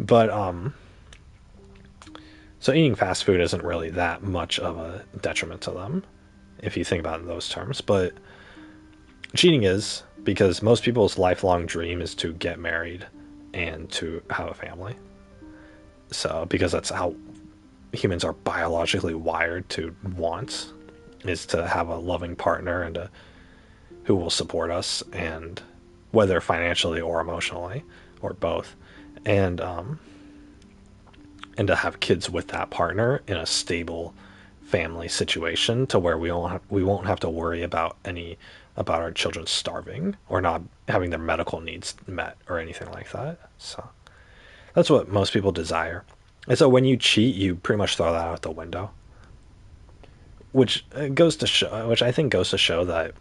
But so eating fast food isn't really that much of a detriment to them if you think about it in those terms. But cheating is, because most people's lifelong dream is to get married and to have a family. So because that's how humans are biologically wired to want, is to have a loving partner and who will support us, and whether financially or emotionally or both, and and to have kids with that partner in a stable family situation to where we won't have to worry about our children starving or not having their medical needs met or anything like that. So that's what most people desire. And so when you cheat, you pretty much throw that out the window, which I think goes to show that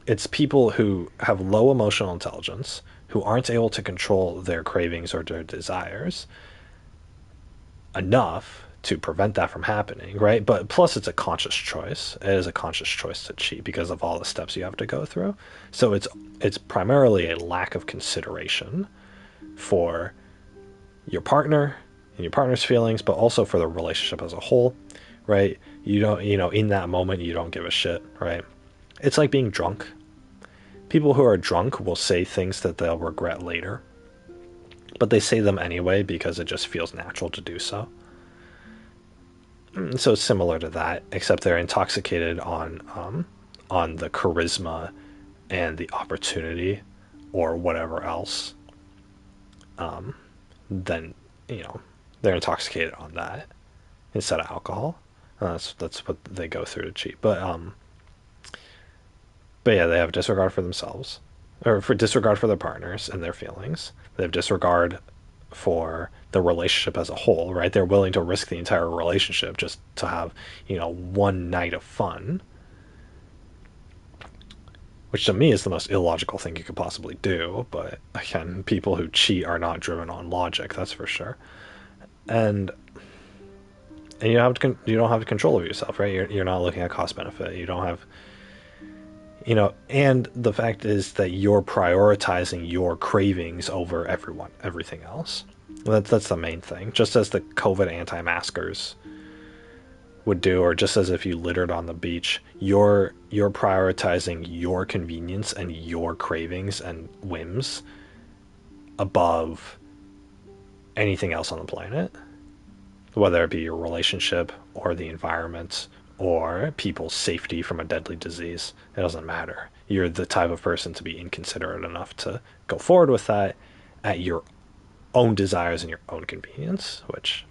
it's people who have low emotional intelligence, who aren't able to control their cravings or their desires enough to prevent that from happening, right? But plus, it's a conscious choice. It is a conscious choice to cheat because of all the steps you have to go through. So it's primarily a lack of consideration for your partner and your partner's feelings, but also for the relationship as a whole, right? You don't, in that moment, you don't give a shit, right? It's like being drunk. People who are drunk will say things that they'll regret later, but they say them anyway because it just feels natural to do so. So it's similar to that, except they're intoxicated on the charisma and the opportunity or whatever else. Then they're intoxicated on that instead of alcohol. That's what they go through to cheat. But yeah, they have disregard for themselves, or for disregard for their partners and their feelings. They have disregard for the relationship as a whole, right? They're willing to risk the entire relationship just to have, one night of fun, which to me is the most illogical thing you could possibly do. But again, people who cheat are not driven on logic, that's for sure. And you don't have control of yourself, right? You're not looking at cost benefit. You don't have, and the fact is that you're prioritizing your cravings over everything else. That's the main thing. Just as the COVID anti-maskers would do, or just as if you littered on the beach, you're prioritizing your convenience and your cravings and whims above anything else on the planet, whether it be your relationship or the environment or people's safety from a deadly disease. It doesn't matter. You're the type of person to be inconsiderate enough to go forward with that at your own desires and your own convenience, which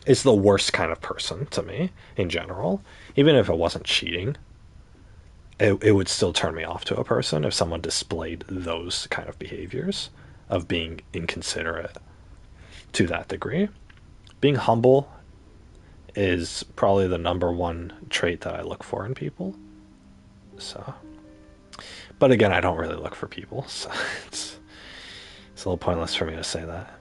is the worst kind of person to me in general. Even if it wasn't cheating, it would still turn me off to a person if someone displayed those kind of behaviors of being inconsiderate to that degree. Being humble is probably the number one trait that I look for in people. So, but again, I don't really look for people, so it's a little pointless for me to say that.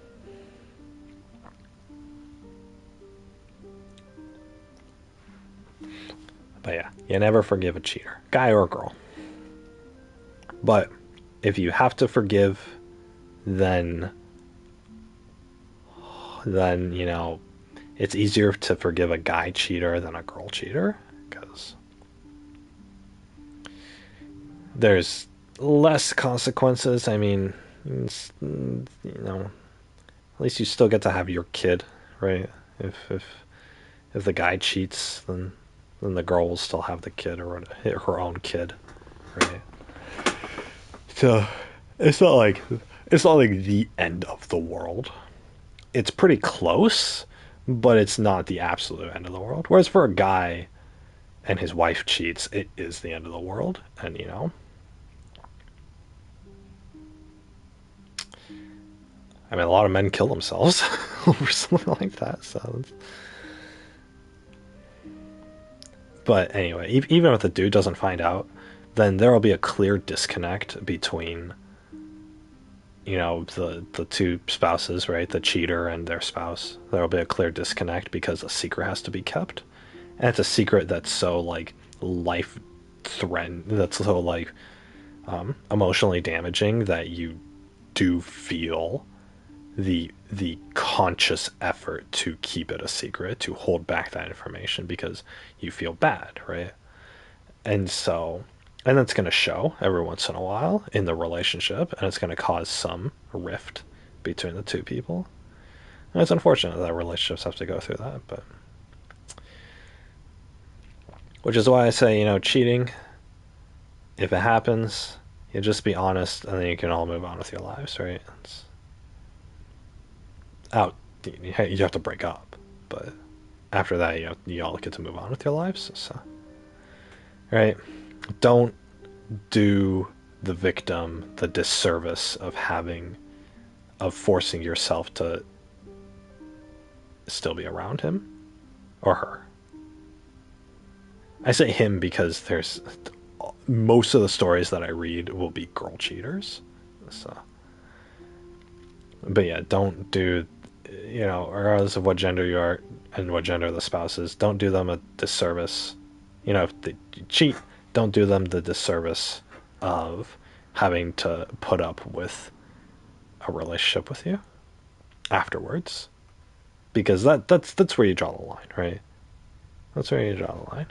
But yeah, you never forgive a cheater, guy or girl. But if you have to forgive, then it's easier to forgive a guy cheater than a girl cheater because there's less consequences. I mean, at least you still get to have your kid, right? If the guy cheats, then the girl will still have the kid or her own kid, right? So it's not like the end of the world. It's pretty close, but it's not the absolute end of the world. Whereas for a guy and his wife cheats, it is the end of the world. And I mean, a lot of men kill themselves over something like that. So, but anyway, even if the dude doesn't find out, then there will be a clear disconnect between the two spouses, right? The cheater and their spouse. There will be a clear disconnect because a secret has to be kept, and it's a secret that's so like life threatening, that's so like emotionally damaging that you do feel the conscious effort to keep it a secret, to hold back that information because you feel bad, right? And so, and that's going to show every once in a while in the relationship, and it's going to cause some rift between the two people. And it's unfortunate that relationships have to go through that, but which is why I say, cheating, if it happens, you just be honest, and then you can all move on with your lives, right? It's out. You have to break up, but after that, you all get to move on with your lives. So, right? Don't do the victim the disservice of forcing yourself to still be around him or her. I say him because there's most of the stories that I read will be girl cheaters. So, but yeah, don't do, regardless of what gender you are and what gender the spouse is, don't do them a disservice. If they cheat, don't do them the disservice of having to put up with a relationship with you afterwards, because that's where you draw the line, right? That's where you draw the line.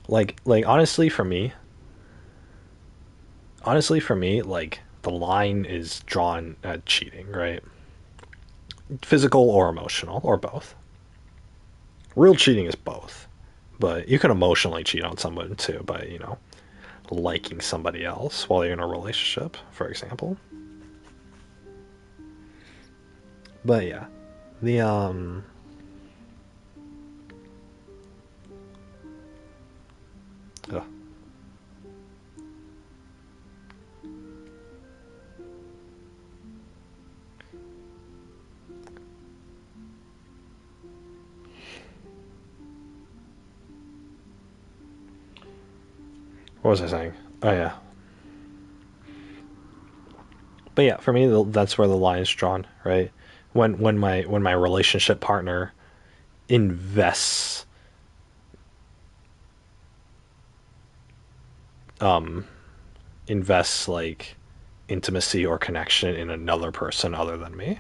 Like honestly for me, like the line is drawn at cheating, right? Physical or emotional or both. Real cheating is both, but you can emotionally cheat on someone too by liking somebody else while you're in a relationship, for example. But yeah, the ugh. What was I saying? Oh yeah, but yeah, for me, that's where the line is drawn, right? When my relationship partner invests invests like intimacy or connection in another person other than me,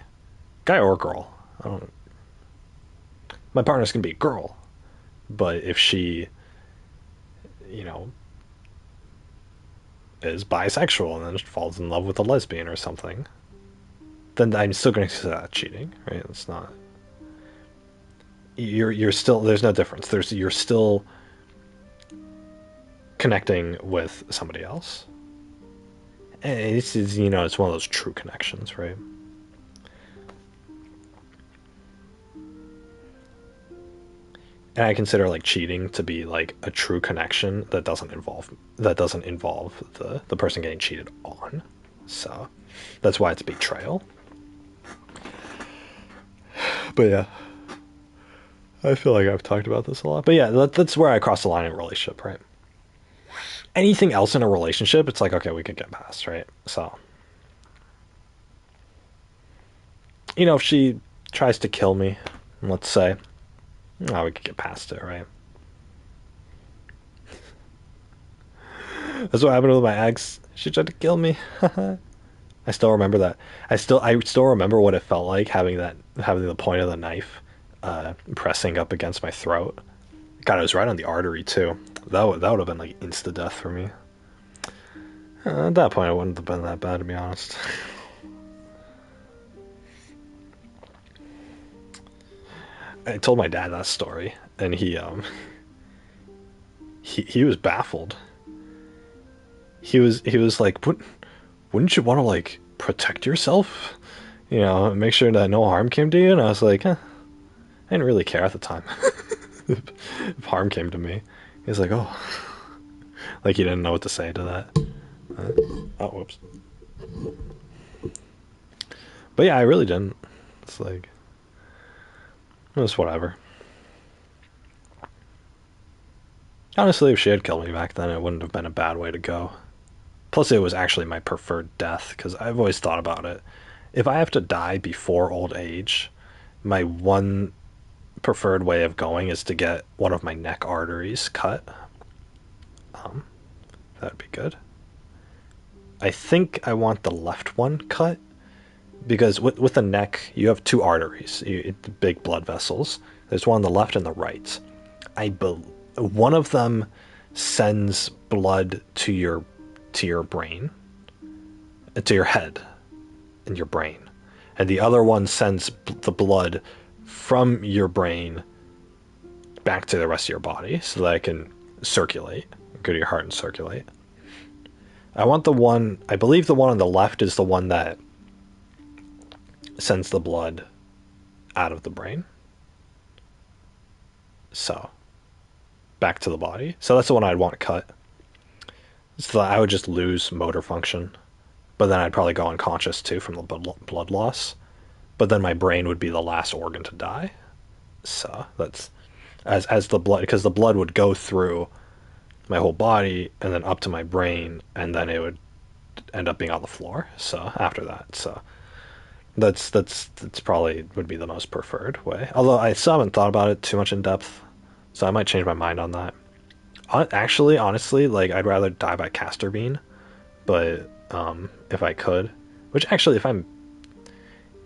guy or girl. I don't. My partner's gonna be a girl, but if she, you know, is bisexual and then falls in love with a lesbian or something, then I'm still going to consider that cheating, right? It's not. You're still, there's no difference. You're still connecting with somebody else. And it's one of those true connections, right? And I consider like cheating to be like a true connection that doesn't involve the person getting cheated on. So that's why it's betrayal. But yeah, I feel like I've talked about this a lot. But yeah, that's where I cross the line in a relationship, right? Anything else in a relationship, it's like, okay, we could get past, right? So, if she tries to kill me, let's say, oh, we could get past it, right? That's what happened with my ex. She tried to kill me. I still remember that. I still remember what it felt like having the point of the knife pressing up against my throat. God, it was right on the artery too. That would have been like insta death for me. At that point, it wouldn't have been that bad, to be honest. I told my dad that story, and he was baffled. He was like, wouldn't you want to like protect yourself? Make sure that no harm came to you. And I was like, I didn't really care at the time if harm came to me. He's like, oh, like he didn't know what to say to that. Oh, whoops. But yeah, I really didn't. It's like, it was whatever. Honestly, if she had killed me back then, it wouldn't have been a bad way to go. Plus, it was actually my preferred death because I've always thought about it. If I have to die before old age, my one preferred way of going is to get one of my neck arteries cut. That'd be good. I think I want the left one cut because with the neck you have two arteries, big blood vessels. There's one on the left and the right. One of them sends blood to your brain, to your head and your brain, and the other one sends the blood from your brain back to the rest of your body so that it can circulate, go to your heart and circulate. I believe the one on the left is the one that sends the blood out of the brain. So, back to the body. So that's the one I'd want to cut. So that I would just lose motor function. But then I'd probably go unconscious too from the blood loss. But then my brain would be the last organ to die. So that's as the blood, because the blood would go through my whole body and then up to my brain, and then it would end up being on the floor. So after that, so that's probably would be the most preferred way. Although I still haven't thought about it too much in depth, so I might change my mind on that. Actually, honestly, like I'd rather die by castor bean, but if I could, which actually,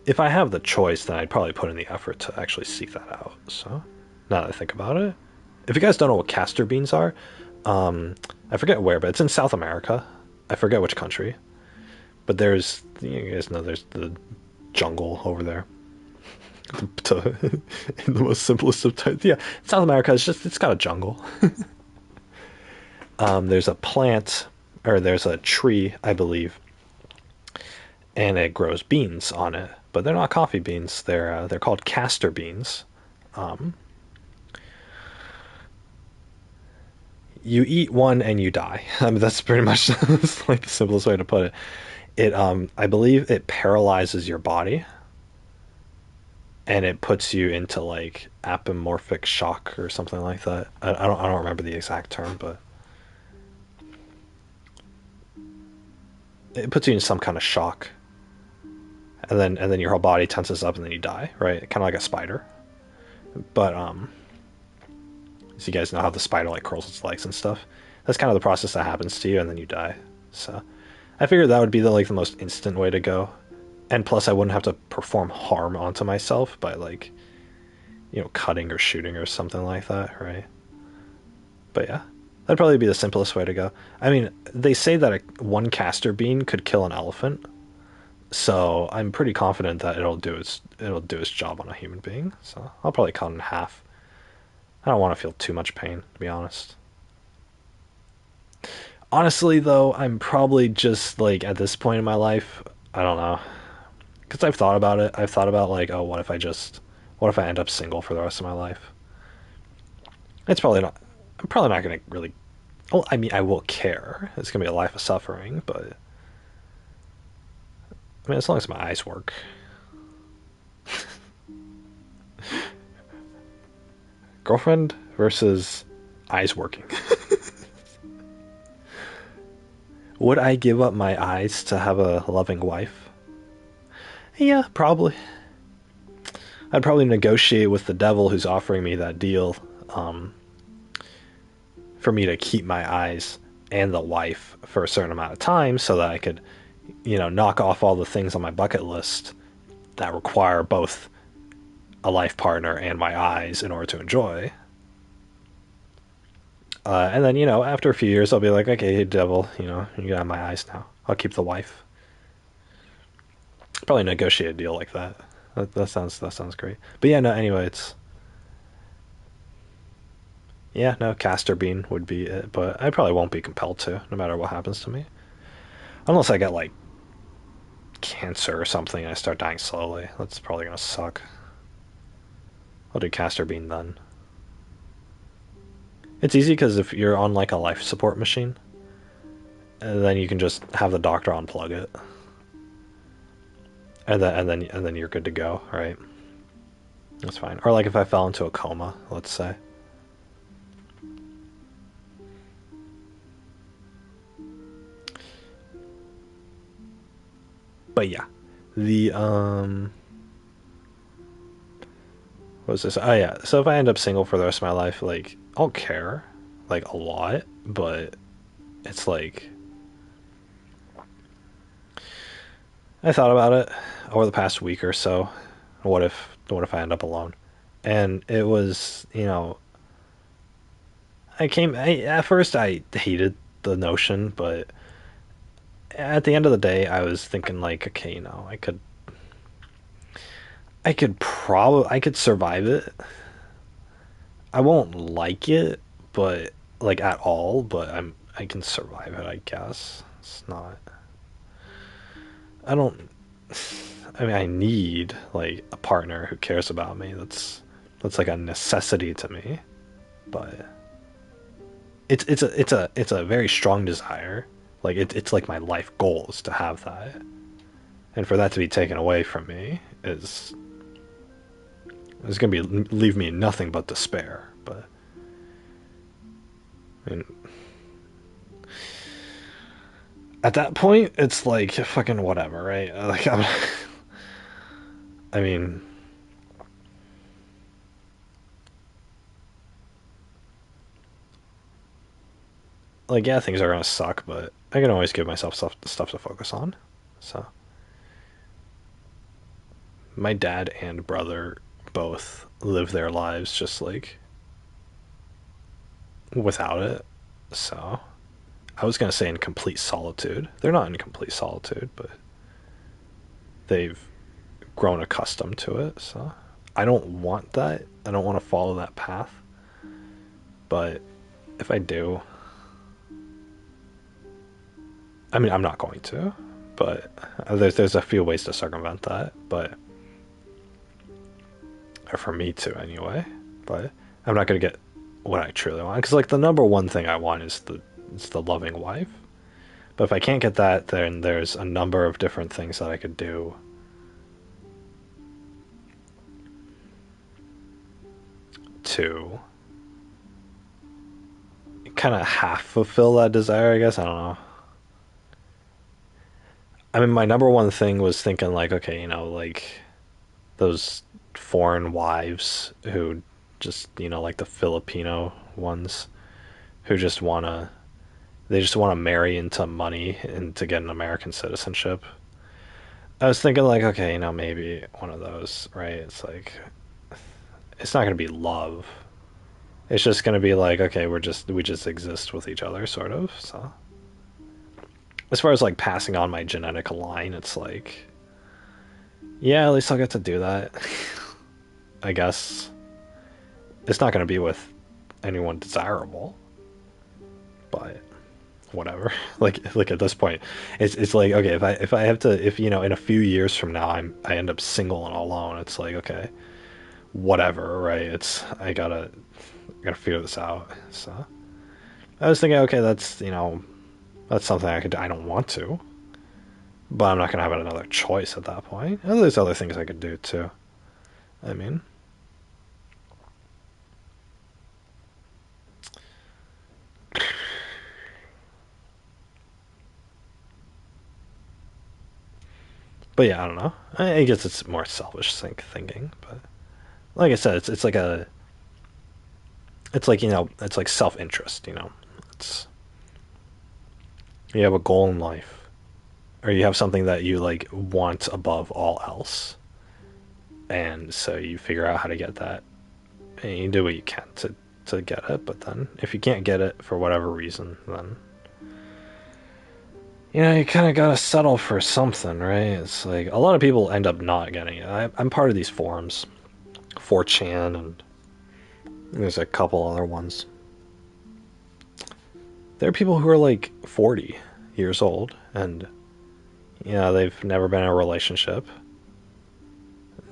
if I have the choice, then I'd probably put in the effort to actually seek that out. So now that I think about it, if you guys don't know what castor beans are, I forget where, but it's in South America. I forget which country, but you guys know there's the jungle over there. In the most simplest of terms, yeah, South America is it's got a jungle. There's a plant, or there's a tree, I believe, and it grows beans on it, but they're not coffee beans. They're called castor beans. You eat one and you die. I mean, that's pretty much that's like the simplest way to put it. I believe it paralyzes your body, and it puts you into like apomorphic shock or something like that. I don't remember the exact term, but it puts you in some kind of shock, and then your whole body tenses up, and then you die. Right, kind of like a spider. But so you guys know how the spider like curls its legs and stuff. That's kind of the process that happens to you, and then you die. So I figured that would be the most instant way to go, and plus I wouldn't have to perform harm onto myself by like, cutting or shooting or something like that, right? But yeah, that'd probably be the simplest way to go. I mean, they say that one castor bean could kill an elephant, so I'm pretty confident that it'll do its job on a human being. So I'll probably cut it in half. I don't want to feel too much pain, to be honest. Honestly, though, I'm probably just like at this point in my life, I don't know, because I've thought about it. I've thought about like, oh, what if I end up single for the rest of my life? It's probably not. I'm probably not gonna really. Well, I mean, I will care. It's gonna be a life of suffering, but I mean, as long as my eyes work. Girlfriend versus eyes working. Would I give up my eyes to have a loving wife? Yeah, probably. I'd probably negotiate with the devil who's offering me that deal, for me to keep my eyes and the wife for a certain amount of time so that I could, knock off all the things on my bucket list that require both a life partner and my eyes in order to enjoy. And then, after a few years, I'll be like, okay, devil, you can have my eyes now. I'll keep the wife. Probably negotiate a deal like that. That sounds great. But yeah, no. Anyway, no. Castor bean would be it, but I probably won't be compelled to, no matter what happens to me, unless I get like cancer or something and I start dying slowly. That's probably gonna suck. I'll do castor bean then. It's easy because if you're on like a life support machine, then you can just have the doctor unplug it, and then you're good to go, right? That's fine. Or like if I fell into a coma, let's say. But yeah, the what was this? Oh yeah. So if I end up single for the rest of my life, like I'll care, like a lot, but it's like I thought about it over the past week or so. What if I end up alone? And it was, at first I hated the notion, but at the end of the day I was thinking like, okay, I could survive it. I won't like it, but like at all, but I can survive it, I guess. It's not I don't I mean I need like a partner who cares about me. That's like a necessity to me, but it's a very strong desire. Like it's like my life goal is to have that. And for that to be taken away from me is going to be leave me in nothing but despair. But I mean, at that point, it's like fucking whatever, right? Like I mean, like yeah, things are gonna suck, but I can always give myself stuff to focus on. So my dad and brother both live their lives just like without it. So I was gonna say in complete solitude. They're not in complete solitude, but they've grown accustomed to it. So I don't want that. I don't want to follow that path. But if I do, I mean, I'm not going to. But there's a few ways to circumvent that. But or for me to anyway. But I'm not gonna get what I truly want because like the number one thing I want is the loving wife. But if I can't get that, then there's a number of different things that I could do to kind of half fulfill that desire, I guess. I don't know. I mean, my number one thing was thinking, like, okay, like those foreign wives who just, like the Filipino ones who they just want to marry into money and to get an American citizenship. I was thinking, like, okay, maybe one of those, right? It's like, it's not going to be love. It's just going to be like, okay, we just exist with each other, sort of. So as far as like passing on my genetic line, it's like, yeah, at least I'll get to do that. I guess it's not going to be with anyone desirable, but whatever. Like at this point, it's like okay, if I have to if in a few years from now I end up single and alone, it's like okay, whatever, right? I gotta figure this out. So I was thinking, okay, that's something I could. I don't want to, but I'm not gonna have another choice at that point. And there's other things I could do too. I mean, but yeah, I don't know. I guess it's more selfish thinking, but like I said, it's like it's like self interest. It's you have a goal in life, or you have something that you like want above all else, and so you figure out how to get that, and you do what you can to get it. But then if you can't get it for whatever reason, then you kind of gotta settle for something, right? It's like a lot of people end up not getting it. I'm part of these forums, 4chan, and there's a couple other ones. There are people who are like 40 years old, and they've never been in a relationship,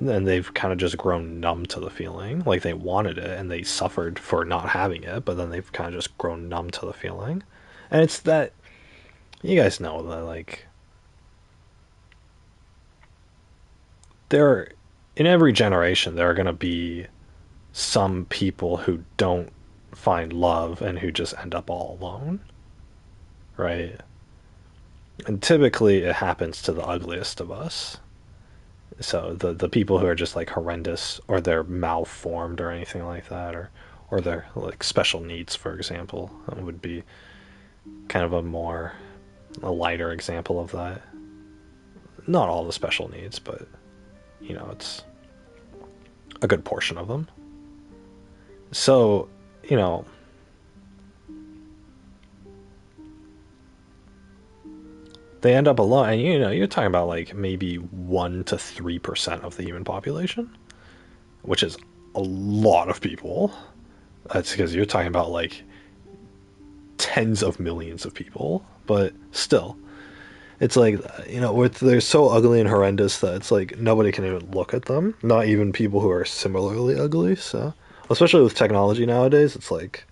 and they've kind of just grown numb to the feeling. Like they wanted it and they suffered for not having it, but then they've kind of just grown numb to the feeling. And it's that you guys know that like there in every generation there are going to be some people who don't find love and who just end up all alone, right? And typically it happens to the ugliest of us. So the people who are just like horrendous or they're malformed or anything like that, or they're like special needs, for example, would be kind of a lighter example of that. not all the special needs, but it's a good portion of them. So, you know, they end up alone, and you're talking about like maybe 1 to 3% of the human population, which is a lot of people. That's because you're talking about like tens of millions of people, but still, it's like they're so ugly and horrendous that it's like nobody can even look at them, not even people who are similarly ugly. So, especially with technology nowadays, it's like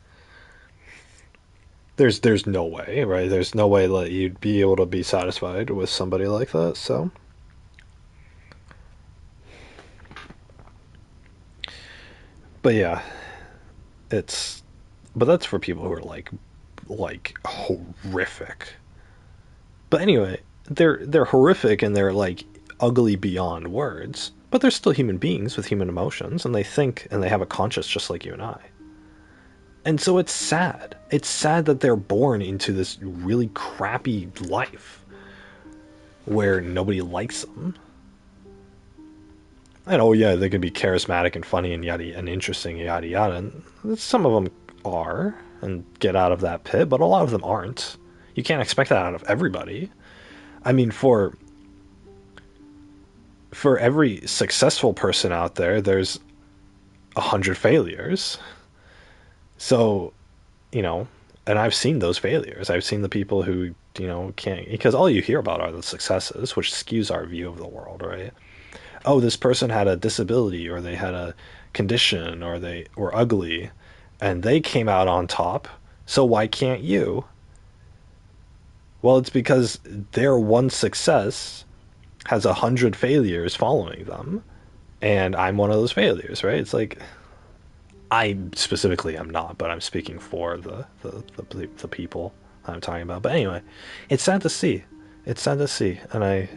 there's no way, right? There's no way that you'd be able to be satisfied with somebody like that. So, but yeah, it's but that's for people who are like horrific. But anyway, they're horrific and they're like ugly beyond words, but they're still human beings with human emotions, and they think and they have a conscience just like you and I. And so it's sad. It's sad that they're born into this really crappy life where nobody likes them. And oh yeah, they can be charismatic and funny and yada and interesting yada yada. And some of them are and get out of that pit, but a lot of them aren't. You can't expect that out of everybody. I mean, for every successful person out there, there's 100 failures. So, you know, and I've seen those failures. I've seen the people who can't, because all you hear about are the successes, which skews our view of the world, right? Oh, this person had a disability or they had a condition or they were ugly and they came out on top. So why can't you? Well, it's because their one success has 100 failures following them, and I'm one of those failures, right? It's like I specifically am not, but I'm speaking for the people I'm talking about. But anyway, it's sad to see. It's sad to see, and I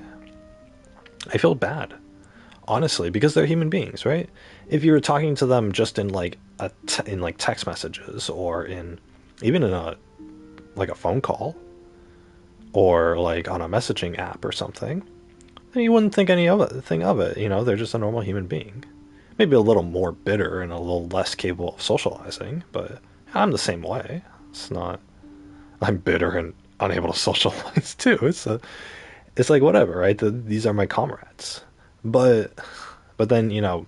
feel bad, honestly, because they're human beings, right? If you were talking to them just in like in like text messages or in even in a like a phone call or like on a messaging app or something, then you wouldn't think anything of it. They're just a normal human being. Maybe a little more bitter and a little less capable of socializing, but I'm the same way. It's not I'm bitter and unable to socialize too. It's like whatever, right? These are my comrades. But then, you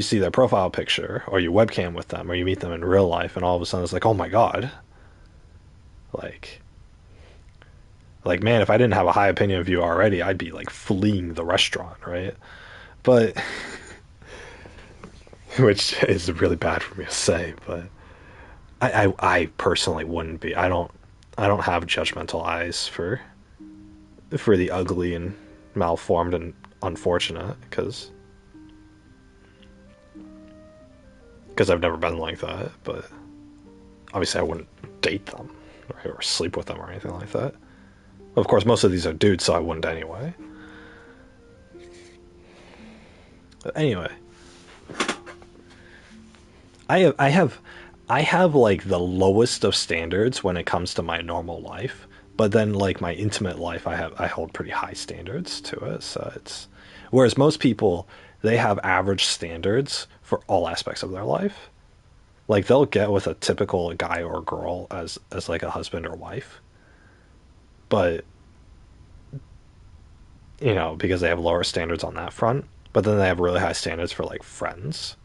see their profile picture or you webcam with them or you meet them in real life and all of a sudden it's like, "Oh my god." Like man, if I didn't have a high opinion of you already, I'd be like fleeing the restaurant, right? But which is really bad for me to say, but I personally wouldn't be. I don't have judgmental eyes for the ugly and malformed and unfortunate because I've never been like that. But obviously, I wouldn't date them or sleep with them or anything like that. Of course, most of these are dudes, so I wouldn't anyway. But anyway, I have like the lowest of standards when it comes to my normal life, but then like my intimate life, I hold pretty high standards to it. So it's whereas most people they have average standards for all aspects of their life. Like they'll get with a typical guy or girl as like a husband or wife, but because they have lower standards on that front, but then they have really high standards for like friends.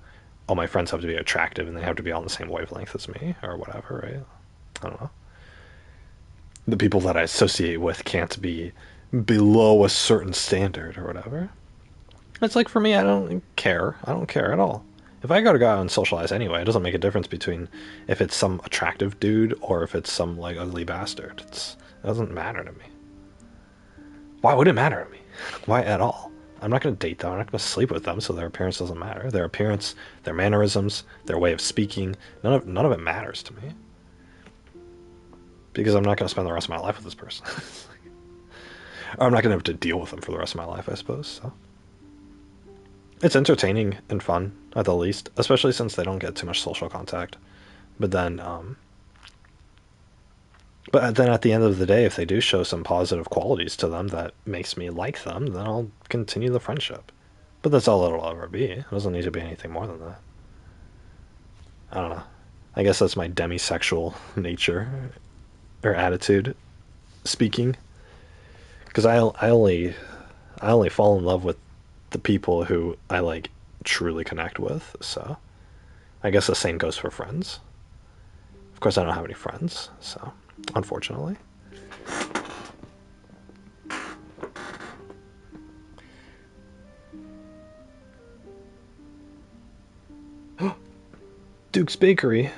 All my friends have to be attractive and they have to be on the same wavelength as me or whatever, right? I don't know. The people that I associate with can't be below a certain standard or whatever. It's like for me, I don't care. I don't care at all. If I gotta go out and socialize anyway, it doesn't make a difference between if it's some attractive dude or if it's some like ugly bastard. It doesn't matter to me. Why would it matter to me? Why at all? I'm not going to date them. I'm not going to sleep with them, so their appearance doesn't matter. Their appearance, their mannerisms, their way of speaking, none of it matters to me. Because I'm not going to spend the rest of my life with this person. Or I'm not going to have to deal with them for the rest of my life, I suppose. So it's entertaining and fun at the least, especially since they don't get too much social contact. But then, But then at the end of the day, if they do show some positive qualities to them that makes me like them, then I'll continue the friendship. But that's all it'll ever be. It doesn't need to be anything more than that. I don't know. I guess that's my demisexual nature or attitude speaking. Because I only fall in love with the people who I like truly connect with. So I guess the same goes for friends. Of course, I don't have any friends, so unfortunately. Duke's Bakery.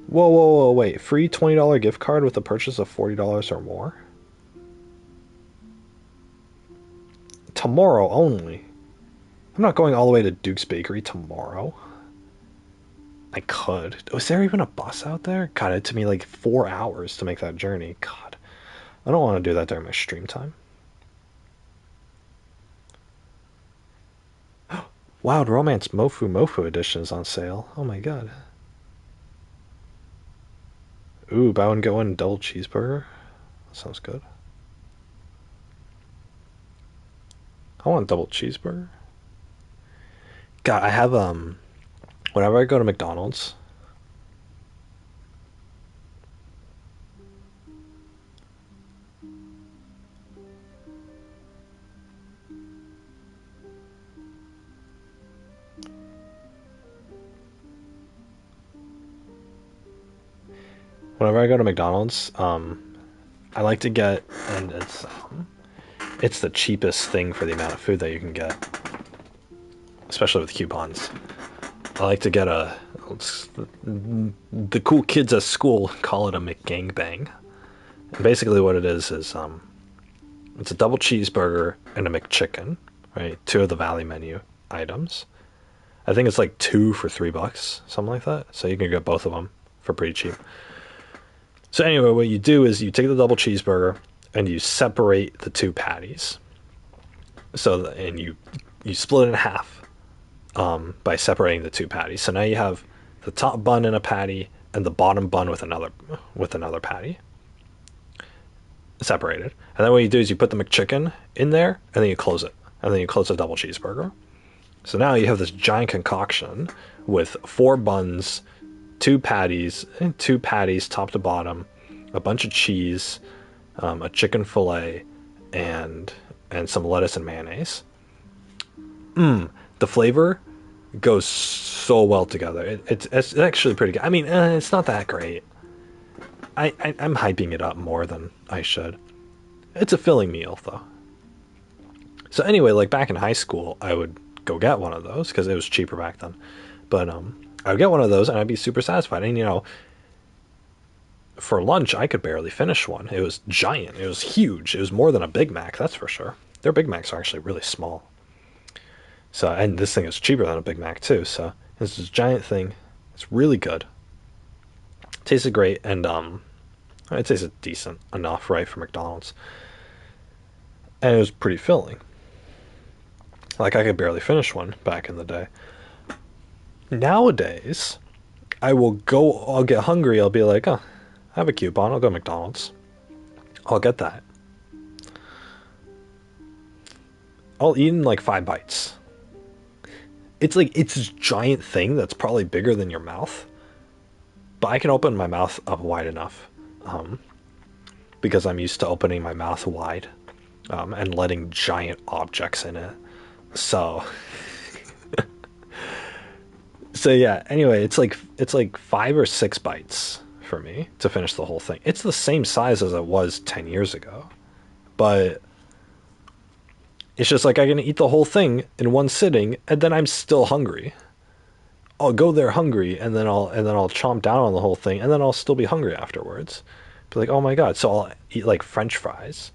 Whoa, whoa, whoa, wait. Free $20 gift card with a purchase of $40 or more? Tomorrow only. I'm not going all the way to Duke's Bakery tomorrow. I could. Was there even a bus out there? God, it took me like 4 hours to make that journey. God, I don't want to do that during my stream time. Wild Romance Mofu Mofu edition is on sale. Oh my god. Ooh, buy one get one double cheeseburger. That sounds good. I want a double cheeseburger. God, I have whenever I go to McDonald's, I like to get, and it's the cheapest thing for the amount of food that you can get, especially with coupons. I like to get the cool kids at school call it a McGangbang. And basically, what it is it's a double cheeseburger and a McChicken, right? Two of the value menu items. I think it's like two for $3, something like that. So you can get both of them for pretty cheap. So anyway, what you do is you take the double cheeseburger and you separate the two patties. And you split it in half by separating the two patties. So now you have the top bun in a patty and the bottom bun with another patty separated. And then what you do is you put the McChicken in there and then you close it. And then you close the double cheeseburger. So now you have this giant concoction with four buns, two patties top to bottom, a bunch of cheese, a chicken fillet, and some lettuce and mayonnaise. The flavor goes so well together. It's actually pretty good. I mean, it's not that great. I'm hyping it up more than I should. It's a filling meal though. So anyway, like back in high school, I would go get one of those because it was cheaper back then. But I would get one of those and I'd be super satisfied. And for lunch, I could barely finish one. It was giant. It was huge. It was more than a Big Mac, that's for sure. Their Big Macs are actually really small. So, and this thing is cheaper than a Big Mac too. So it's this giant thing. It's really good. Tasted great, and it tasted decent enough, right, for McDonald's. And it was pretty filling. Like I could barely finish one back in the day. Nowadays, I'll get hungry, I'll be like, oh, I have a coupon, I'll go to McDonald's. I'll get that. I'll eat in like 5 bites. It's like, it's this giant thing that's probably bigger than your mouth. But I can open my mouth up wide enough. Because I'm used to opening my mouth wide. And letting giant objects in it. So... So yeah, anyway, it's like 5 or 6 bites for me to finish the whole thing. It's the same size as it was 10 years ago. But it's just like I can eat the whole thing in one sitting and then I'm still hungry. I'll go there hungry and then I'll chomp down on the whole thing and then I'll still be hungry afterwards. Be like, "Oh my god." So I'll eat like french fries.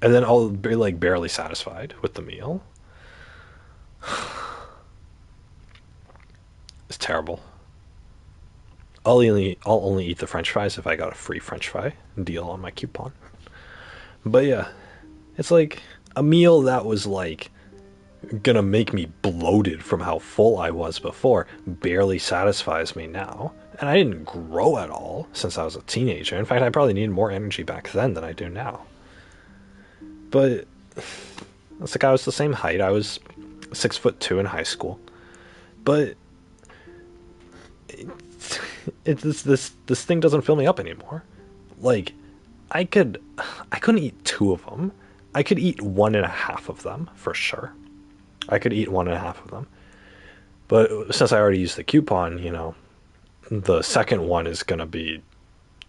And then I'll be like barely satisfied with the meal. It's terrible. I'll only eat the French fries if I got a free French fry deal on my coupon. But yeah, it's like a meal that was like gonna make me bloated from how full I was before barely satisfies me now. And I didn't grow at all since I was a teenager. In fact, I probably needed more energy back then than I do now. But it's like I was the same height. I was 6'2" in high school. But this thing doesn't fill me up anymore. Like I could I couldn't eat two of them. I could eat one and a half of them for sure. I could eat one and a half of them. But since I already used the coupon, the second one is going to be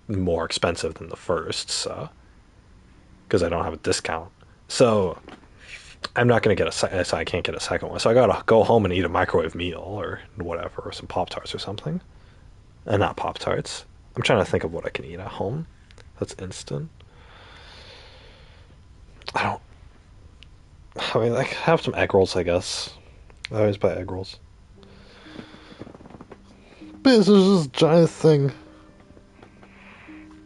more expensive than the first, so because I don't have a discount. So I'm not going to get so I can't get a second one. So I got to go home and eat a microwave meal or whatever, or some Pop Tarts or something. And not Pop Tarts. I'm trying to think of what I can eat at home that's instant. I don't. I mean, I have some egg rolls, I guess. I always buy egg rolls. But this is this giant thing.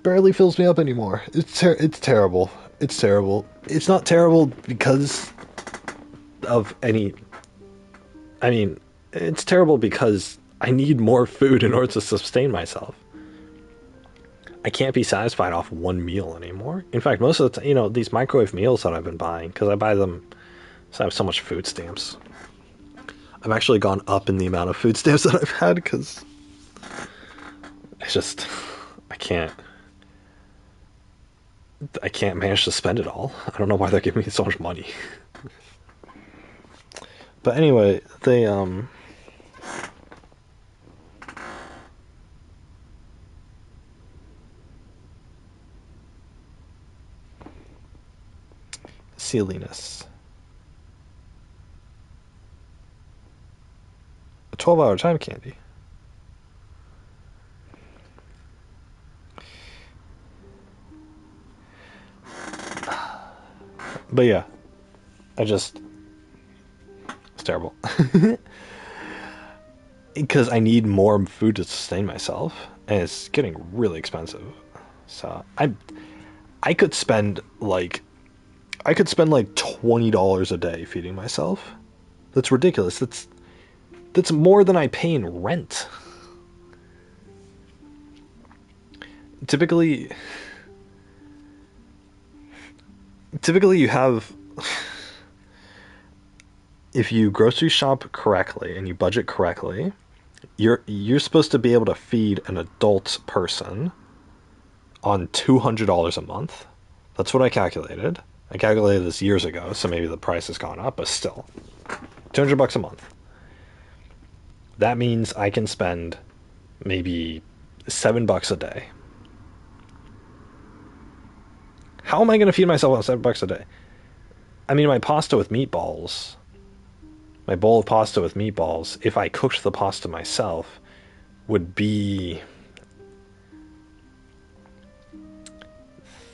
Barely fills me up anymore. It's terrible. It's terrible. It's not terrible because of any. I mean, it's terrible because I need more food in order to sustain myself. I can't be satisfied off one meal anymore. In fact, most of the time, these microwave meals that I've been buying, because I buy them, so I have so much food stamps. I've actually gone up in the amount of food stamps that I've had because it's just I can't manage to spend it all. I don't know why they're giving me so much money. But anyway, they silliness. A 12-hour time candy. But yeah, it's terrible. Because I need more food to sustain myself, and it's getting really expensive. So I could spend like $20 a day feeding myself. That's ridiculous. That's more than I pay in rent. Typically you have, if you grocery shop correctly and you budget correctly, you're supposed to be able to feed an adult person on $200 a month. That's what I calculated. I calculated this years ago, so maybe the price has gone up, but still, $200 a month. That means I can spend maybe $7 a day. How am I going to feed myself on $7 a day? I mean, my pasta with meatballs, my bowl of pasta with meatballs, if I cooked the pasta myself, would be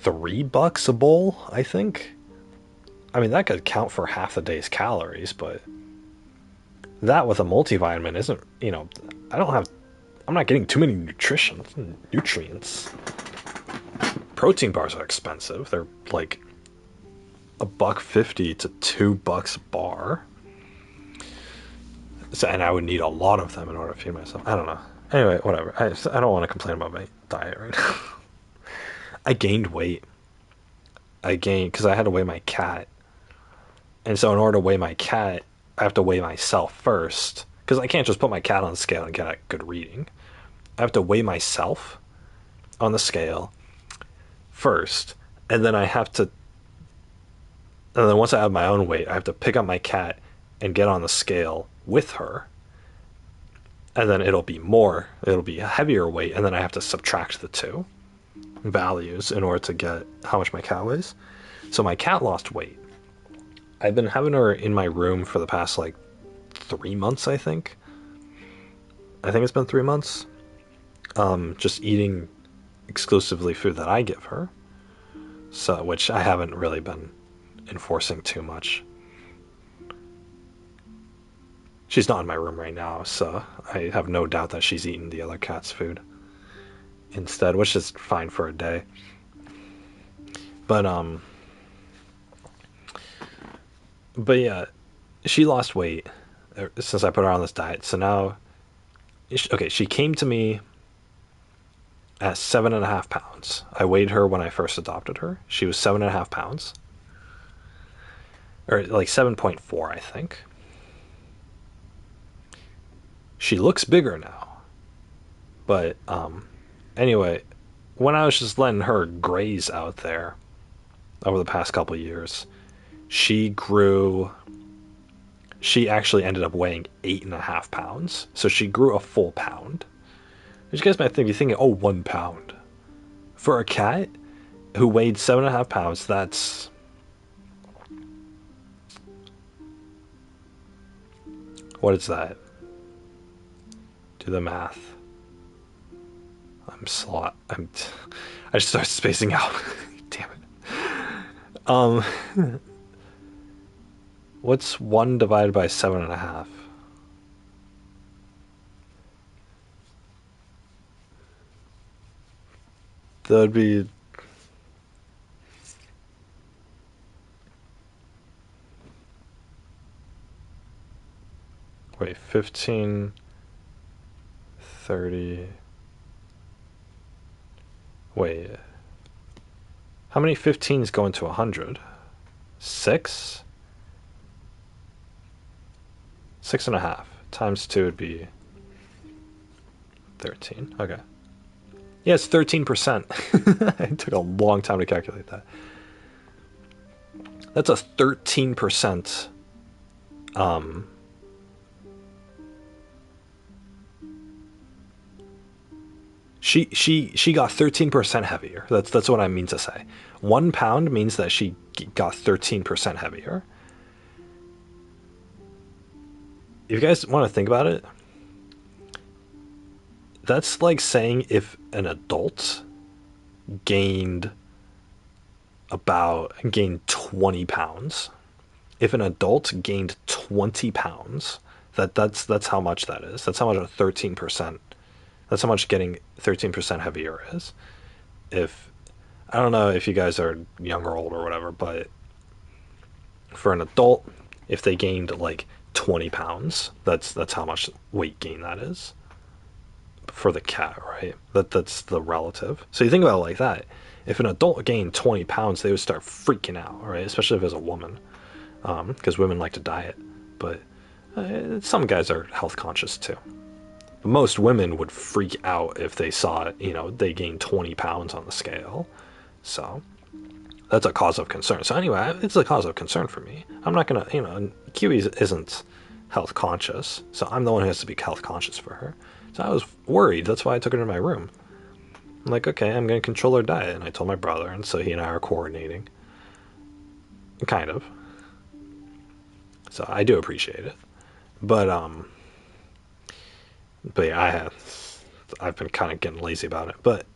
$3 a bowl, I think. I mean, that could count for half the day's calories, but that with a multivitamin isn't, I'm not getting too many nutrients. Protein bars are expensive. They're like $1.50 to $2 a bar. So, and I would need a lot of them in order to feed myself. I don't know. Anyway, whatever. I don't want to complain about my diet right now. I gained weight. Because I had to weigh my cat. And so in order to weigh my cat, I have to weigh myself first. Because I can't just put my cat on the scale and get a good reading. I have to weigh myself on the scale first. And then once I have my own weight, I have to pick up my cat and get on the scale with her. And then it'll be a heavier weight. And then I have to subtract the two values in order to get how much my cat weighs. So my cat lost weight. I've been having her in my room for the past 3 months, I think. I think it's been 3 months. Just eating exclusively food that I give her. So, which I haven't really been enforcing too much. She's not in my room right now, so I have no doubt that she's eaten the other cat's food instead, which is fine for a day. But yeah, she lost weight since I put her on this diet. So now, okay, she came to me at 7.5 pounds. I weighed her when I first adopted her. She was 7.5 pounds, or like 7.4, I think. She looks bigger now, but anyway, when I was just letting her graze out there over the past couple of years, she grew. She actually ended up weighing 8.5 pounds, so she grew a full pound. You guys might be thinking, oh, 1 pound for a cat who weighed 7.5 pounds. That's what is that? Do the math. I'm slot. I just started spacing out. Damn it. What's 1 divided by 7.5? That'd be. Wait, 15, 30. Wait. How many 15s go into 100? 6? 6.5. Times 2 would be 13. Okay. Yeah, it's 13%. It took a long time to calculate that. That's a 13%. She got 13% heavier. That's what I mean to say. 1 pound means that she got 13% heavier. If you guys want to think about it, that's like saying if an adult gained gained 20 pounds. If an adult gained 20 pounds, that's how much that is. That's how much a 13%. That's how much getting 13% heavier is. If I don't know if you guys are young or old or whatever, but for an adult, if they gained like 20 pounds, that's how much weight gain that is for the cat, right? That's the relative. So you think about it like that. If an adult gained 20 pounds, they would start freaking out, right? Especially if it's a woman, because women like to diet. But some guys are health conscious too. Most women would freak out if they saw, they gained 20 pounds on the scale. So that's a cause of concern. So anyway, it's a cause of concern for me. I'm not gonna, Kiwi isn't health conscious, so I'm the one who has to be health conscious for her. So I was worried. That's why I took her to my room. I'm like, okay, I'm gonna control her diet, and I told my brother, and so he and I are coordinating, kind of. So I do appreciate it, but yeah, I've been kind of getting lazy about it. But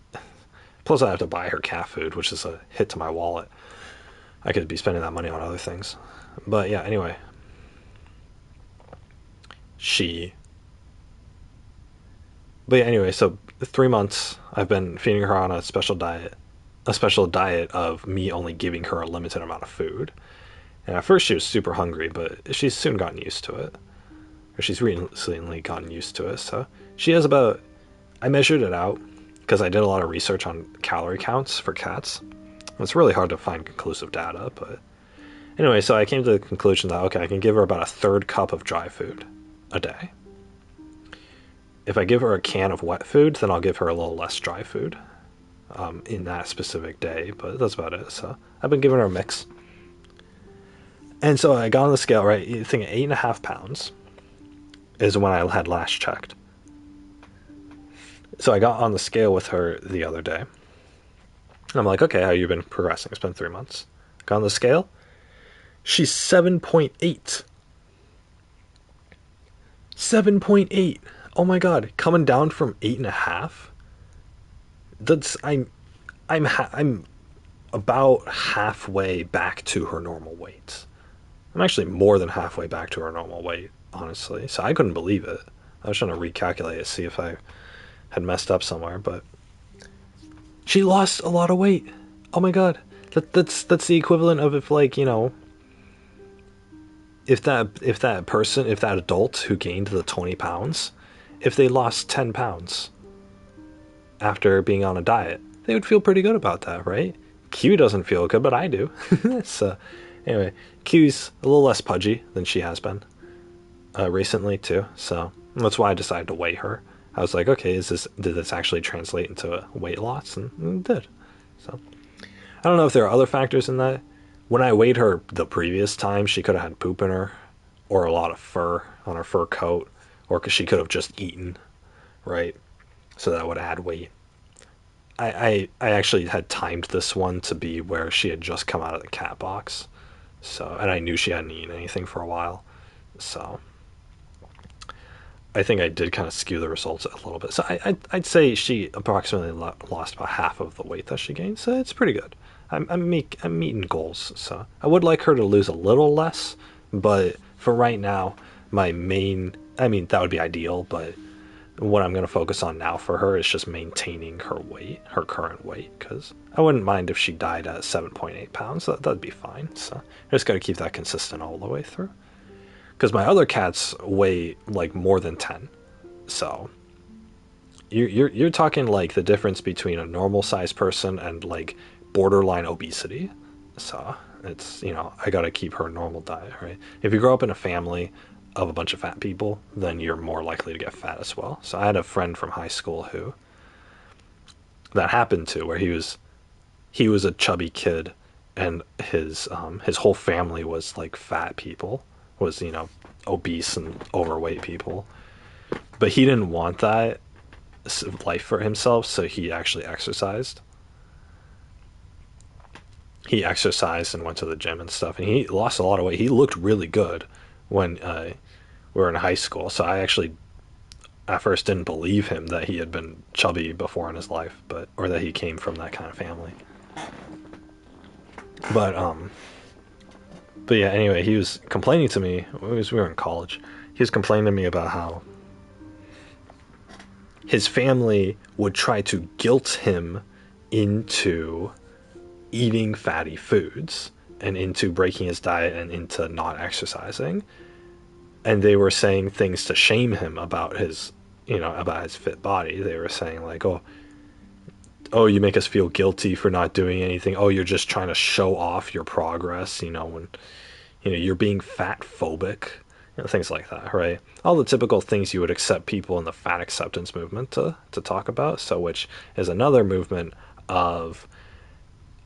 plus, I have to buy her cat food, which is a hit to my wallet. I could be spending that money on other things. But yeah, anyway, she. But yeah, anyway, so 3 months I've been feeding her on a special diet of me only giving her a limited amount of food. And at first she was super hungry, but she's soon gotten used to it. Or she's recently gotten used to it. So she has about. I measured it out because I did a lot of research on calorie counts for cats. It's really hard to find conclusive data, but anyway, so I came to the conclusion that, okay, I can give her about a third cup of dry food a day. If I give her a can of wet food, then I'll give her a little less dry food in that specific day, but that's about it. So I've been giving her a mix. And so I got on the scale, right? You think 8.5 pounds is when I had last checked. So I got on the scale with her the other day. And I'm like, okay, how you been progressing? It's been 3 months. Got on the scale. She's 7.8. 7.8. Oh my god, coming down from 8.5. That's I'm about halfway back to her normal weight. I'm actually more than halfway back to her normal weight, honestly. So I couldn't believe it. I was trying to recalculate it, see if I had messed up somewhere, but she lost a lot of weight. Oh my god. That's the equivalent of if, like, if that adult who gained the 20 pounds, if they lost 10 pounds after being on a diet, they would feel pretty good about that, right? Q doesn't feel good, but I do. So, anyway, Q's a little less pudgy than she has been recently too. So that's why I decided to weigh her. I was like, okay, did this actually translate into a weight loss? And it did. So I don't know if there are other factors in that. When I weighed her the previous time, she could have had poop in her, or a lot of fur on her fur coat, or because she could have just eaten, right? So that would add weight. I actually had timed this one to be where she had just come out of the cat box. So, and I knew she hadn't eaten anything for a while. So, I think I did kind of skew the results a little bit. So, I'd say she approximately lost about half of the weight that she gained. So, it's pretty good. I'm meeting goals. So, I would like her to lose a little less. But for right now, my main, I mean, that would be ideal. But what I'm going to focus on now for her is just maintaining her weight, her current weight, because I wouldn't mind if she died at 7.8 pounds. That'd be fine. So I just got to keep that consistent all the way through. Because my other cats weigh like more than 10. So you're talking like the difference between a normal sized person and like borderline obesity. So it's, I got to keep her normal diet, right? If you grow up in a family of a bunch of fat people, then you're more likely to get fat as well. So I had a friend from high school who that happened to, where he was a chubby kid, and his whole family was like fat people, was obese and overweight people. But he didn't want that life for himself, so he actually exercised. He exercised and went to the gym and stuff, and he lost a lot of weight. He looked really good when we were in high school. So I actually at first didn't believe him that he had been chubby before in his life, or that he came from that kind of family. But yeah. Anyway, he was complaining to me. We were in college. He was complaining to me about how his family would try to guilt him into eating fatty foods and into breaking his diet and into not exercising. And they were saying things to shame him about his fit body. They were saying like, oh, you make us feel guilty for not doing anything. Oh, you're just trying to show off your progress, when you're being fat phobic, things like that, right? All the typical things you would accept people in the fat acceptance movement to talk about. So, which is another movement of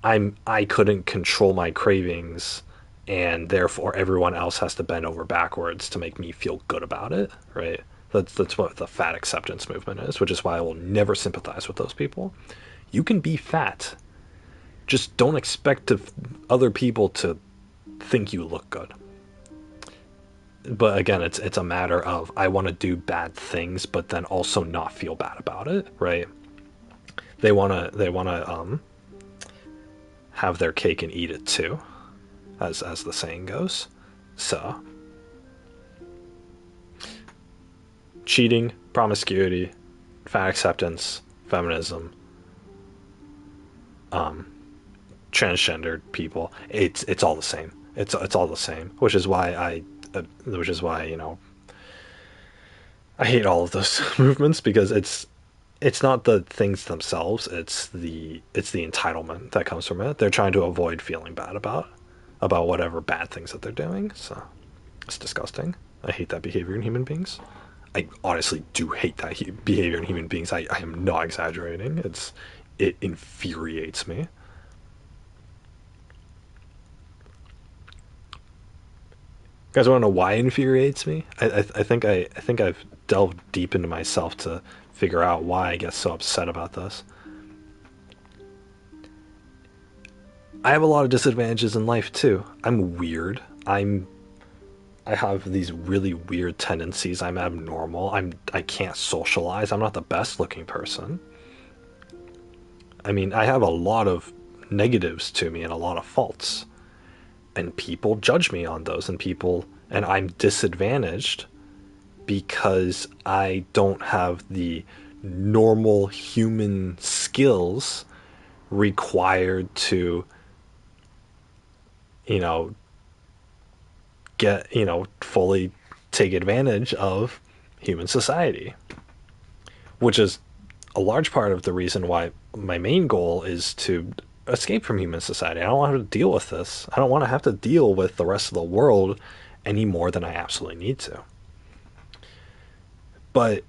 I couldn't control my cravings, and therefore everyone else has to bend over backwards to make me feel good about it, right? That's what the fat acceptance movement is, which is why I will never sympathize with those people. You can be fat, just don't expect other people to think you look good. But again, it's a matter of I want to do bad things, but then also not feel bad about it, right? They wanna have their cake and eat it too, as the saying goes. So cheating, promiscuity, fat acceptance, feminism, transgendered people, it's all the same. It's all the same, which is why I hate all of those movements, because it's not the things themselves, it's the entitlement that comes from it. They're trying to avoid feeling bad about whatever bad things that they're doing. So it's disgusting. I hate that behavior in human beings. I honestly do hate that behavior in human beings. I am not exaggerating. It infuriates me. You guys want to know why it infuriates me? I think I've delved deep into myself to figure out why I get so upset about this. I have a lot of disadvantages in life too. I'm weird. I have these really weird tendencies. I'm abnormal. I can't socialize. I'm not the best looking person. I mean, I have a lot of negatives to me and a lot of faults. And people judge me on those, and I'm disadvantaged because I don't have the normal human skills required to, you know, get, fully take advantage of human society, which is a large part of the reason why my main goal is to escape from human society. I don't want to have to deal with this. I don't want to have to deal with the rest of the world any more than I absolutely need to. But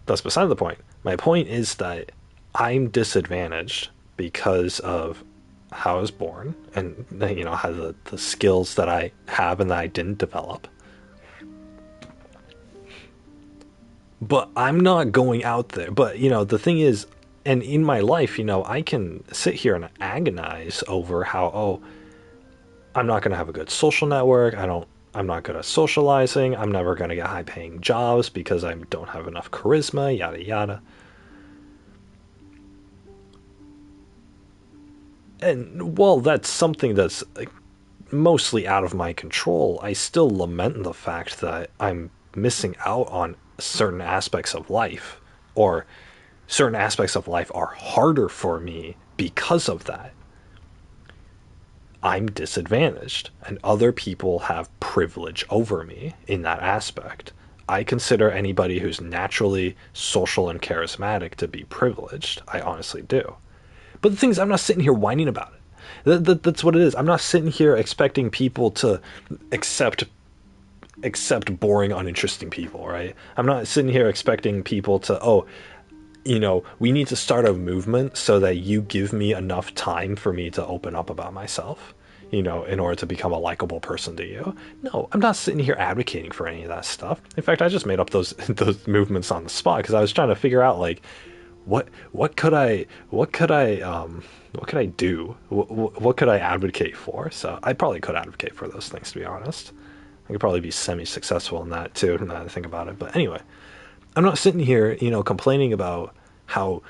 that's beside the point. My point is that I'm disadvantaged because of how I was born and, how the skills that I have and that I didn't develop. But I'm not going out there. But, the thing is, and in my life, I can sit here and agonize over how, oh, I'm not going to have a good social network. I'm not good at socializing. I'm never going to get high paying jobs because I don't have enough charisma, yada, yada. And while that's something that's like, mostly out of my control, I still lament the fact that I'm missing out on certain aspects of life, or certain aspects of life are harder for me because of that. I'm disadvantaged, and other people have privilege over me in that aspect. I consider anybody who's naturally social and charismatic to be privileged. I honestly do. But the thing is, I'm not sitting here whining about it. That's what it is. I'm not sitting here expecting people to accept boring, uninteresting people, right? I'm not sitting here expecting people to, oh, we need to start a movement so that you give me enough time for me to open up about myself, in order to become a likable person to you. No, I'm not sitting here advocating for any of that stuff. In fact, I just made up those those movements on the spot because I was trying to figure out like what could I do? What could I advocate for? So I probably could advocate for those things, to be honest. I could probably be semi-successful in that too, now that I think about it. But anyway, I'm not sitting here, complaining about how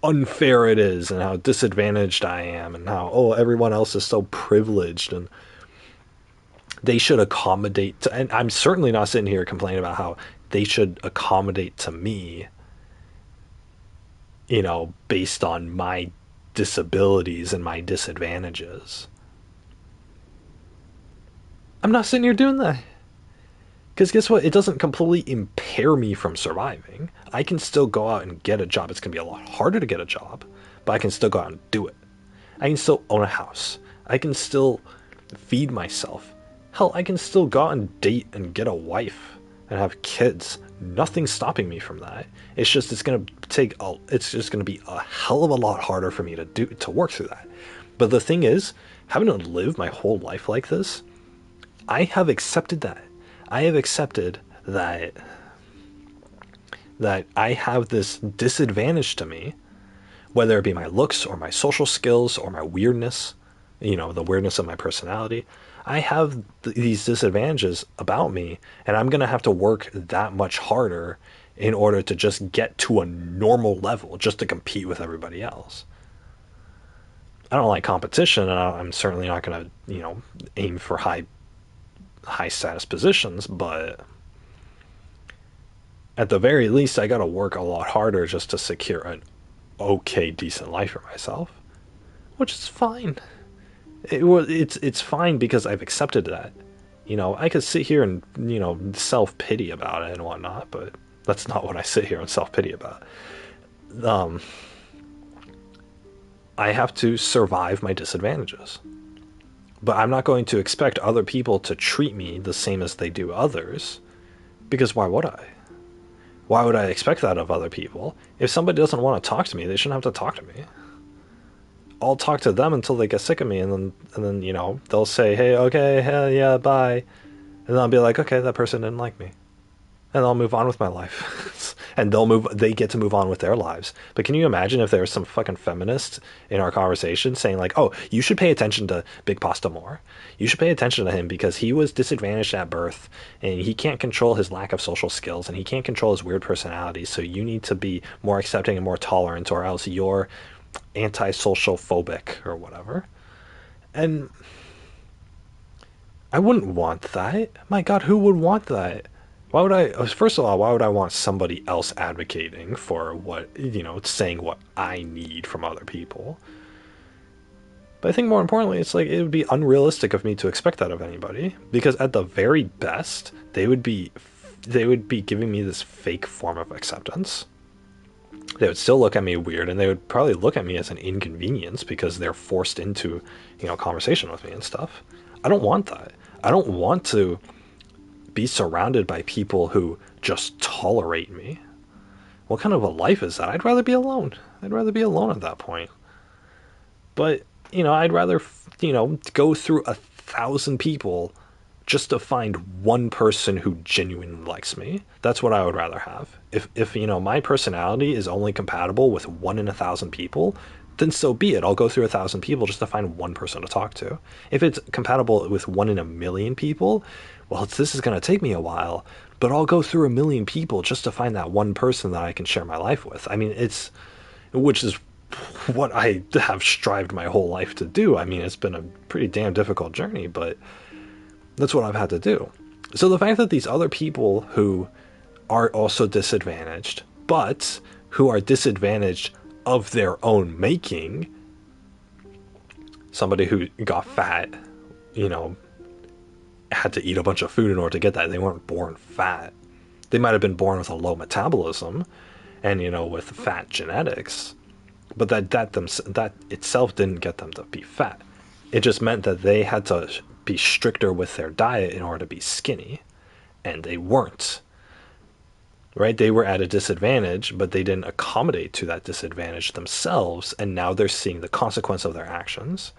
unfair it is and how disadvantaged I am and how, oh, everyone else is so privileged and they should accommodate to, and I'm certainly not sitting here complaining about how they should accommodate to me, based on my disabilities and my disadvantages. I'm not sitting here doing that. Because guess what? It doesn't completely impair me from surviving. I can still go out and get a job. It's going to be a lot harder to get a job, but I can still go out and do it. I can still own a house. I can still feed myself. Hell, I can still go out and date and get a wife and have kids. Nothing's stopping me from that. It's just it's just going to be a hell of a lot harder for me to work through that. But the thing is, having to live my whole life like this, I have accepted that. I have accepted that I have this disadvantage to me, whether it be my looks or my social skills or my weirdness, the weirdness of my personality. I have these disadvantages about me, and I'm going to have to work that much harder in order to just get to a normal level, just to compete with everybody else. I don't like competition, and I'm certainly not going to, aim for high status positions, but at the very least, I got to work a lot harder just to secure an okay, decent life for myself, which is fine. It's fine because I've accepted that. I could sit here and self pity about it and whatnot, but that's not what I sit here and self pity about. Um, I have to survive my disadvantages, but I'm not going to expect other people to treat me the same as they do others, because why would I? Why would I expect that of other people? If somebody doesn't want to talk to me, they shouldn't have to talk to me. I'll talk to them until they get sick of me, and then they'll say, "Hey, okay, hell yeah, bye," and then I'll be like, "Okay, that person didn't like me," and I'll move on with my life, and they get to move on with their lives. But can you imagine if there was some fucking feminist in our conversation saying like, "Oh, you should pay attention to BigPasta more. You should pay attention to him because he was disadvantaged at birth, and he can't control his lack of social skills, and he can't control his weird personality. So you need to be more accepting and more tolerant, or else you're antisocial phobic or whatever." And I wouldn't want that. My God, who would want that? Why would I? First of all, why would I want somebody else advocating for what, saying what I need from other people? But I think more importantly, it's like it would be unrealistic of me to expect that of anybody because at the very best, they would be giving me this fake form of acceptance. They would still look at me weird, and they would probably look at me as an inconvenience because they're forced into, conversation with me and stuff. I don't want that. I don't want to be surrounded by people who just tolerate me. What kind of a life is that? I'd rather be alone. I'd rather be alone at that point. But, I'd rather, go through 1,000 people just to find one person who genuinely likes me. That's what I would rather have. If my personality is only compatible with 1 in 1,000 people, then so be it. I'll go through 1,000 people just to find one person to talk to. If it's compatible with 1 in 1,000,000 people, well, this is going to take me a while, but I'll go through 1,000,000 people just to find that one person that I can share my life with. I mean, which is what I have strived my whole life to do. I mean, it's been a pretty damn difficult journey, but that's what I've had to do. So the fact that these other people who are also disadvantaged, but who are disadvantaged of their own making, somebody who got fat, you know, had to eat a bunch of food in order to get that. They weren't born fat. They might have been born with a low metabolism and, with fat genetics, but that itself didn't get them to be fat. It just meant that they had to be stricter with their diet in order to be skinny, and they weren't. Right? They were at a disadvantage, but they didn't accommodate to that disadvantage themselves, and now they're seeing the consequence of their actions.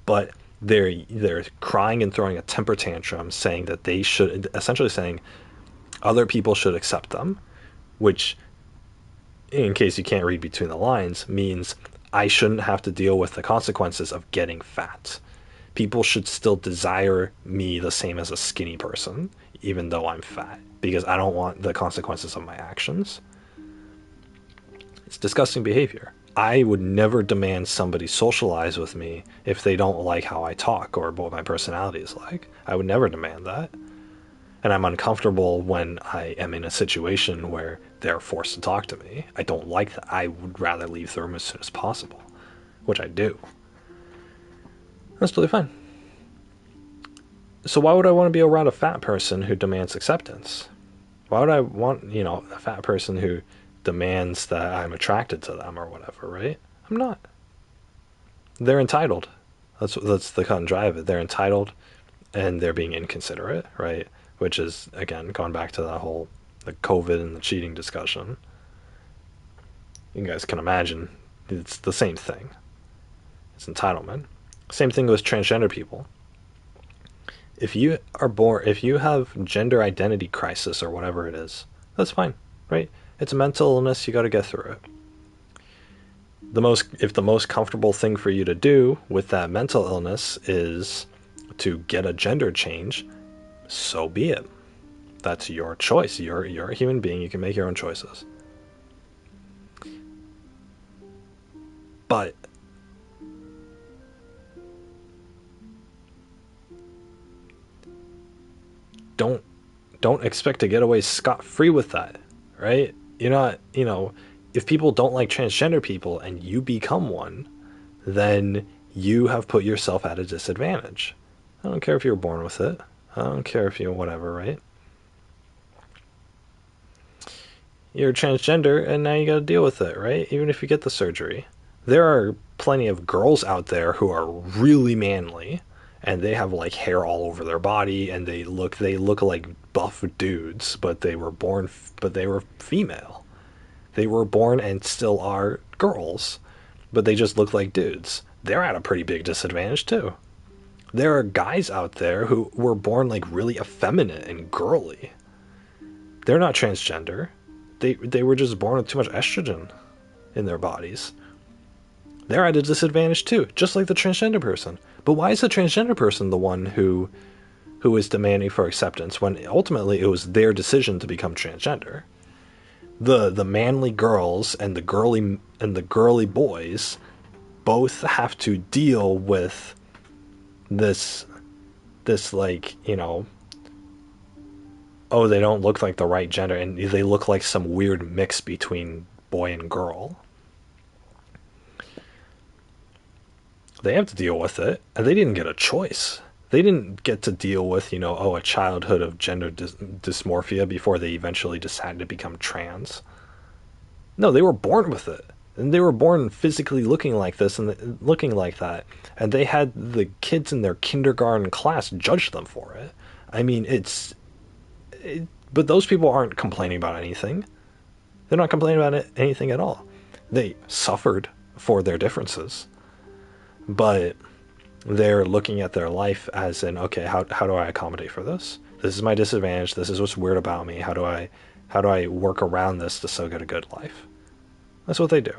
But they're crying and throwing a temper tantrum, saying that they should, essentially saying other people should accept them, which, in case you can't read between the lines, means I shouldn't have to deal with the consequences of getting fat. People should still desire me the same as a skinny person, even though I'm fat, because I don't want the consequences of my actions. It's disgusting behavior. I would never demand somebody socialize with me if they don't like how I talk or what my personality is like. I would never demand that. And I'm uncomfortable when I am in a situation where they're forced to talk to me. I don't like that. I would rather leave the room as soon as possible, which I do. That's totally fine. So why would I want to be around a fat person who demands acceptance? Why would I want, a fat person who demands that I'm attracted to them or whatever, right? I'm not. They're entitled. That's the cut and dry of it. They're entitled, and they're being inconsiderate, right? Which is, again, going back to that whole the COVID and the cheating discussion. You guys can imagine it's the same thing. It's entitlement. Same thing with transgender people. If you have gender identity crisis or whatever it is, that's fine, right? It's a mental illness, you got to get through it. If the most comfortable thing for you to do with that mental illness is to get a gender change, so be it. That's your choice. You're a human being, you can make your own choices. But don't expect to get away scot-free with that, right? You're not, if people don't like transgender people and you become one, then you have put yourself at a disadvantage. I don't care if you were born with it. I don't care if you're whatever, right? You're transgender and now you got to deal with it, right? Even if you get the surgery. There are plenty of girls out there who are really manly and they have like hair all over their body and they look like buff dudes, but they were female. They were born and still are girls, but they just look like dudes. They're at a pretty big disadvantage too. There are guys out there who were born like really effeminate and girly. They're not transgender. They were just born with too much estrogen in their bodies. They're at a disadvantage too, just like the transgender person. But why is the transgender person the one who is demanding for acceptance when ultimately it was their decision to become transgender? The manly girls and the girly boys both have to deal with this like, oh, they don't look like the right gender and they look like some weird mix between boy and girl. They have to deal with it, and they didn't get a choice. They didn't get to deal with, a childhood of gender dysmorphia before they eventually decided to become trans. No, they were born with it. And they were born physically looking like this and looking like that. And they had the kids in their kindergarten class judge them for it. I mean, but those people aren't complaining about anything. They're not complaining about anything at all. They suffered for their differences, but they're looking at their life as in, okay, how do I accommodate for this? This is my disadvantage. This is what's weird about me. How do I work around this to still get a good life? That's what they do.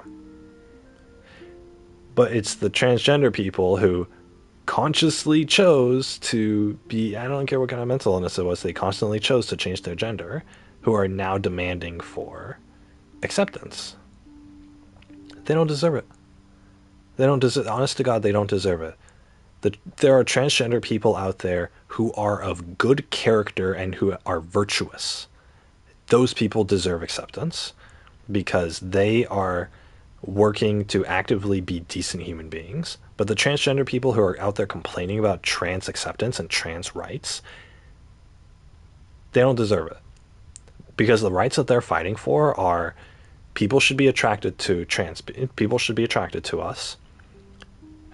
But it's the transgender people who consciously chose to be, I don't care what kind of mental illness it was, they constantly chose to change their gender, who are now demanding for acceptance. They don't deserve it. They don't deserve, honest to God, they don't deserve it. There are transgender people out there who are of good character and who are virtuous. Those people deserve acceptance because they are working to actively be decent human beings. But the transgender people who are out there complaining about trans acceptance and trans rights, they don't deserve it. Because the rights that they're fighting for are people should be attracted to people should be attracted to us,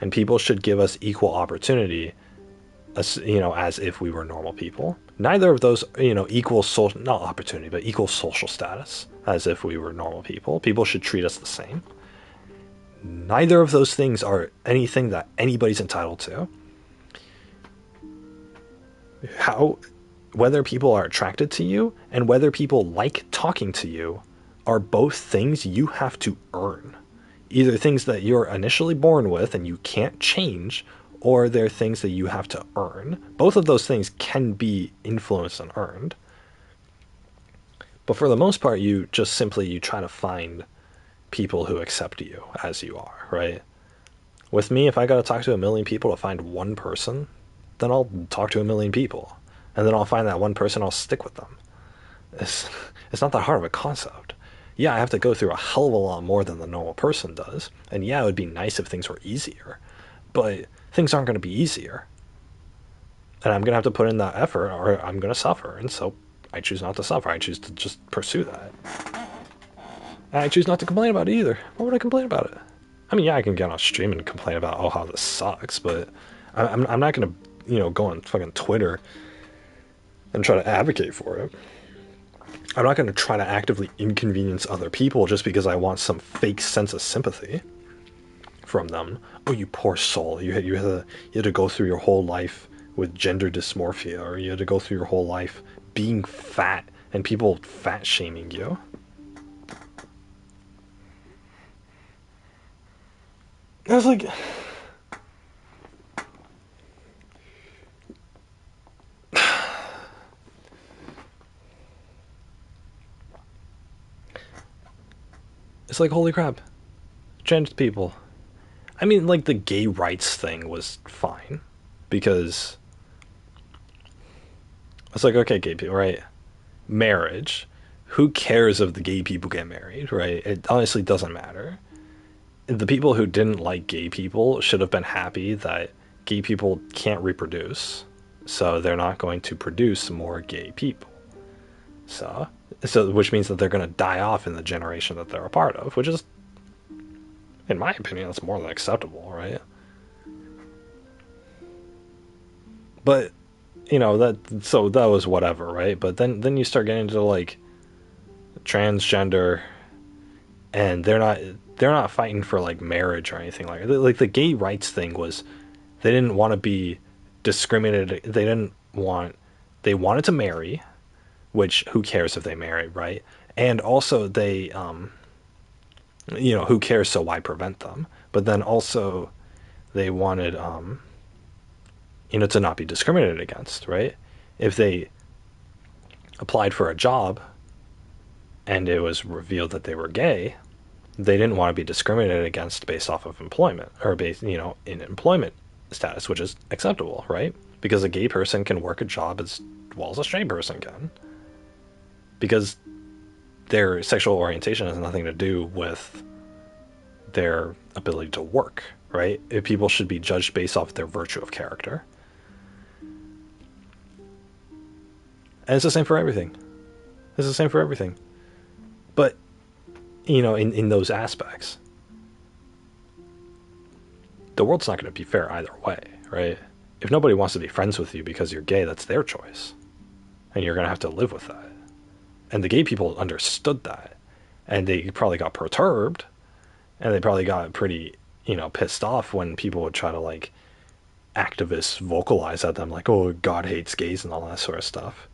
and people should give us equal opportunity as if we were normal people. Neither of those, equal social, not opportunity, but equal social status as if we were normal people. People should treat us the same. Neither of those things are anything that anybody's entitled to. Whether people are attracted to you and whether people like talking to you are both things you have to earn. Either things that you're initially born with and you can't change, or they're things that you have to earn. Both of those things can be influenced and earned. But for the most part, you try to find people who accept you as you are, right? With me, if I gotta talk to a million people to find one person, then I'll talk to a million people. And then I'll find that one person, I'll stick with them. It's, it's not that hard of a concept. Yeah, I have to go through a hell of a lot more than the normal person does. And yeah, it would be nice if things were easier. But things aren't going to be easier. And I'm going to have to put in that effort or I'm going to suffer. And so I choose not to suffer. I choose to just pursue that. And I choose not to complain about it either. Why would I complain about it? I mean, yeah, I can get on stream and complain about, oh, how this sucks. But I'm not going to, go on fucking Twitter and try to advocate for it. I'm not going to try to actively inconvenience other people just because I want some fake sense of sympathy from them. Oh, you poor soul. You had to go through your whole life with gender dysmorphia, or you had to go through your whole life being fat and people fat shaming you. I was like, it's like, holy crap, trans people. I mean, like, the gay rights thing was fine because it's like, okay, gay people, right? Marriage. Who cares if the gay people get married, right? It honestly doesn't matter. The people who didn't like gay people should have been happy that gay people can't reproduce, so they're not going to produce more gay people. So which means that they're going to die off in the generation that they're a part of, which is, in my opinion, that's more than acceptable, right? But that was whatever, right? But then you start getting into like transgender, and they're not fighting for like marriage or anything like that. Like the gay rights thing was, they didn't want to be discriminated. They wanted to marry, which who cares if they marry, right? And also they who cares, so why prevent them? But then also they wanted to not be discriminated against, right? If they applied for a job and it was revealed that they were gay, they didn't want to be discriminated against based off of employment or based, in employment status, which is acceptable, right? Because a gay person can work a job as well as a straight person can. Because their sexual orientation has nothing to do with their ability to work, right? If people should be judged based off their virtue of character. And it's the same for everything. It's the same for everything. But, in those aspects, the world's not going to be fair either way, right? If nobody wants to be friends with you because you're gay, that's their choice. And you're going to have to live with that. And the gay people understood that. And they probably got perturbed. And they probably got pretty, pissed off when people would try to, like, activists vocalize at them, like, oh, God hates gays and all that sort of stuff.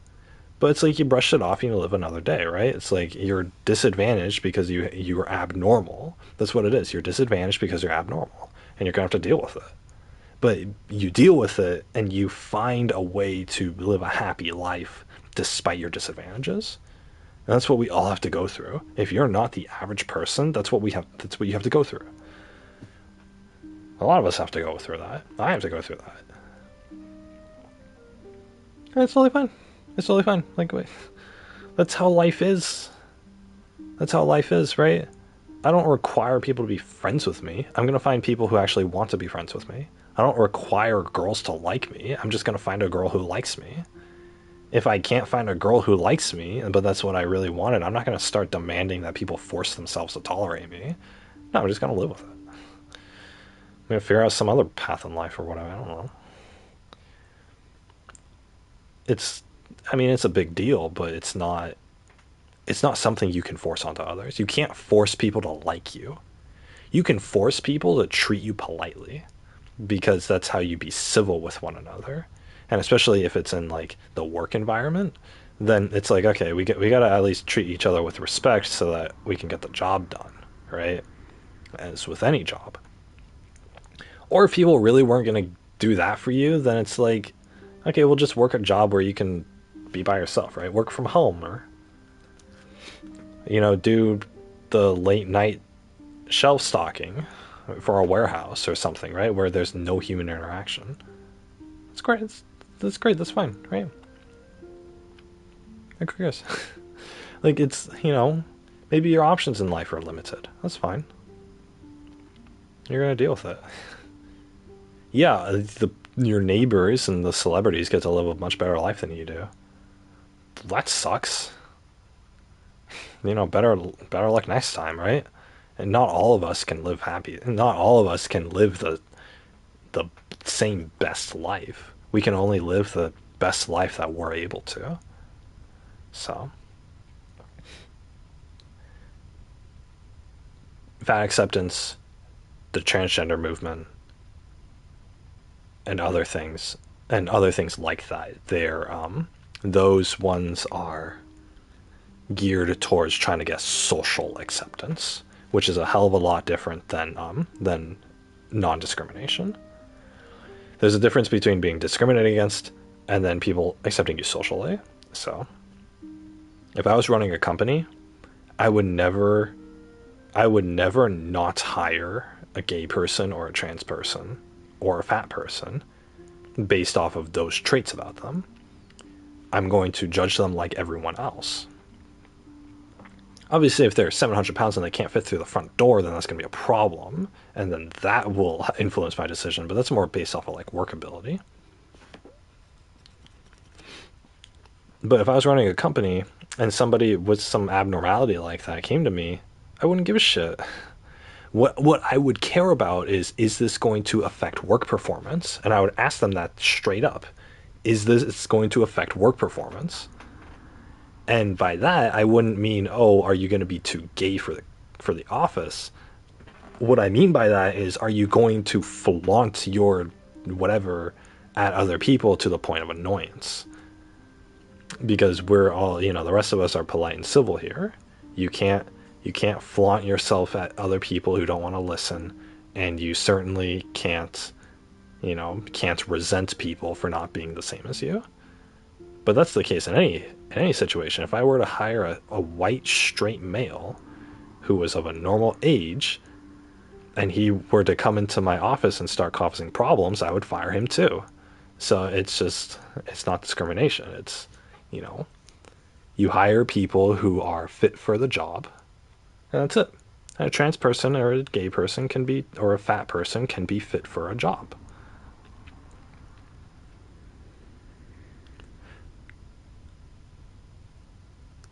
But it's like you brush it off and you live another day, right? It's like you're disadvantaged because you're abnormal. That's what it is. You're disadvantaged because you're abnormal. And you're going to have to deal with it. But you deal with it and you find a way to live a happy life despite your disadvantages. And that's what we all have to go through. If you're not the average person, that's what you have to go through. A lot of us have to go through that. I have to go through that. And it's totally fine. It's totally fine. Like, wait, that's how life is. That's how life is, right? I don't require people to be friends with me. I'm going to find people who actually want to be friends with me. I don't require girls to like me. I'm just going to find a girl who likes me. If I can't find a girl who likes me, but that's what I really wanted, I'm not going to start demanding that people force themselves to tolerate me. No, I'm just going to live with it. I'm going to figure out some other path in life or whatever. I don't know. It's, I mean, it's a big deal, but it's not something you can force onto others. You can't force people to like you. You can force people to treat you politely because that's how you be civil with one another. And especially if it's in like the work environment, then it's like, okay, we got to at least treat each other with respect so that we can get the job done, right? As with any job. Or if people really weren't going to do that for you, then it's like, okay, we'll just work a job where you can be by yourself, right? Work from home or do the late night shelf stocking for a warehouse or something, right? Where there's no human interaction. That's great. That's great. That's fine, right? Who cares? Like, it's, maybe your options in life are limited. That's fine. You're going to deal with it. Yeah, your neighbors and the celebrities get to live a much better life than you do. That sucks. Better luck next time, right? And not all of us can live happy. Not all of us can live the same best life. We can only live the best life that we're able to. So, fat acceptance, the transgender movement, and other things like that. Those ones are geared towards trying to get social acceptance, which is a hell of a lot different than non-discrimination. There's a difference between being discriminated against and then people accepting you socially. So, if I was running a company, I would never not hire a gay person or a trans person or a fat person based off of those traits about them. I'm going to judge them like everyone else. Obviously, if they're 700 pounds and they can't fit through the front door, then that's going to be a problem. And then that will influence my decision. But that's more based off of like workability. But if I was running a company and somebody with some abnormality like that came to me, I wouldn't give a shit. What I would care about is this going to affect work performance? And I would ask them that straight up. Is this going to affect work performance? And by that, I wouldn't mean, oh, are you going to be too gay for the office? What I mean by that is, are you going to flaunt your whatever at other people to the point of annoyance? Because we're all, the rest of us are polite and civil here. You can't flaunt yourself at other people who don't want to listen, and you certainly can't resent people for not being the same as you. But that's the case in any situation. If I were to hire a white straight male who was of a normal age and he were to come into my office and start causing problems, I would fire him too. So it's not discrimination. It's, you hire people who are fit for the job, and that's it. A trans person or a gay person can be, or a fat person can be fit for a job.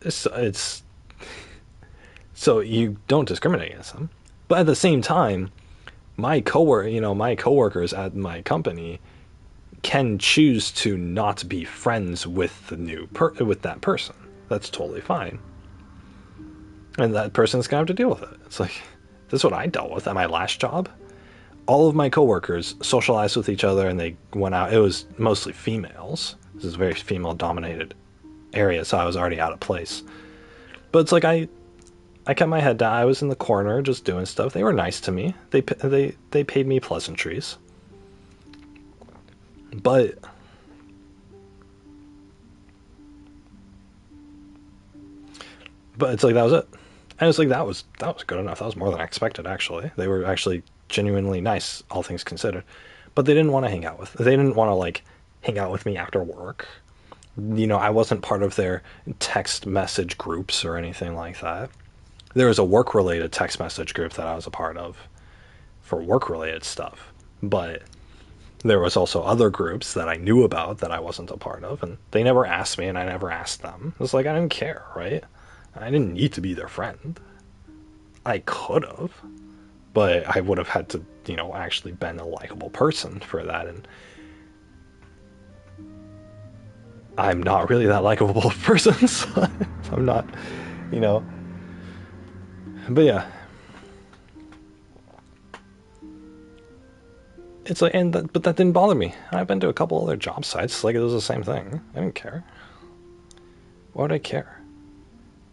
It's so you don't discriminate against them, but at the same time, my coworkers at my company can choose to not be friends with with that person. That's totally fine, and that person's gonna have to deal with it. It's like this is what I dealt with at my last job. All of my coworkers socialized with each other, and they went out. It was mostly females. This is a very female dominated area, so I was already out of place. But it's like I kept my head down. I was in the corner just doing stuff. They were nice to me. They paid me pleasantries. But it's like that was it. And it's like that was good enough. That was more than I expected actually. They were actually genuinely nice, all things considered. But they didn't want to hang out with. They didn't want to like hang out with me after work. I wasn't part of their text message groups or anything like that. There was a work related text message group that I was a part of for work related stuff. But there was also other groups that I knew about that I wasn't a part of, and they never asked me and I never asked them. It was like I didn't care, right? I didn't need to be their friend. I could have, but I would have had to, actually been a likable person for that, and I'm not really that likable person, so I'm not, you know. But yeah, it's like, but that didn't bother me. I've been to a couple other job sites, like it was the same thing. I didn't care. Why would I care?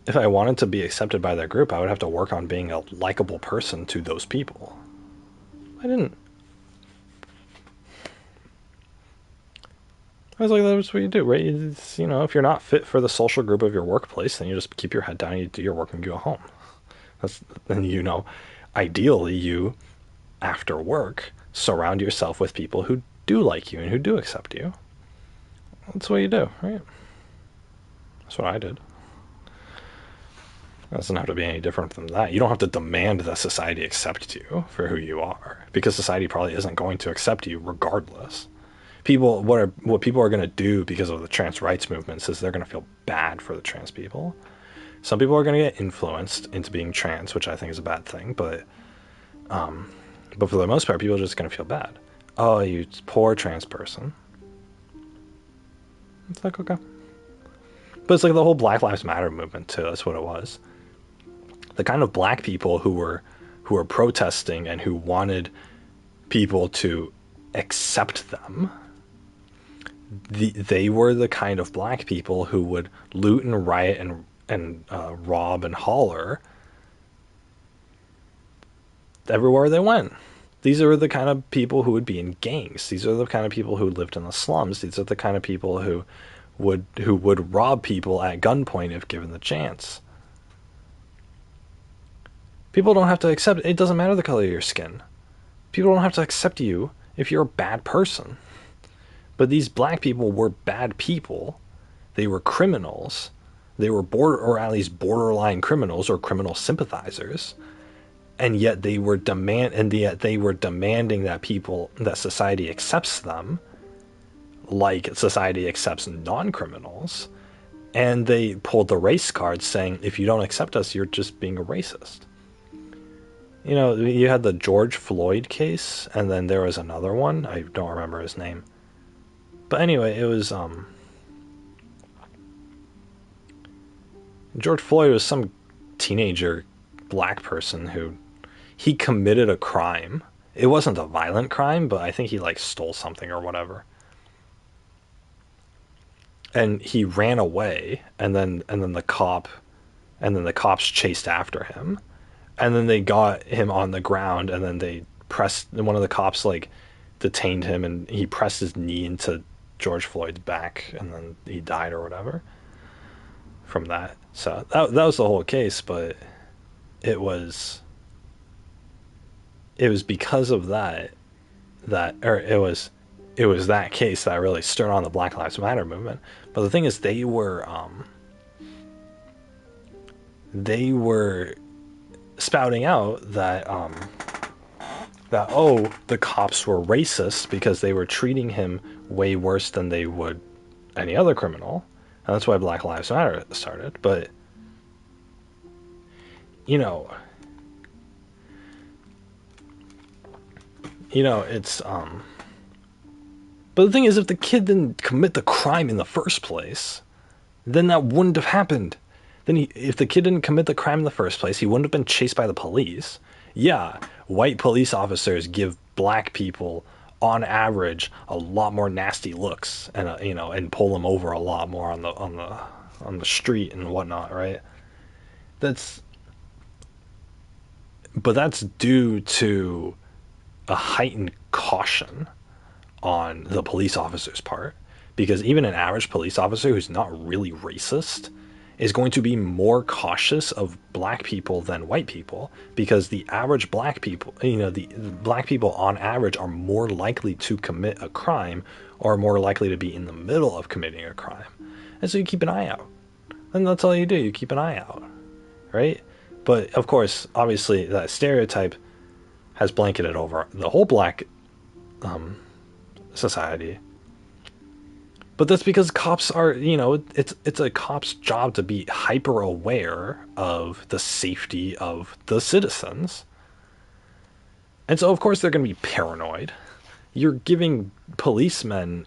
If I wanted to be accepted by their group, I would have to work on being a likable person to those people. I didn't. I was like, that's what you do, right? It's, if you're not fit for the social group of your workplace, then you just keep your head down, you do your work, and go home. And ideally, you, after work, surround yourself with people who do like you and who do accept you. That's what you do, right? That's what I did. It doesn't have to be any different than that. You don't have to demand that society accept you for who you are, because society probably isn't going to accept you regardless. What people are going to do because of the trans rights movements is they're going to feel bad for the trans people. Some people are going to get influenced into being trans, which I think is a bad thing, but for the most part, people are just going to feel bad. Oh, you poor trans person. It's like, okay. But it's like the whole Black Lives Matter movement too. That's what it was. The kind of black people who were protesting and who wanted people to accept them, they were the kind of black people who would loot and riot and rob and holler everywhere they went. These are the kind of people who would be in gangs. These are the kind of people who lived in the slums. These are the kind of people who would rob people at gunpoint if given the chance. People don't have to accept. It doesn't matter the color of your skin. People don't have to accept you if you're a bad person. But these black people were bad people. They were criminals. They were or at least borderline criminals or criminal sympathizers. And yet they were demanding that society accepts them, like society accepts non-criminals. And they pulled the race card saying, if you don't accept us, you're just being a racist. You had the George Floyd case, and then there was another one. I don't remember his name. But anyway, it was George Floyd was some teenager black person who he committed a crime. It wasn't a violent crime, but I think he like stole something or whatever. And he ran away, and then the cops chased after him, and then they got him on the ground, and then one of the cops like detained him, and he pressed his knee into George Floyd's back, and then he died or whatever from that. So that was the whole case, but it was because of it was that case that really stirred on the Black Lives Matter movement. But the thing is, they were spouting out that, oh, the cops were racist because they were treating him way worse than they would any other criminal. And that's why Black Lives Matter started. But, you know, it's but the thing is, if the kid didn't commit the crime in the first place, then that wouldn't have happened. If the kid didn't commit the crime in the first place, he wouldn't have been chased by the police. Yeah, white police officers give black people, on average, a lot more nasty looks, and and pull them over a lot more on the street and whatnot, right? That's but that's due to a heightened caution on the police officer's part, because even an average police officer who's not really racist is going to be more cautious of black people than white people, because the average black people, the black people on average are more likely to commit a crime, or more likely to be in the middle of committing a crime. And so you keep an eye out. And that's all you do. You keep an eye out, right? But of course, obviously, that stereotype has blanketed over the whole black society. But that's because cops are, it's a cop's job to be hyper aware of the safety of the citizens. And so, of course, they're going to be paranoid. You're giving policemen,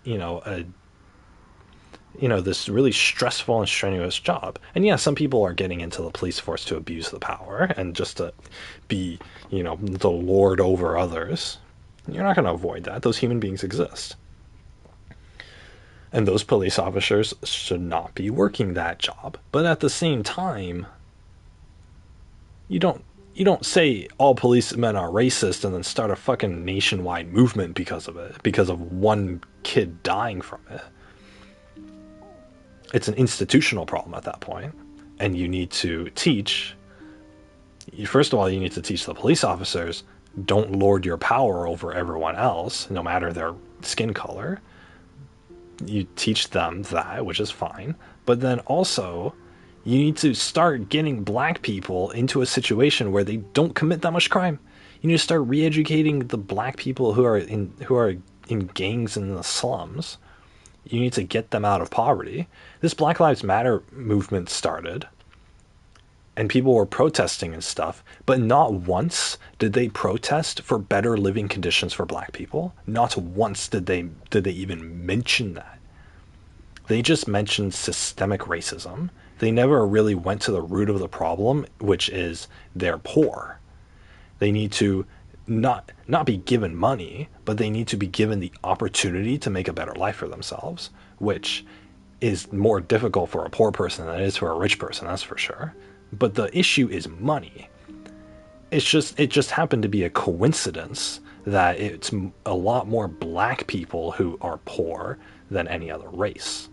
this really stressful and strenuous job. And yeah, some people are getting into the police force to abuse the power and just to be, the lord over others. You're not going to avoid that. Those human beings exist. And those police officers should not be working that job. But at the same time, you don't say all policemen are racist and then start a fucking nationwide movement because of it, because of one kid dying from it. It's an institutional problem at that point. And you need to teach, first of all, you need to teach the police officers, don't lord your power over everyone else, no matter their skin color. You teach them that, which is fine. But then also, you need to start getting black people into a situation where they don't commit that much crime. You need to start re-educating the black people who are in gangs in the slums. You need to get them out of poverty. This Black Lives Matter movement started, and people were protesting and stuff, but not once did they protest for better living conditions for black people. Not once did they even mention that. They just mentioned systemic racism. They never really went to the root of the problem, which is they're poor. They need to not be given money, but they need to be given the opportunity to make a better life for themselves, which is more difficult for a poor person than it is for a rich person, that's for sure. But the issue is money. It just happened to be a coincidence that it's a lot more black people who are poor than any other race.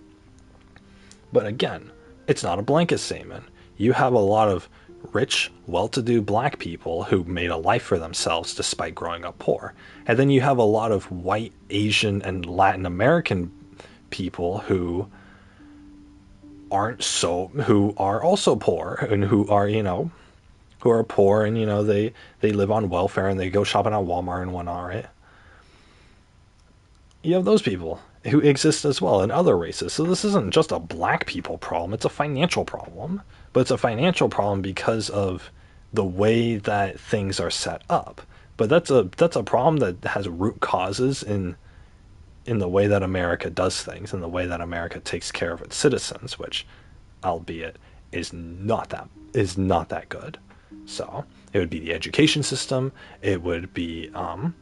But again, it's not a blanket statement. You have a lot of rich, well-to-do black people who made a life for themselves despite growing up poor. And then you have a lot of white, Asian, and Latin American people who are also poor, and who are poor, and they live on welfare and they go shopping at Walmart and whatnot, right? You have those people who exist as well in other races. So this isn't just a black people problem, it's a financial problem. But it's a financial problem because of the way that things are set up. But that's a problem that has root causes in the way that America does things, in the way that America takes care of its citizens, which, albeit, is not that good. So it would be the education system. It would be the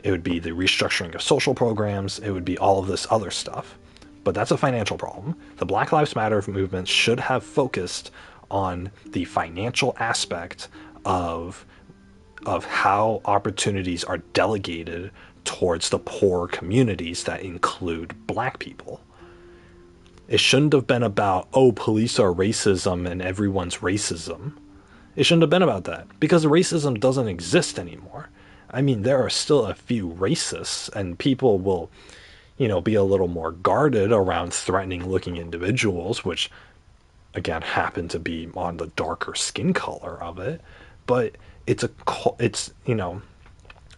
restructuring of social programs. It would be all of this other stuff. But that's a financial problem. The Black Lives Matter movement should have focused on the financial aspect of how opportunities are delegated towards the poor communities that include black people. It shouldn't have been about, oh, police are racism and everyone's racism. It shouldn't have been about that, because racism doesn't exist anymore. I mean, there are still a few racists, and people will, be a little more guarded around threatening looking individuals, which again happen to be on the darker skin color of it. but it's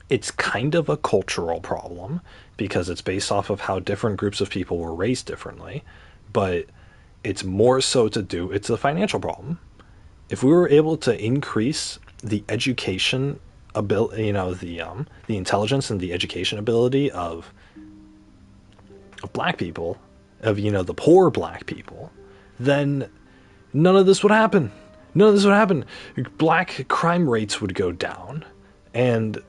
it's kind of a cultural problem because it's based off of how different groups of people were raised differently, but it's more so to do it's a financial problem. If we were able to increase the education ability, the intelligence and the education ability of black people, of the poor black people, then none of this would happen. None of this would happen. Black crime rates would go down, and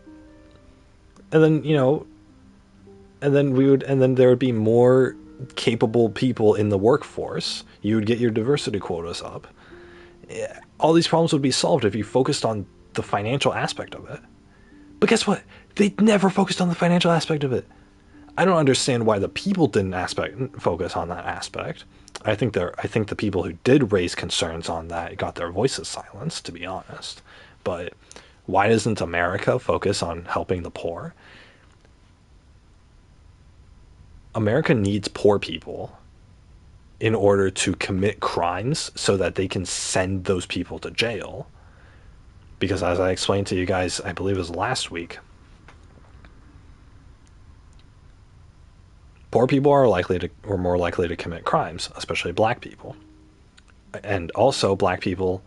then and then there would be more capable people in the workforce. You would get your diversity quotas up. All these problems would be solved if you focused on the financial aspect of it. But guess what? They never focused on the financial aspect of it. I don't understand why the people didn't focus on that aspect. I think the people who did raise concerns on that got their voices silenced, to be honest. But why doesn't America focus on helping the poor? America needs poor people in order to commit crimes so that they can send those people to jail. Because as I explained to you guys, I believe it was last week, poor people are more likely to commit crimes, especially black people. And also black people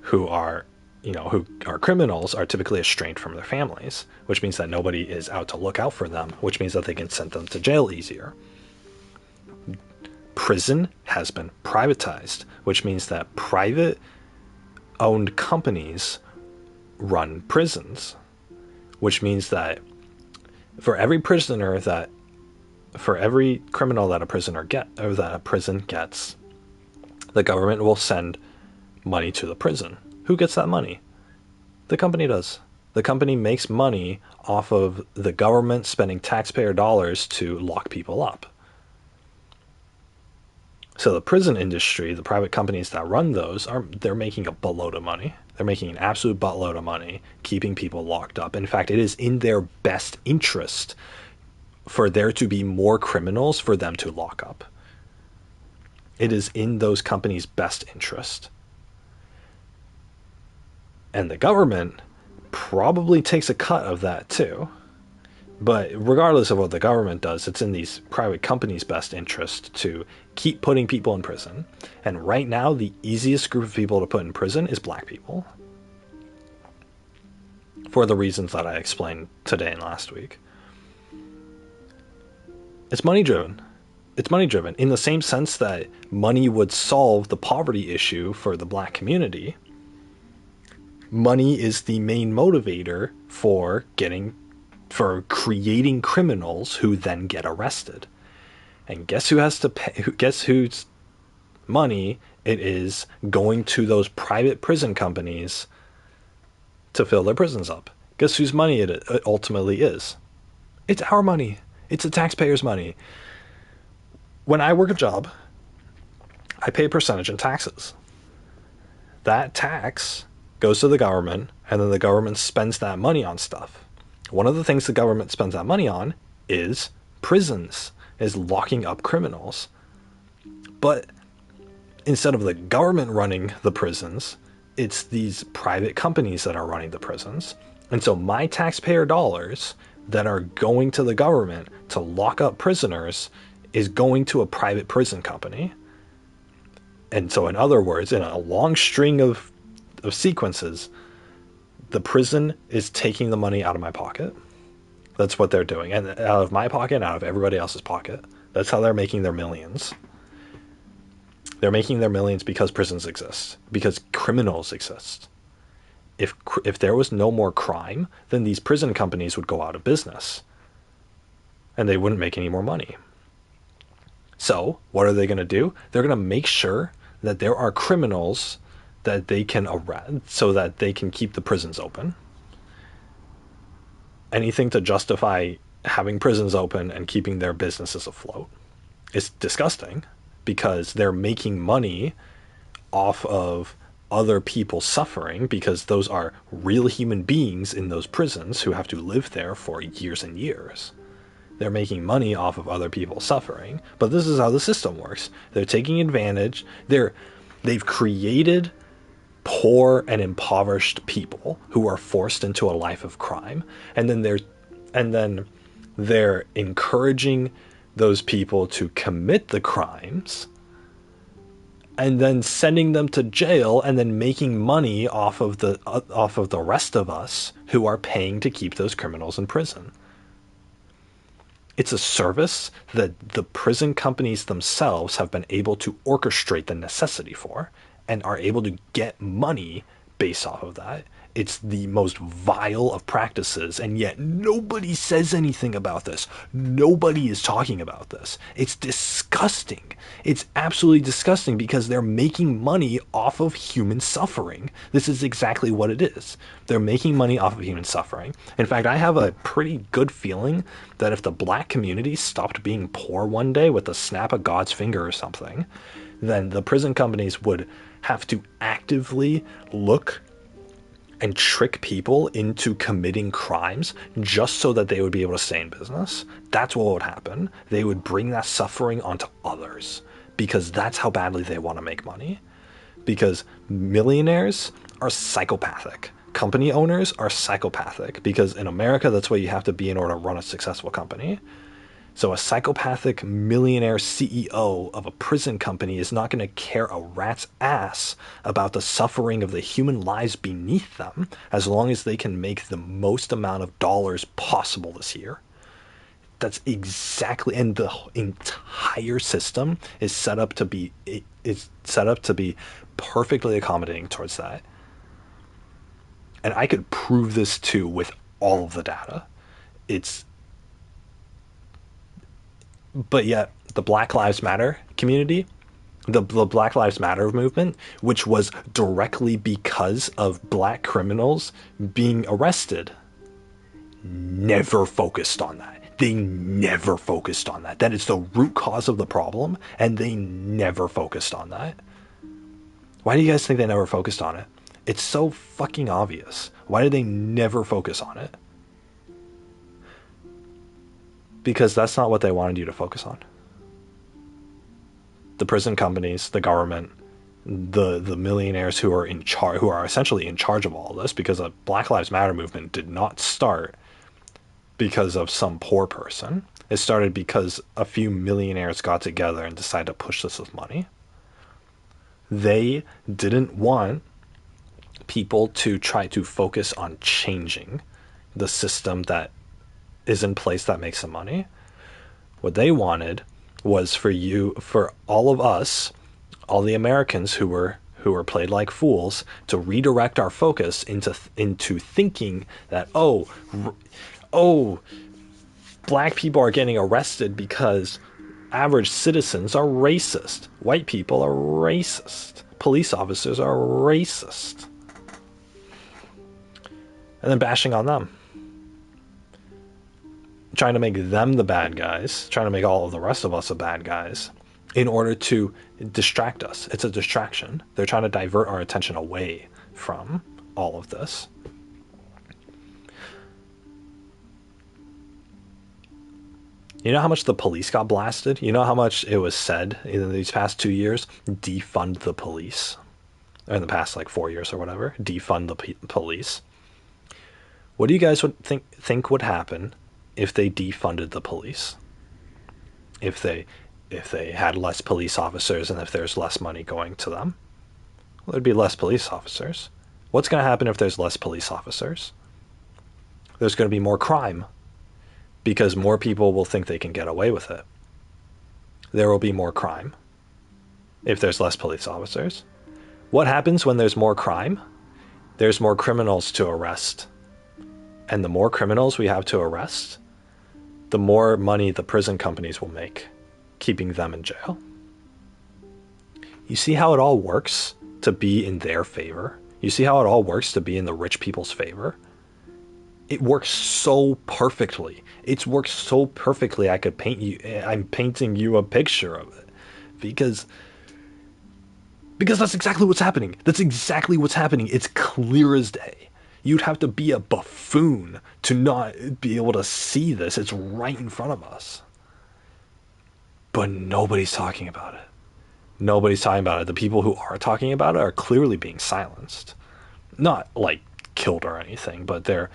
who are who are criminals are typically estranged from their families, which means that nobody is out to look out for them, which means that they can send them to jail easier. Prison has been privatized, which means that private owned companies run prisons, which means that for every criminal that a prison gets, the government will send money to the prison. Who gets that money? The company does. The company makes money off of the government spending taxpayer dollars to lock people up. So the prison industry, the private companies that run those, they're making a buttload of money. They're making an absolute buttload of money keeping people locked up. In fact, it is in their best interest for there to be more criminals for them to lock up. It is in those companies' best interest. And the government probably takes a cut of that too. But regardless of what the government does, it's in these private companies' best interest to keep putting people in prison. And right now, the easiest group of people to put in prison is black people. For the reasons that I explained today and last week. It's money driven. It's money driven in the same sense that money would solve the poverty issue for the black community. Money is the main motivator for creating criminals who then get arrested. And guess who has to pay? Guess whose money it is going to those private prison companies to fill their prisons up? Guess whose money it ultimately is? It's our money. It's the taxpayers' money. When I work a job, I pay a percentage in taxes. That tax goes to the government, and then the government spends that money on stuff. One of the things the government spends that money on is prisons, is locking up criminals. But instead of the government running the prisons, it's these private companies that are running the prisons. And so my taxpayer dollars that are going to the government to lock up prisoners is going to a private prison company. And so in other words, in a long string of sequences, the prison is taking the money out of my pocket. That's what they're doing. And out of my pocket and out of everybody else's pocket. That's how they're making their millions. They're making their millions because prisons exist. Because criminals exist. If there was no more crime, then these prison companies would go out of business. And they wouldn't make any more money. So, what are they going to do? They're going to make sure that there are criminals that they can arrest so that they can keep the prisons open. Anything to justify having prisons open and keeping their businesses afloat. It's disgusting because they're making money off of other people suffering, because those are real human beings in those prisons who have to live there for years and years. They're making money off of other people suffering. But this is how the system works. They're taking advantage. They've created poor and impoverished people who are forced into a life of crime, and then they're encouraging those people to commit the crimes and then sending them to jail and then making money off of the rest of us who are paying to keep those criminals in prison. It's a service that the prison companies themselves have been able to orchestrate the necessity for and are able to get money based off of that. It's the most vile of practices, and yet nobody says anything about this. Nobody is talking about this. It's disgusting. It's absolutely disgusting because they're making money off of human suffering. This is exactly what it is. They're making money off of human suffering. In fact, I have a pretty good feeling that if the black community stopped being poor one day with a snap of God's finger or something, then the prison companies would have to actively look and trick people into committing crimes just so that they would be able to stay in business. That's what would happen. They would bring that suffering onto others because that's how badly they want to make money. Because millionaires are psychopathic. Company owners are psychopathic because in America, that's what you have to be in order to run a successful company. So a psychopathic millionaire CEO of a prison company is not going to care a rat's ass about the suffering of the human lives beneath them as long as they can make the most amount of dollars possible this year. That's exactly, and the entire system is set up to be perfectly accommodating towards that. And I could prove this too with all of the data. It's But yet the Black Lives Matter community, the Black Lives Matter movement, which was directly because of black criminals being arrested, never focused on that. They never focused on that. That is the root cause of the problem, and they never focused on that. Why do you guys think they never focused on it? It's so fucking obvious. Why did they never focus on it? Because that's not what they wanted you to focus on. The prison companies, the government, the millionaires who are in charge, who are essentially in charge of all of this, because the Black Lives Matter movement did not start because of some poor person. It started because a few millionaires got together and decided to push this with money. They didn't want people to try to focus on changing the system that is in place that makes them money. What they wanted was for all of us, all the Americans who were played like fools, to redirect our focus into thinking that oh, black people are getting arrested because average citizens are racist. White people are racist. Police officers are racist. And then bashing on them. Trying to make them the bad guys, trying to make all of the rest of us the bad guys in order to distract us. It's a distraction. They're trying to divert our attention away from all of this. You know how much the police got blasted? You know how much it was said in these past 2 years? Defund the police. Or in the past like 4 years or whatever. Defund the police. What do you guys would think would happen if they defunded the police? If they had less police officers and if there's less money going to them? Well, there'd be less police officers. What's going to happen if there's less police officers? There's going to be more crime because more people will think they can get away with it. There will be more crime if there's less police officers. What happens when there's more crime? There's more criminals to arrest. And the more criminals we have to arrest, the more money the prison companies will make, keeping them in jail. You see how it all works to be in their favor? You see how it all works to be in the rich people's favor? It works so perfectly. It's worked so perfectly I could I'm painting you a picture of it. Because that's exactly what's happening. That's exactly what's happening. It's clear as day. You'd have to be a buffoon to not be able to see this. It's right in front of us. But nobody's talking about it. Nobody's talking about it. The people who are talking about it are clearly being silenced. Not like killed or anything, but they're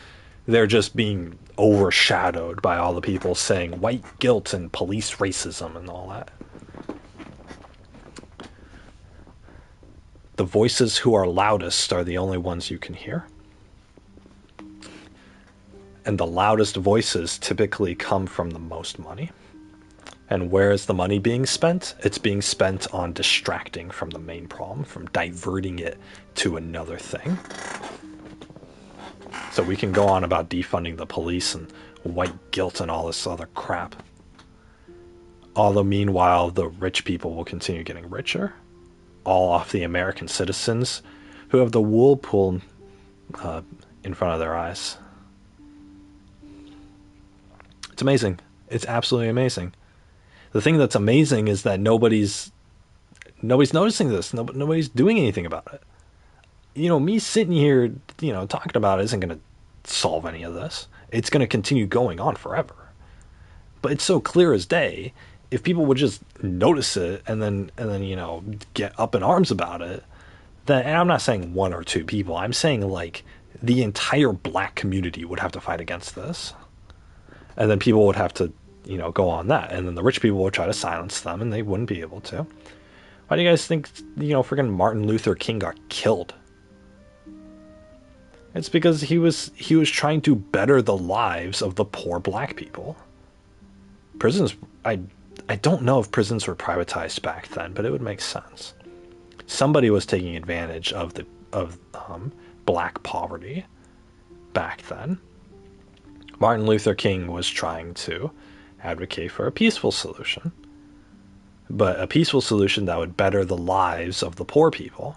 just being overshadowed by all the people saying white guilt and police racism and all that. The voices who are loudest are the only ones you can hear. And the loudest voices typically come from the most money. And where is the money being spent? It's being spent on distracting from the main problem, from diverting it to another thing. So we can go on about defunding the police and white guilt and all this other crap. Although meanwhile, the rich people will continue getting richer, all off the American citizens who have the wool pulled in front of their eyes. It's amazing. It's absolutely amazing. The thing that's amazing is that nobody's noticing this. Nobody's doing anything about it. Me sitting here, talking about it isn't going to solve any of this. It's going to continue going on forever. But it's so clear as day. If people would just notice it and then get up in arms about it, then, and I'm not saying one or two people. I'm saying like the entire black community would have to fight against this, and then people would have to go on that, and then the rich people would try to silence them, and they wouldn't be able to. Why do you guys think freaking Martin Luther King got killed? It's because he was trying to better the lives of the poor black people. Prisons, I don't know if prisons were privatized back then, but it would make sense. Somebody was taking advantage of black poverty back then. Martin Luther King was trying to advocate for a peaceful solution, but a peaceful solution that would better the lives of the poor people.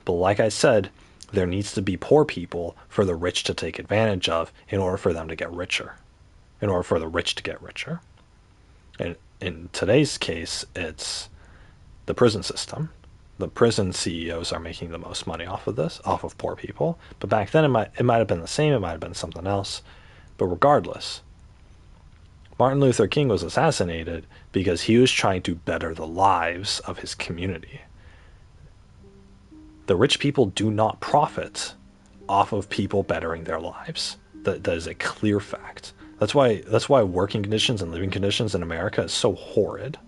But like I said, there needs to be poor people for the rich to take advantage of in order for them to get richer, in order for the rich to get richer. And in today's case, it's the prison system. The prison CEOs are making the most money off of this, off of poor people. But back then, it might have been the same. It might have been something else. But regardless, Martin Luther King was assassinated because he was trying to better the lives of his community. The rich people do not profit off of people bettering their lives. That is a clear fact. That's why working conditions and living conditions in America is so horrid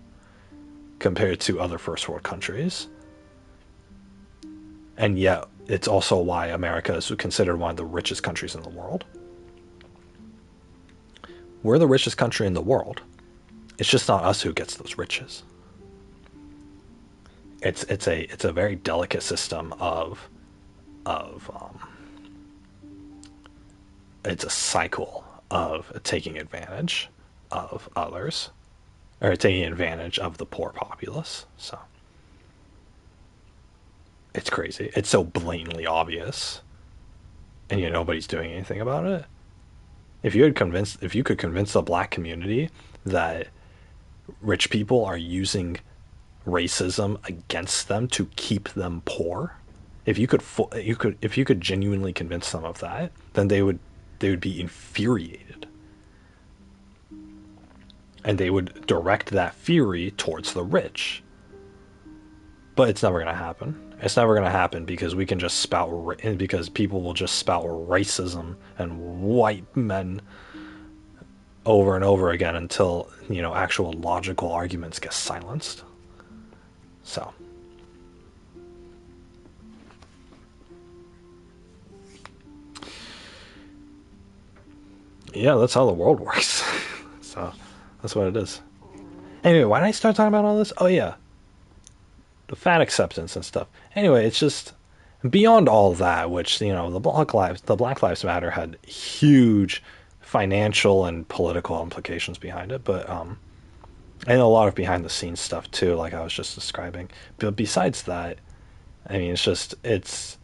compared to other first world countries. And yet, it's also why America is considered one of the richest countries in the world. We're the richest country in the world. It's just not us who gets those riches. It's a very delicate system of it's a cycle of taking advantage of others, or taking advantage of the poor populace. So it's crazy. It's so blatantly obvious, and nobody's doing anything about it. If you could convince the black community that rich people are using racism against them to keep them poor, if you could genuinely convince them of that, then they would be infuriated, and they would direct that fury towards the rich. But it's never going to happen. It's never going to happen because we can just because people will just spout racism and white men over and over again until actual logical arguments get silenced. So yeah, that's how the world works. So that's what it is. Anyway, why did I start talking about all this? Oh yeah, the fat acceptance and stuff. Anyway, it's just beyond all that, which the Black Lives Matter had huge financial and political implications behind it, but and a lot of behind the scenes stuff too, like I was just describing. But besides that, I mean, it's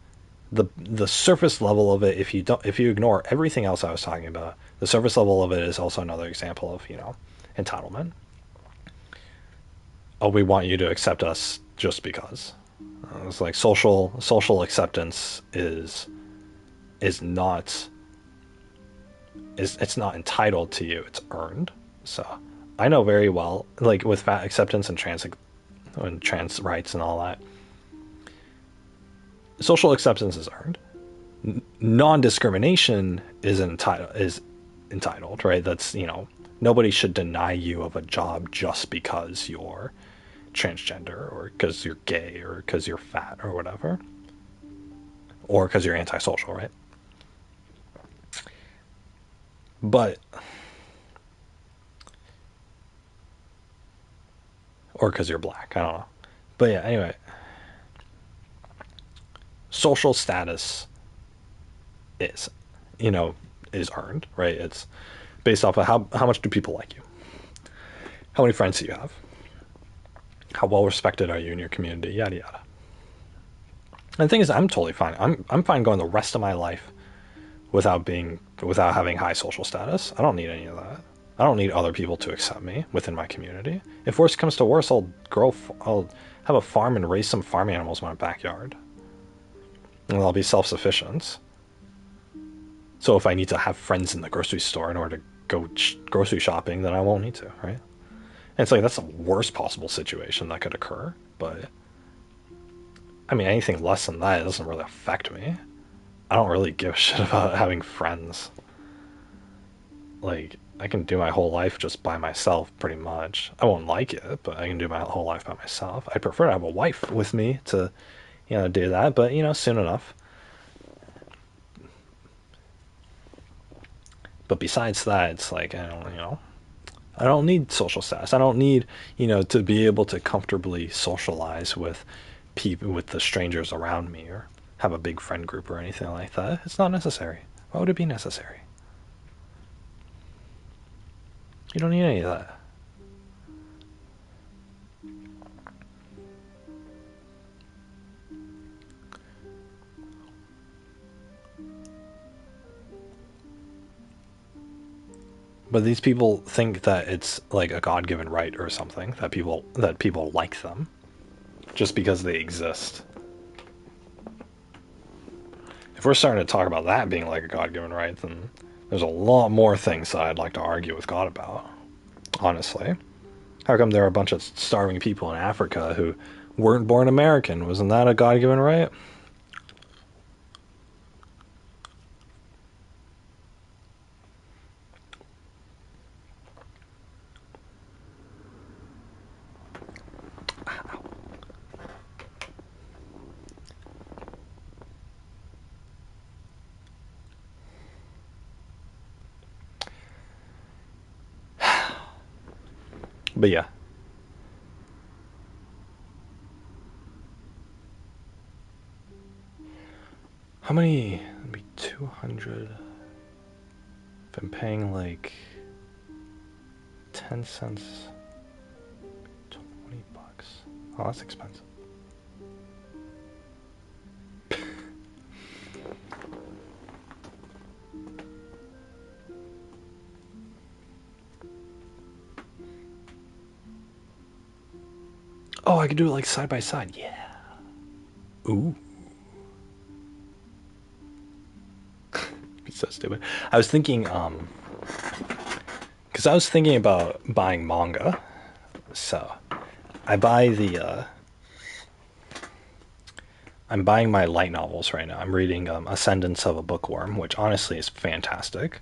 the surface level of it. If you ignore everything else I was talking about, the surface level of it is also another example of entitlement. Oh, we want you to accept us just because. It's like social acceptance is not it's not entitled to you. It's earned. So I know very well, like with fat acceptance and and trans rights and all that. Social acceptance is earned. Non-discrimination is entitled, right? That's, nobody should deny you of a job just because you're transgender or because you're gay or because you're fat or whatever, or because you're antisocial, right? But or because you're black, I don't know. But yeah, anyway, social status is, you know, is earned, right? It's based off of how much do people like you, how many friends do you have, how well respected are you in your community, yada yada. And the thing is, I'm totally fine. I'm fine going the rest of my life without having high social status. I don't need any of that. I don't need other people to accept me within my community. If worse comes to worse, I'll have a farm and raise some farm animals in my backyard, and I'll be self-sufficient. So if I need to have friends in the grocery store in order to go grocery shopping, then I won't need to, right? And it's like that's the worst possible situation that could occur. But I mean, anything less than that, it doesn't really affect me. I don't really give a shit about having friends. Like, I can do my whole life just by myself, pretty much. I won't like it, but I can do my whole life by myself. I prefer to have a wife with me to, do that, but, soon enough. But besides that, it's like, I don't need social status. I don't need, to be able to comfortably socialize with people, with the strangers around me, or have a big friend group or anything like that. It's not necessary. Why would it be necessary? You don't need any of that. But these people think that it's like a God-given right or something that people like them just because they exist. If we're starting to talk about that being like a God-given right, then there's a lot more things that I'd like to argue with God about. Honestly, how come there are a bunch of starving people in Africa who weren't born American? Wasn't that a God-given right? But yeah, how many? That'd be 200. If I'm paying like 10 cents, 20 bucks. Oh, that's expensive. Oh, I could do it like side by side. Yeah. Ooh. It's so stupid. I was thinking, because I was thinking about buying manga. So I buy I'm buying my light novels right now. I'm reading Ascendance of a Bookworm, which honestly is fantastic.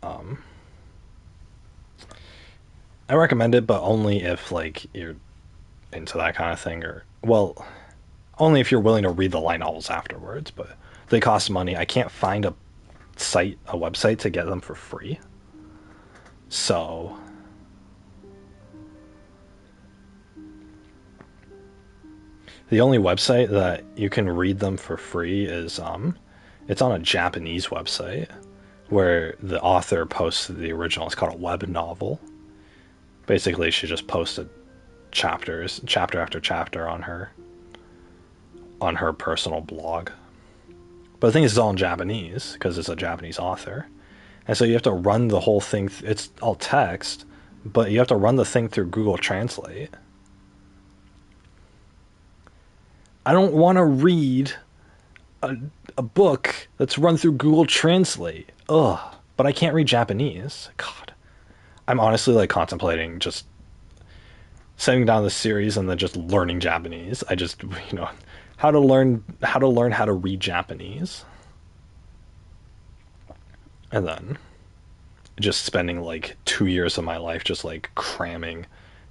I recommend it, but only if like you're into that kind of thing, or well, only if you're willing to read the light novels afterwards. But they cost money. I can't find a website to get them for free. So the only website that you can read them for free is it's on a Japanese website where the author posts the original. It's called a web novel. Basically, she just posted chapter after chapter on her personal blog. But the thing is, it's all in Japanese because it's a Japanese author, and so you have to run the whole thing. It's all text, but you have to run the thing through Google Translate. I don't want to read a book that's run through Google Translate. Ugh. But I can't read Japanese. God. I'm honestly like contemplating just setting down the series and then just learning Japanese. I just, how to learn how to read Japanese, and then just spending like 2 years of my life just like cramming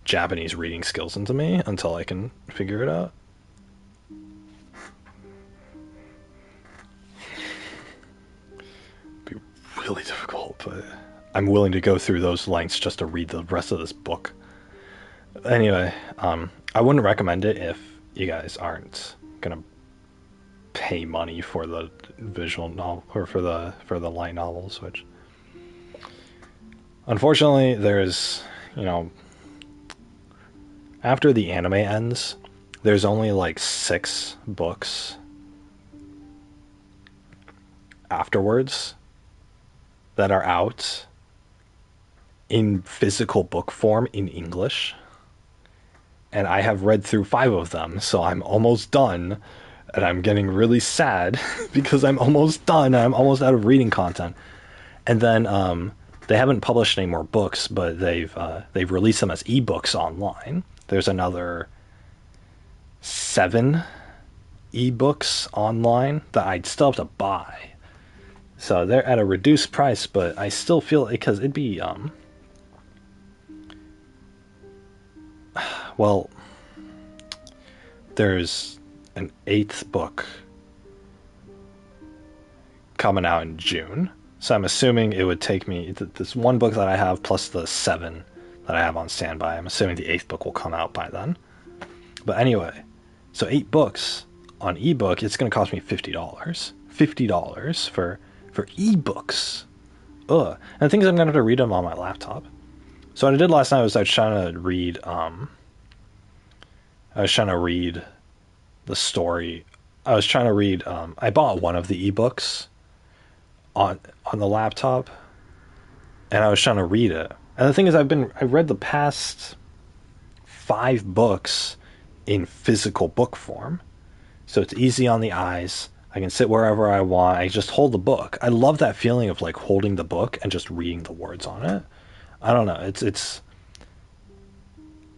Japanese reading skills into me until I can figure it out. It'd be really difficult, but I'm willing to go through those lengths just to read the rest of this book. Anyway, I wouldn't recommend it if you guys aren't gonna pay money for the visual novel or for the light novels, which unfortunately there's, you know, after the anime ends, there's only like 6 books afterwards that are out in physical book form in English. And I have read through 5 of them, so I'm almost done. And I'm getting really sad because I'm almost done. I'm almost out of reading content. And then they haven't published any more books, but they've released them as ebooks online. There's another 7 ebooks online that I'd still have to buy. So they're at a reduced price, but I still feel because it'd be well, there's an 8th book coming out in June. So I'm assuming it would take me this one book that I have plus the 7 that I have on standby. I'm assuming the 8th book will come out by then. But anyway, so 8 books on ebook, it's going to cost me $50. $50 for ebooks. Ugh. And the thing is, I'm going to have to read them on my laptop. So what I did last night was I was trying to read the story. I was trying to read I bought one of the ebooks on the laptop, and I was trying to read it. And the thing is, I read the past 5 books in physical book form. So it's easy on the eyes. I can sit wherever I want. I just hold the book. I love that feeling of like holding the book and just reading the words on it. I don't know. It's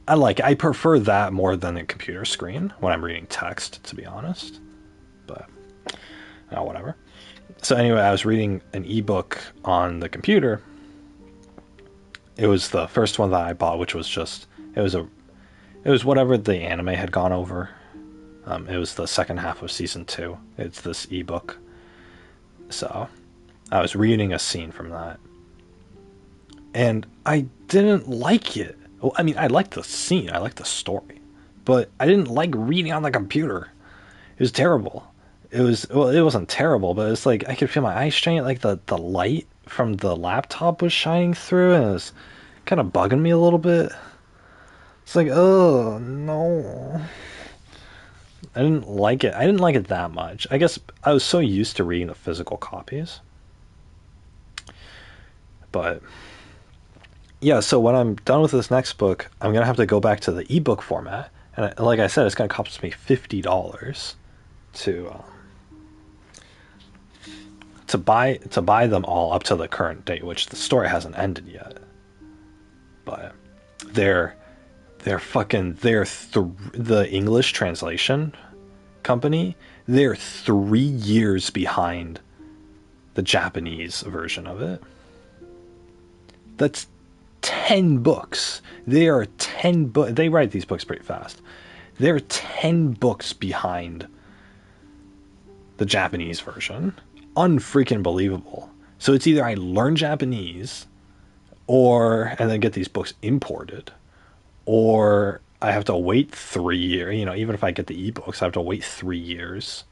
I like it. I prefer that more than the computer screen when I'm reading text, to be honest. But whatever. So anyway, I was reading an ebook on the computer. It was the first one that I bought, which was just it was whatever the anime had gone over. It was the second half of season 2. It's this ebook. So I was reading a scene from that, and I didn't like it. Well, I mean, I liked the scene, I liked the story, but I didn't like reading on the computer. It was terrible. It wasn't terrible, but it's like I could feel my eyes straining. Like the light from the laptop was shining through, and it was kind of bugging me a little bit. It's like, oh no. I didn't like it. I didn't like it that much. I guess I was so used to reading the physical copies. But yeah, so when I'm done with this next book, I'm gonna have to go back to the ebook format, and like I said, it's gonna cost me $50 to buy them all up to the current date, which the story hasn't ended yet. But they're the English translation company. They're 3 years behind the Japanese version of it. That's 10 books. They are 10 books. They write these books pretty fast. They're 10 books behind the Japanese version. Unfreaking believable. So it's either I learn Japanese and then get these books imported, or I have to wait 3 years. Even if I get the ebooks, I have to wait 3 years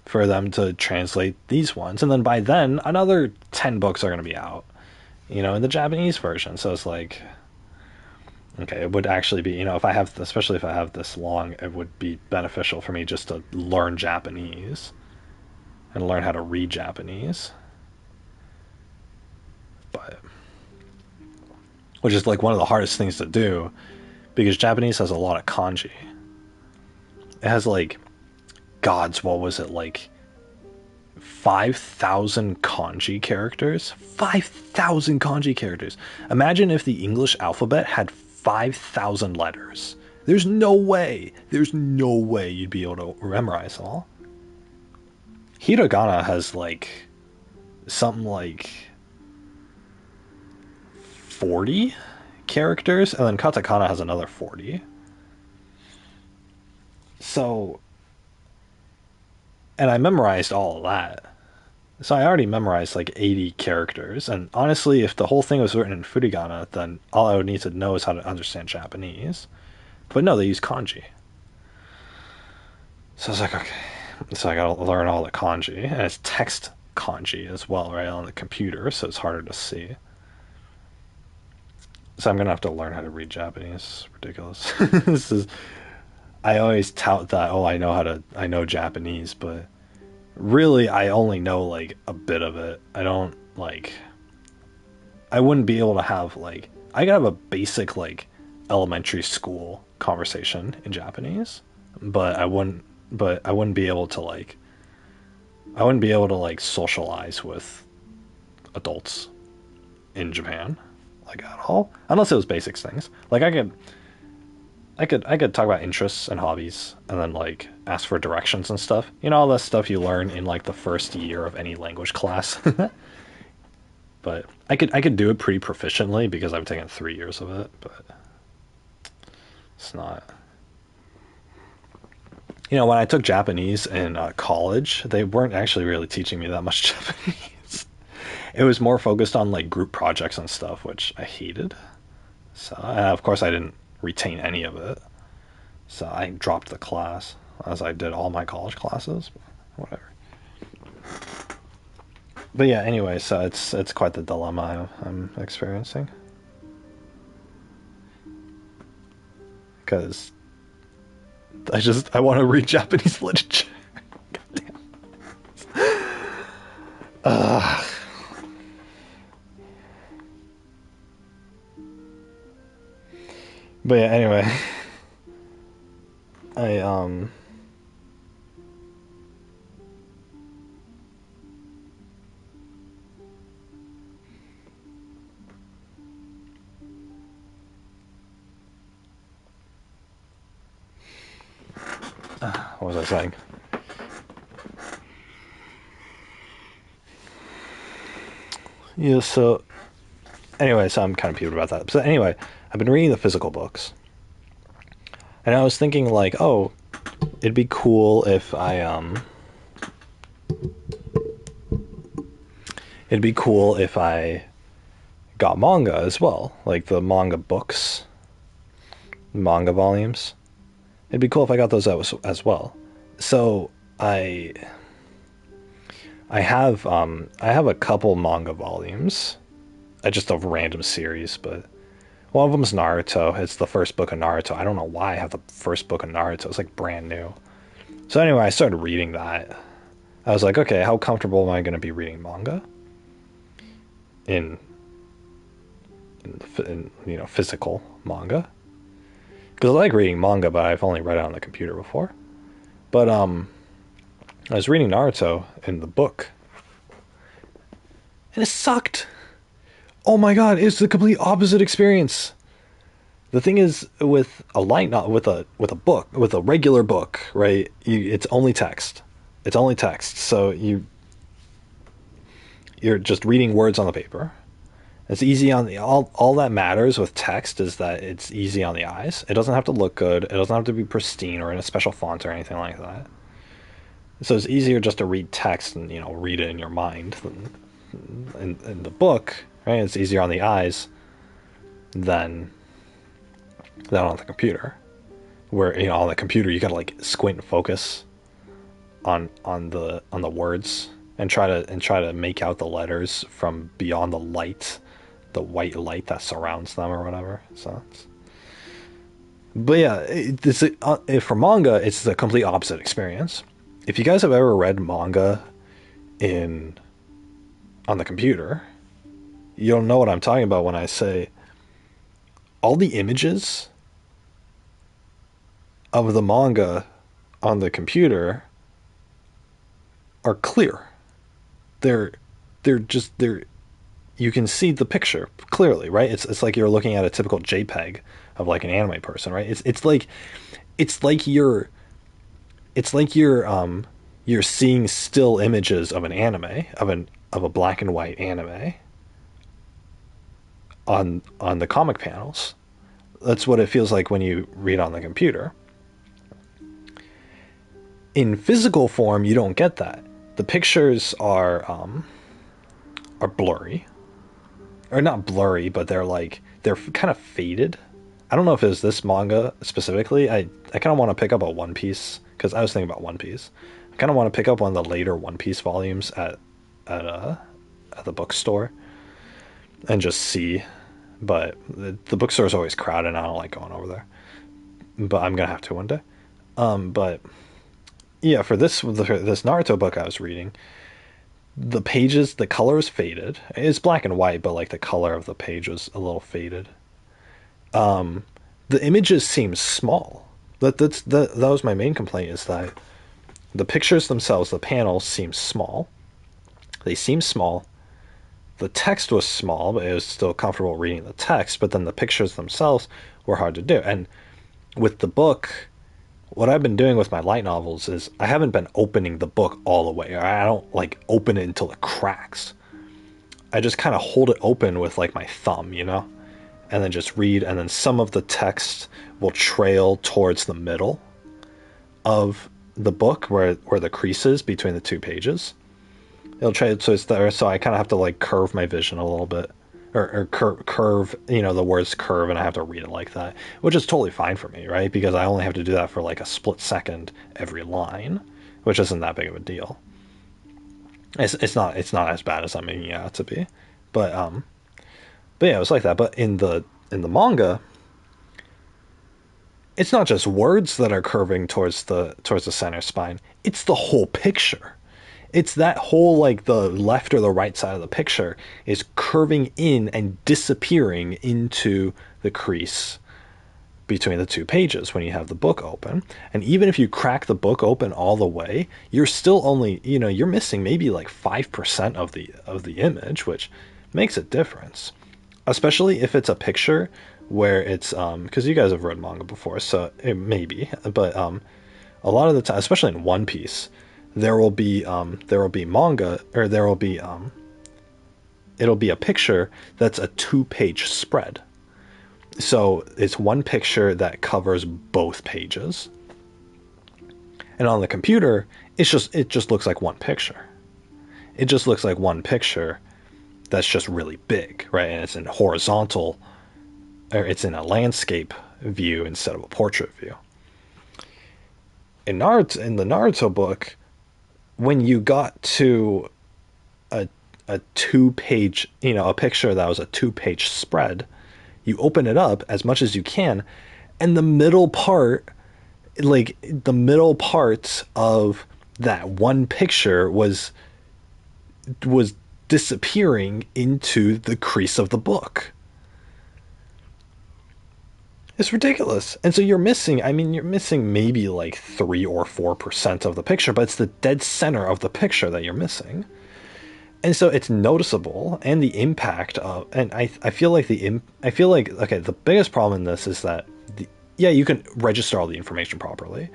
for them to translate these ones. And then by then, another 10 books are going to be out, in the Japanese version. So it's like, okay, it would actually be, especially if I have this long, it would be beneficial for me just to learn Japanese and learn how to read Japanese. But, which is like one of the hardest things to do, because Japanese has a lot of kanji. It has like, what was it, like 5,000 kanji characters? 5,000 kanji characters. Imagine if the English alphabet had 5,000 letters. There's no way you'd be able to memorize them all. Hiragana has like something like 40 characters, and then katakana has another 40. So, and I memorized all of that. So I already memorized like 80 characters, and honestly, if the whole thing was written in furigana, then all I would need to know is how to understand Japanese. But no, they use kanji. So I was like, okay. So I gotta learn all the kanji, and it's text kanji as well, right, on the computer, so it's harder to see. So I'm gonna have to learn how to read Japanese. It's ridiculous. This is. I always tout that. Oh, I know Japanese, but really, I only know like a bit of it. I don't like. I wouldn't be able to have like. I could have a basic like elementary school conversation in Japanese, but I wouldn't. But I wouldn't be able to like. I wouldn't be able to like socialize with adults in Japan, like at all, unless it was basics things. Like I could talk about interests and hobbies, and then like ask for directions and stuff. You know, all that stuff you learn in like the first year of any language class. But I could do it pretty proficiently because I've taken 3 years of it. But it's not. You know, when I took Japanese in college, they weren't actually really teaching me that much Japanese. It was more focused on like group projects and stuff, which I hated. So, and of course, I didn't retain any of it. So I dropped the class as I did all my college classes. Whatever. But yeah, anyway, so it's quite the dilemma I'm experiencing because I want to read Japanese literature. uh, but yeah, anyway, I what was I saying? Yeah, so anyway, so I'm kind of peeved about that. So anyway, I've been reading the physical books, and I was thinking like, oh, it'd be cool if it'd be cool if I got manga as well, like the manga books, manga volumes. It'd be cool if I got those as well. So I have a couple manga volumes, just a random series, but one of them is Naruto. It's the first book of Naruto. I don't know why I have the first book of Naruto. It's like brand new. So anyway, I started reading that. I was like, okay, how comfortable am I going to be reading manga in physical manga? Because I like reading manga, but I've only read it on the computer before. But I was reading Naruto in the book, and it sucked. Oh my god, it's the complete opposite experience. The thing is, with a light not with a book, with a regular book, right? It's only text. It's only text. So you're just reading words on the paper. It's easy on the all that matters with text is that it's easy on the eyes. It doesn't have to look good. It doesn't have to be pristine or in a special font or anything like that. So it's easier just to read text and read it in your mind than in the book, right? It's easier on the eyes than on the computer. Where on the computer you gotta like squint and focus on the words and try to make out the letters from beyond the light, the white light that surrounds them or whatever. So, but yeah, for manga, it's the complete opposite experience. If you guys have ever read manga in on the computer, you'll know what I'm talking about when I say all the images of the manga on the computer are clear. They're you can see the picture clearly, right? It's like you're looking at a typical JPEG of like an anime person, right? It's like you're seeing still images of an anime of a black and white anime on the comic panels. That's what it feels like when you read on the computer. In physical form, you don't get that. The pictures are blurry, or not blurry, but they're kind of faded. I don't know if it's this manga specifically. I kind of want to pick up a One Piece because I was thinking about One Piece. I kind of want to pick up one of the later One Piece volumes at uh at the bookstore and just see. But the bookstore is always crowded, and I don't like going over there. But I'm gonna have to one day. But yeah, for this Naruto book I was reading, the pages, the color is faded. It's black and white, but like the color of the page was a little faded. The images seem small. That was my main complaint, is that the pictures themselves, the panels seem small. They seem small. The text was small, but it was still comfortable reading the text. But then the pictures themselves were hard to do. And with the book, what I've been doing with my light novels is I haven't been opening the book all the way. I don't like open it until it cracks. I just kind of hold it open with like my thumb, and then just read. And then some of the text will trail towards the middle of the book where the crease is between the two pages. It'll trail, so it's there. So I kind of have to like curve my vision a little bit, or curve, the words curve, and I have to read it like that, which is totally fine for me, right? Because I only have to do that for like a split second every line, which isn't that big of a deal. It's not as bad as I'm making it out to be, but yeah, it was like that. But in the manga, it's not just words that are curving towards the center spine. It's the whole picture. It's that whole, like, the left or the right side of the picture is curving in and disappearing into the crease between the two pages when you have the book open. And even if you crack the book open all the way, you're still only, you're missing maybe like 5% of the image, which makes a difference. Especially if it's a picture where it's because you guys have read manga before, so it may be, but a lot of the time, especially in One Piece, there will be manga, or it'll be a picture that's a two-page spread. So it's one picture that covers both pages. And on the computer, it just looks like one picture. It just looks like one picture that's just really big, right? And it's in horizontal, or it's in a landscape view instead of a portrait view. In the Naruto book, when you got to a two-page, a picture that was a two-page spread, you open it up as much as you can, and the middle part, like the middle parts of that one picture was disappearing into the crease of the book. It's ridiculous. And so you're missing maybe like 3 or 4% of the picture, but it's the dead center of the picture that you're missing. And so it's noticeable, and the impact of, and I feel like okay, the biggest problem in this is that yeah, you can register all the information properly,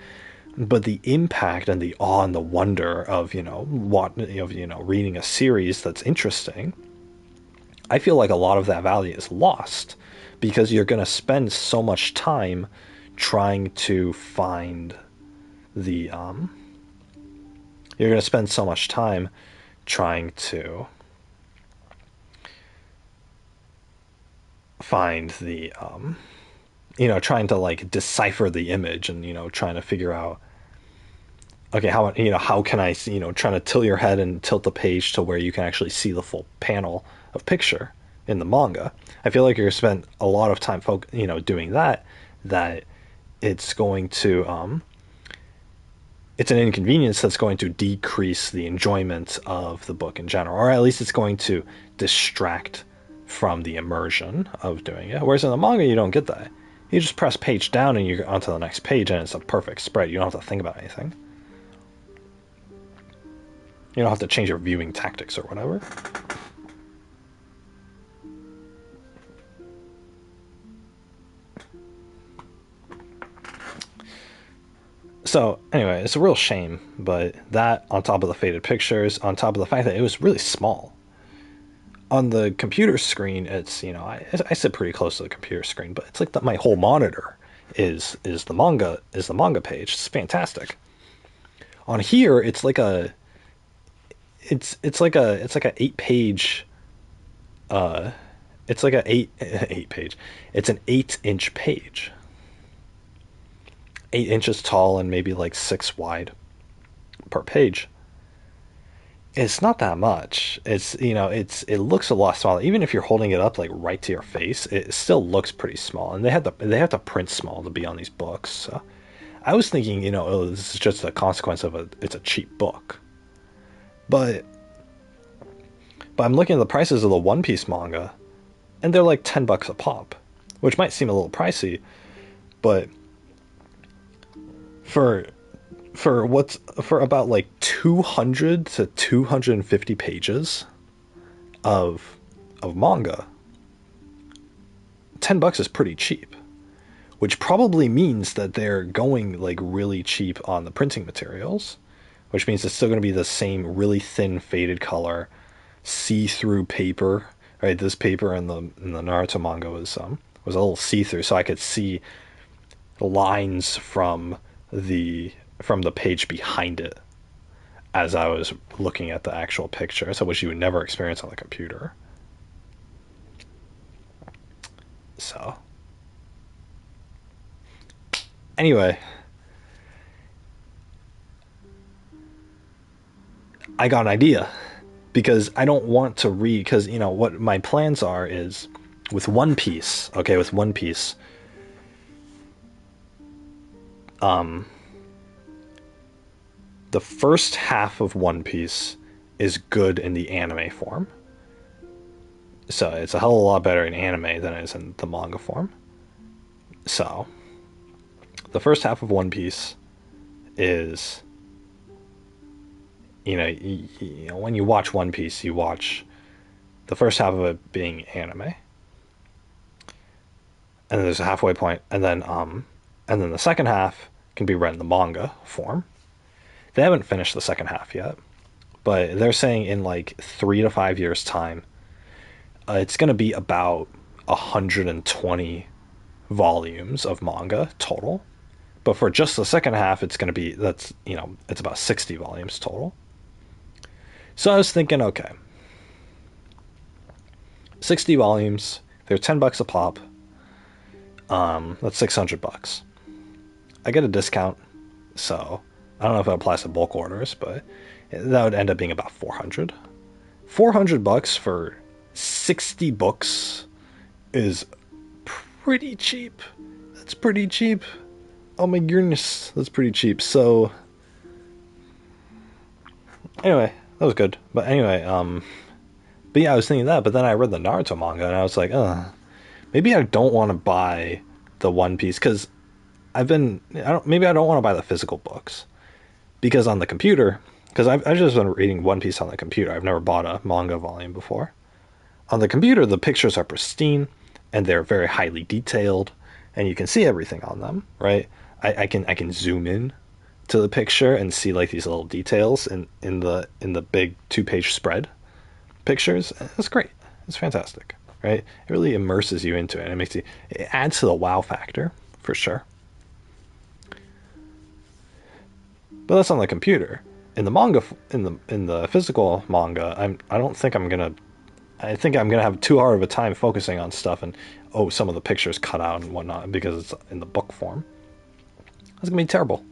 but the impact and the awe and the wonder of, reading a series that's interesting, I feel like a lot of that value is lost because you're going to spend so much time trying to find the you're going to spend so much time trying to find the trying to like decipher the image, and trying to figure out, okay, how can I, trying to tilt your head and tilt the page to where you can actually see the full panel of picture in the manga. I feel like you're going to spend a lot of time doing that it's going to it's an inconvenience that's going to decrease the enjoyment of the book in general, or at least it's going to distract from the immersion of doing it. Whereas in the manga, you don't get that. You just press page down and you're onto the next page, and it's a perfect spread. You don't have to think about anything. You don't have to change your viewing tactics or whatever. So anyway, it's a real shame, but that on top of the faded pictures, on top of the fact that it was really small. On the computer screen, it's, I sit pretty close to the computer screen, but it's like my whole monitor is the manga page. It's fantastic. On here, it's like a 8 page it's like a eight page. It's an 8 inch page, 8 inches tall and maybe like 6 wide per page. It's not that much. It looks a lot smaller. Even if you're holding it up like right to your face, it still looks pretty small. And they have to print small to be on these books. So I was thinking, oh, this is just a consequence of it's a cheap book. But I'm looking at the prices of the One Piece manga, and they're like $10 a pop, which might seem a little pricey, but for for about like 200 to 250 pages of manga, $10 is pretty cheap, which probably means that they're going like really cheap on the printing materials, which means it's still going to be the same really thin faded color, see-through paper, right? This paper in the Naruto manga was a little see-through, so I could see lines from the page behind it as I was looking at the actual picture, so which you would never experience on the computer. So anyway, I got an idea because I don't want to read, because what my plans are is with One Piece. Okay, with One Piece, the first half of One Piece is good in the anime form. So it's a hell of a lot better in anime than it is in the manga form. So the first half of One Piece is, when you watch One Piece, you watch the first half of it being anime, and then there's a halfway point, and then the second half can be read in the manga form. They haven't finished the second half yet, but they're saying in like 3 to 5 years' time, it's going to be about 120 volumes of manga total. But for just the second half, it's going to be it's about 60 volumes total. So I was thinking, okay, 60 volumes, they're $10 a pop. That's $600. I get a discount, so I don't know if it applies to bulk orders, but that would end up being about 400. $400 for 60 books is pretty cheap. That's pretty cheap. Oh my goodness, that's pretty cheap. So anyway, that was good. But anyway, but yeah, I was thinking that, but then I read the Naruto manga and I was like, maybe I don't want to buy the One Piece, because maybe I don't want to buy the physical books, because on the computer, because I've just been reading One Piece on the computer. I've never bought a manga volume before. On the computer, the pictures are pristine and they're very highly detailed, and you can see everything on them, right? I can zoom in to the picture and see like these little details in the big 2 page spread pictures. It's great. It's fantastic, right? It really immerses you into it. And it adds to the wow factor for sure. But that's on the computer. In the manga, in the physical manga, I think I'm gonna have too hard of a time focusing on stuff, and some of the pictures cut out and whatnot because it's in the book form. That's gonna be terrible.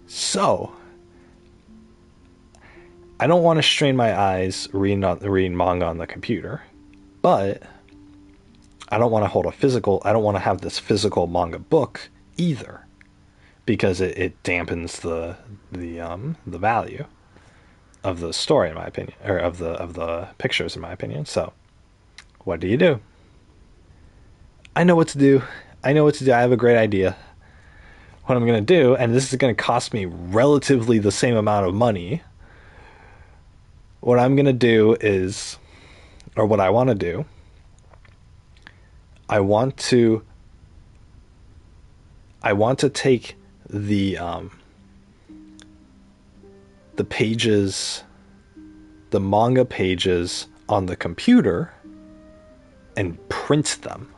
So I don't want to strain my eyes reading manga on the computer, but I don't want to hold I don't want to have this physical manga book either, because it dampens the value of the story, in my opinion, or of the pictures, in my opinion. So what do? I know what to do. I know what to do. I have a great idea. What I'm going to do, and this is going to cost me relatively the same amount of money. What I'm going to do is, or what I want to do, I want to I want to take the pages, the manga pages on the computer and print them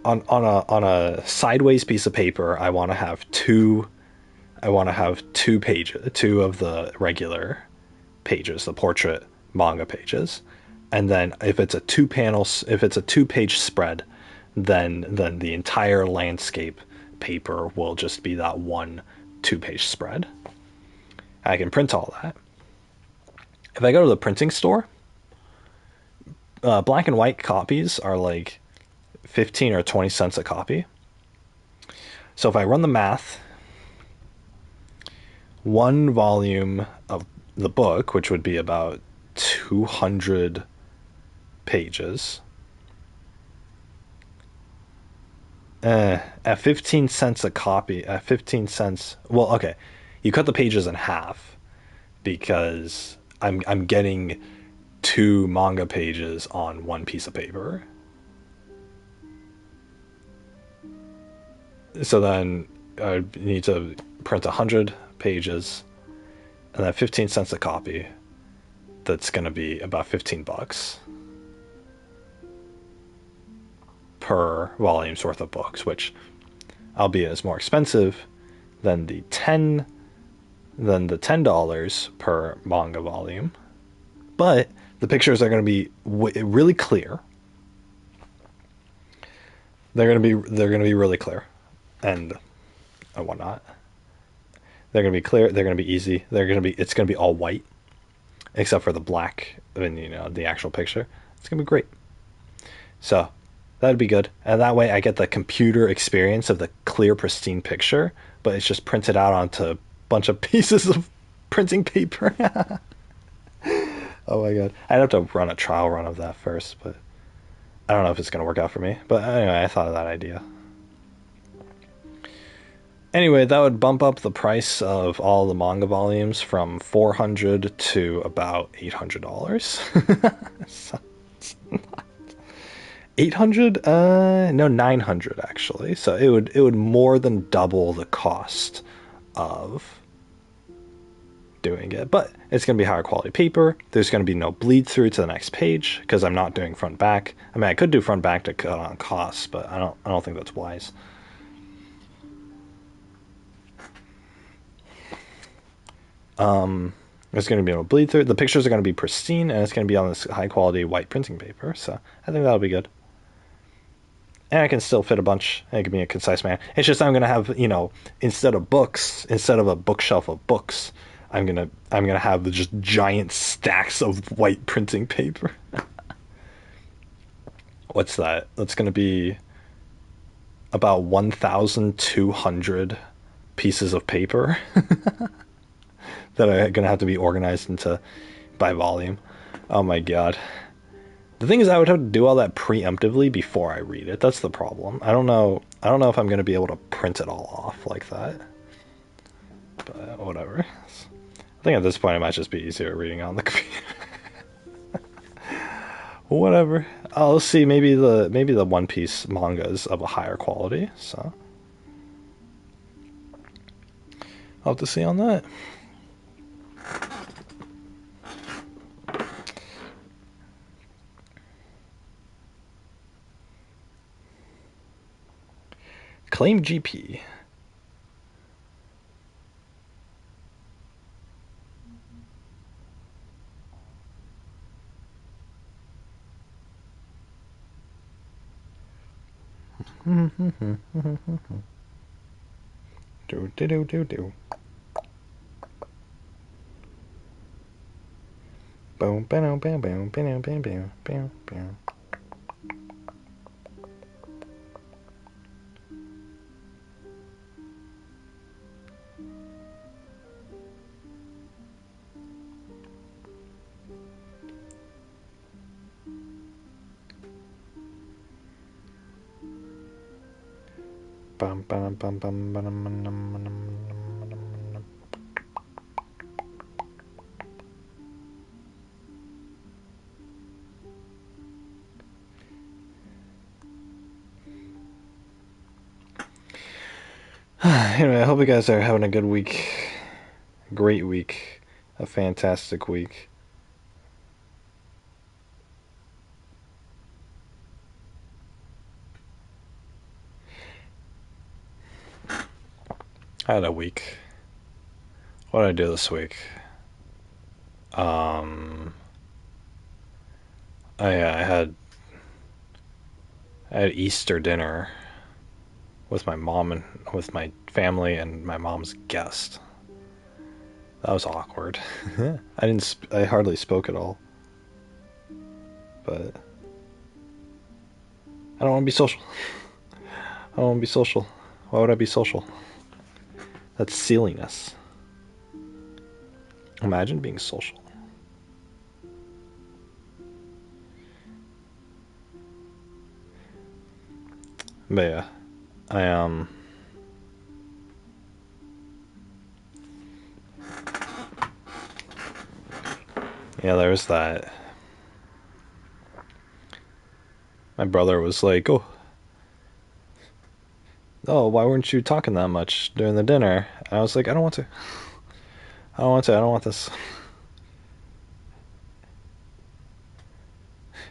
on a sideways piece of paper. I want to have two pages, two of the regular pages, the portrait manga pages, and then if it's a two-page spread, then the entire landscape paper will just be that one two-page spread. I can print all that. If I go to the printing store, black and white copies are like 15 or 20 cents a copy. So if I run the math, one volume of the book, which would be about 200 pages, at 15 cents a copy, at 15 cents, well, okay, you cut the pages in half because I'm getting two manga pages on one piece of paper. So then I need to print 100 pages, and then 15 cents a copy. That's going to be about $15 per volume's worth of books, which albeit is more expensive than the $10 per manga volume. But the pictures are going to be really clear. They're going to be really clear, and whatnot. They're going to be clear. They're going to be easy. It's going to be all white, except for the black in the actual picture. It's going to be great. So that'd be good, and that way I get the computer experience of the clear, pristine picture, but it's just printed out onto a bunch of pieces of printing paper. Oh my god, I'd have to run a trial run of that first, but I don't know if it's going to work out for me. But anyway, I thought of that idea. Anyway, that would bump up the price of all the manga volumes from $400 to about $800. 800? No, 900 actually. So it would more than double the cost of doing it. But it's going to be higher quality paper. There's going to be no bleed through to the next page because I'm not doing front back. I mean, I could do front back to cut on costs, but I don't think that's wise. There's going to be no bleed through. The pictures are going to be pristine, and it's going to be on this high quality white printing paper. So I think that'll be good. And I can still fit a bunch. It can be a concise man. It's just I'm gonna have instead of books, instead of a bookshelf of books, I'm gonna have just giant stacks of white printing paper. What's that? That's gonna be about 1,200 pieces of paper that are gonna have to be organized into by volume. Oh my god. The thing is, I would have to do all that preemptively before I read it. That's the problem. I don't know. I don't know if I'm going to be able to print it all off like that. But whatever. I think at this point it might just be easier reading on the computer. Whatever. I'll see. Maybe the One Piece manga is of a higher quality. So I'll have to see on that. Claim GP. Do do do do do. Boom, boom, boom, boom, boom, boom, boom, boom, boom. Bum, bum, bum, bum, bum, bum, bum, bum, bum. Anyway, I hope you guys are having a good week, great week, a fantastic week. I had a week. What did I do this week? Um, I had Easter dinner with my mom and with my family and my mom's guest. That was awkward. I hardly spoke at all, but I don't want to be social. I don't want to be social. Why would I be social? That's silliness. Imagine being social. But yeah, I yeah, there's that. My brother was like, "Oh, why weren't you talking that much during the dinner?" And I was like, "I don't want to. I don't want to. I don't want this.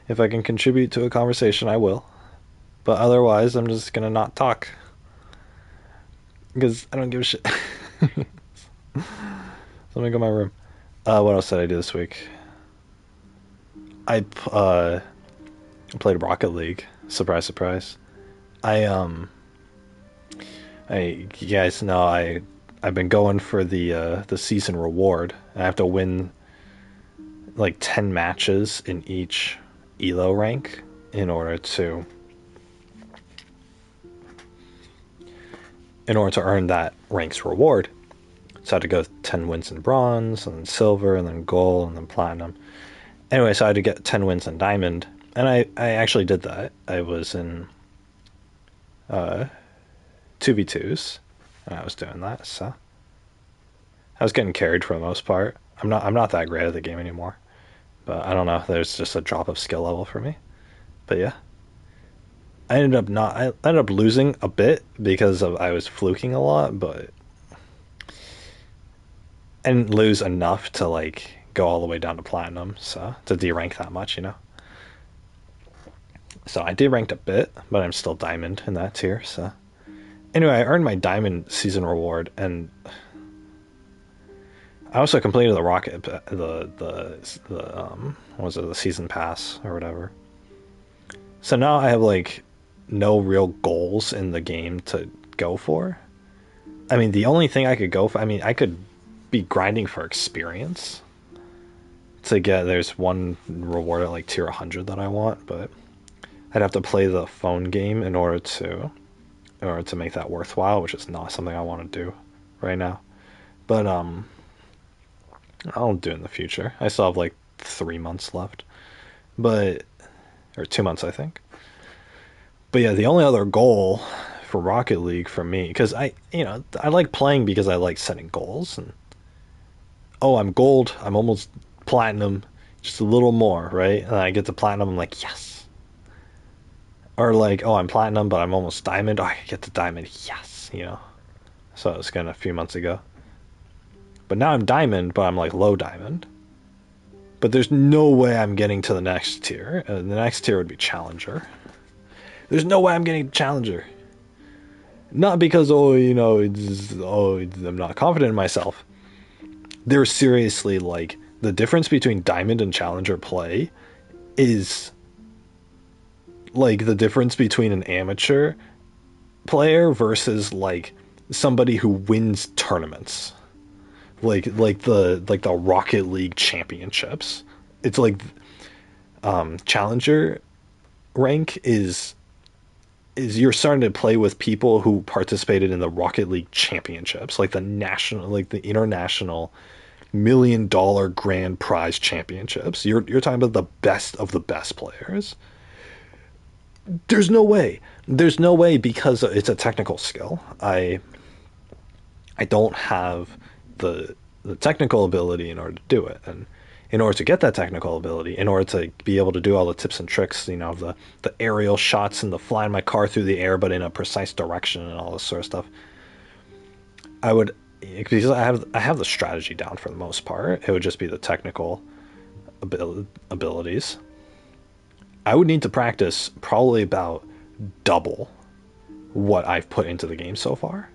If I can contribute to a conversation, I will. But otherwise, I'm just gonna not talk because I don't give a shit." So let me go to my room. What else did I do this week? I played Rocket League. Surprise, surprise. I you guys know I've been going for the season reward. I have to win like 10 matches in each elo rank in order to earn that rank's reward. So I had to go 10 wins in bronze, and then silver, and then gold, and then platinum. Anyway, so I had to get 10 wins in diamond, and I actually did that. I was in 2v2s, and I was doing that, so I was getting carried for the most part. I'm not that great at the game anymore, but I don't know. There's just a drop of skill level for me. But yeah, I ended up losing a bit because I was fluking a lot, but I didn't lose enough to like go all the way down to platinum, so to derank that much, you know. So I deranked a bit, but I'm still diamond in that tier. So anyway, I earned my diamond season reward, and I also completed the rocket, what was it, the season pass or whatever. So now I have like no real goals in the game to go for. I mean, the only thing I could go for, I mean, I could be grinding for experience to get. There's one reward at like tier 100 that I want, but I'd have to play the phone game in order to make that worthwhile, which is not something I want to do right now. But I'll do it in the future. I still have like 3 months left, but or 2 months, I think. But yeah, the only other goal for Rocket League for me, because I like playing because I like setting goals, and I'm gold, I'm almost platinum, just a little more, right? And I get to platinum, I'm like, yes. Or like, I'm platinum, but I'm almost diamond. I get to diamond, yes, you know. So it was kind of a few months ago. But now I'm diamond, but I'm like low diamond. But there's no way I'm getting to the next tier. The next tier would be challenger. There's no way I'm getting challenger. Not because I'm not confident in myself. There's seriously like the difference between diamond and challenger play is like the difference between an amateur player versus like somebody who wins tournaments. Like the Rocket League championships. It's like challenger rank is you're starting to play with people who participated in the Rocket League championships, like the international $1 million grand prize championships. You're talking about the best of the best players. There's no way. There's no way because it's a technical skill. I don't have the technical ability in order to do it, and in order to get that technical ability, in order to be able to do all the tips and tricks, the aerial shots and the flying my car through the air but in a precise direction and all this sort of stuff, I would, because I have the strategy down for the most part. It would just be the technical abilities. I would need to practice probably about double what I've put into the game so far.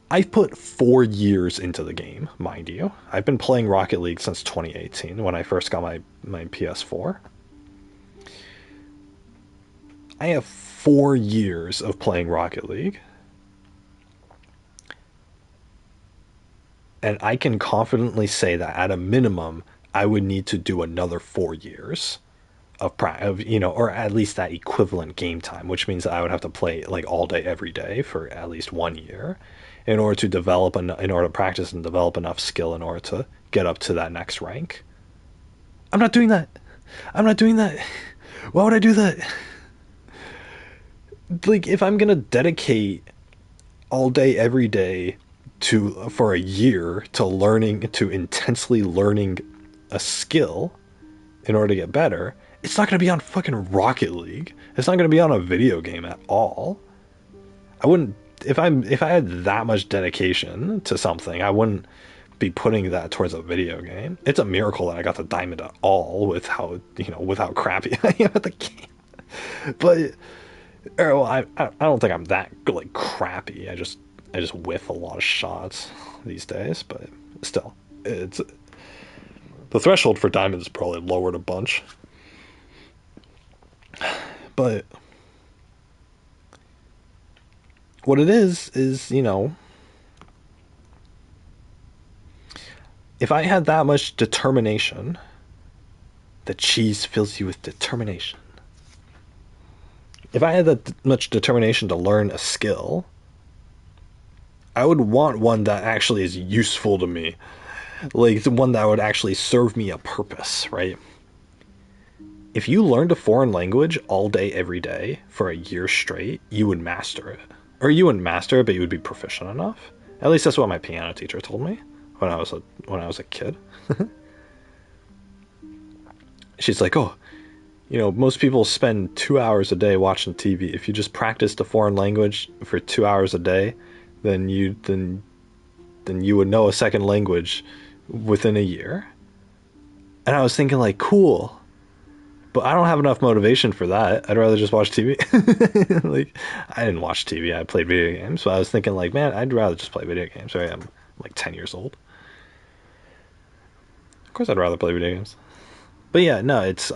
I've put 4 years into the game, mind you. I've been playing Rocket League since 2018 when I first got my PS4. I have 4 years of playing Rocket League, and I can confidently say that at a minimum, I would need to do another 4 years or at least that equivalent game time, which means that I would have to play like all day every day for at least 1 year in order to in order to practice and develop enough skill in order to get up to that next rank. I'm not doing that. I'm not doing that. Why would I do that? Like, if I'm gonna dedicate all day every day to for a year to intensely learning a skill in order to get better, it's not going to be on fucking Rocket League. It's not going to be on a video game at all. I wouldn't if I had that much dedication to something, I wouldn't be putting that towards a video game. It's a miracle that I got the diamond at all with how crappy I am at the game. But well, I don't think I'm that like crappy. I just whiff a lot of shots these days, but still, it's the threshold for diamond is probably lowered a bunch. But what it is, if I had that much determination, the cheese fills you with determination. If I had that much determination to learn a skill, I would want one that actually is useful to me. Like one that would actually serve me a purpose, right? If you learned a foreign language all day, every day for a year straight, you would master it. Or you wouldn't master it, but you would be proficient enough. At least that's what my piano teacher told me when I was a kid. She's like, "Oh, most people spend 2 hours a day watching TV. If you just practiced a foreign language for 2 hours a day, then you would know a second language within a year." And I was thinking, like, cool, but I don't have enough motivation for that. I'd rather just watch TV. Like, I didn't watch TV. I played video games. So I was thinking, like, man, I'd rather just play video games. Right? I'm like 10 years old. Of course, I'd rather play video games. But yeah, no, it's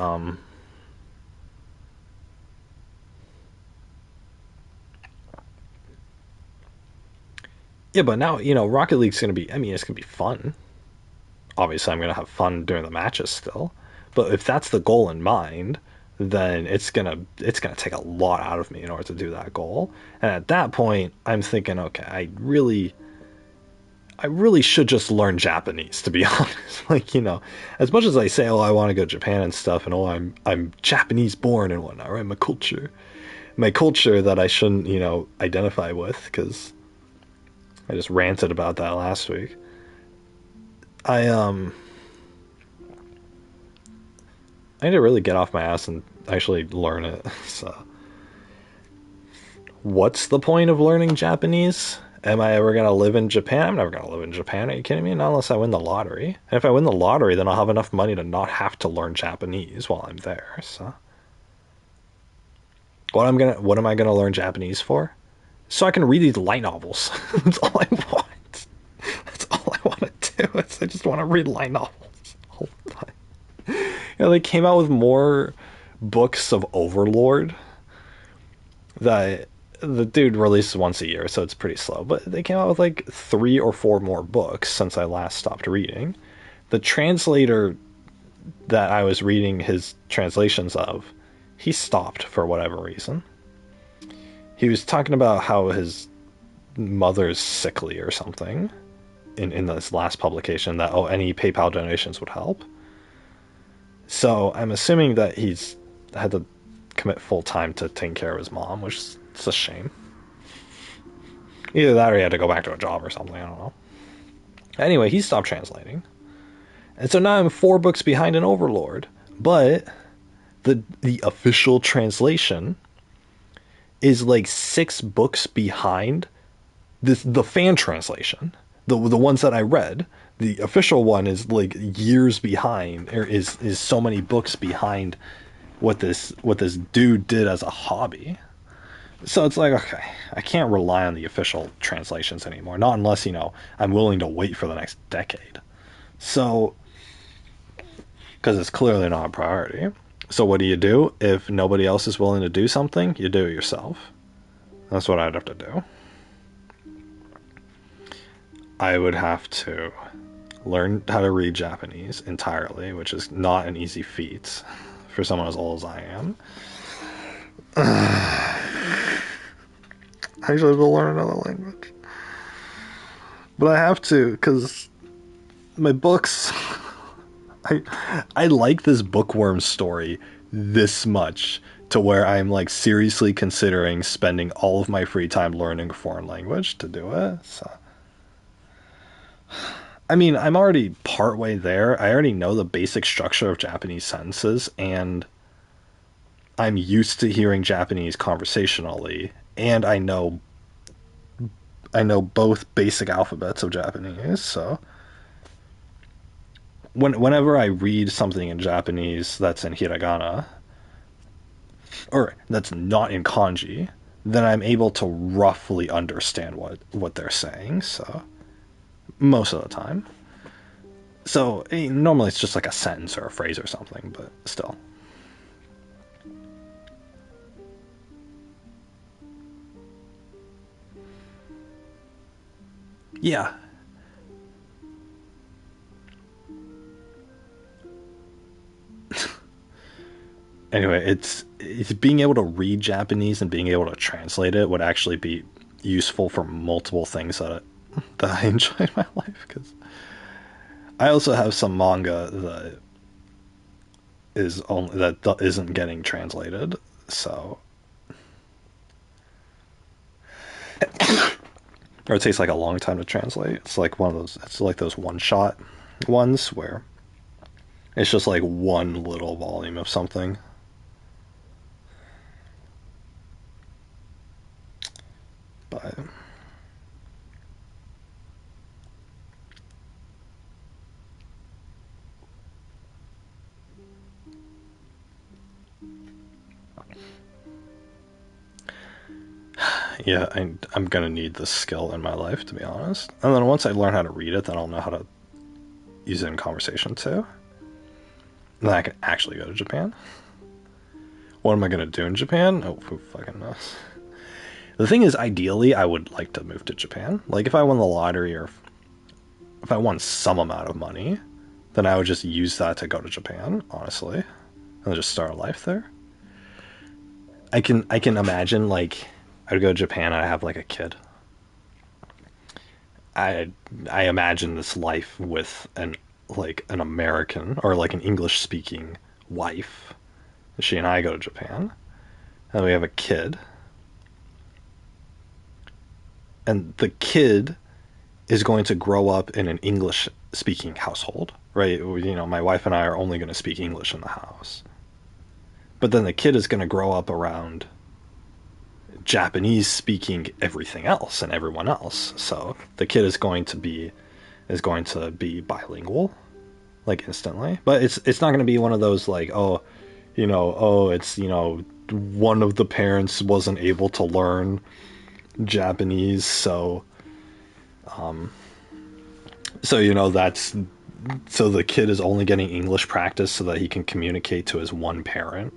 yeah, but now Rocket League's gonna be. I mean, it's gonna be fun. Obviously, I'm gonna have fun during the matches still. But if that's the goal in mind, then it's gonna take a lot out of me in order to do that goal. And at that point, I'm thinking, okay, I really should just learn Japanese, to be honest. Like, as much as I say, oh, I want to go to Japan and stuff, and oh, I'm Japanese born and whatnot, right? My culture that I shouldn't, identify with, because I just ranted about that last week. I I need to really get off my ass and actually learn it. So, what's the point of learning Japanese? Am I ever gonna live in Japan? I'm never gonna live in Japan. Are you kidding me? Not unless I win the lottery. And if I win the lottery, then I'll have enough money to not have to learn Japanese while I'm there. So, what am I gonna learn Japanese for? So I can read these light novels. That's all I want. That's all I want to do. I just want to read light novels all the time. They came out with more books of Overlord that the dude releases once a year, so it's pretty slow. But they came out with like 3 or 4 more books since I last stopped reading. The translator that I was reading his translations of, he stopped for whatever reason. He was talking about how his mother's sickly or something in this last publication, that any PayPal donations would help. So I'm assuming that he's had to commit full time to taking care of his mom, which is a shame. Either that or he had to go back to a job or something, I don't know. Anyway, he stopped translating. And so now I'm 4 books behind in Overlord. But the official translation is like 6 books behind the fan translation, the ones that I read, the official one is like years behind, or is so many books behind what this dude did as a hobby. So it's like, okay, I can't rely on the official translations anymore, not unless I'm willing to wait for the next decade. So because it's clearly not a priority. So what do? If nobody else is willing to do something, you do it yourself. That's what I'd have to do. I would have to learn how to read Japanese entirely, which is not an easy feat for someone as old as I am. I actually have to learn another language. But I have to, because my books. I like this bookworm story this much to where I'm like seriously considering spending all of my free time learning a foreign language to do it. So I mean, I'm already partway there. I already know the basic structure of Japanese sentences, and I'm used to hearing Japanese conversationally, and I know both basic alphabets of Japanese. So whenever I read something in Japanese that's in hiragana or that's not in kanji, then I'm able to roughly understand what they're saying. So most of the time. So normally it's just like a sentence or a phrase or something, but still. Yeah. Anyway, it's being able to read Japanese and being able to translate it would actually be useful for multiple things that I enjoy in my life. Because I also have some manga that isn't getting translated, so or it takes like a long time to translate. It's like one of those. It's like those one shot ones where it's just like one little volume of something. But yeah, I'm gonna need this skill in my life, to be honest. And then once I learn how to read it, then I'll know how to use it in conversation too. And then I can actually go to Japan. What am I gonna do in Japan? Oh, who fucking knows? The thing is, ideally, I would like to move to Japan. Like, if I won the lottery or if I won some amount of money, then I would just use that to go to Japan, honestly, and just start a life there. I can imagine like I would go to Japan and I have like a kid. I I imagine this life with an American or like an English speaking wife. She and I go to Japan and we have a kid, and the kid is going to grow up in an English speaking household, right? My wife and I are only going to speak English in the house. But then the kid is going to grow up around Japanese speaking everything else and everyone else. So the kid is going to be bilingual like instantly. But it's not going to be one of those like, it's one of the parents wasn't able to learn Japanese, that's so the kid is only getting English practice so that he can communicate to his one parent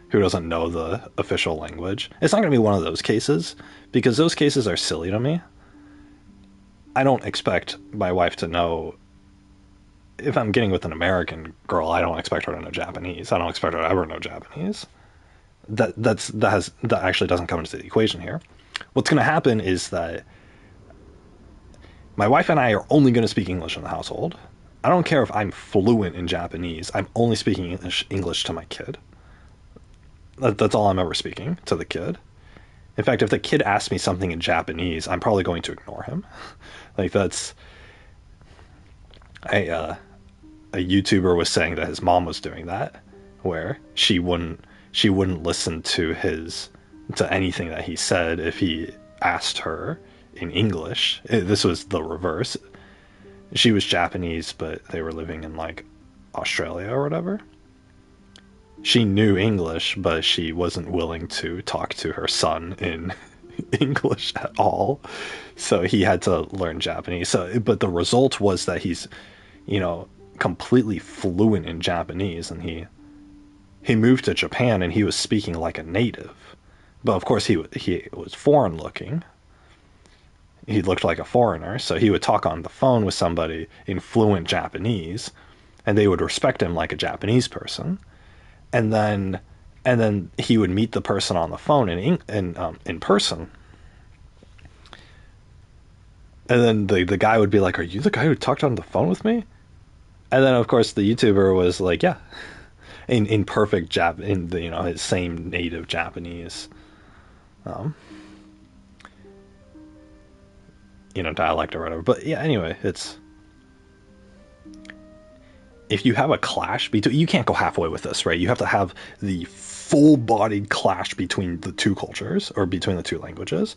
who doesn't know the official language. It's not going to be one of those cases because those cases are silly to me. I don't expect my wife to know. If I'm getting with an American girl, I don't expect her to know Japanese. I don't expect her to ever know Japanese. That actually doesn't come into the equation here. What's going to happen is that my wife and I are only going to speak English in the household. I don't care if I'm fluent in Japanese. I'm only speaking English to my kid. That's all I'm ever speaking to the kid. In fact, if the kid asks me something in Japanese, I'm probably going to ignore him. Like that's a YouTuber was saying that his mom was doing that, where she wouldn't listen to anything that he said if he asked her in English. This was the reverse. She was Japanese, but they were living in like Australia or whatever. She knew English, but she wasn't willing to talk to her son in English at all. So he had to learn Japanese. So, but the result was that he's, you know, completely fluent in Japanese, and he moved to Japan and he was speaking like a native. But of course, he was foreign looking. He looked like a foreigner, so he would talk on the phone with somebody in fluent Japanese, and they would respect him like a Japanese person. And then he would meet the person on the phone in person, and then the guy would be like, "Are you the guy who talked on the phone with me?" And then of course the YouTuber was like, "Yeah," in perfect in the, you know, his same native Japanese, um, you know, dialect or whatever. But yeah, anyway, it's if you have a clash between, you can't go halfway with this, right? You have to have the full-bodied clash between the two cultures or between the two languages.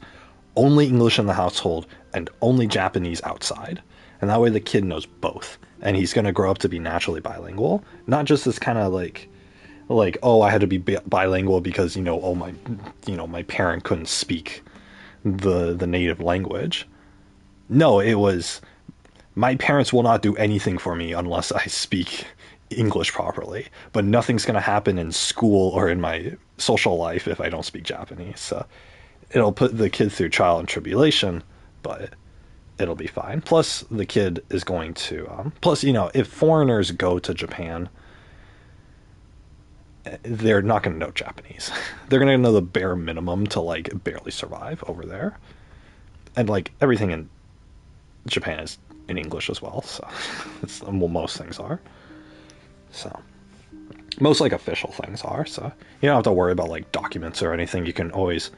Only English in the household and only Japanese outside. And that way the kid knows both. And he's going to grow up to be naturally bilingual, not just this kind of like, oh, I had to be bilingual because, you know, oh my, you know, my parent couldn't speak the native language. No, it was my parents will not do anything for me unless I speak English properly. But nothing's going to happen in school or in my social life if I don't speak Japanese. So it'll put the kid through trial and tribulation, but it'll be fine. Plus, the kid is going to. Plus, you know, if foreigners go to Japan, they're not going to know Japanese. They're going to know the bare minimum to like barely survive over there. And like everything in Japan is in English as well, so well, most things are. So most like official things are. So you don't have to worry about like documents or anything. You can always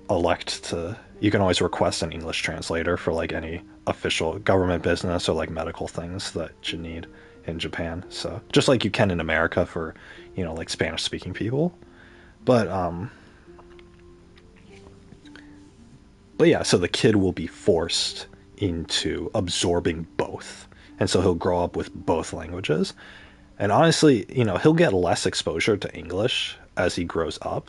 elect to. You can always request an English translator for like any official government business or like medical things that you need in Japan. So just like you can in America for, you know, like Spanish speaking people. But yeah, so the kid will be forced into absorbing both. And so he'll grow up with both languages. And honestly, you know, he'll get less exposure to English as he grows up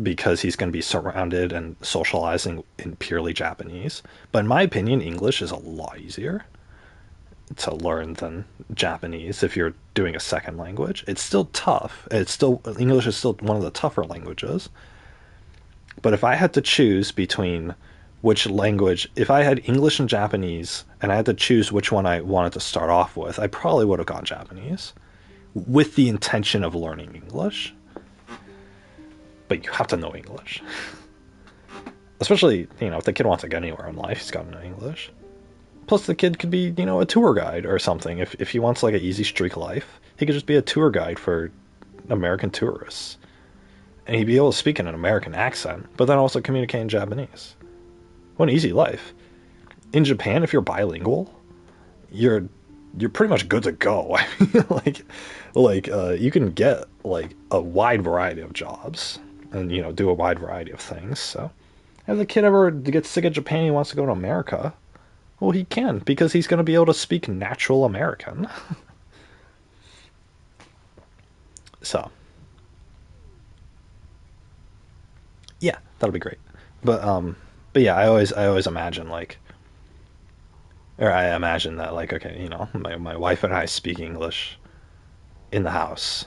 because he's going to be surrounded and socializing in purely Japanese. But in my opinion, English is a lot easier to learn than Japanese if you're doing a second language. It's still tough. English is still one of the tougher languages. But if I had to choose between which language, if I had English and Japanese and I had to choose which one I wanted to start off with, I probably would have gone Japanese with the intention of learning English. But you have to know English. Especially, you know, if the kid wants to get anywhere in life, he's got to know English. Plus, the kid could be, you know, a tour guide or something. If he wants like an easy streak life, he could just be a tour guide for American tourists. And he'd be able to speak in an American accent, but then also communicate in Japanese. What an easy life. In Japan, if you're bilingual, you're pretty much good to go. I mean, you can get like a wide variety of jobs and, you know, do a wide variety of things. So if the kid ever gets sick of Japan and he wants to go to America, well, he can, because he's going to be able to speak natural American. So yeah, that'll be great. But yeah, I always imagine like, or I imagine that like, okay, you know, my wife and I speak English in the house,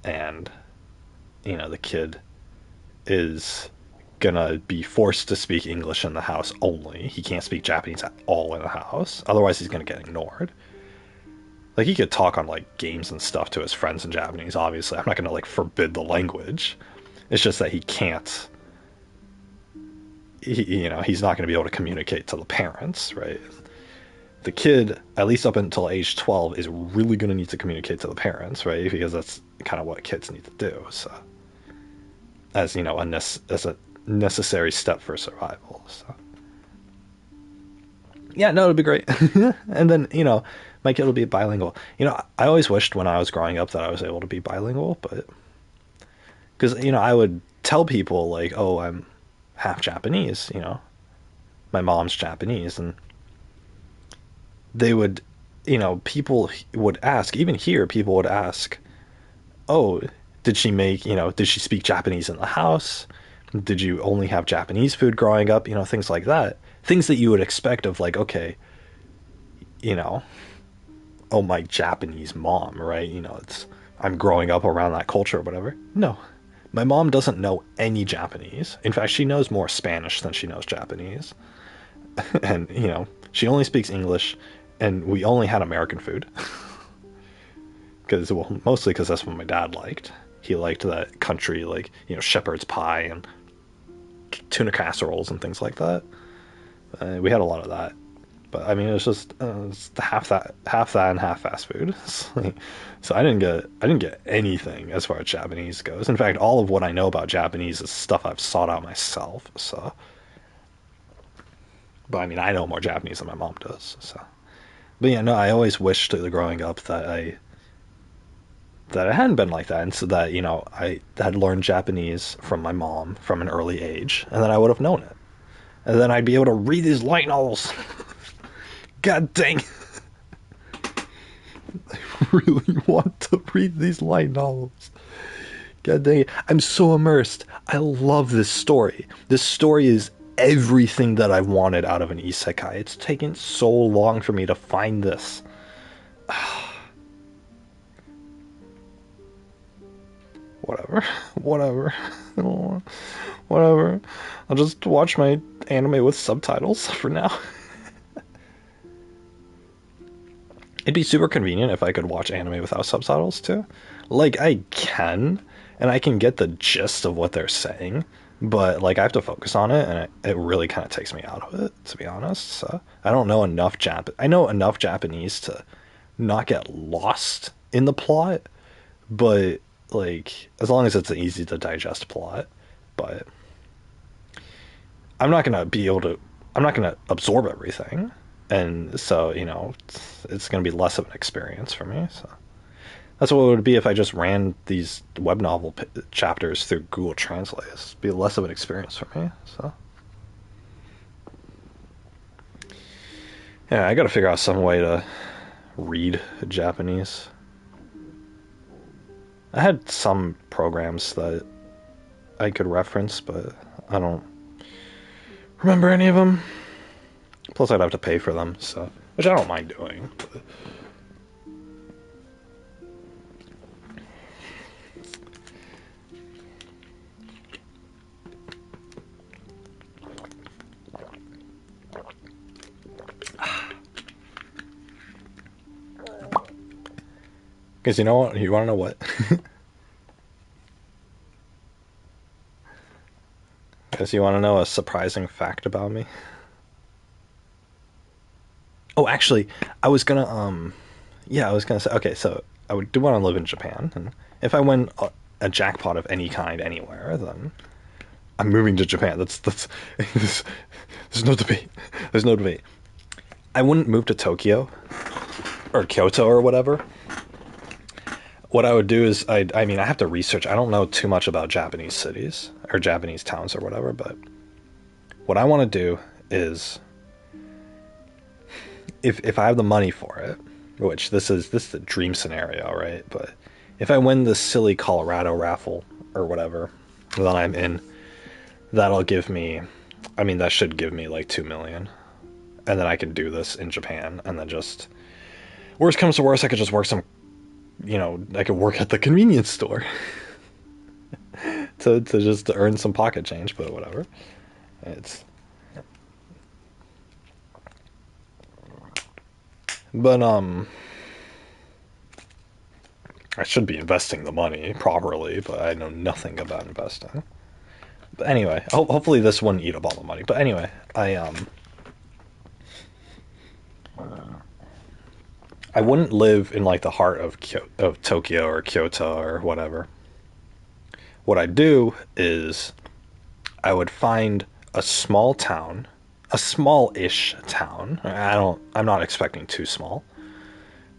and you know the kid is gonna be forced to speak English in the house only. He can't speak Japanese at all in the house, otherwise he's gonna get ignored. Like he could talk on like games and stuff to his friends in Japanese. Obviously, I'm not gonna like forbid the language. It's just that he can't. You know, he's not going to be able to communicate to the parents, right? The kid, at least up until age 12, is really going to need to communicate to the parents, right? Because that's kind of what kids need to do. So, as you know, as a necessary step for survival. So, yeah, no, it'd be great. And then, you know, my kid will be bilingual. You know, I always wished when I was growing up that I was able to be bilingual, but because, you know, I would tell people like, oh, half Japanese, you know. My mom's Japanese, and they would, you know, people would ask, even here, people would ask, oh, did she make, you know, did she speak Japanese in the house? Did you only have Japanese food growing up? You know, things like that. Things that you would expect of, like, okay, you know, oh, my Japanese mom, right? You know, it's, I'm growing up around that culture or whatever. No. My mom doesn't know any Japanese. In fact, she knows more Spanish than she knows Japanese. And, you know, she only speaks English, and we only had American food. Because, well, mostly because that's what my dad liked. He liked that country, like, you know, shepherd's pie and tuna casseroles and things like that. We had a lot of that. But I mean, it's half that, and half fast food. So I didn't get anything as far as Japanese goes. In fact, all of what I know about Japanese is stuff I've sought out myself. So, but I mean, I know more Japanese than my mom does. So, but yeah, no, I always wished growing up that it hadn't been like that, and so that, you know, I had learned Japanese from my mom from an early age, and then I would have known it, and then I'd be able to read these light novels. God dang, I really want to read these light novels. God dang it, I'm so immersed. I love this story. This story is everything that I wanted out of an isekai. It's taken so long for me to find this. Whatever, whatever, whatever. I'll just watch my anime with subtitles for now. It'd be super convenient if I could watch anime without subtitles too. Like, I can, and I can get the gist of what they're saying, but like I have to focus on it, and it really kind of takes me out of it, to be honest. So I don't know enough I know enough Japanese to not get lost in the plot, but like as long as it's an easy to digest plot. But I'm not gonna be able to. I'm not gonna absorb everything, and so, you know, it's gonna be less of an experience for me. So that's what it would be if I just ran these web novel chapters through Google Translate. It'd be less of an experience for me. So yeah, I got to figure out some way to read Japanese. I had some programs that I could reference, but I don't remember any of them. Plus, I'd have to pay for them, so which I don't mind doing. But because you know what, you want to know what? Because you want to know a surprising fact about me. Oh, actually, I was gonna yeah, I was gonna say, okay, so I would do want to live in Japan, and if I win a jackpot of any kind anywhere, then I'm moving to Japan. That's there's no debate. There's no debate. I wouldn't move to Tokyo or Kyoto or whatever. What I would do is I mean, I have to research. I don't know too much about Japanese cities or Japanese towns or whatever, but what I want to do is, if I have the money for it, which this is the dream scenario, right? But if I win this silly Colorado raffle or whatever, then I'm in. That'll give me, I mean, that should give me like 2 million, and then I can do this in Japan, and then just worst comes to worst, I could just work some, you know, I could work at the convenience store to just earn some pocket change, but whatever. It's but I should be investing the money properly, but I know nothing about investing. But anyway, hopefully this wouldn't eat up all the money. But anyway, I wouldn't live in like the heart of of Tokyo or Kyoto or whatever. What I'd do is I would find a small town, a small-ish town. I'm not expecting too small,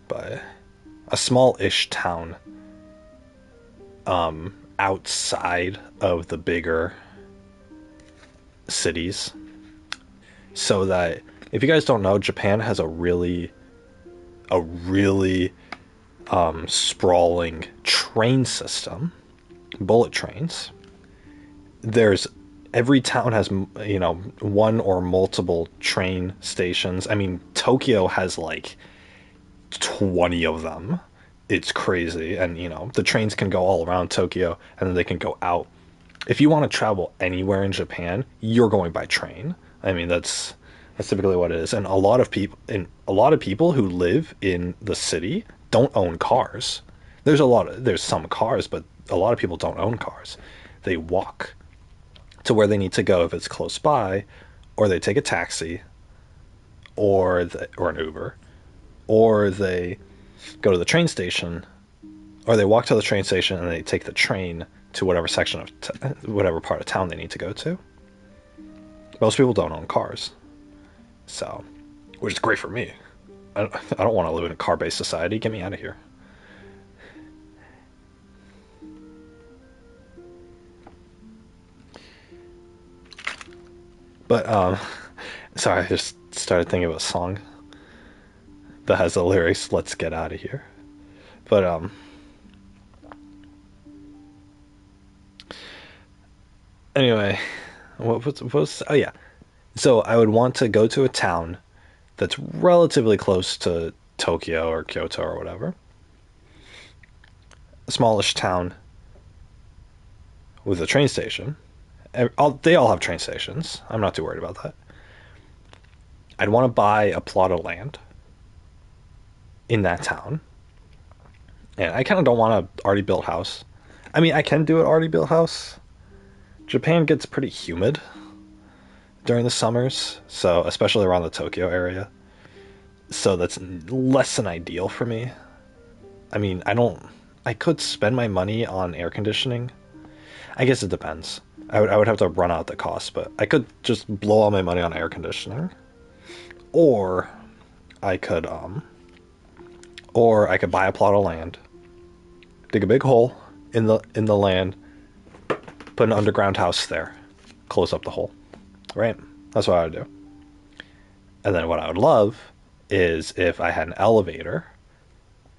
but a small-ish town outside of the bigger cities, so that if you guys don't know, Japan has a really sprawling train system, bullet trains. There's every town has one or multiple train stations. I mean, Tokyo has like 20 of them. It's crazy. And the trains can go all around Tokyo and then they can go out. If you want to travel anywhere in Japan, you're going by train. I mean, that's typically what it is. And a lot of people who live in the city don't own cars. There's some cars, but a lot of people don't own cars. They walk to where they need to go if it's close by, or they take a taxi, or an Uber, or they go to the train station, or they walk to the train station and they take the train to whatever section of whatever part of town they need to go to. Most people don't own cars, so which is great for me. I don't want to live in a car-based society. Get me out of here. But sorry, I just started thinking of a song that has the lyrics "Let's get out of here." But anyway, what was oh yeah. So I would want to go to a town that's relatively close to Tokyo or Kyoto or whatever. A smallish town with a train station. They all have train stations. I'm not too worried about that. I'd want to buy a plot of land in that town. And I kind of don't want an already built house. I mean, I can do an already built house. Japan gets pretty humid during the summers, so especially around the Tokyo area. So that's less than ideal for me. I mean, I could spend my money on air conditioning. I guess it depends. I would have to run out the cost, but I could just blow all my money on air conditioning. Or I could buy a plot of land, dig a big hole in the land, put an underground house there, close up the hole. Right? That's what I would do. And then what I would love is if I had an elevator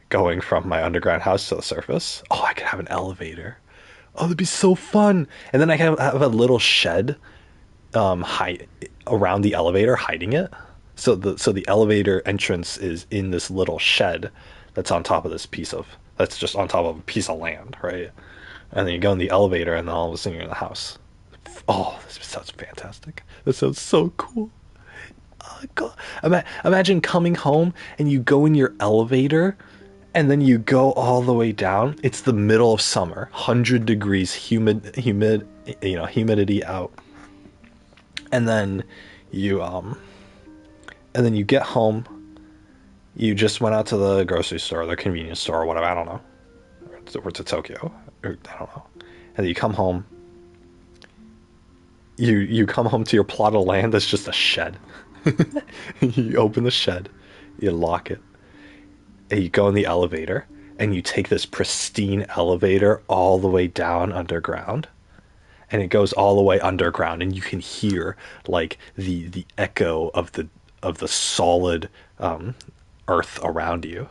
going from my underground house to the surface. Oh, I could have an elevator. Oh, that'd be so fun. And then I can have a little shed hide around the elevator, hiding it. So the elevator entrance is in this little shed that's just on top of a piece of land, right? And then you go in the elevator, and then all of a sudden you're in the house. Oh, this sounds fantastic. This sounds so cool. Oh, God. Imagine coming home and you go in your elevator and then you go all the way down. It's the middle of summer, 100 degrees, humidity out. And then you get home. You just went out to the grocery store, the convenience store, or whatever. I don't know. Or to Tokyo. Or, I don't know. And then you come home. You come home to your plot of land that's just a shed. You open the shed, you lock it, and you go in the elevator, and you take this pristine elevator all the way down underground, and it goes all the way underground, and you can hear like the echo of the solid earth around you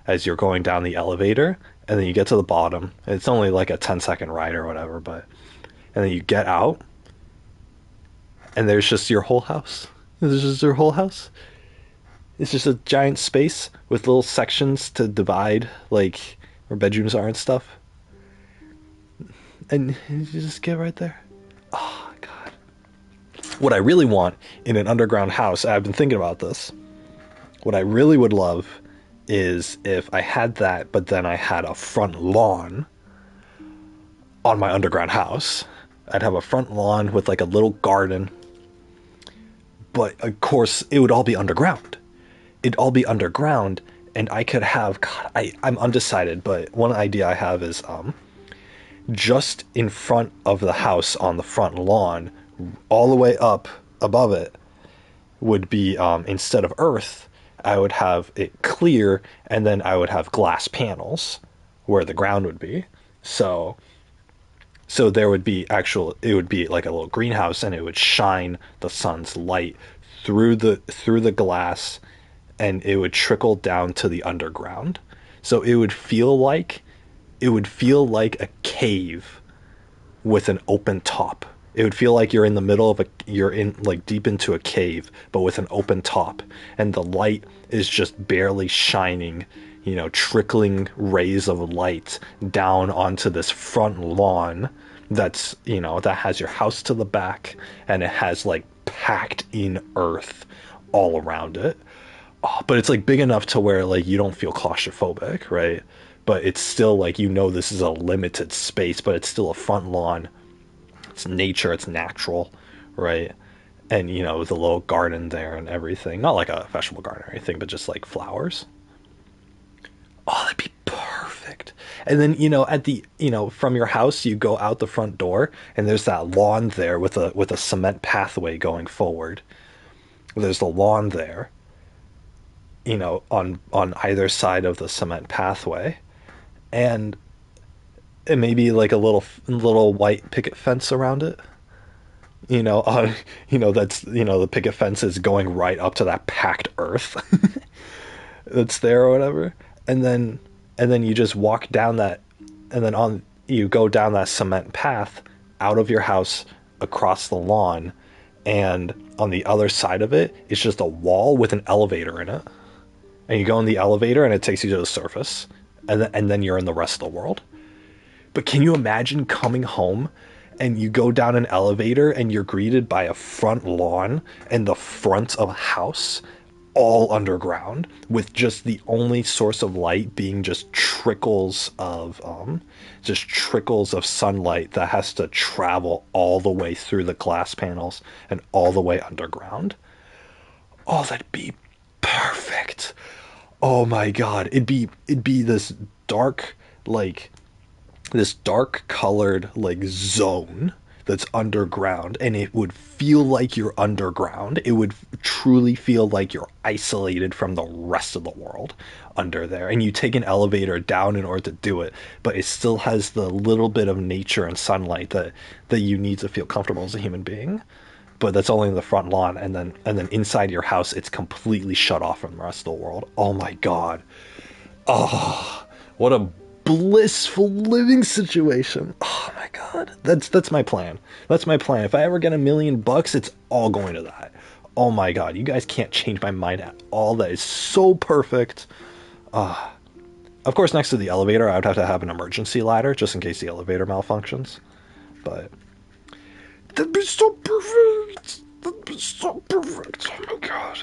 as you're going down the elevator, and then you get to the bottom. It's only like a 10-second ride or whatever, and then you get out, and there's just your whole house. This is your whole house. It's just a giant space with little sections to divide, like where bedrooms are and stuff. And you just get right there. Oh, God. What I really want in an underground house, I've been thinking about this. What I really would love is if I had that, but then I had a front lawn on my underground house. I'd have a front lawn with like a little garden. But of course, it would all be underground. It'd all be underground, and I could have. God, I'm undecided, but one idea I have is just in front of the house on the front lawn, all the way up above it, would be instead of earth, I would have it clear, and then I would have glass panels where the ground would be. So So there would be actual, it would be like a little greenhouse, and it would shine the sun's light through the glass, and it would trickle down to the underground. So it would feel like a cave with an open top. It would feel like you're in like deep into a cave, but with an open top, and the light is just barely shining, trickling rays of light down onto this front lawn that has your house to the back, and it has like packed in earth all around it. Oh, but it's like big enough to where like you don't feel claustrophobic, right? But it's still like this is a limited space, but it's still a front lawn. It's nature, it's natural, right? And the little garden there and everything. Not like a vegetable garden or anything, but just like flowers. Oh, that'd be perfect. And then, at the, from your house, you go out the front door, and there's that lawn there with a cement pathway going forward. There's the lawn there, on either side of the cement pathway, and maybe like a little white picket fence around it. That's the picket fence is going right up to that packed earth that's there or whatever, and then you just walk down that, and then on you go down that cement path out of your house across the lawn, and on the other side of it it's just a wall with an elevator in it, and you go in the elevator and it takes you to the surface, and then you're in the rest of the world. But can you imagine coming home and you go down an elevator and you're greeted by a front lawn and the front of a house all underground, with just the only source of light being just trickles of sunlight that has to travel all the way through the glass panels and all the way underground? Oh, that'd be perfect. Oh my god, it'd be dark like this dark colored like zone that's underground, and it would feel like you're underground. It would truly feel like you're isolated from the rest of the world under there, and you take an elevator down in order to do it, but it still has the little bit of nature and sunlight that you need to feel comfortable as a human being. But that's only in the front lawn, and then inside your house it's completely shut off from the rest of the world. Oh my god. Oh, what a blissful living situation. Oh my god. That's my plan. That's my plan. If I ever get $1 million, it's all going to that. Oh my god. You guys can't change my mind at all. That is so perfect. Of course, next to the elevator, I would have to have an emergency ladder just in case the elevator malfunctions. But that'd be so perfect. That'd be so perfect. Oh my god.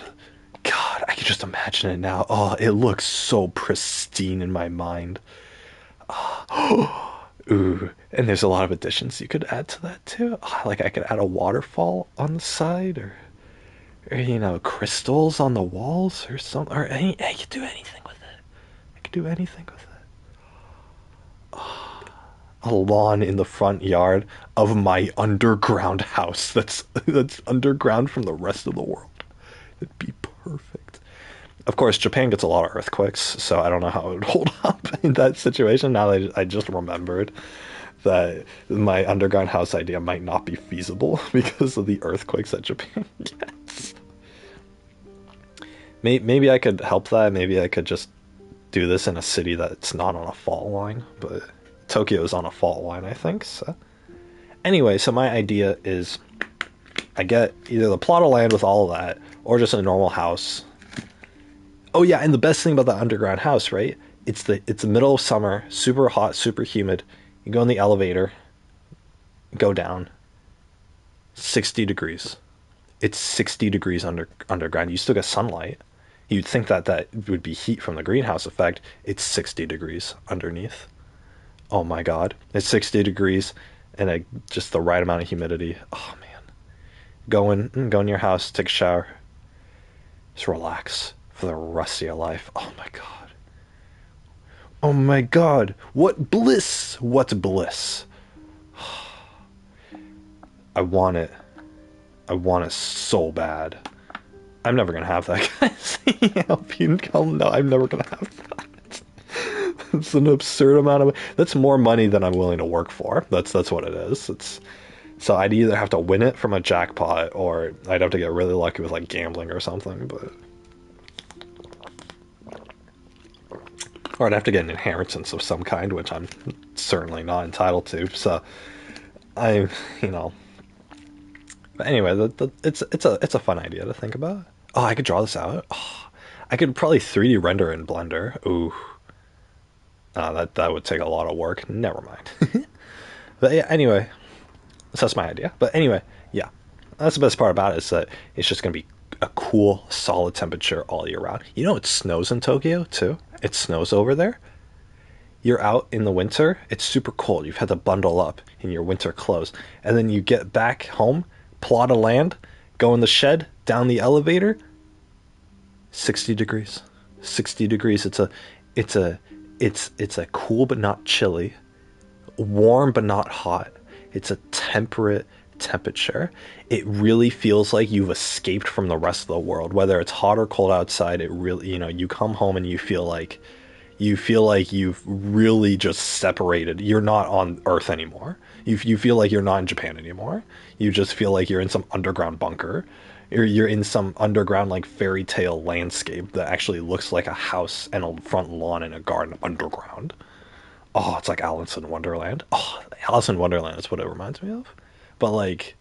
God, I can just imagine it now. Oh, it looks so pristine in my mind. Ooh, and there's a lot of additions you could add to that too. Oh, like I could add a waterfall on the side, or crystals on the walls, or something. Or I could do anything with it. I could do anything with it. A lawn in the front yard of my underground house that's underground from the rest of the world. It'd be perfect. Of course, Japan gets a lot of earthquakes, so I don't know how it would hold up in that situation. Now that I just remembered that my underground house idea might not be feasible because of the earthquakes that Japan gets. Maybe I could help that. Maybe I could just do this in a city that's not on a fault line, but Tokyo is on a fault line, I think. So anyway, so my idea is I get either the plot of land with all of that, or just a normal house. Oh yeah, and the best thing about the underground house, right? It's the middle of summer, super hot, super humid. You go in the elevator, go down, 60 degrees. It's 60 degrees underground. You still get sunlight. You'd think that would be heat from the greenhouse effect. It's 60 degrees underneath. Oh my god. It's 60 degrees and just the right amount of humidity. Oh man. Go in your house, take a shower. Just relax for the rest of your life. Oh my god. Oh my god. What bliss. What bliss. I want it. I want it so bad. I'm never gonna have that, guys. I hope you know. No, I'm never gonna have that. It's an absurd amount of. That's more money than I'm willing to work for. That's what it is. It's so I'd either have to win it from a jackpot or I'd have to get really lucky with like gambling or something. But or I'd have to get an inheritance of some kind, which I'm certainly not entitled to. So I, you know. But anyway, it's a fun idea to think about. Oh, I could draw this out. Oh, I could probably 3D render in Blender. Ooh, that would take a lot of work. Never mind. But yeah, anyway, so that's my idea. But anyway, yeah, that's the best part about it is that it's just gonna be a cool, solid temperature all year round. You know, it snows in Tokyo too. It snows over there. You're out in the winter. It's super cold. You've had to bundle up in your winter clothes, and then you get back home, plot of land, go in the shed, down the elevator. 60 degrees. 60 degrees. It's a, it's a cool but not chilly, warm but not hot. It's a temperate temperature. It really feels like you've escaped from the rest of the world. Whether it's hot or cold outside, it really, you come home and you feel like you've really just separated. You're not on Earth anymore. You feel like you're not in Japan anymore. You just feel like you're in some underground bunker. You're in some underground like fairy tale landscape that actually looks like a house and a front lawn and a garden underground. Oh, it's like Alice in Wonderland. Oh, Alice in Wonderland is what it reminds me of. But like,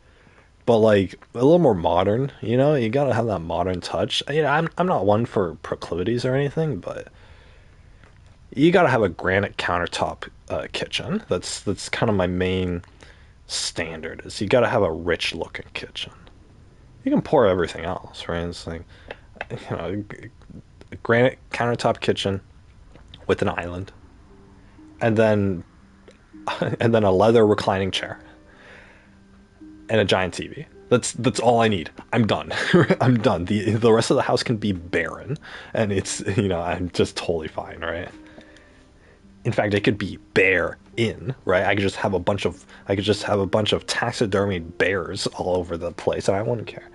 but like a little more modern. You gotta have that modern touch. I'm not one for proclivities or anything, but you gotta have a granite countertop kitchen. That's kind of my main standard. Is you gotta have a rich looking kitchen. You can pour everything else, right? It's like a granite countertop kitchen with an island, and then and then a leather reclining chair and a giant TV. That's all I need. I'm done. I'm done. The rest of the house can be barren, and I'm just totally fine, right? In fact, it could be bear in, right? I could just have a bunch of taxidermied bears all over the place, and I wouldn't care.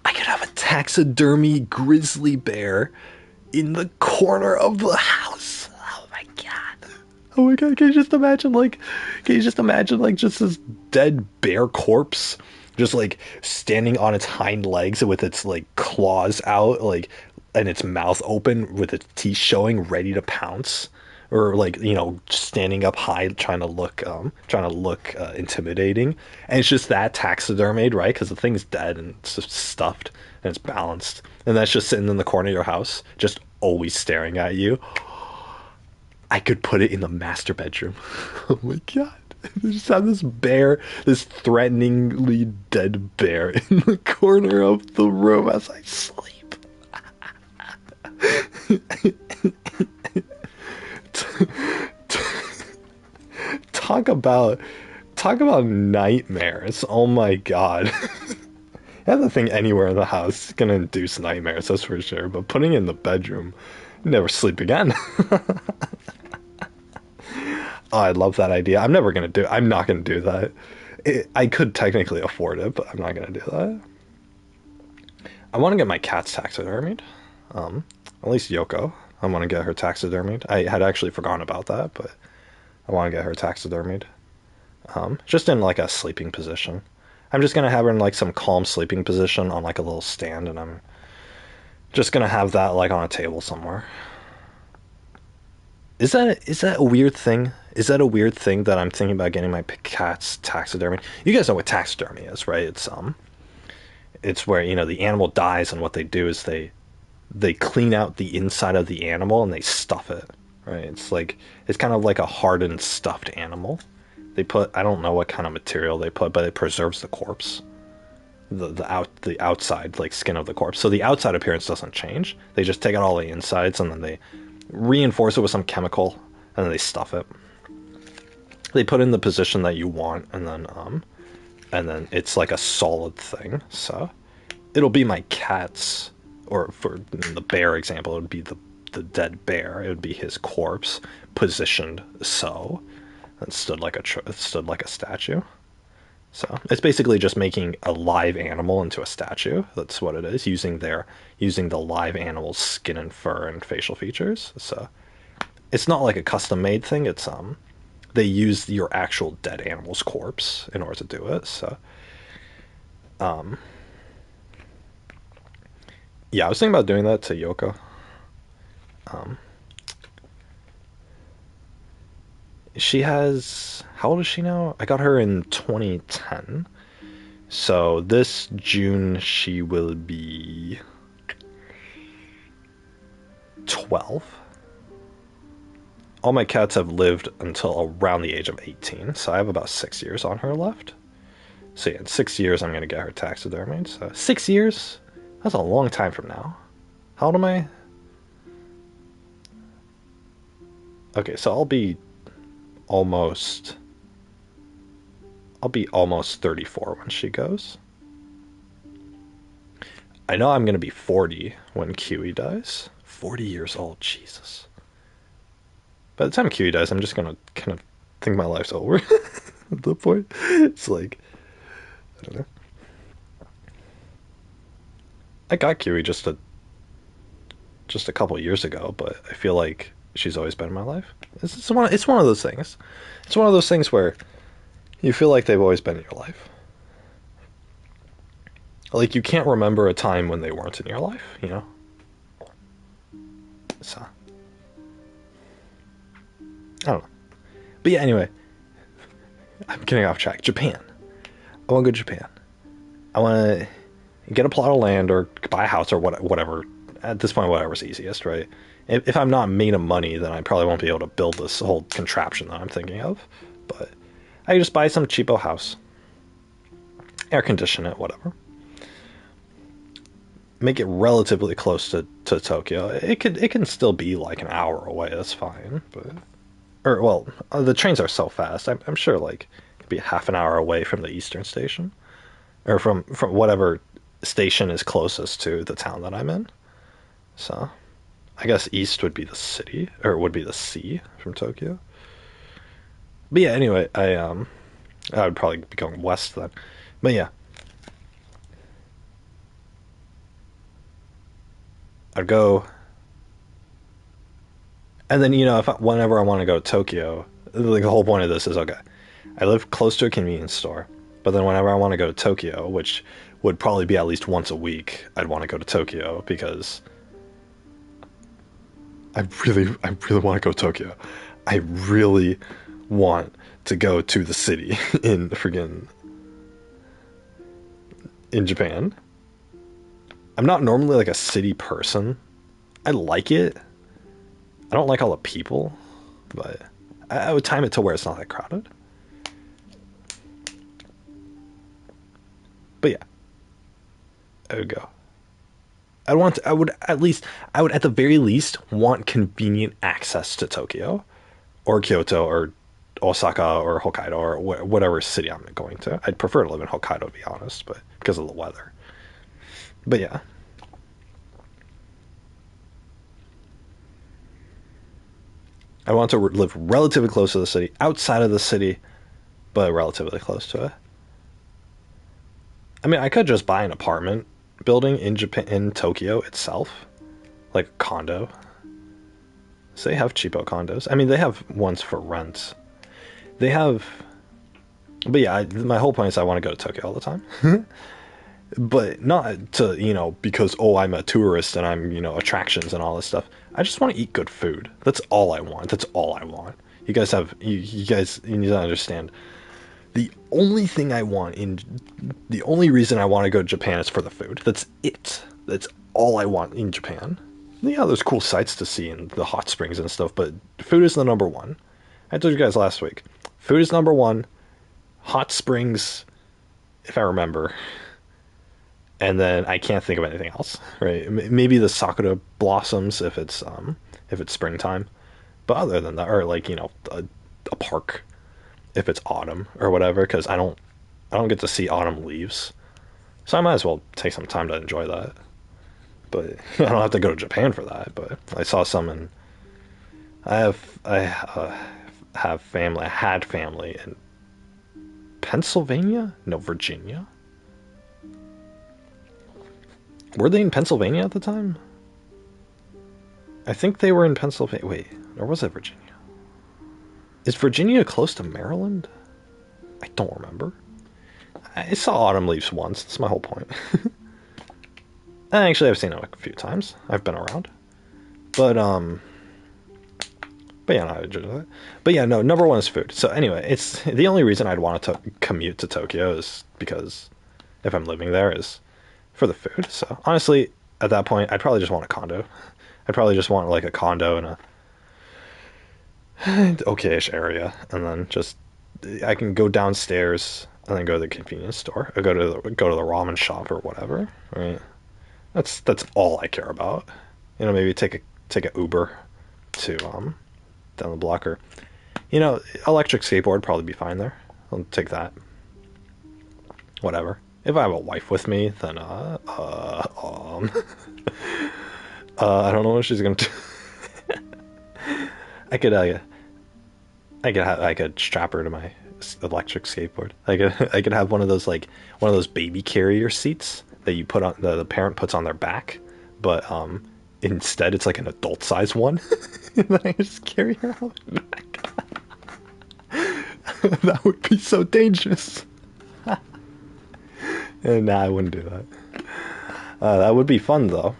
I could have a taxidermy grizzly bear in the corner of the house. Oh my god. Oh my god, can you just imagine like just this dead bear corpse just like standing on its hind legs with its like claws out, like, and its mouth open with its teeth showing, ready to pounce, or like standing up high trying to look intimidating, and it's just that taxidermied, right? Because the thing's dead and it's just stuffed and it's balanced, and that's just sitting in the corner of your house just always staring at you. I could put it in the master bedroom. Oh my god. Just have this bear, this threateningly dead bear in the corner of the room as I sleep. talk about talk about nightmares. Oh my god. Have the thing anywhere in the house is gonna induce nightmares, that's for sure. But putting it in the bedroom, never sleep again. Oh, I love that idea. I'm not gonna do that. I could technically afford it, but I'm not gonna do that. I want to get my cats taxidermied. At least Yoko. I want to get her taxidermied. I had actually forgotten about that, but I want to get her taxidermied. Just in like a sleeping position. I'm just gonna have her in like some calm sleeping position on like a little stand, and I'm just gonna have that like on a table somewhere. Is that a weird thing? Is that a weird thing that I'm thinking about getting my cat's taxidermy? You guys know what taxidermy is, right? It's where the animal dies, and what they do is they clean out the inside of the animal and they stuff it, right? It's kind of like a hardened stuffed animal. I don't know what kind of material they put, but it preserves the corpse, the outside like skin of the corpse. So the outside appearance doesn't change. They just take out all the insides and then they reinforce it with some chemical, and then they stuff it. They put in the position that you want, and then it's like a solid thing. So it'll be my cat's, or for the bear example, it would be the dead bear. It would be his corpse positioned so it stood like a statue. So it's basically just making a live animal into a statue. That's what it is, using the live animal's skin and fur and facial features. So it's not like a custom made thing. It's they use your actual dead animal's corpse in order to do it. So yeah, I was thinking about doing that to Yoko. She has, how old is she now? I got her in 2010. So this June she will be 12. All my cats have lived until around the age of 18, so I have about 6 years on her left. So yeah, in 6 years I'm gonna get her taxidermied. So 6 years? That's a long time from now. How old am I? Okay, so almost I'll be almost 34 when she goes. I know I'm gonna be 40 when Kiwi dies. 40 years old, Jesus. By the time Kiwi dies, I'm just gonna kind of think my life's over. At that point, it's like, I don't know. I got Kiwi just a couple years ago, but I feel like she's always been in my life. It's one of those things. It's one of those things where you feel like they've always been in your life. Like you can't remember a time when they weren't in your life, you know? So I don't know. But yeah, anyway, I'm getting off track. Japan. I want to go to Japan. I want to get a plot of land or buy a house or whatever. At this point, whatever's easiest, right? If I'm not made of money, then I probably won't be able to build this whole contraption that I'm thinking of. But I can just buy some cheapo house, air condition it, whatever. Make it relatively close to Tokyo. It can still be like an hour away. That's fine. But or well, the trains are so fast. I'm sure like it could be half an hour away from the Eastern station or from whatever station is closest to the town that I'm in. So I guess east would be the city or would be the sea from Tokyo. But yeah, anyway, I would probably be going west then. But yeah, I'd go, and then if whenever I want to go to Tokyo, like the whole point of this is okay. I live close to a convenience store, but then whenever I want to go to Tokyo, which would probably be at least once a week, I'd want to go to Tokyo because I really want to go to Tokyo. I really want to go to the city in friggin' in Japan. I'm not normally like a city person. I like it. I don't like all the people, but I would time it to where it's not that crowded. But yeah, I would go. I would at the very least want convenient access to Tokyo or Kyoto or Osaka or Hokkaido or whatever city I'm going to. I'd prefer to live in Hokkaido to be honest, but because of the weather. But yeah, I want to live relatively close to the city, outside of the city, but relatively close to it. I mean, I could just buy an apartment building in Japan in Tokyo itself, like a condo. So they have cheapo condos. I mean, they have ones for rent. They have, but yeah, my whole point is I want to go to Tokyo all the time, but not to because I'm a tourist and I'm attractions and all this stuff. I just want to eat good food. That's all I want. That's all I want. You guys you need to understand. The only thing I want in the only reason I want to go to Japan is for the food. That's it. That's all I want in Japan. Yeah, there's cool sights to see in the hot springs and stuff, but food is the number one. I told you guys last week. Food is number one. Hot springs, if I remember. And then I can't think of anything else, right? Maybe the sakura blossoms if it's springtime. But other than that, or like a park if it's autumn or whatever, because I don't get to see autumn leaves, so I might as well take some time to enjoy that. But I don't have to go to Japan for that. But I saw some, and I have family. I had family in Pennsylvania, no Virginia. Were they in Pennsylvania at the time? I think they were in Pennsylvania. Wait, or was it Virginia? Is Virginia close to Maryland? I don't remember. I saw autumn leaves once. That's my whole point. Actually, I've seen it a few times. I've been around, but but yeah, no, I enjoy that. But yeah, no. Number one is food. So anyway, it's the only reason I'd want to commute to Tokyo is because if I'm living there is for the food. So honestly, at that point, I'd probably just want a condo. I'd probably just want like a condo in a okayish area, and then just I can go downstairs and then go to the convenience store or go to the ramen shop or whatever. Right? That's all I care about. You know, maybe take a Uber to down the block, or you know, electric skateboard would probably be fine there. I'll take that. Whatever. If I have a wife with me, then I don't know what she's gonna do. I could I could strap her to my electric skateboard. I could have one of those baby carrier seats that you put on the parent puts on their back, but instead it's like an adult size one. And then I just carry her out back. That would be so dangerous. And nah, I wouldn't do that. That would be fun though.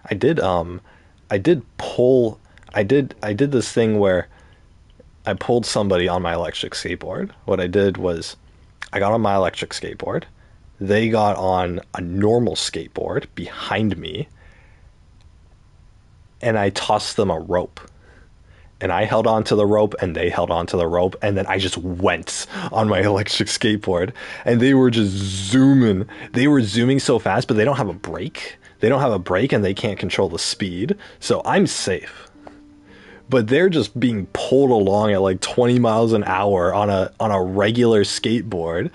I did I did pull I did this thing where I pulled somebody on my electric skateboard. What I did was I got on my electric skateboard. They got on a normal skateboard behind me, and I tossed them a rope. And I held on to the rope and they held on to the rope, and then I just went on my electric skateboard, and they were just zooming. They were zooming so fast, but they don't have a brake. They don't have a brake and they can't control the speed. So I'm safe. But they're just being pulled along at like 20 miles an hour on a regular skateboard.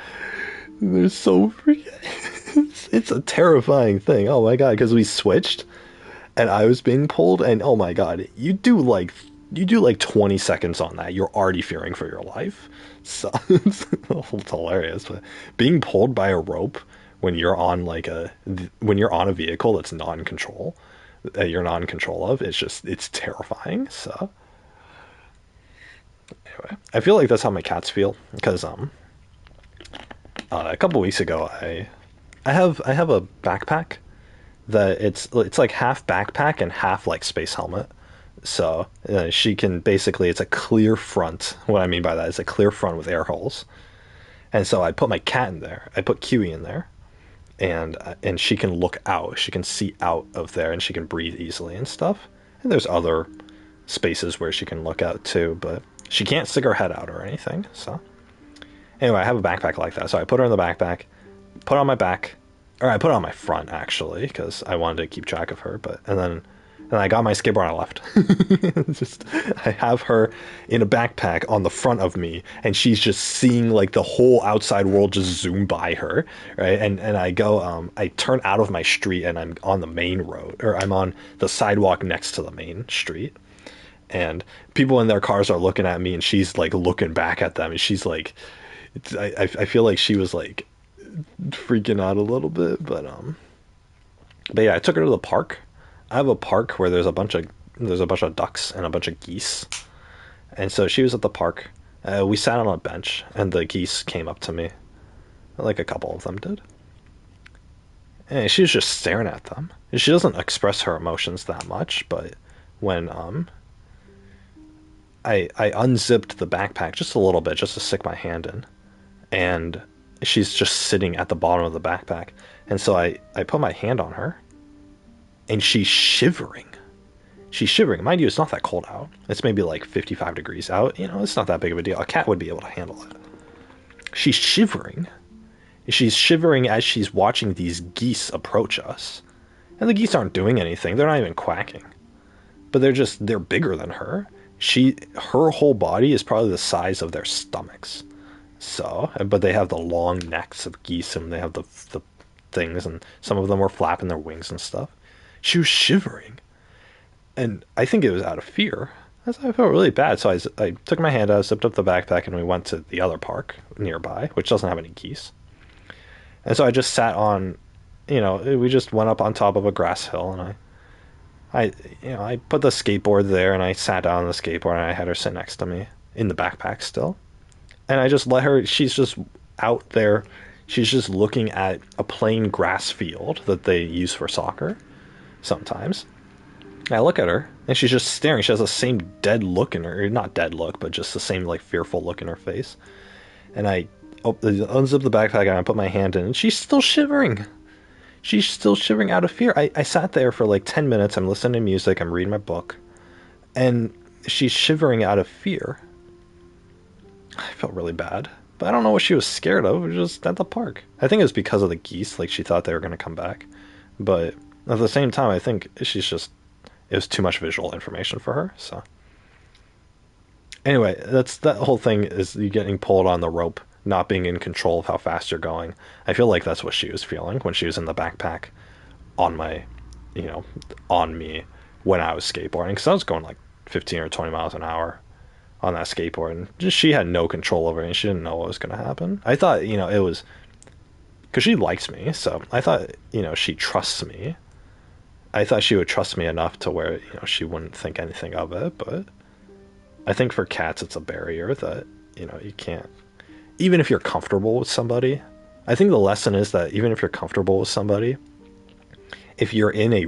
They're so freaking it's a terrifying thing. Oh my god, because we switched and I was being pulled, and oh my god, you do like 20 seconds on that, you're already fearing for your life. So it's hilarious. But being pulled by a rope when you're on when you're on a vehicle that's non-control that you're not in control of, it's terrifying. So anyway, I feel like that's how my cats feel because a couple weeks ago I have a backpack that it's like half backpack and half like space helmet. So she can basically, it's a clear front. What I mean by that is a clear front with air holes. And so I put my cat in there. I put Kiwi in there, and she can look out. She can see out of there, and she can breathe easily and stuff. And there's other spaces where she can look out too, but she can't stick her head out or anything. So anyway, I have a backpack like that. So I put her in the backpack, put on my back, or I put it on my front actually because I wanted to keep track of her. But and I got my skateboard and I left. Just I have her in a backpack on the front of me, and she's just seeing like the whole outside world just zoom by her, right? And I go, I turn out of my street and I'm on the main road, or I'm on the sidewalk next to the main street, and people in their cars are looking at me, and she's like looking back at them, and she's like, I feel like she was like freaking out a little bit, but yeah, I took her to the park. I have a park where there's a bunch of ducks and a bunch of geese, and so she was at the park. We sat on a bench, and the geese came up to me, like a couple of them did, and she was just staring at them. She doesn't express her emotions that much, but when I unzipped the backpack just a little bit, just to stick my hand in, and she's just sitting at the bottom of the backpack, and so I put my hand on her, and she's shivering. She's shivering. Mind you, it's not that cold out. It's maybe like 55 degrees out. You know, it's not that big of a deal. A cat would be able to handle it. She's shivering. She's shivering as she's watching these geese approach us. And the geese aren't doing anything. They're not even quacking. But they're bigger than her. Her whole body is probably the size of their stomachs. So, but they have the long necks of geese, and they have the things, and some of them were flapping their wings and stuff. She was shivering. And I think it was out of fear. I felt really bad. So I took my hand out, zipped up the backpack, and we went to the other park nearby, which doesn't have any geese. And so I just sat on, we just went up on top of a grass hill, and I put the skateboard there, and I sat down on the skateboard, and I had her sit next to me in the backpack still, and I just let her. She's just out there. She's just looking at a plain grass field that they use for soccer sometimes. I look at her, and she's just staring. She has the same dead look in her, not dead look, but just the same like fearful look in her face. And I unzip the backpack and I put my hand in, and she's still shivering. She's still shivering out of fear. I sat there for like 10 minutes. I'm listening to music. I'm reading my book. And she's shivering out of fear. I felt really bad. But I don't know what she was scared of. It was just at the park. I think it was because of the geese. Like she thought they were going to come back. But at the same time, I think it was too much visual information for her. So anyway, that whole thing is you getting pulled on the rope, not being in control of how fast you're going. I feel like that's what she was feeling when she was in the backpack on my, you know, on me when I was skateboarding, because I was going like 15 or 20 miles an hour on that skateboard, and just she had no control over it, and she didn't know what was going to happen. I thought, it was because she likes me, so I thought, she trusts me. I thought she would trust me enough to where, she wouldn't think anything of it, but I think for cats it's a barrier that, you can't, even if you're comfortable with somebody. I think the lesson is that even if you're comfortable with somebody, if you're in a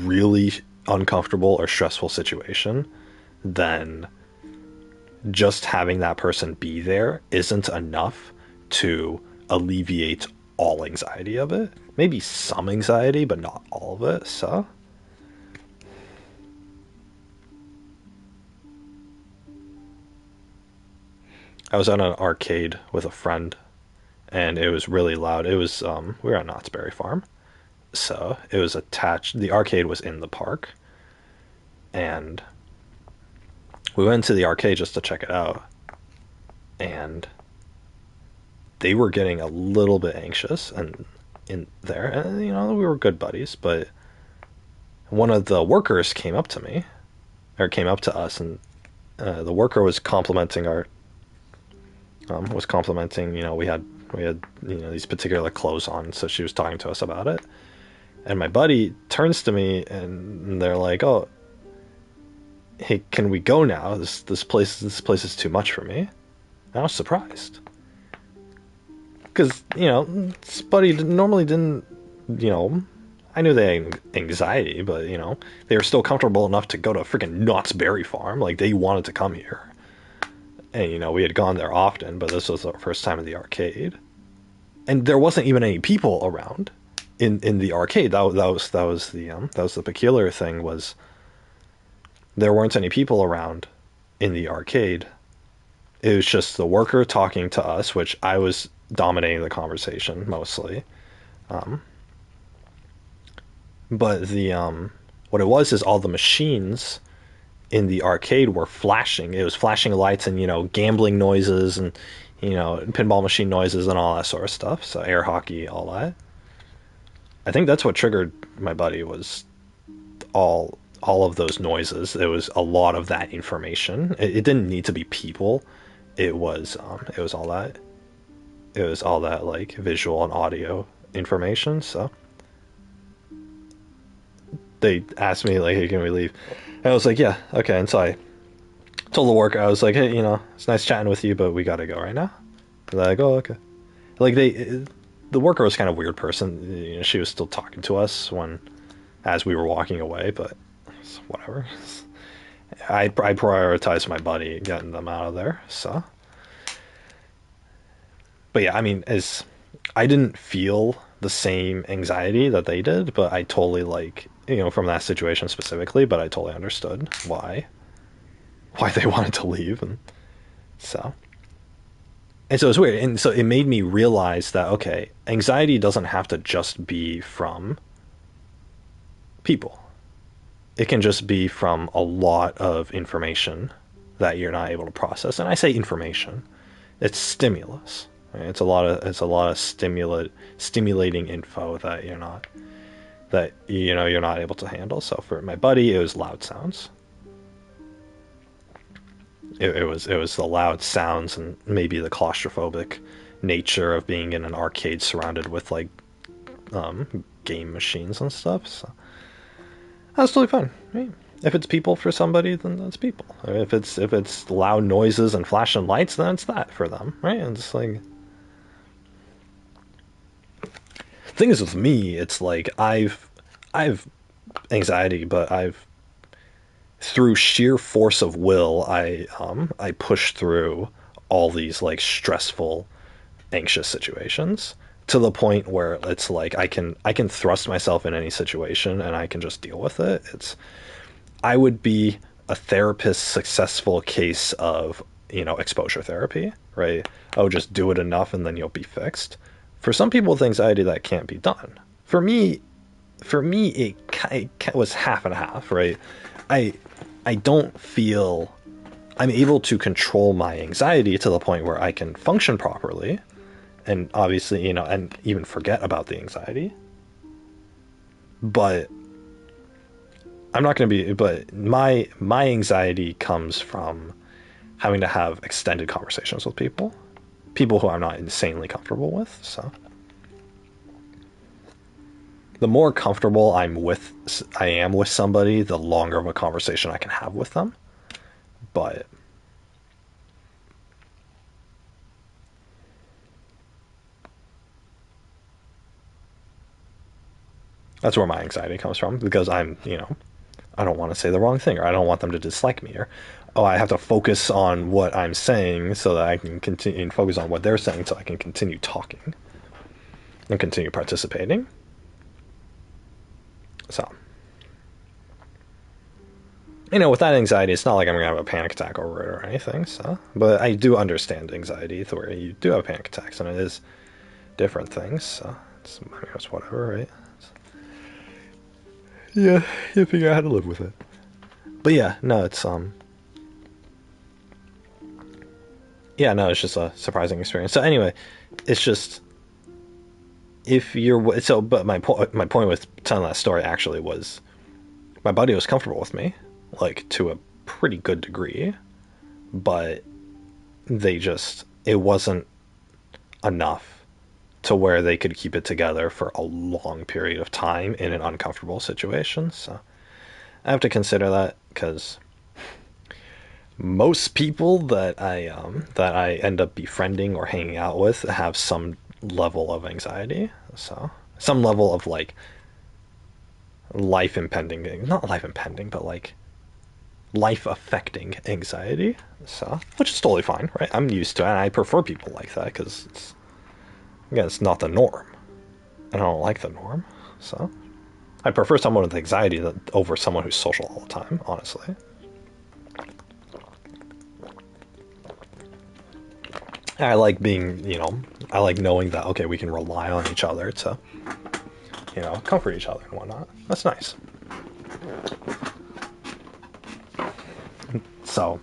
really uncomfortable or stressful situation, then just having that person be there isn't enough to alleviate all anxiety of it. Maybe some anxiety, but not all of it. So I was at an arcade with a friend, and it was really loud. It was we were at Knott's Berry Farm, so it was attached. The arcade was in the park, and we went to the arcade just to check it out, and they were getting a little bit anxious and in there, and we were good buddies, but one of the workers came up to me, or came up to us, and the worker was complimenting our we had these particular clothes on, so she was talking to us about it, and my buddy turns to me and they're like, oh, hey, can we go now? This place is too much for me. And I was surprised because this buddy normally didn't. I knew they had anxiety, but they were still comfortable enough to go to freaking Knott's Berry Farm. Like they wanted to come here, and we had gone there often, but this was our first time in the arcade, and there wasn't even any people around in the arcade. That was the peculiar thing, was there weren't any people around in the arcade. It was just the worker talking to us, which I was dominating the conversation mostly. But the what it was is all the machines in the arcade were flashing. It was flashing lights and gambling noises and pinball machine noises and all that sort of stuff. So air hockey, all that. I think that's what triggered my buddy, was all of those noises. It was a lot of that information. It didn't need to be people. It was all that. It was all that like visual and audio information. So they asked me like, "Hey, can we leave?" And I was like, "Yeah, okay." And so I told the worker, I was like, "Hey, it's nice chatting with you, but we got to go right now." And they're like, "Oh, okay." Like the worker was kind of a weird person. She was still talking to us as we were walking away, but whatever. I prioritized my buddy getting them out of there. So, but yeah, I mean, as I didn't feel the same anxiety that they did, but I totally from that situation specifically, but I totally understood why they wanted to leave, so and so it's weird, and so it made me realize that okay, anxiety doesn't have to just be from people. It can just be from a lot of information that you're not able to process. And I say information, it's stimulus. Right? It's a lot of stimulating info that you're not able to handle. So for my buddy, it was loud sounds. It was the loud sounds and maybe the claustrophobic nature of being in an arcade surrounded with like game machines and stuff. So that's totally fine. Right? If it's people for somebody, then that's people. If it's loud noises and flashing lights, then it's that for them, right? And it's like thing is with me, it's like I've anxiety, but I've through sheer force of will, I push through all these like stressful, anxious situations to the point where it's like I can thrust myself in any situation and I can just deal with it. It's I would be a therapist's successful case of, exposure therapy, right? Oh, just do it enough and then you'll be fixed. For some people with anxiety, that can't be done. For me, it was half and half, right? I I don't feel I'm able to control my anxiety to the point where I can function properly, and obviously, and even forget about the anxiety. But I'm not going to be. But my anxiety comes from having to have extended conversations with people who I'm not insanely comfortable with. So the more comfortable I am with somebody, the longer of a conversation I can have with them. But that's where my anxiety comes from because I don't want to say the wrong thing or I don't want them to dislike me or oh, I have to focus on what I'm saying so that I can continue and focus on what they're saying so I can continue talking and continue participating. So, with that anxiety, it's not like I'm going to have a panic attack over it or anything. So, but I do understand anxiety to where you do have panic attacks and it is different things. So, it's whatever, right? Yeah, you figure out how to live with it. But yeah, no, yeah, no, it's just a surprising experience. So anyway, it's just if you're so. But my point with telling that story actually was my buddy was comfortable with me, like to a pretty good degree, but it wasn't enough to where they could keep it together for a long period of time in an uncomfortable situation. So I have to consider that because most people that I end up befriending or hanging out with have some level of anxiety. So some level of like life impending, not life impending, but like life affecting anxiety. So which is totally fine, right? I'm used to it. And I prefer people like that because again, it's not the norm, and I don't like the norm. So I prefer someone with anxiety over someone who's social all the time. Honestly. I like being, I like knowing that, okay, we can rely on each other to, comfort each other and whatnot. That's nice. So,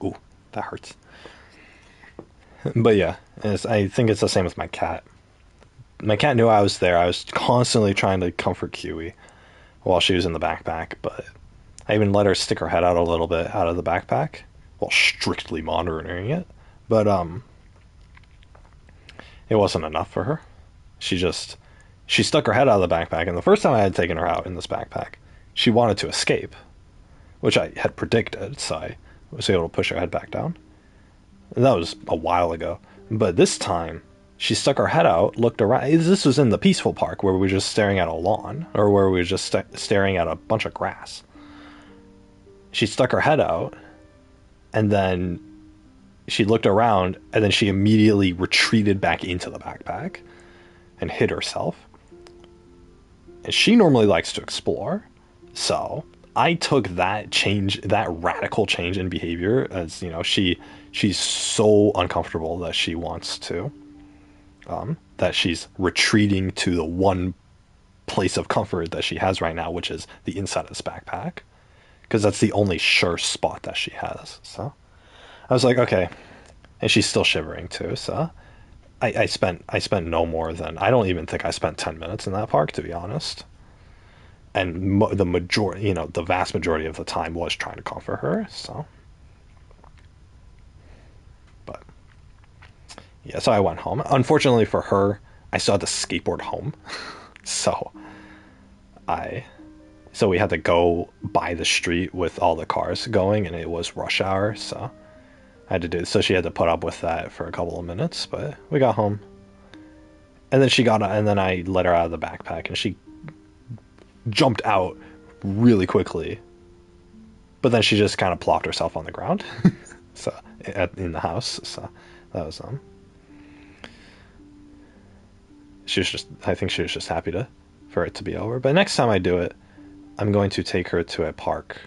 ooh, that hurts. But yeah, I think it's the same with my cat. My cat knew I was there. I was constantly trying to comfort Kiwi while she was in the backpack, but I even let her stick her head out a little bit out of the backpack while strictly monitoring it. But it wasn't enough for her. She stuck her head out of the backpack, and the first time I had taken her out in this backpack, she wanted to escape, which I had predicted, so I was able to push her head back down. And that was a while ago. But this time, she stuck her head out, looked around. This was in the peaceful park where we were just staring at a lawn, or where we were just staring at a bunch of grass. She stuck her head out, and then she looked around, and then she immediately retreated back into the backpack and hid herself. And she normally likes to explore, so I took that radical change in behavior as she's so uncomfortable that she wants to, that she's retreating to the one place of comfort that she has right now, which is the inside of this backpack, because that's the only sure spot that she has. So I was like, okay, and she's still shivering too. So I spent no more than, I don't even think I spent 10 minutes in that park, to be honest. And the majority, the vast majority of the time was trying to comfort her. So, but yeah, so I went home. Unfortunately for her, I still had to skateboard home. So I so we had to go by the street with all the cars going, and it was rush hour, so I had to do. So she had to put up with that for a couple of minutes, but we got home, and then and then I let her out of the backpack, and she jumped out really quickly, but then she just kind of plopped herself on the ground, so in the house. So that was she was just, I think she was just happy to for it to be over. But next time I do it, I'm going to take her to a park.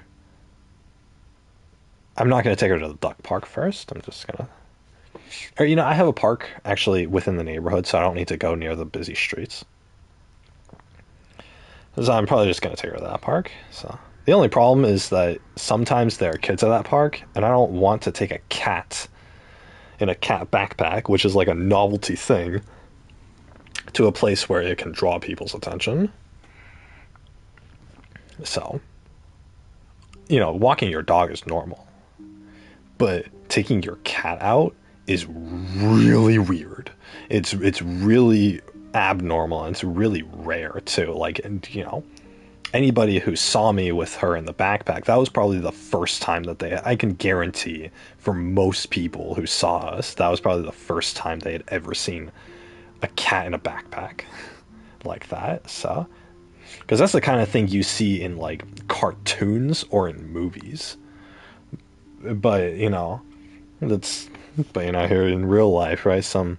I'm not going to take her to the duck park first. I'm just gonna, or I have a park actually within the neighborhood, so I don't need to go near the busy streets. So I'm probably just going to take her to that park. So the only problem is that sometimes there are kids at that park, and I don't want to take a cat in a cat backpack, which is like a novelty thing, to a place where it can draw people's attention. So, walking your dog is normal, but taking your cat out is really weird. It's really abnormal, and it's really rare too. Like, and anybody who saw me with her in the backpack, that was probably the first time that I can guarantee for most people who saw us, that was probably the first time they had ever seen a cat in a backpack like that. So, because that's the kind of thing you see in like cartoons or in movies. But, that's, but here in real life, right? Some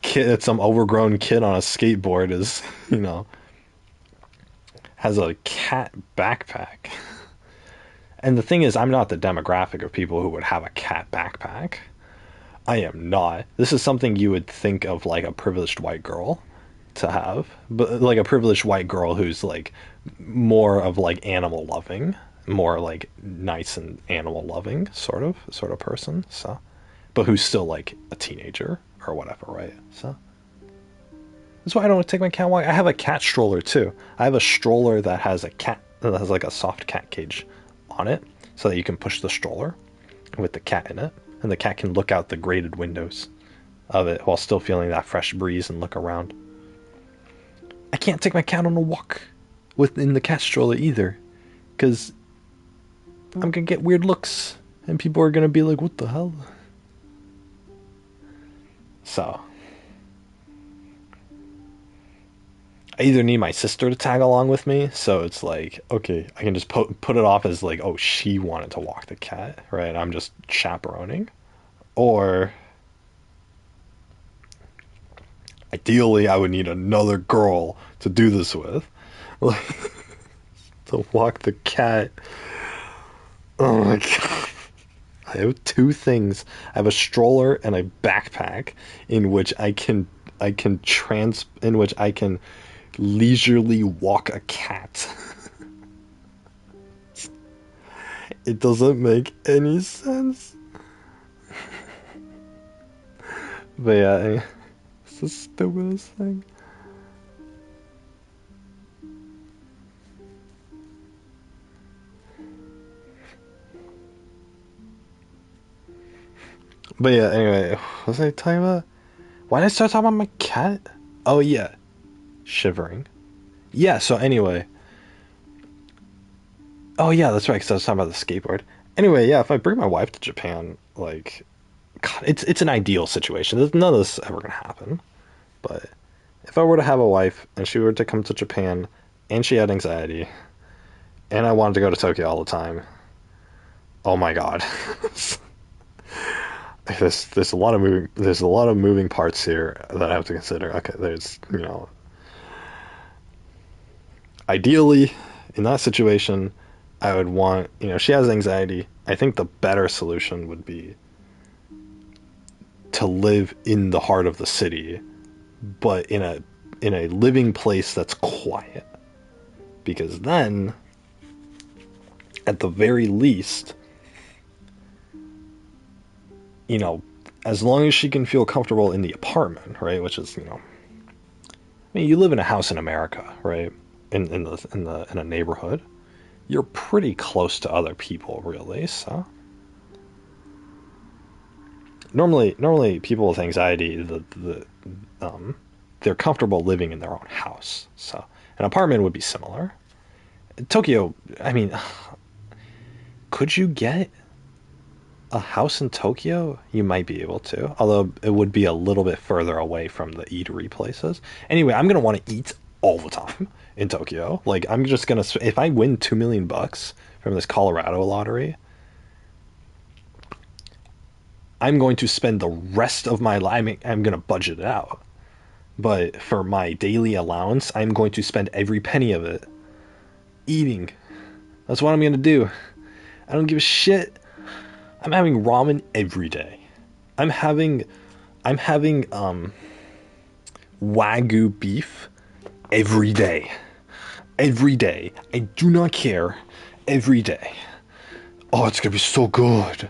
kid, some overgrown kid on a skateboard is, has a cat backpack. And the thing is, I'm not the demographic of people who would have a cat backpack. I am not. This is something you would think of like a privileged white girl to have, but like a privileged white girl who's like more of like animal loving, more like nice and animal loving sort of person. So, but who's still like a teenager or whatever, right? So that's why I don't take my cat walk. I have a cat stroller too. I have a stroller that has a cat that has like a soft cat cage on it, so that you can push the stroller with the cat in it, and the cat can look out the grated windows of it while still feeling that fresh breeze and look around. I can't take my cat on a walk within the cat stroller either, because I'm gonna get weird looks, and people are gonna be like, "What the hell?" So I either need my sister to tag along with me, so it's like, okay, I can just put it off as like, oh, she wanted to walk the cat, right? I'm just chaperoning, or ideally, I would need another girl to do this with, like, to walk the cat. Oh my god. I have two things. I have a stroller and a backpack in which in which I can leisurely walk a cat. It doesn't make any sense. But yeah, it's the stupidest thing. But yeah, anyway, what was I talking about? Why did I start talking about my cat? Oh yeah, shivering. Yeah, so anyway. Oh yeah, that's right, because I was talking about the skateboard. Anyway, yeah, if I bring my wife to Japan, like, God, it's an ideal situation. None of this is ever gonna happen. But if I were to have a wife and she were to come to Japan and she had anxiety and I wanted to go to Tokyo all the time, oh my God. There's a lot of moving parts here that I have to consider. Okay, there's, ideally in that situation, I would want, she has anxiety. I think the better solution would be to live in the heart of the city, but in a living place that's quiet. Because then, at the very least, as long as she can feel comfortable in the apartment, right? Which is, I mean, you live in a house in America, right? In a neighborhood, you're pretty close to other people, really. So normally people with anxiety, um, they're comfortable living in their own house. So an apartment would be similar. Tokyo, I mean, could you get a house in Tokyo? You might be able to, although it would be a little bit further away from the eatery places. Anyway, I'm gonna want to eat all the time in Tokyo. Like I'm just gonna, if I win 2 million bucks from this Colorado lottery, I'm going to spend the rest of my life. I'm gonna budget it out, but for my daily allowance, I'm going to spend every penny of it eating. That's what I'm gonna do. I don't give a shit. I'm having ramen every day. I'm having I'm having wagyu beef every day. Every day. I do not care. Every day. Oh, it's gonna be so good.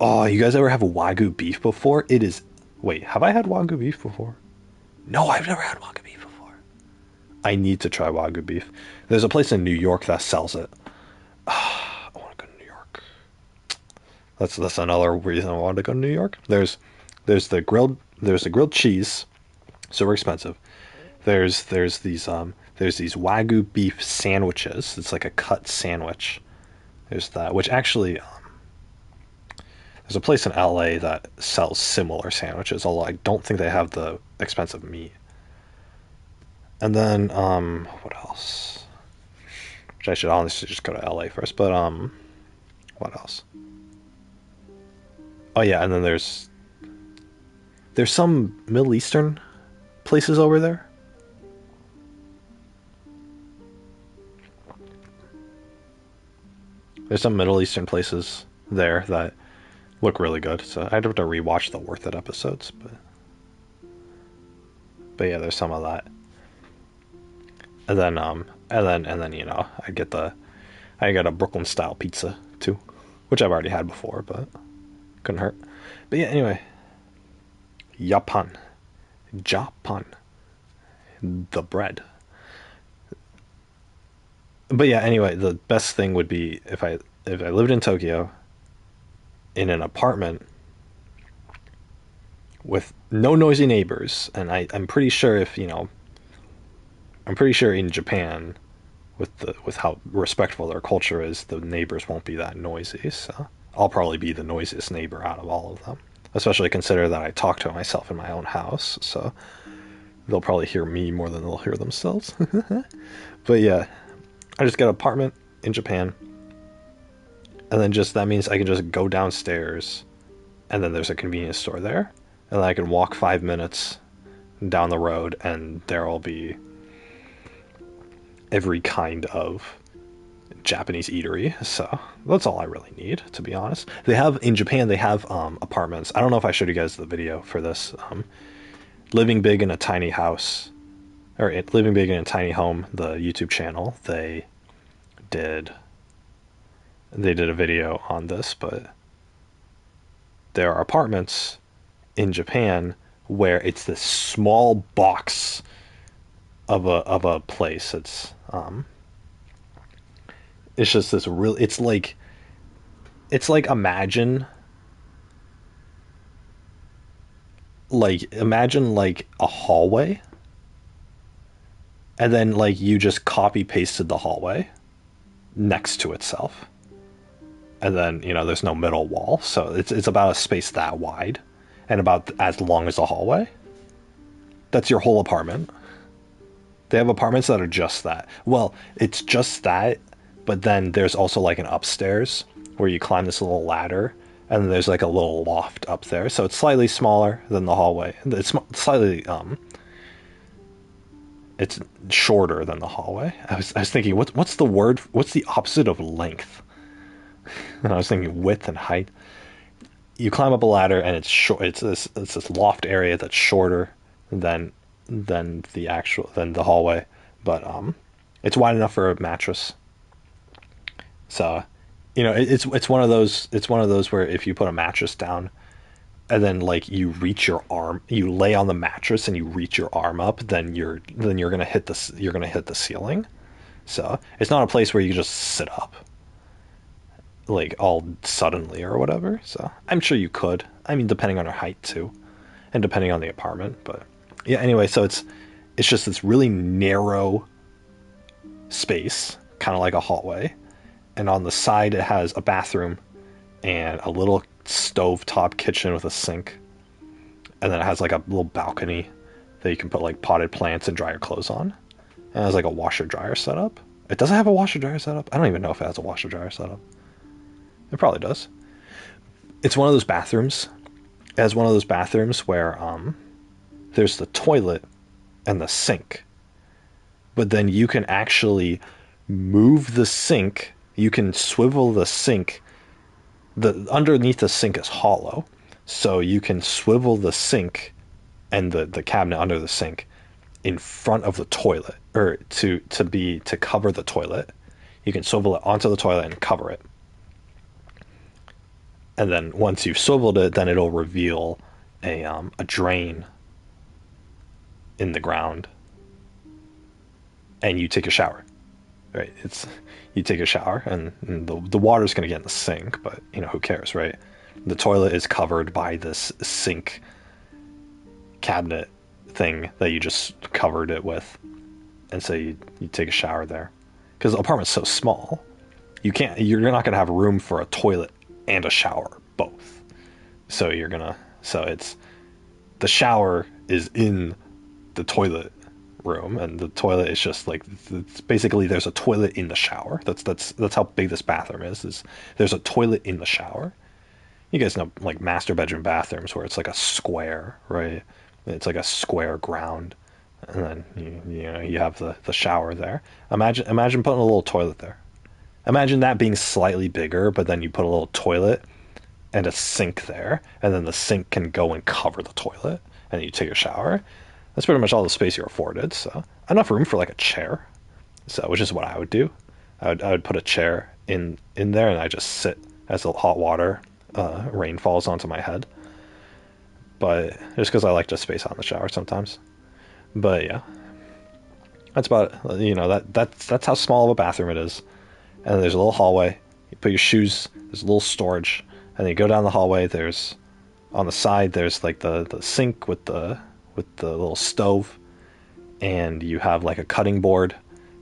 Oh, you guys ever have a wagyu beef before? It is. Wait, have I had wagyu beef before? No, I've never had wagyu beef before. I need to try wagyu beef. There's a place in New York that sells it. I want to go to New York. That's another reason I wanted to go to New York. There's the grilled cheese, super expensive. There's these wagyu beef sandwiches. It's like a cut sandwich. There's that, which actually there's a place in LA that sells similar sandwiches, although I don't think they have the expensive meat. And then what else? Which I should honestly just go to LA first, but what else? Oh yeah, and then there's some Middle Eastern places over there. There's some Middle Eastern places there that look really good. So I'd have to rewatch the Worth It episodes, but yeah, there's some of that. And then I get a Brooklyn style pizza too, which I've already had before, but couldn't hurt. But yeah, anyway, Japan, Japan, the bread. But yeah, anyway, the best thing would be if I lived in Tokyo in an apartment with no noisy neighbors, and I'm pretty sure if I'm pretty sure in Japan with how respectful their culture is, the neighbors won't be that noisy. So I'll probably be the noisiest neighbor out of all of them. Especially consider that I talk to myself in my own house, so they'll probably hear me more than they'll hear themselves. But yeah, I just get an apartment in Japan, and then just that means I can just go downstairs, and then there's a convenience store there, and then I can walk 5 minutes down the road, and there'll be every kind of Japanese eatery. So that's all I really need, to be honest. They have in Japan. They have apartments. I don't know if I showed you guys the video for this. Living big in a tiny house, or living big in a tiny home. The YouTube channel. Did they did a video on this, but there are apartments in Japan where it's this small box of a place. It's just this real. It's like imagine like a hallway, and then like you just copy pasted the hallway next to itself, and then there's no middle wall, so it's about a space that wide and about as long as a hallway. That's your whole apartment. They have apartments that are just that. Well, it's just that, but then there's also like an upstairs where you climb this little ladder, and then there's like a little loft up there. So it's slightly smaller than the hallway. It's slightly it's shorter than the hallway. I was thinking, what's the word? What's the opposite of length? And I was thinking width and height. You climb up a ladder, and it's short. It's this loft area that's shorter than the hallway, but it's wide enough for a mattress. So it's one of those where if you put a mattress down and then like you reach your arm, you lay on the mattress and you reach your arm up, then you're gonna hit the ceiling. So it's not a place where you just sit up like all suddenly or whatever. So I'm sure you could. I mean, depending on your height too, and depending on the apartment. But yeah, anyway, so it's just this really narrow space, kind of like a hallway, and on the side it has a bathroom and a little stovetop kitchen with a sink, and then it has like a little balcony that you can put like potted plants and dry your clothes on. And it has like a washer dryer setup. It doesn't have a washer dryer setup. I don't even know if it has a washer dryer setup. It probably does. It's one of those bathrooms. It has one of those bathrooms where there's the toilet and the sink, but then you can actually move the sink. You can swivel the sink. The underneath the sink is hollow, so you can swivel the sink and the cabinet under the sink in front of the toilet, or to cover the toilet. You can swivel it onto the toilet and cover it. And then once you've swiveled it, then it'll reveal a drain in the ground, and you take a shower. Right? It's You take a shower, and the water's gonna get in the sink, but you know who cares, right? The toilet is covered by this sink cabinet thing that you just covered it with, and so you take a shower there because the apartment's so small. You're not gonna have room for a toilet and a shower both. So it's the shower is in the toilet room, and the toilet is just like, it's basically there's a toilet in the shower. That's how big this bathroom is there's a toilet in the shower. You guys know like master bedroom bathrooms where it's like a square, right? It's like a square ground, and then you have the shower there. Imagine putting a little toilet there. Imagine that being slightly bigger, but then you put a little toilet and a sink there, and then the sink can go and cover the toilet, and you take a shower. That's pretty much all the space you're afforded. So enough room for like a chair. So which is what I would do. I would put a chair in there, and I just sit as the hot water rain falls onto my head. But just because I like to space out in the shower sometimes. But yeah, that's about it. That's how small of a bathroom it is. And then there's a little hallway. You put your shoes. There's a little storage, and then you go down the hallway. There's on the side. There's like the sink with the little stove, and you have like a cutting board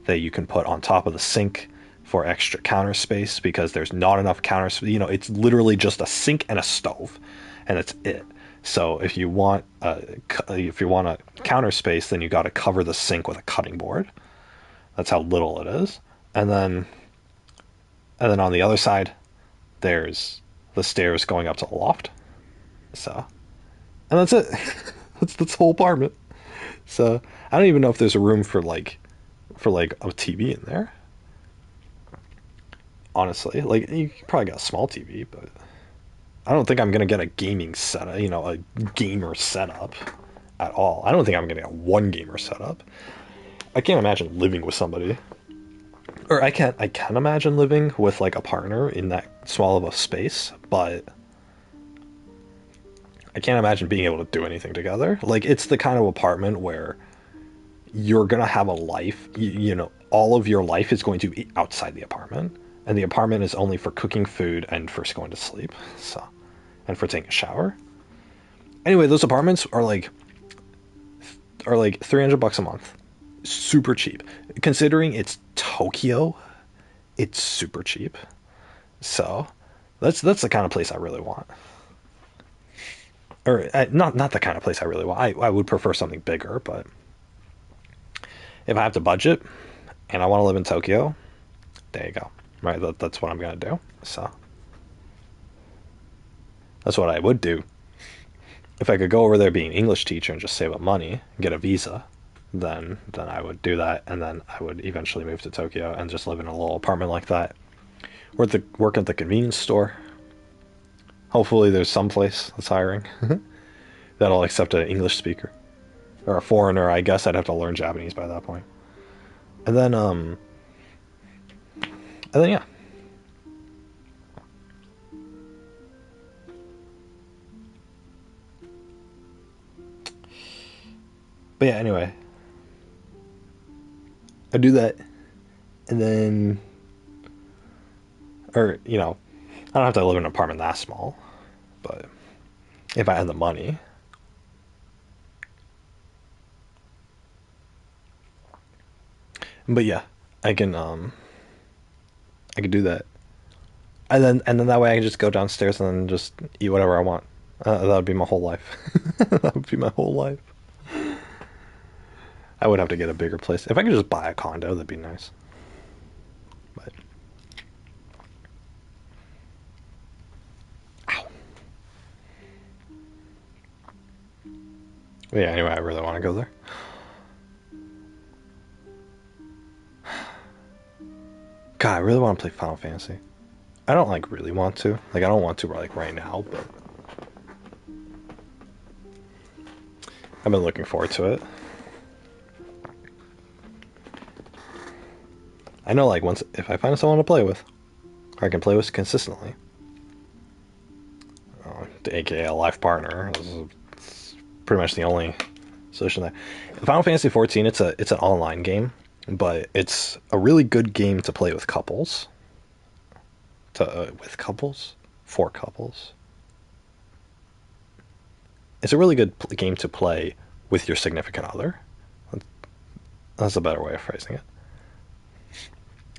that you can put on top of the sink for extra counter space because there's not enough counter space. It's literally just a sink and a stove, and that's it. So if you want a counter space, then you got to cover the sink with a cutting board. That's how little it is. And then on the other side, there's the stairs going up to the loft. So, and that's it. That's the whole apartment. So I don't even know if there's a room for like a TV in there. Honestly, like you probably got a small TV, but I don't think I'm gonna get a gaming setup. A gamer setup at all. I don't think I'm gonna get one gamer setup. I can't imagine living with somebody, or I can imagine living with like a partner in that small of a space, but I can't imagine being able to do anything together. Like it's the kind of apartment where you're gonna have a life. All of your life is going to be outside the apartment, and the apartment is only for cooking food and for going to sleep. So, and for taking a shower. Anyway, those apartments are like $300 a month, super cheap. Considering it's Tokyo, it's super cheap. So, that's the kind of place I really want. Or not the kind of place I really want. I would prefer something bigger, but if I have to budget and I want to live in Tokyo, there you go. Right, that's what I'm gonna do. So that's what I would do if I could go over there, be an English teacher, and just save up money, get a visa. Then I would do that, and then I would eventually move to Tokyo and just live in a little apartment like that. Work at the convenience store. Hopefully, there's some place that's hiring that'll accept an English speaker or a foreigner. I guess I'd have to learn Japanese by that point. And then yeah. But yeah, anyway, I do that, and then, or I don't have to live in an apartment that small, but if I had the money, but yeah, I can I could do that, and then that way I can just go downstairs and then just eat whatever I want. That would be my whole life. That would be my whole life. I would have to get a bigger place. If I could just buy a condo, that'd be nice. But yeah, anyway, I really want to go there. God, I really want to play Final Fantasy. I don't like really want to. Like I don't want to like right now, but I've been looking forward to it. I know like once if I find someone to play with, or I can play with consistently, aka a life partner, this is pretty much the only solution there. Final Fantasy 14, it's an online game, but it's a really good game to play with couples. With couples, for couples. It's a really good game to play with your significant other. That's a better way of phrasing it.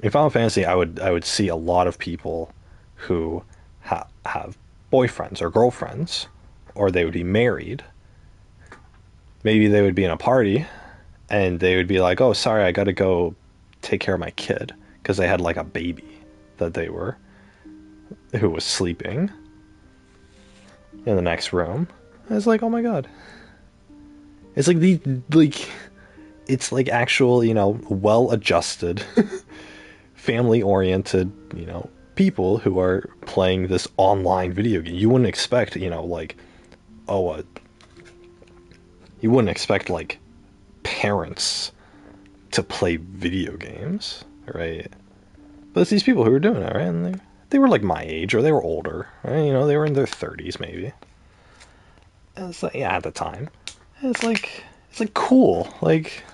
In Final Fantasy, I would see a lot of people who have boyfriends or girlfriends, or they would be married. Maybe they would be in a party, and they would be like, "Oh, sorry, I got to go take care of my kid," because they had like a baby that they were who was sleeping in the next room. And it's like, oh my god, it's like it's like actual well-adjusted family oriented, people who are playing this online video game. You wouldn't expect, like, oh, you wouldn't expect, like, parents to play video games, right? But it's these people who are doing it, right? And they were, like, my age, or they were older, right? They were in their 30s, maybe. And it's like, yeah, at the time. And it's like, cool. Like,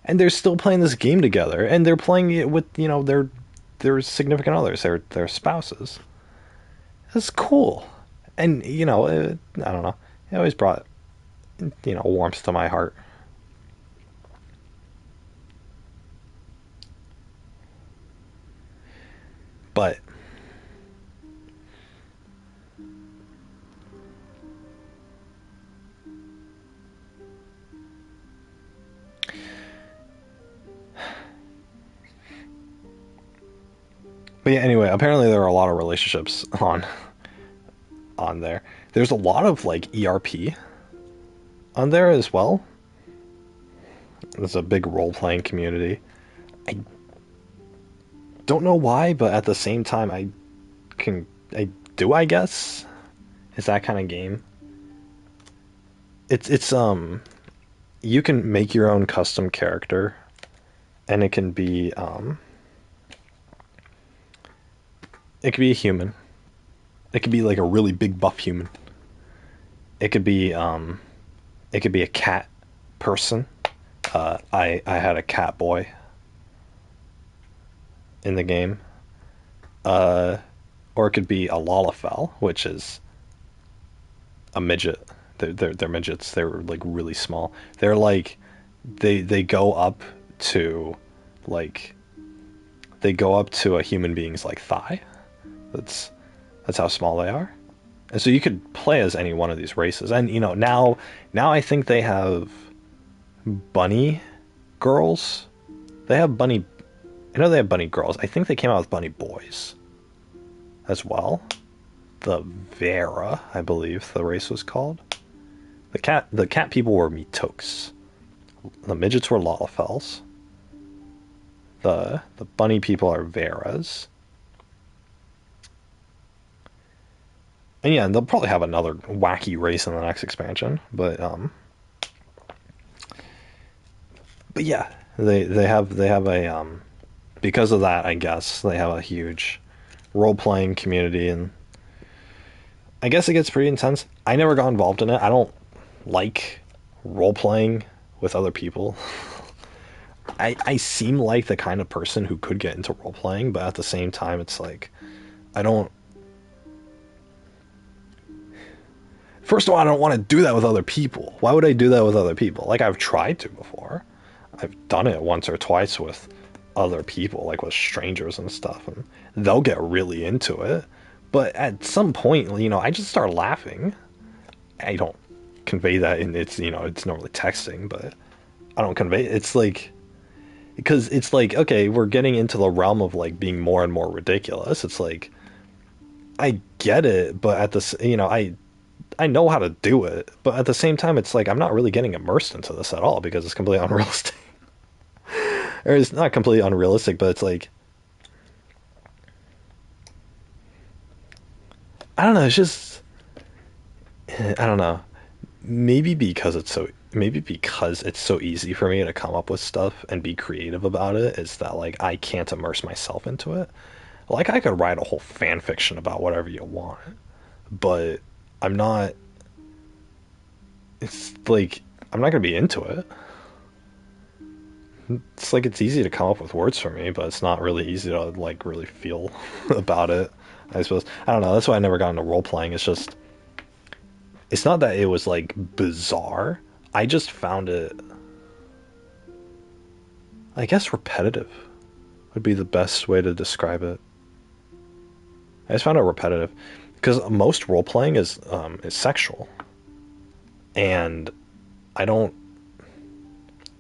and they're still playing this game together, and they're playing it with their significant others, their spouses. That's cool, and I don't know. It always brought warmth to my heart. But yeah, anyway, apparently there are a lot of relationships on there. There's a lot of like ERP on there as well. There's a big role playing community. I don't know why, but at the same time, I do, I guess. It's that kind of game. It's you can make your own custom character, and it could be a human. It could be like a really big buff human. It could be a cat person. I had a cat boy in the game. Or it could be a Lalafell, which is a midget. They're midgets. They're like really small. They're like they go up to like they go up to a human being's like thigh. That's that's how small they are. And so you could play as any one of these races. And now I think they have bunny girls. They have bunny I know they have bunny girls. I think they came out with bunny boys as well. The Vera, I believe the race was called. The cat people were Mitokes. The midgets were Lalafells. The bunny people are Veras. And yeah, they'll probably have another wacky race in the next expansion, but yeah, they have a because of that, I guess they have a huge role playing community, and I guess it gets pretty intense. I never got involved in it. I don't like role playing with other people. I seem like the kind of person who could get into role playing, but at the same time, it's like I don't. First of all, I don't want to do that with other people. Why would I do that with other people? Like I've tried to before. I've done it once or twice with other people, like with strangers and stuff, and they'll get really into it. But at some point, I just start laughing. I don't convey that in it's normally texting, but I don't convey it's like because it's like okay, we're getting into the realm of like being more and more ridiculous. It's like I get it, but at this, I know how to do it, but at the same time, it's like I'm not really getting immersed into this at all because it's completely unrealistic. Or it's not completely unrealistic, but it's like I don't know. It's just I don't know. Maybe because it's so easy for me to come up with stuff and be creative about it is that like I can't immerse myself into it. Like I could write a whole fan fiction about whatever you want, but I'm not. It's like I'm not gonna be into it. It's like it's easy to come up with words for me, but it's not really easy to like really feel about it. I suppose I don't know. That's why I never got into role playing. It's not that it was like bizarre. I just found it, I guess, repetitive would be the best way to describe it. I just found it repetitive because most role playing is sexual, and I don't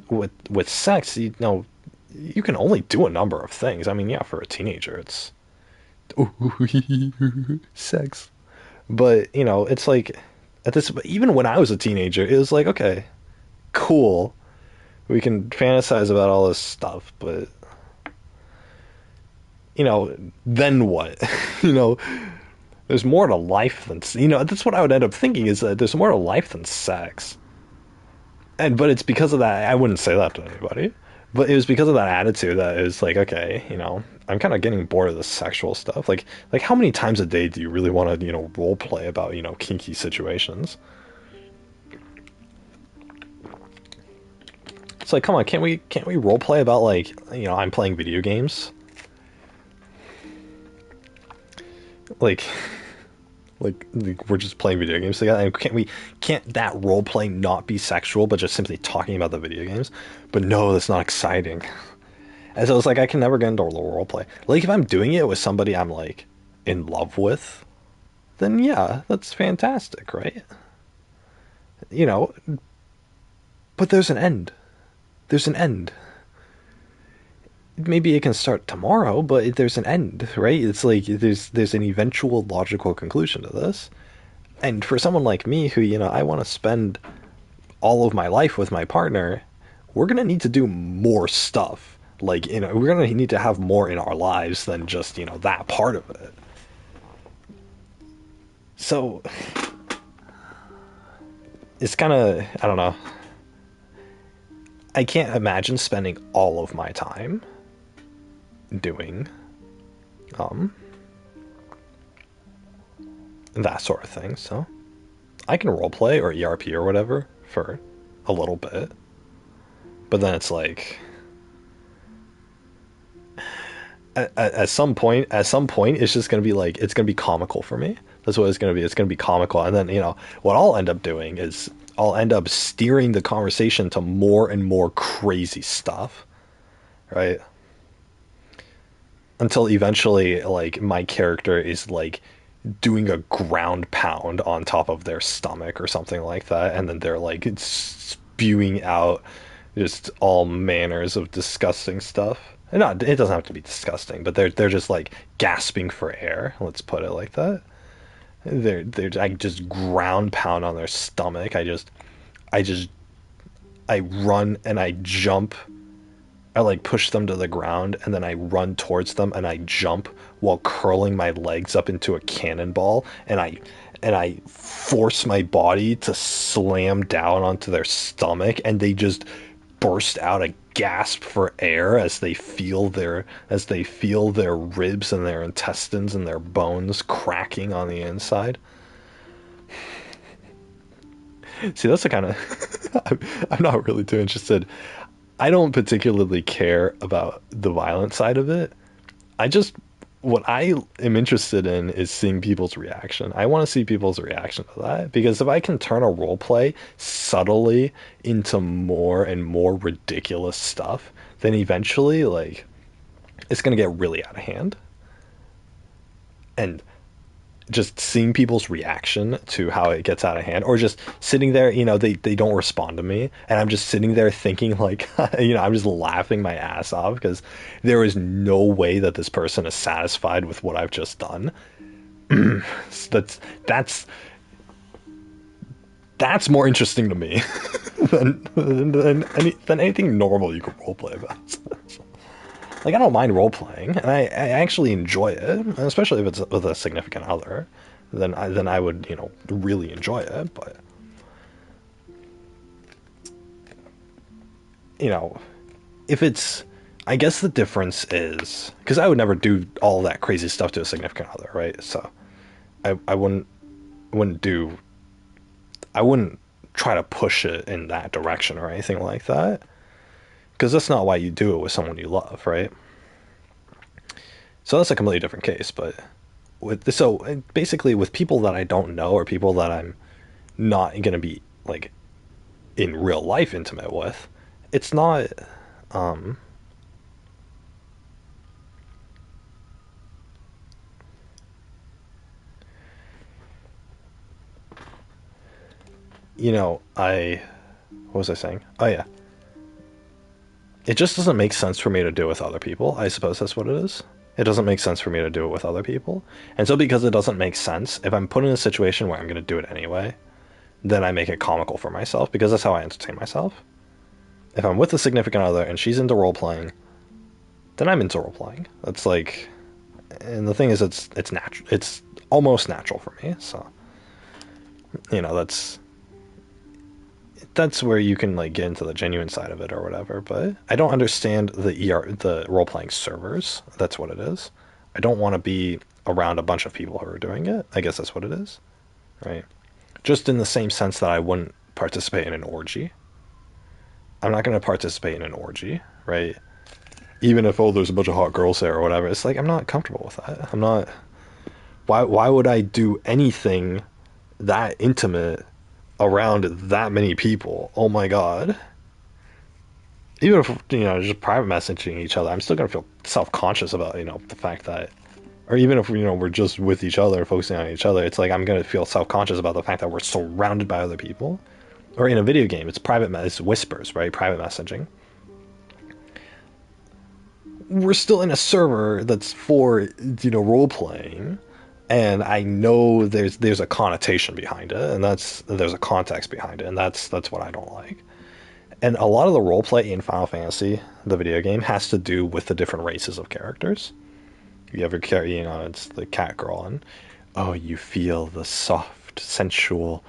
with sex. You can only do a number of things. I mean, yeah, for a teenager, it's sex, but it's like at this. Even when I was a teenager, it was like okay, cool. We can fantasize about all this stuff, but then what? you know, there's more to life than That's what I would end up thinking is that there's more to life than sex. But it's because of that. I wouldn't say that to anybody, but it was because of that attitude that it was like, okay, I'm kind of getting bored of the sexual stuff. Like how many times a day do you really want to role play about kinky situations? It's like, come on, can't we role play about like I'm playing video games? Like like we're just playing video games together. And can't that role play not be sexual, but just simply talking about the video games? But no, that's not exciting. And so it's like I can never get into role play. Like if I'm doing it with somebody I'm like in love with, then yeah, that's fantastic, right? You know, but there's an end. There's an end. Maybe it can start tomorrow, but there's an end, right? It's like there's an eventual logical conclusion to this. And for someone like me who, I want to spend all of my life with my partner, we're going to need to do more stuff. Like, we're going to need to have more in our lives than just, that part of it. So it's kind of, I don't know. I can't imagine spending all of my time doing um that sort of thing. So I can roleplay or ERP or whatever for a little bit, but then it's like at some point it's just gonna be like it's gonna be comical for me. That's what it's gonna be. It's gonna be comical, and then what I'll end up doing is I'll end up steering the conversation to more and more crazy stuff, right? Until eventually, like my character is like doing a ground pound on top of their stomach or something like that, and then they're like spewing out just all manners of disgusting stuff. And not, it doesn't have to be disgusting, but they're just like gasping for air. Let's put it like that. I just ground pound on their stomach. I just I run and I jump. I like push them to the ground and then I run towards them and I jump while curling my legs up into a cannonball and I force my body to slam down onto their stomach and they just burst out a gasp for air as they feel their ribs and their intestines and their bones cracking on the inside. See, that's the kind of I'm not really too interested. I don't particularly care about the violent side of it. I just what I am interested in is seeing people's reaction. I want to see people's reaction to that because if I can turn a role play subtly into more and more ridiculous stuff, then eventually like it's going to get really out of hand. And just seeing people's reaction to how it gets out of hand or just sitting there, they don't respond to me and I'm just sitting there thinking like I'm just laughing my ass off because there is no way that this person is satisfied with what I've just done. That's that's more interesting to me than anything normal you could roleplay about. Like I don't mind role playing, and I actually enjoy it, especially if it's with a significant other. Then I would really enjoy it. But you know if it's, I guess the difference is because I would never do all that crazy stuff to a significant other, right? So I wouldn't do I wouldn't try to push it in that direction or anything like that because that's not why you do it with someone you love, right? So that's a completely different case. But basically with people that I don't know or people that I'm not going to be like in real life intimate with, it's not um I what was I saying? Oh yeah. It just doesn't make sense for me to do it with other people. I suppose that's what it is. It doesn't make sense for me to do it with other people. And so because it doesn't make sense, if I'm put in a situation where I'm going to do it anyway, then I make it comical for myself because that's how I entertain myself. If I'm with a significant other and she's into role playing, then I'm into role playing. That's like, and the thing is, it's natural. It's almost natural for me. So, that's where you can like get into the genuine side of it or whatever. But I don't understand the role playing servers. That's what it is. I don't want to be around a bunch of people who are doing it. I guess that's what it is, right? Just in the same sense that I wouldn't participate in an orgy. I'm not going to participate in an orgy, right? Even if there's a bunch of hot girls there or whatever. It's like I'm not comfortable with that. I'm not. Why would I do anything that intimate around that many people? Oh my god. Even if just private messaging each other, I'm still gonna feel self-conscious about the fact that, or even if we're just with each other, focusing on each other, it's like I'm gonna feel self-conscious about the fact that we're surrounded by other people. Or in a video game, it's it's whispers, right? Private messaging. We're still in a server that's for role playing, and I know there's a connotation behind it, and there's a context behind it, and that's what I don't like. And a lot of the role play in Final Fantasy, the video game, has to do with the different races of characters. You ever carry, it's the cat girl, and oh, you feel the soft, sensual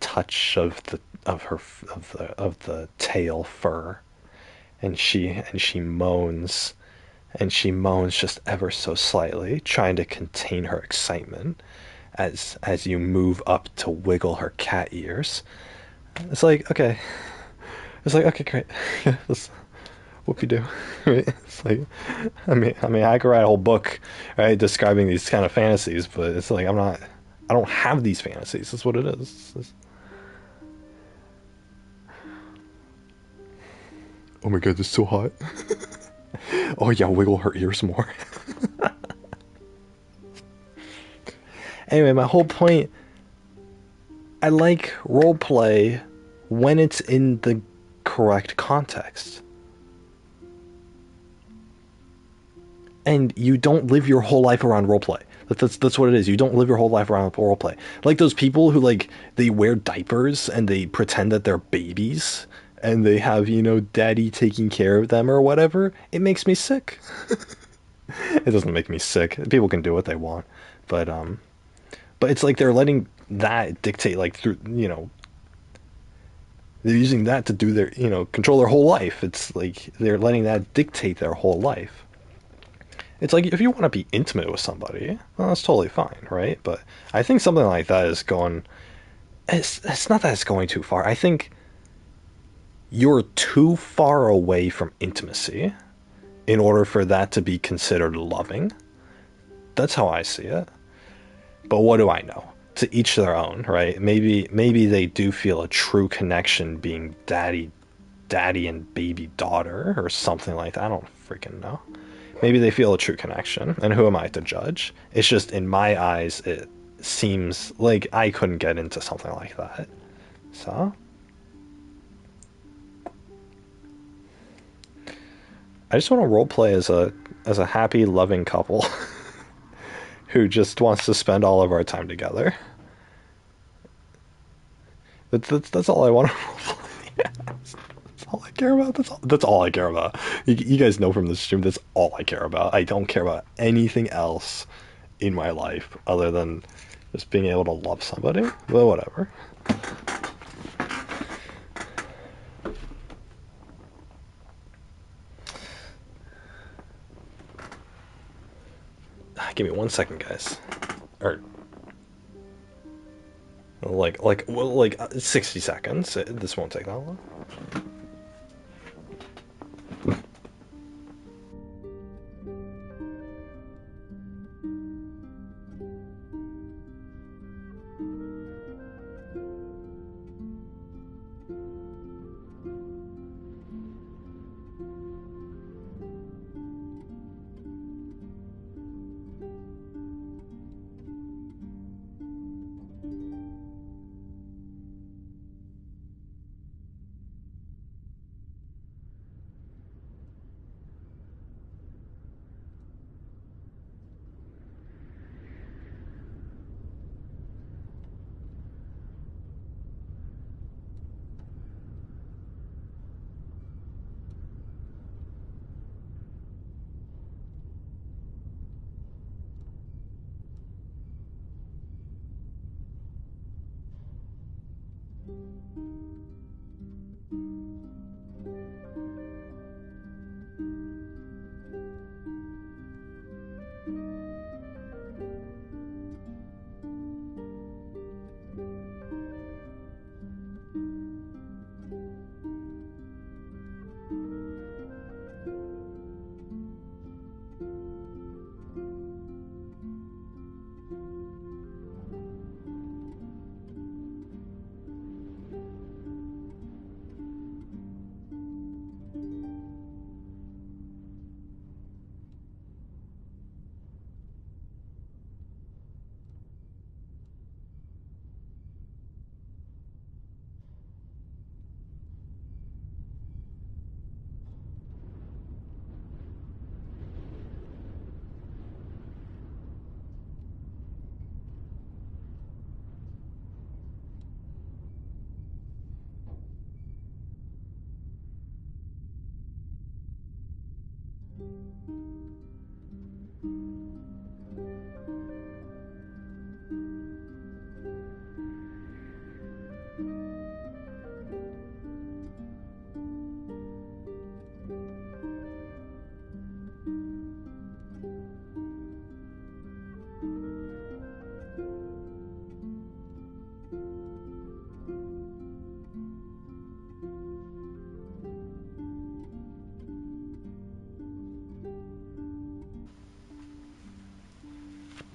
touch of the tail fur, and she moans just ever so slightly, trying to contain her excitement as you move up to wiggle her cat ears. It's like okay, great, yeah, that's what you do. Right? It's like, I mean, I could write a whole book, right, describing these kind of fantasies, but it's like I don't have these fantasies. That's what it is. Oh my god, this is so hot. Oh yeah, wiggle her ears more. Anyway, my whole point, I like role play when it's in the correct context. And you don't live your whole life around roleplay. That's what it is. You don't live your whole life around roleplay. Like those people who like they wear diapers and they pretend that they're babies and they have daddy taking care of them or whatever. It makes me sick. It doesn't make me sick. People can do what they want, but it's like they're letting that dictate like through they're using that to do their control their whole life. It's like they're letting that dictate their whole life. It's like if you want to be intimate with somebody, well, that's totally fine, right? But I think something like that is going. it's not that it's going too far. I think you're too far away from intimacy in order for that to be considered loving. That's how I see it. But what do I know? To each their own, right? Maybe they do feel a true connection being daddy and baby daughter or something like that. I don't freaking know. Maybe they feel a true connection, and who am I to judge? It's just in my eyes it seems like I couldn't get into something like that. So, I just want to role play as a happy, loving couple who just wants to spend all of our time together. That's all I want to role play. That's all I care about. That's all I care about. You guys know from the stream. That's all I care about. I don't care about anything else in my life other than just being able to love somebody. But whatever. Give me 1 second, guys. Or like 60 seconds. This won't take that long.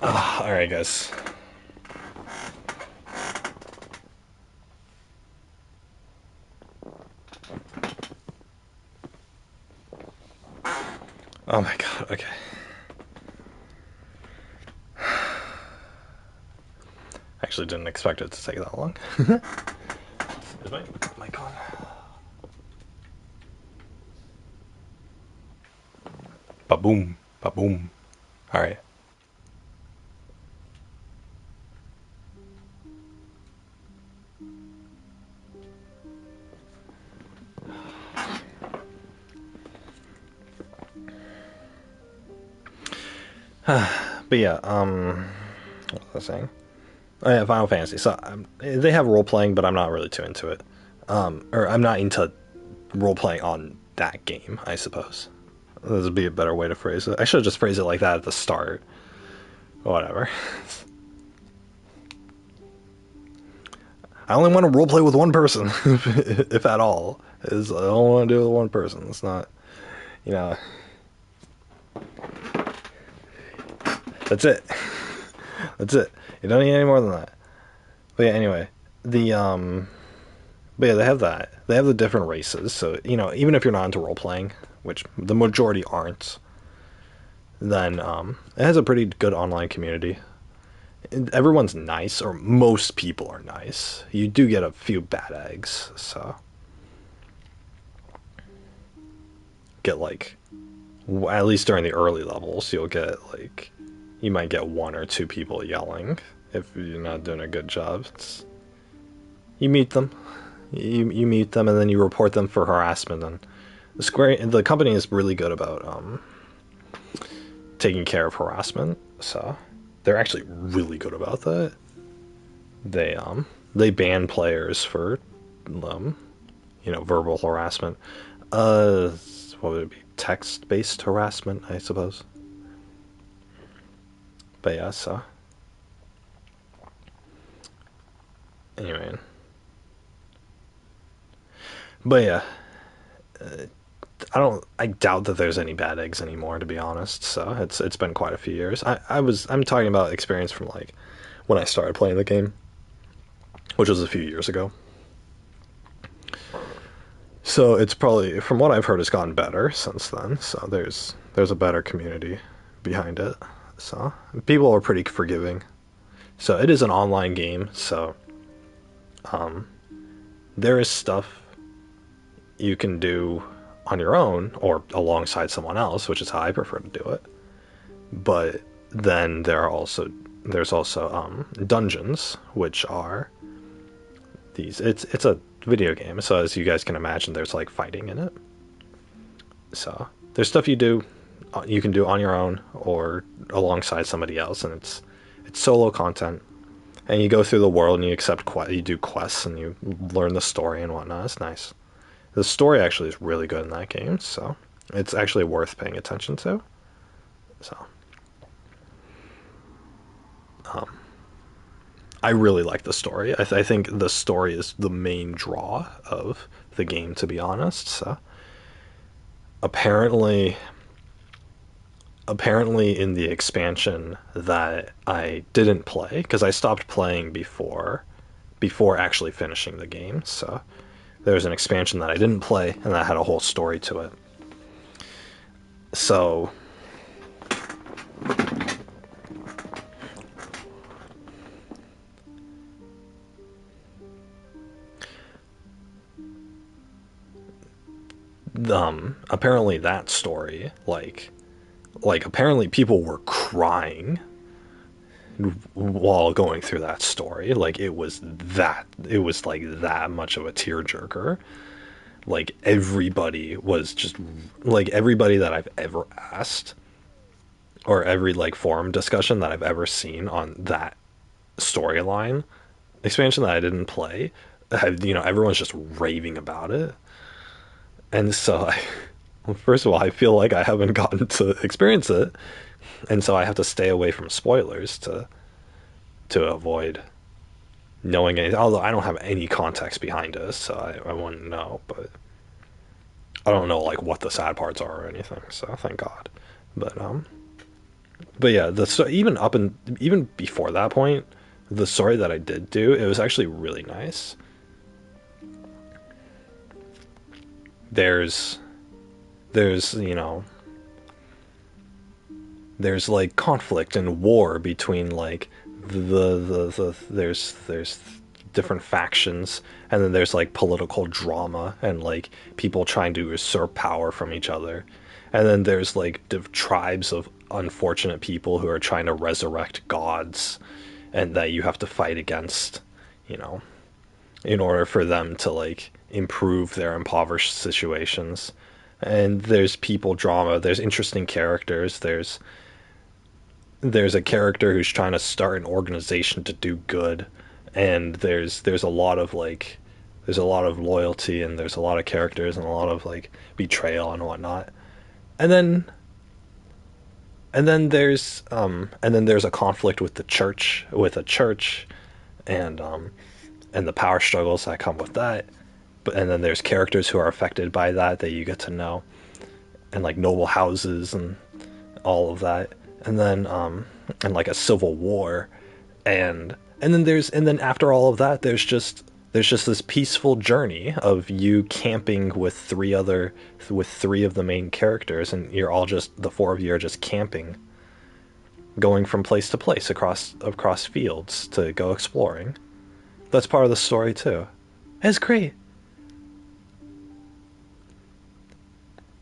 All right, guys. Oh my god. Okay. Actually, didn't expect it to take that long. Is my mic on? Ba boom. Ba boom. All right. But yeah, what was I saying? Oh yeah, Final Fantasy. So they have role playing, but I'm not really too into it. Or I'm not into role playing on that game, I suppose. This would be a better way to phrase it. I should have just phrased it like that at the start. Whatever. I only want to roleplay with one person, if at all. Is I don't want to do it with one person. It's not, you know, that's it. That's it. You don't need any more than that. But yeah, anyway, the but yeah, they have that. They have the different races. So even if you're not into role playing, which the majority aren't, then it has a pretty good online community. Everyone's nice, or most people are nice. You do get a few bad eggs, so get like at least during the early levels, you'll get like you might get one or two people yelling if you're not doing a good job. You meet them, you meet them, and then you report them for harassment. And the company is really good about taking care of harassment, so they're actually really good about that. They ban players for um verbal harassment. Uh, what would it be? Text based harassment, I suppose. But yeah, so anyway, but yeah, I doubt that there's any bad eggs anymore, to be honest. So it's been quite a few years. I'm talking about experience from like when I started playing the game, which was a few years ago. So it's probably, from what I've heard, it's gotten better since then. So there's a better community behind it. So people are pretty forgiving. So it is an online game. So there is stuff you can do on your own or alongside someone else, which is how I prefer to do it. But then there's also dungeons, which are these. It's a video game, so as you guys can imagine, there's like fighting in it. So there's stuff you can do on your own or alongside somebody else, and it's solo content. And you go through the world and you do quests and you learn the story and whatnot. It's nice. The story actually is really good in that game, so it's actually worth paying attention to. So I really like the story. I think the story is the main draw of the game, to be honest. So apparently, apparently in the expansion that I didn't play because I stopped playing before actually finishing the game. So there was an expansion that I didn't play and that had a whole story to it. So apparently that story like apparently people were crying while going through that story. Like it was like that much of a tearjerker. Like everybody was just like everybody that I've ever asked or every like forum discussion that I've ever seen on that storyline expansion that I didn't play, everyone's just raving about it. And so well, first of all, I feel like I haven't gotten to experience it, and so I have to stay away from spoilers to avoid knowing anything. Although I don't have any context behind it, so I wouldn't know. But I don't know like what the sad parts are or anything. So thank God. But but yeah, even before that point, the story that I did do, it was actually really nice. There's there's there's like conflict and war between like there's different factions, and then there's like political drama and like people trying to usurp power from each other, and then there's like tribes of unfortunate people who are trying to resurrect gods and that you have to fight against, you know in order for them to like improve their impoverished situations. And there's people drama, there's interesting characters, there's a character who's trying to start an organization to do good, and there's a lot of like there's a lot of loyalty, and there's a lot of characters and a lot of like betrayal and whatnot. And then and then there's a conflict with a church, and and the power struggles that come with that. But and then there's characters who are affected by that you get to know, and like noble houses and all of that, and then and like a civil war, and then after all of that, there's just this peaceful journey of you camping with three of the main characters, and you're all just the four of you are just camping, going from place to place across fields to go exploring. That's part of the story too. It's great.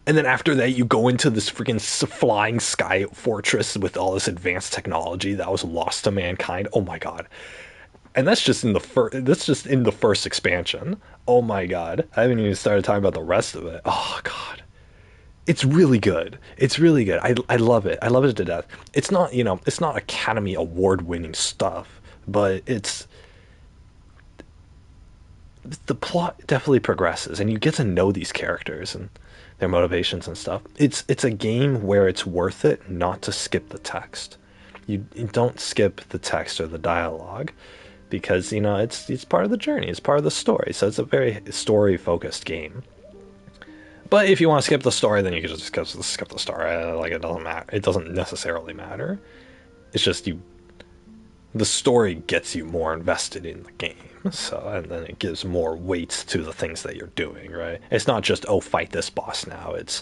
And then after that, you go into this freaking flying sky fortress with all this advanced technology that was lost to mankind. Oh my god! And that's just in the first. That's just in the first expansion. Oh my god! I haven't even started talking about the rest of it. Oh god, it's really good. It's really good. I love it. I love it to death. It's not it's not Academy Award winning stuff, but the plot definitely progresses, and you get to know these characters and their motivations and stuff. It's a game where it's worth it not to skip the text. You don't skip the text or the dialogue, because it's part of the journey, it's part of the story. So it's a very story focused game. But if you want to skip the story, then you can just skip the story. Like, it doesn't matter. It doesn't necessarily matter. It's just the story gets you more invested in the game. So, and then it gives more weight to the things that you're doing, right? It's not just, oh, fight this boss now. It's,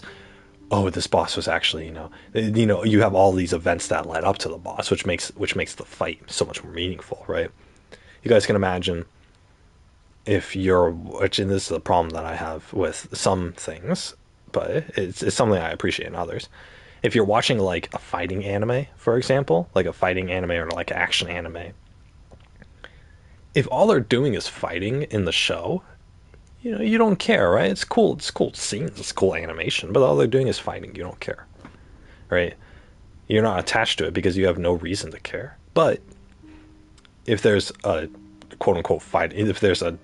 oh, this boss was actually, you have all these events that led up to the boss, which makes the fight so much more meaningful, right? You guys can imagine if and this is the problem that I have with some things, but it's something I appreciate in others. If you're watching like a fighting anime, for example, like a fighting anime or like action anime, if all they're doing is fighting in the show, you don't care, right? It's cool scenes, it's cool animation, but all they're doing is fighting. You don't care, right? You're not attached to it because you have no reason to care. But if there's a quote unquote fight, if there's an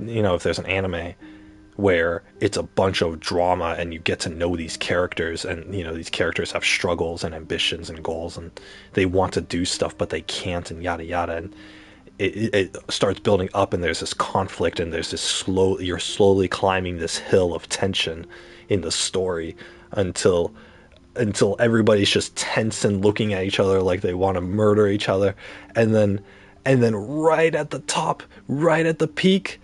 anime where it's a bunch of drama and you get to know these characters, and these characters have struggles and ambitions and goals, and they want to do stuff but they can't, and yada yada, and it starts building up, and there's this conflict, and there's this you're slowly climbing this hill of tension in the story until everybody's just tense and looking at each other like they want to murder each other, and then right at the top, right at the peak,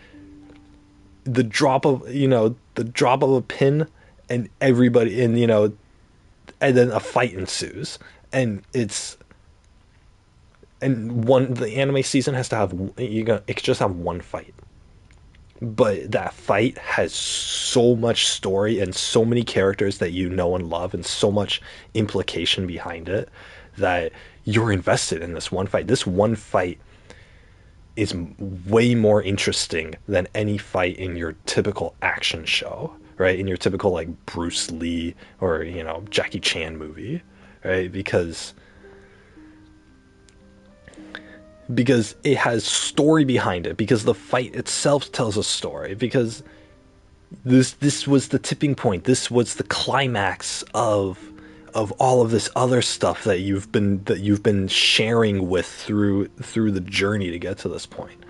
the drop of a pin, and everybody, and then a fight ensues, and the anime season has to have, it could just have one fight, but that fight has so much story and so many characters that you know and love, and so much implication behind it, that you're invested in this one fight. This one fight is way more interesting than any fight in your typical action show, right? In your typical like Bruce Lee or Jackie Chan movie, right? Because it has story behind it, because the fight itself tells a story, because this was the tipping point, this was the climax of all of this other stuff that you've been sharing with through the journey to get to this point.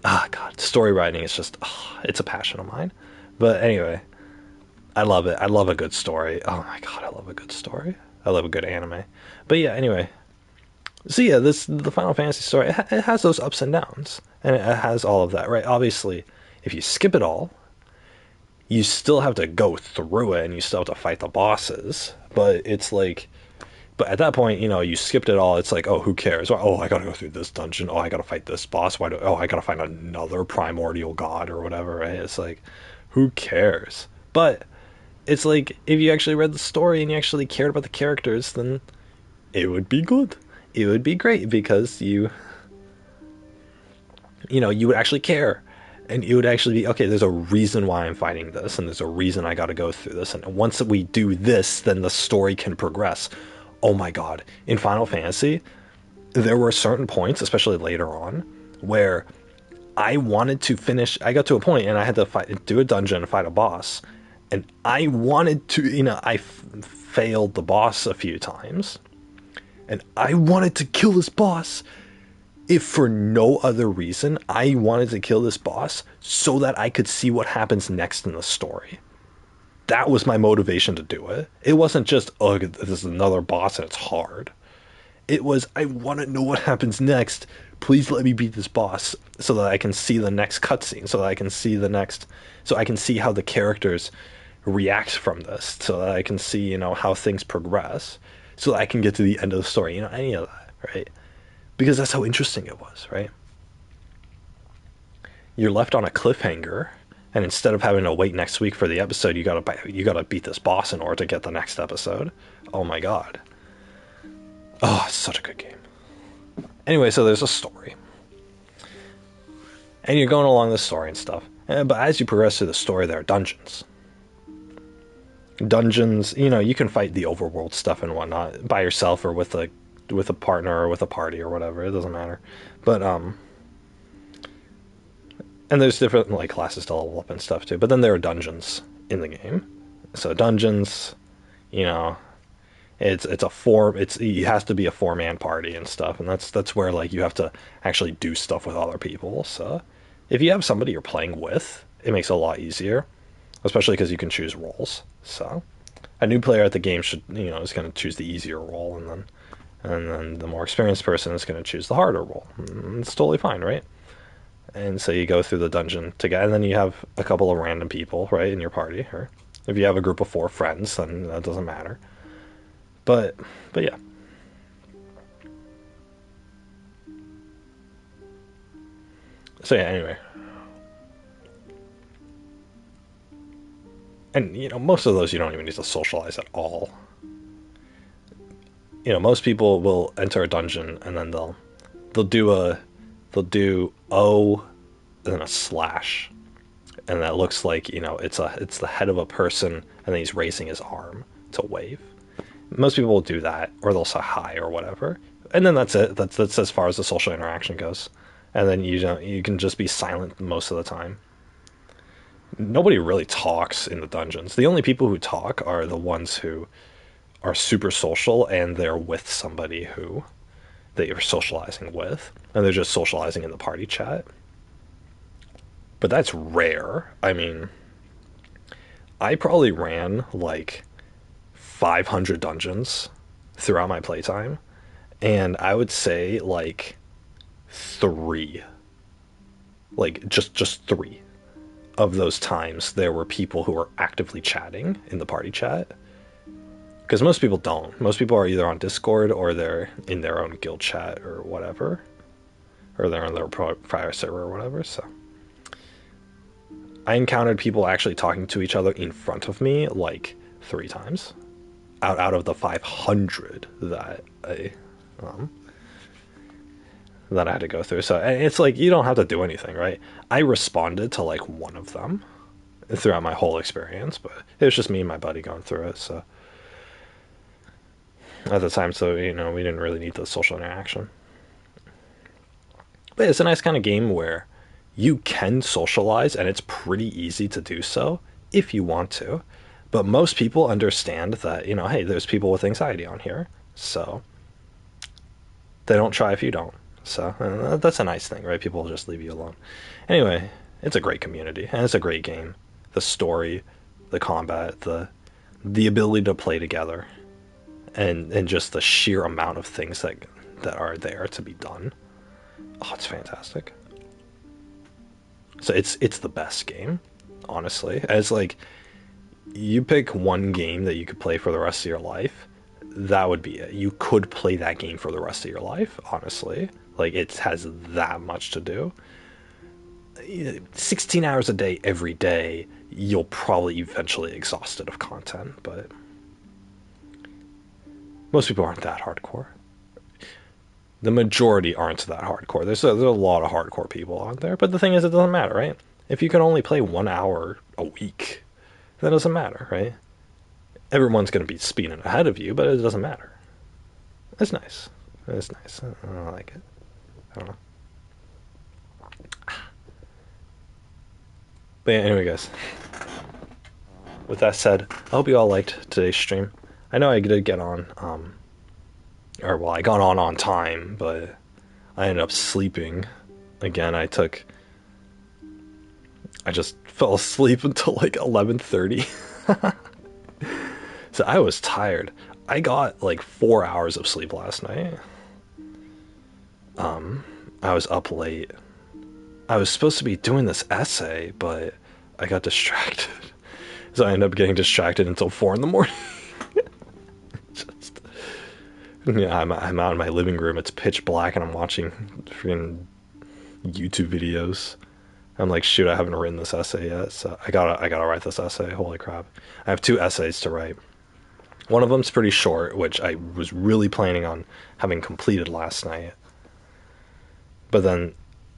Ah, god, story writing is just, it's a passion of mine. But anyway, I love it. I love a good story. Oh my god, I love a good story. I love a good anime. But yeah, anyway, so yeah, the Final Fantasy story, it has those ups and downs, and it has all of that, right? Obviously, if you skip it all, you still have to go through it, and you still have to fight the bosses. But it's like, but at that point, you skipped it all. It's like, oh, who cares? Oh, I gotta go through this dungeon. Oh, I gotta fight this boss. I gotta find another primordial god or whatever, right? It's like, who cares? But it's like, if you actually read the story and you actually cared about the characters, then it would be good. It would be great, because you would actually care, and it would actually be, okay, there's a reason why I'm fighting this, and there's a reason I got to go through this, and once we do this, then the story can progress. Oh my god, in Final Fantasy, there were certain points, especially later on, where I got to a point and I had to do a dungeon and fight a boss, and I wanted to, failed the boss a few times, and I wanted to kill this boss, if for no other reason, I wanted to kill this boss so that I could see what happens next in the story. That was my motivation to do it. It wasn't just, oh, this is another boss and it's hard. It was, I want to know what happens next. Please let me beat this boss so that I can see the next cutscene, so that I can see the next, so I can see how the characters react from this, so that I can see, how things progress, so that I can get to the end of the story, any of that, right? Because that's how interesting it was, right? You're left on a cliffhanger, and instead of having to wait next week for the episode, you gotta beat this boss in order to get the next episode. Oh my god. Oh, it's such a good game. Anyway, so there's a story. And you're going along the story and stuff. But as you progress through the story, there are dungeons. Dungeons, you can fight the overworld stuff and whatnot by yourself or with a partner or with a party or whatever. It doesn't matter. But and there's different like classes to level up and stuff too. But then there are dungeons in the game. So dungeons, you know, it's a four. It has to be a 4-man party and stuff, and that's where like you have to actually do stuff with other people. So if you have somebody you're playing with, it makes it a lot easier, especially because you can choose roles. So a new player at the game should is going to choose the easier role, and then the more experienced person is going to choose the harder role. It's totally fine, right? And so you go through the dungeon together, and then you have a couple of random people, right, in your party. Or if you have a group of 4 friends, then that doesn't matter. But yeah. So yeah, anyway. And most of those you don't even need to socialize at all. Most people will enter a dungeon and then they'll do O and then a slash, and that looks like it's the head of a person, and then he's raising his arm to wave. Most people will do that, or they'll say hi or whatever, and then that's it. That's as far as the social interaction goes, and then you can just be silent most of the time. Nobody really talks in the dungeons. The only people who talk are the ones who are super social and they're with somebody who that you're socializing with, and they're just socializing in the party chat. But that's rare. I mean, I probably ran like 500 dungeons throughout my playtime, and I would say like 3, like just 3 of those times there were people who were actively chatting in the party chat. Because most people don't. Most people are either on Discord or they're in their own guild chat or whatever, or they're on their prior server or whatever. So I encountered people actually talking to each other in front of me like 3 times out of the 500 that I had to go through. So it's like you don't have to do anything, right? I responded to like 1 of them throughout my whole experience, but it was just me and my buddy going through it. So at the time, so we didn't really need the social interaction. But it's a nice kind of game where you can socialize, and it's pretty easy to do so if you want to. But most people understand that, hey, there's people with anxiety on here, so they don't try if you don't. So that's a nice thing, right? People will just leave you alone. Anyway, it's a great community, and it's a great game. The story, the combat, the ability to play together, and just the sheer amount of things that are there to be done. Oh, it's fantastic. So it's the best game, honestly. It's like you pick one game that you could play for the rest of your life, that would be it. You could play that game for the rest of your life, honestly. Like it has that much to do. 16 hours a day every day, you'll probably eventually exhaust it of content, but most people aren't that hardcore. The majority aren't that hardcore. There's a lot of hardcore people out there, but the thing is, it doesn't matter, right? If you can only play 1 hour a week, that doesn't matter, right? Everyone's going to be speeding ahead of you, but it doesn't matter. It's nice. It's nice. I like it. I don't know. But yeah, anyway, guys. With that said, I hope you all liked today's stream. I know I did get on, I got on time, but I ended up sleeping again. I just fell asleep until like 11:30. So I was tired. I got like 4 hours of sleep last night. I was up late. I was supposed to be doing this essay, but I got distracted. So I ended up getting distracted until 4 in the morning. Just, yeah, I'm out in my living room. It's pitch black, and I'm watching freaking YouTube videos. I'm like, shoot, I haven't written this essay yet, so I gotta write this essay. Holy crap! I have 2 essays to write. One of them's pretty short, which I was really planning on having completed last night. But then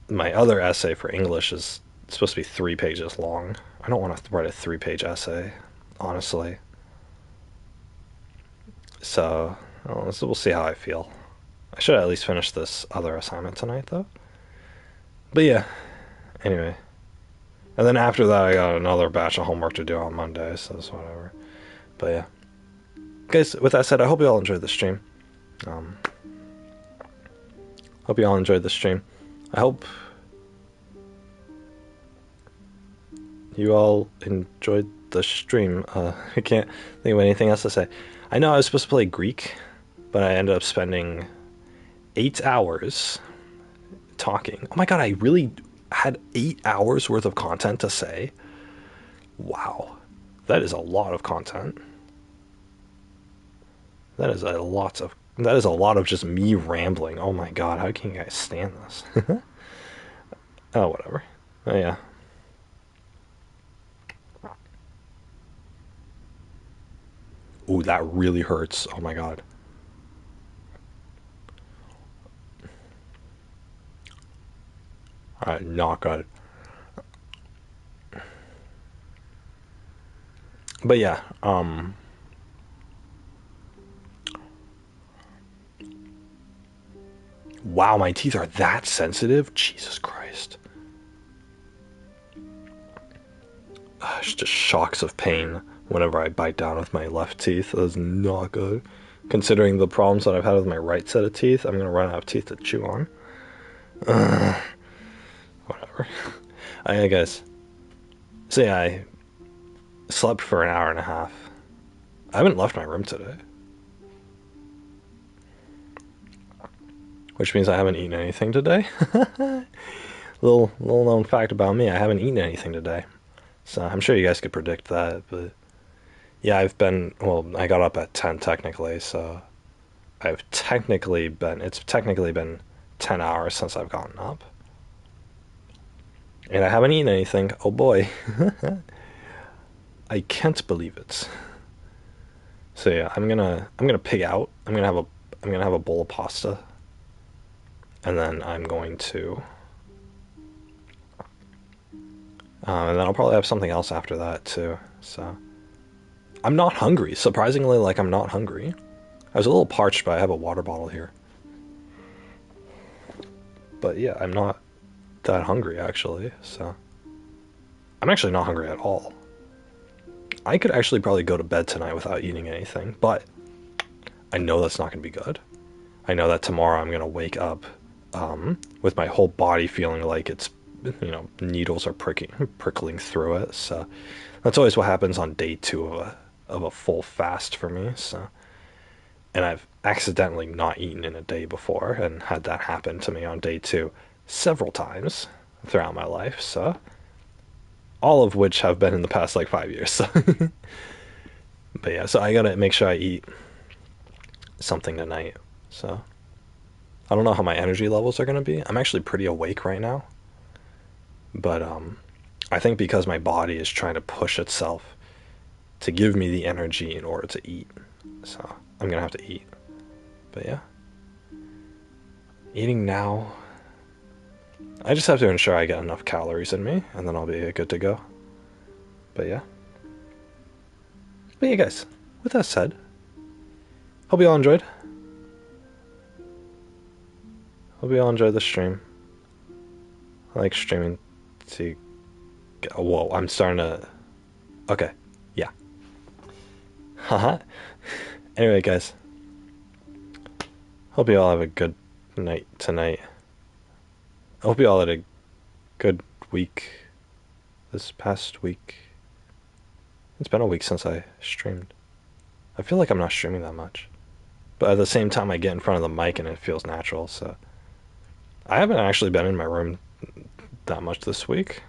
my other essay for English is supposed to be 3 pages long. I don't want to write a 3 page essay, honestly. So we'll see how I feel. I should at least finish this other assignment tonight, though. But yeah, anyway. And then after that, I got another batch of homework to do on Monday, so it's whatever. But yeah. Guys, with that said, I hope you all enjoyed the stream. Um, Hope you all enjoyed the stream. I hope you all enjoyed the stream. I can't think of anything else to say. I know I was supposed to play Greek, but I ended up spending 8 hours talking. Oh my god, I really had 8 hours worth of content to say. Wow. That is a lot of content. That is a lot of just me rambling. Oh my god, how can you guys stand this? Oh, whatever. Oh yeah. Ooh, that really hurts. Oh my god. Alright, not good. But yeah, wow, my teeth are that sensitive? Jesus Christ. It's just shocks of pain whenever I bite down with my left teeth. That is not good. Considering the problems that I've had with my right set of teeth, I'm gonna run out of teeth to chew on. Whatever. I guess. So yeah, I slept for an hour and a half. I haven't left my room today. Which means I haven't eaten anything today. Little known fact about me, I haven't eaten anything today. So I'm sure you guys could predict that, but yeah, I got up at 10 technically, so it's technically been 10 hours since I've gotten up. And I haven't eaten anything. Oh boy. I can't believe it. So yeah, I'm gonna pig out. I'm gonna have a bowl of pasta. And then I'm going to and then I'll probably have something else after that too. So I'm not hungry. Surprisingly, like I'm not hungry. I was a little parched, but I have a water bottle here. But yeah, I'm not that hungry actually. So I'm actually not hungry at all. I could actually probably go to bed tonight without eating anything, but I know that's not going to be good. I know that tomorrow I'm going to wake up with my whole body feeling like it's, needles are prickling through it. So that's always what happens on day 2 of a full fast for me. So, and I've accidentally not eaten in a day before and had that happen to me on day 2 several times throughout my life. So, all of which have been in the past like 5 years. So. But yeah, so I gotta make sure I eat something tonight. So I don't know how my energy levels are gonna be. I'm actually pretty awake right now. But I think because my body is trying to push itself to give me the energy in order to eat. So I'm gonna have to eat. But yeah. Eating now. I just have to ensure I get enough calories in me, and then I'll be good to go. But yeah. But yeah, guys, with that said, hope you all enjoyed. Hope you all enjoyed the stream. I like streaming to... Whoa, I'm starting to... Okay, yeah. Haha. Anyway, guys. Hope you all have a good night tonight. I hope you all had a good week this past week. It's been a week since I streamed. I feel like I'm not streaming that much. But at the same time, I get in front of the mic and it feels natural, so. I haven't actually been in my room that much this week.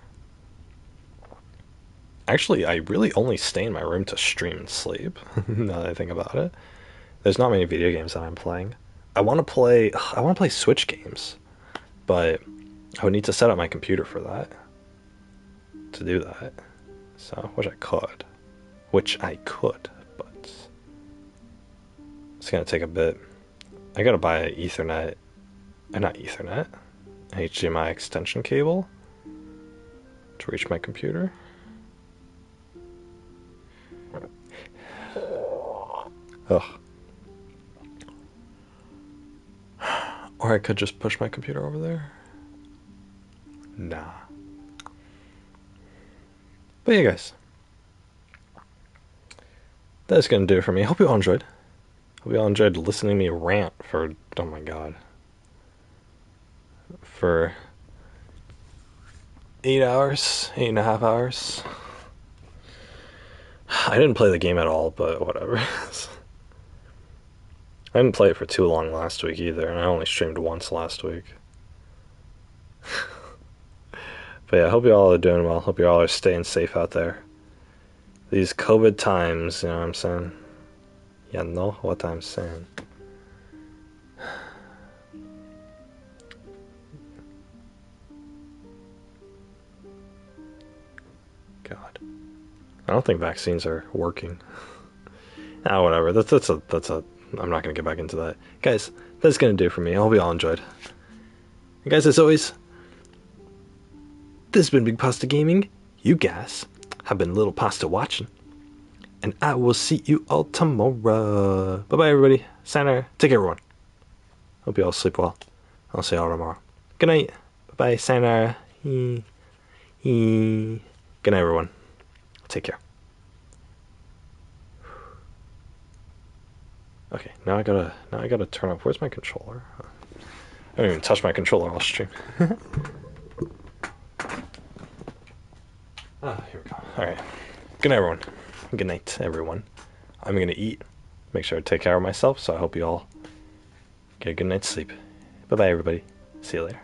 Actually, I really only stay in my room to stream and sleep, now that I think about it. There's not many video games that I'm playing. I want to play Switch games, but I would need to set up my computer for that, to do that. So, which I could, but it's gonna take a bit. I gotta buy an Ethernet, not Ethernet, an HDMI extension cable to reach my computer. Ugh. Or I could just push my computer over there. Nah. But yeah, guys. That's gonna do it for me. Hope you all enjoyed. Hope you all enjoyed listening to me rant for, oh my god, for 8 hours, 8.5 hours. I didn't play the game at all, but whatever. I didn't play it for too long last week either, and I only streamed once last week. But yeah, I hope you all are doing well. Hope you all are staying safe out there. These COVID times, you know what I'm saying? You know what I'm saying. God. I don't think vaccines are working. Whatever. That's a. I'm not gonna get back into that, guys. That's gonna do it for me. I hope you all enjoyed. And guys, as always, this has been Big Pasta Gaming. You guys have been Little Pasta watching, and I will see you all tomorrow. Bye bye, everybody. Sayonara. Take care, everyone. Hope you all sleep well. I'll see you all tomorrow. Good night. Bye bye. Sayonara. Good night, everyone. Take care. Okay, now I gotta turn off. Where's my controller? I don't even touch my controller while stream. Here we go. Alright. Good night, everyone. Good night, everyone. I'm gonna eat. Make sure to take care of myself, so I hope you all get a good night's sleep. Bye bye, everybody. See you later.